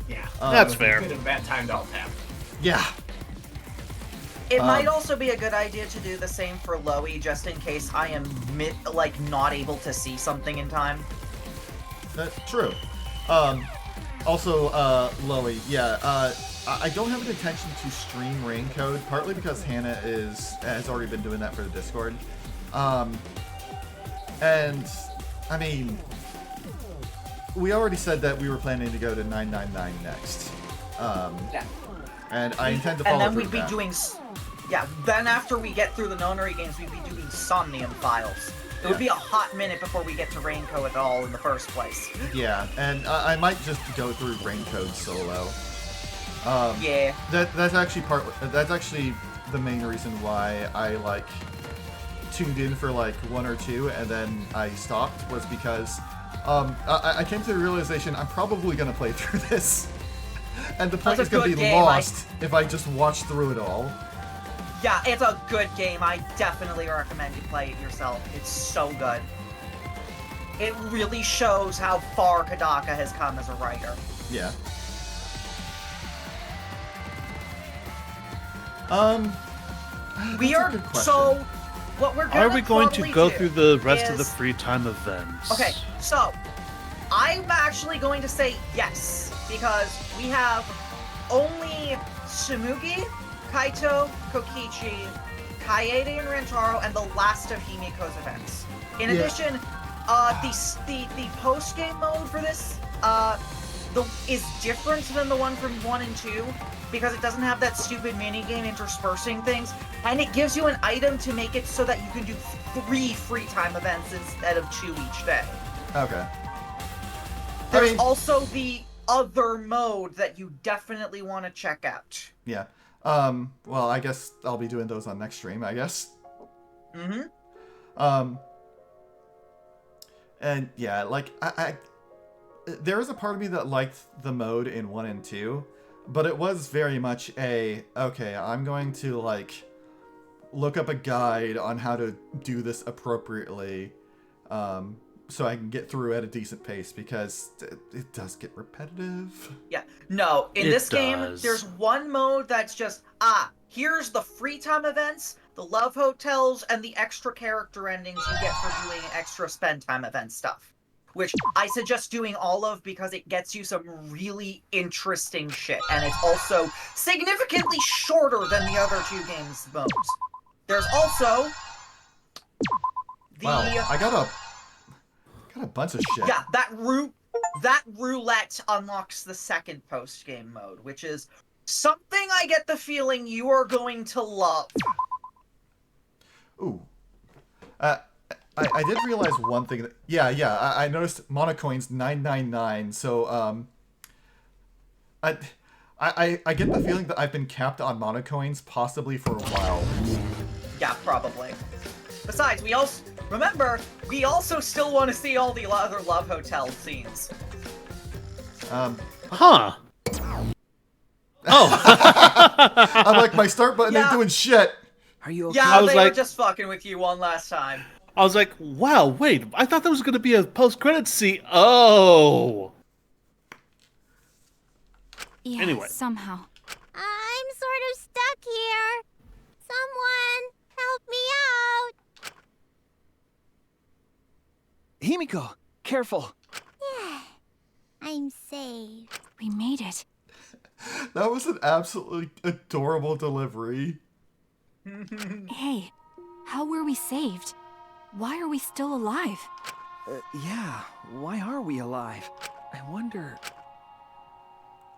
Yeah. That's fair. Bit of a bad time to alt tab. Yeah. It might also be a good idea to do the same for Loey, just in case I am not able to see something in time. True. Also, Loey, yeah, I don't have an intention to stream Raincode, partly because Hannah has already been doing that for the Discord. And, I mean, we already said that we were planning to go to 999 next. Yeah. And I intend to follow And then through we'd be that. doing... Yeah, then after we get through the Nonary Games, we'd be doing Somnium Files. It would be a hot minute before we get to Raincoat at all in the first place. Yeah, and I might just go through Raincode solo. Yeah. That's actually the main reason why I tuned in for 1 or 2 and then I stopped, was because I came to the realization I'm probably gonna play through this, and the point is gonna be lost if I just watch through it all. Yeah, it's a good game. I definitely recommend you play it yourself. It's so good. It really shows how far Kodaka has come as a writer. Yeah. We are so. What we're gonna Are we going to go do through the rest of the is- free time events? Okay, so I'm actually going to say yes because we have only Shumugi, Kaito, Kokichi, Kaede and Rentaro, and the last of Himiko's events. In addition, the post-game mode for this is different than the one from 1 and 2 because it doesn't have that stupid minigame interspersing things, and it gives you an item to make it so that you can do 3 free time events instead of 2 each day. Okay. There's also the other mode that you definitely want to check out. Yeah. Well, I guess I'll be doing those on next stream, I guess. Mm-hmm. And yeah, there was a part of me that liked the mode in 1 and 2, but it was very much okay, I'm going to look up a guide on how to do this appropriately, so I can get through at a decent pace, because it does get repetitive. Yeah. No, in this game, there's one mode that's just, here's the free time events, the love hotels, and the extra character endings you get for doing extra spend time event stuff. Which I suggest doing all of because it gets you some really interesting shit. And it's also significantly shorter than the other 2 games modes. There's also the... Wow, I got a bunch of shit. Yeah, that roulette unlocks the second post-game mode, which is something I get the feeling you are going to love. Ooh. I did realize one thing. I noticed Monocoin's 999, so, I get the feeling that I've been capped on Monocoins possibly for a while. Yeah, probably. Besides, we also still want to see all the other Love Hotel scenes. Huh. Oh. I'm like, my start button ain't doing shit. Are you okay? Yeah, they were just fucking with you one last time. I was like, wow, wait, I thought there was going to be a post-credits scene. Oh. Yeah, Anyway. somehow. I'm sort of stuck here. Someone help me out. Himiko, careful. Yeah, I'm safe. We made it. That was an absolutely adorable delivery. Hey, how were we saved? Why are we still alive? Yeah, why are we alive? I wonder...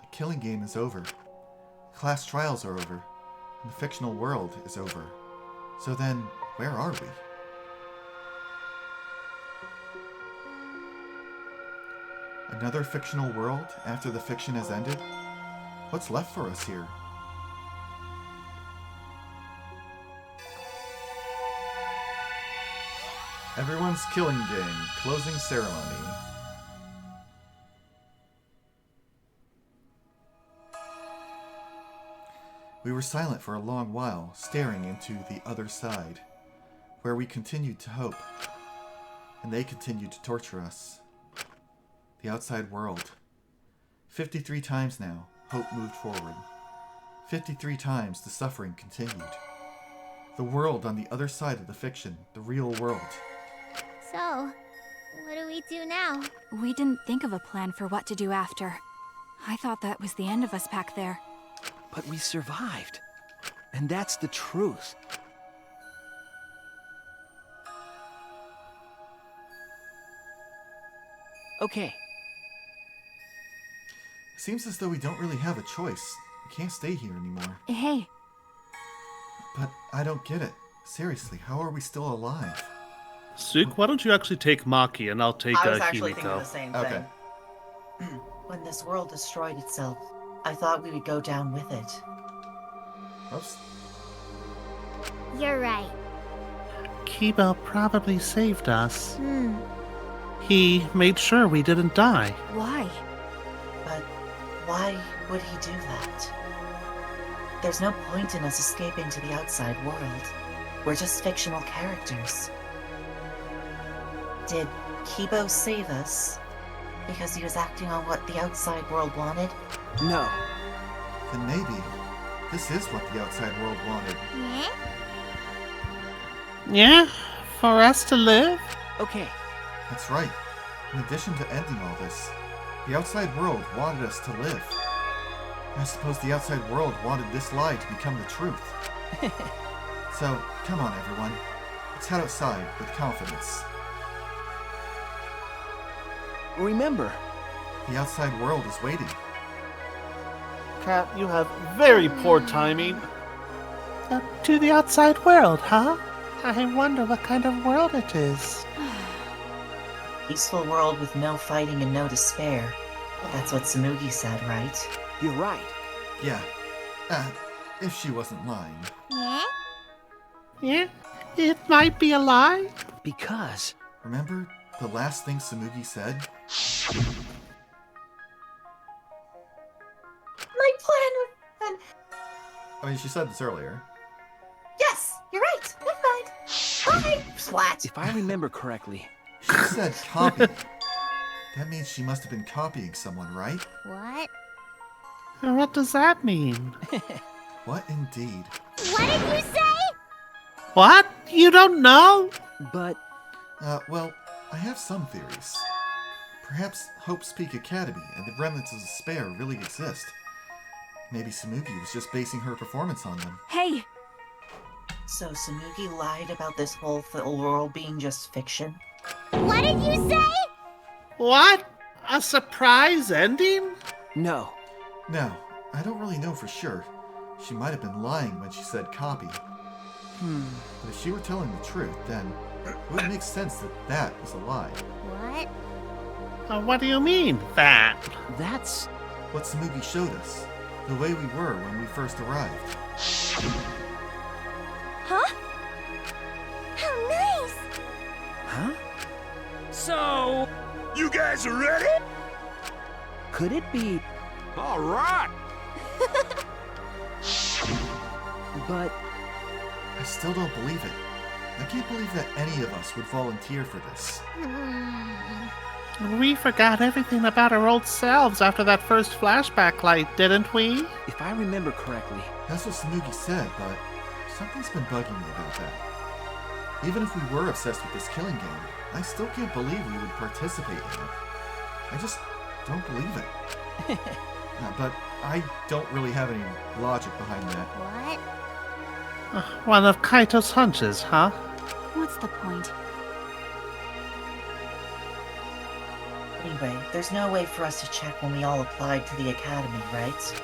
The killing game is over. Class trials are over. and the fictional world is over. So then, where are we? Another fictional world after the fiction has ended? What's left for us here? Everyone's Killing Game, closing ceremony. We were silent for a long while, staring into the other side, where we continued to hope, and they continued to torture us. The outside world. 53 times now, hope moved forward. 53 times the suffering continued. The world on the other side of the fiction, the real world. So, what do we do now? We didn't think of a plan for what to do after. I thought that was the end of us back there. But we survived. And that's the truth. Okay. It seems as though we don't really have a choice. We can't stay here anymore. Hey. But I don't get it. Seriously, how are we still alive? Suk, why don't you actually take Maki and I'll take I was actually thinking Himiko. the same Okay. thing. When this world destroyed itself, I thought we would go down with it. Oops. You're right. Kiba probably saved us. He made sure we didn't die. Why? But why would he do that? There's no point in us escaping to the outside world. We're just fictional characters. Did Kibo save us because he was acting on what the outside world wanted? No. Then maybe this is what the outside world wanted. Yeah? Yeah? For us to live? Okay. That's right. In addition to ending all this, the outside world wanted us to live. I suppose the outside world wanted this lie to become the truth. So, come on everyone. Let's head outside with confidence. Remember, the outside world is waiting. Cat, you have very poor timing. To the outside world, huh? I wonder what kind of world it is. Peaceful world with no fighting and no despair. That's what Samugi said, right? You're right. Yeah. If she wasn't lying. Yeah? Yeah? It might be a lie. Because... Remember the last thing Samugi said? My plan would... I mean, she said this earlier. Yes, you're right. Never mind. Bye. Splat. If I remember correctly... She said copy. That means she must have been copying someone, right? What? What does that mean? What indeed? What did you say? What? You don't know? But... well, I have some theories. Perhaps Hope's Peak Academy and the Remnants of Despair really exist. Maybe Samugi was just basing her performance on them. Hey! So Samugi lied about this whole world being just fiction? What did you say? What? A surprise ending? No. No, I don't really know for sure. She might have been lying when she said copy. But if she were telling the truth, then it would make sense that that was a lie. What? What do you mean, that? That's... what Samugi showed us. The way we were when we first arrived. Huh? How nice! Huh? So, you guys are ready? Could it be... All right. But... I still don't believe it. I can't believe that any of us would volunteer for this. We forgot everything about our old selves after that first flashback light, didn't we? If I remember correctly... That's what Samugi said, but something's been bugging me about that. Even if we were obsessed with this killing game, I still can't believe we would participate in it. I just don't believe it. But I don't really have any logic behind that. What? One of Kaito's hunches, huh? What's the point? Anyway, there's no way for us to check when we all applied to the academy, right?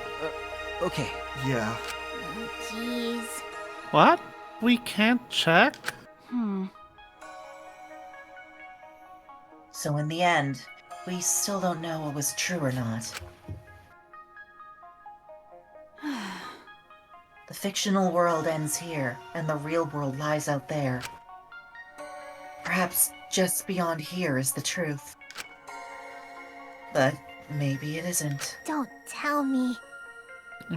Okay. Yeah. Jeez. What? We can't check? So in the end, we still don't know what was true or not. The fictional world ends here, and the real world lies out there. Perhaps just beyond here is the truth. But maybe it isn't. Don't tell me.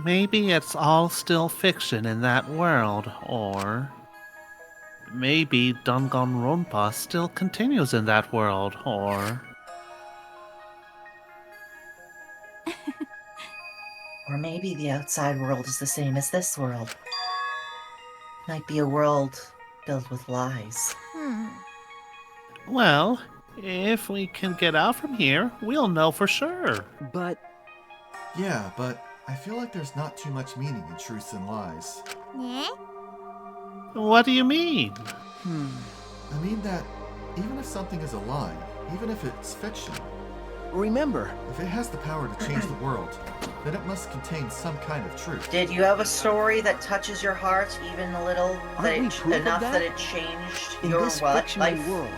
Maybe it's all still fiction in that world, or maybe Danganronpa still continues in that world, or... Or maybe the outside world is the same as this world. Might be a world filled with lies. Well, if we can get out from here, we'll know for sure. But... Yeah, but I feel like there's not too much meaning in truths and lies. Yeah? What do you mean? I mean that even if something is a lie, even if it's fiction, remember, if it has the power to change the world, then it must contain some kind of truth. Did you have a story that touches your heart even a little? Enough that it changed in your this fictional life? world,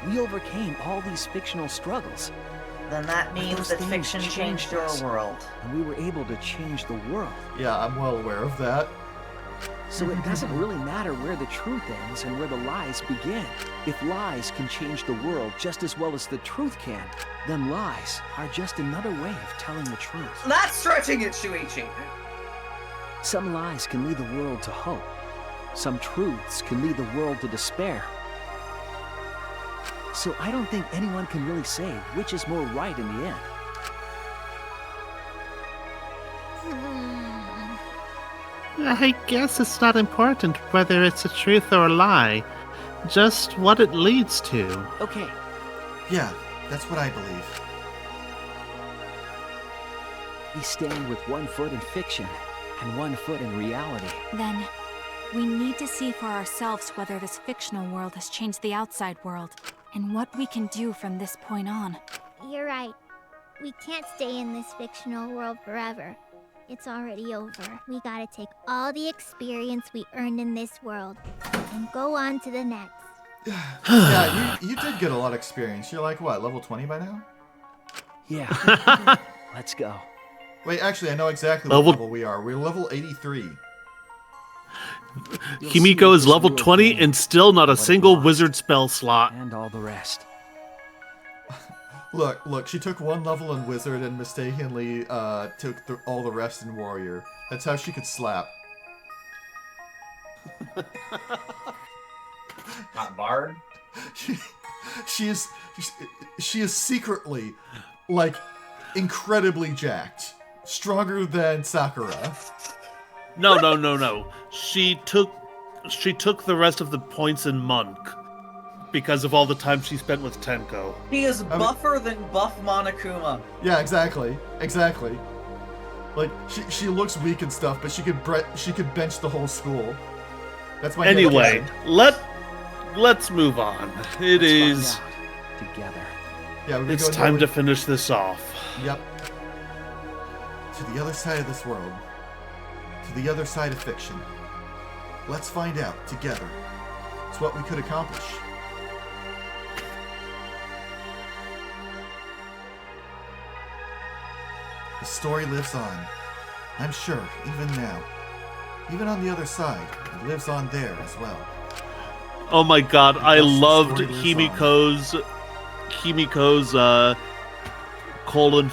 we overcame all these fictional struggles. Then that means that fiction changed your world. And we were able to change the world. Yeah, I'm well aware of that. So it doesn't really matter where the truth ends and where the lies begin. If lies can change the world just as well as the truth can, then lies are just another way of telling the truth. Not stretching it, Shuichi! Some lies can lead the world to hope. Some truths can lead the world to despair. So I don't think anyone can really say which is more right in the end. I guess it's not important whether it's a truth or a lie, just what it leads to. Okay. Yeah, that's what I believe. We stand with one foot in fiction and one foot in reality. Then, we need to see for ourselves whether this fictional world has changed the outside world, and what we can do from this point on. You're right. We can't stay in this fictional world forever. It's already over. We gotta take all the experience we earned in this world and go on to the next. Yeah, you did get a lot of experience. You're like, what, level 20 by now? Yeah. Let's go. Wait, actually, I know exactly what level we are. We're level 83. Himiko is level 20 and still not a single wizard spell slot. And all the rest. Look, she took one level in Wizard and mistakenly took all the rest in Warrior. That's how she could slap. Not Bard? She is secretly, like, incredibly jacked. Stronger than Sakura. No. She took the rest of the points in Monk. Because of all the time she spent with Tenko. He is buffer than buff Monokuma. Yeah, exactly. Like she looks weak and stuff, but she could bench the whole school. That's my anyway. Let's move on. Let's together. Yeah, it's time to finish this off. Yep. To the other side of this world. To the other side of fiction. Let's find out together. It's what we could accomplish. The story lives on. I'm sure, even now. Even on the other side, it lives on there as well. Oh my god, I loved Himiko's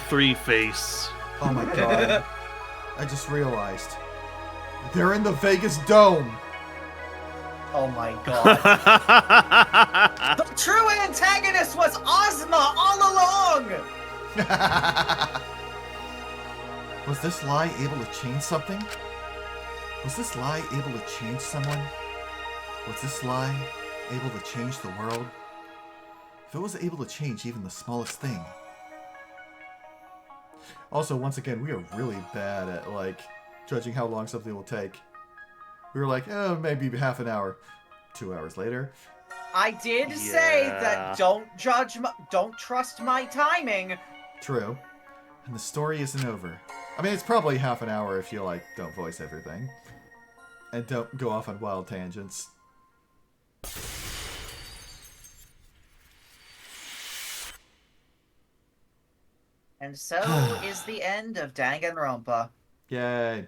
:3 face. Oh my god. I just realized. They're in the Vegas Dome! Oh my god. The true antagonist was Ozma all along! Was this lie able to change something? Was this lie able to change someone? Was this lie able to change the world? If it was able to change even the smallest thing. Also, once again, we are really bad at, like, judging how long something will take. We were like, oh, maybe half an hour. 2 hours later. I did say that don't trust my timing. True. And the story isn't over. I mean, it's probably half an hour if you, like, don't voice everything. And don't go off on wild tangents. And so is the end of Danganronpa. Yay.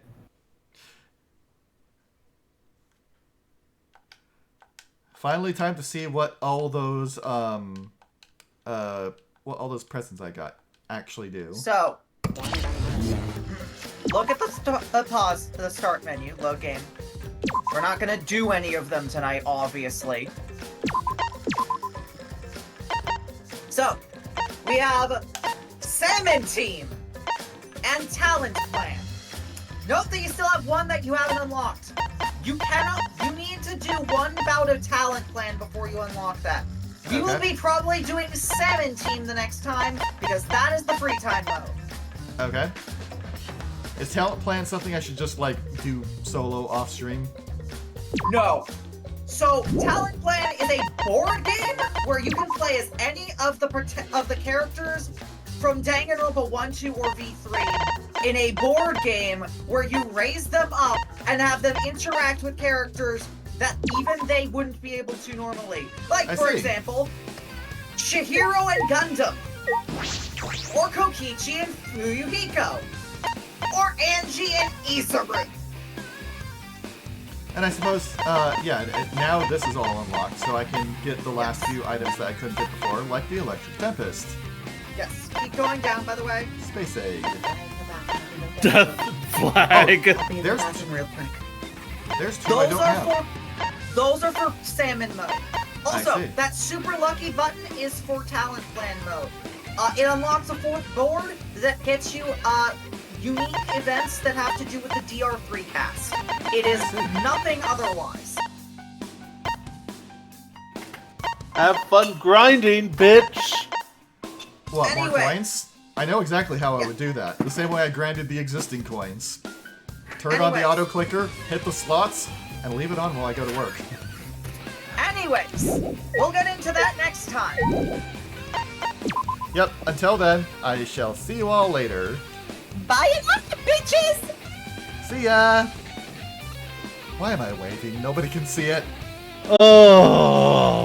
Finally, time to see what all those presents I got actually do. So, look at the start menu, load game. We're not gonna do any of them tonight, obviously. So, we have Salmon Team and Talent Plan. Note that you still have one that you haven't unlocked. You need to do one bout of Talent Plan before you unlock that. We will be probably doing Salmon Team the next time, because that is the free time mode. Okay. Is Talent Plan something I should just, like, do solo off-stream? No. So, Talent Plan is a board game where you can play as any of the characters from Danganronpa 1, 2, or V3 in a board game where you raise them up and have them interact with characters that even they wouldn't be able to normally. Like, for example, Chihiro and Gundam, or Kokichi and Fuyuhiko, or Angie and Izuru. And I suppose, yeah, now this is all unlocked, so I can get the last few items that I couldn't get before, like the Electric Tempest. Yes, keep going down, by the way. Space Egg. Death Flag. Oh, there's real quick. There's two I don't have. Those are for Salmon mode. Also, see. that super lucky button is for Talent Plan mode. It unlocks a fourth board that gets you unique events that have to do with the DR3 cast. It is nothing otherwise. Have fun grinding, bitch! What, more coins? I know exactly how I would do that. The same way I grinded the existing coins. Turn on the auto clicker, hit the slots, and leave it on while I go to work. Anyways, we'll get into that next time. Yep, until then, I shall see you all later. Bye enough, bitches! See ya! Why am I waving? Nobody can see it. Oh.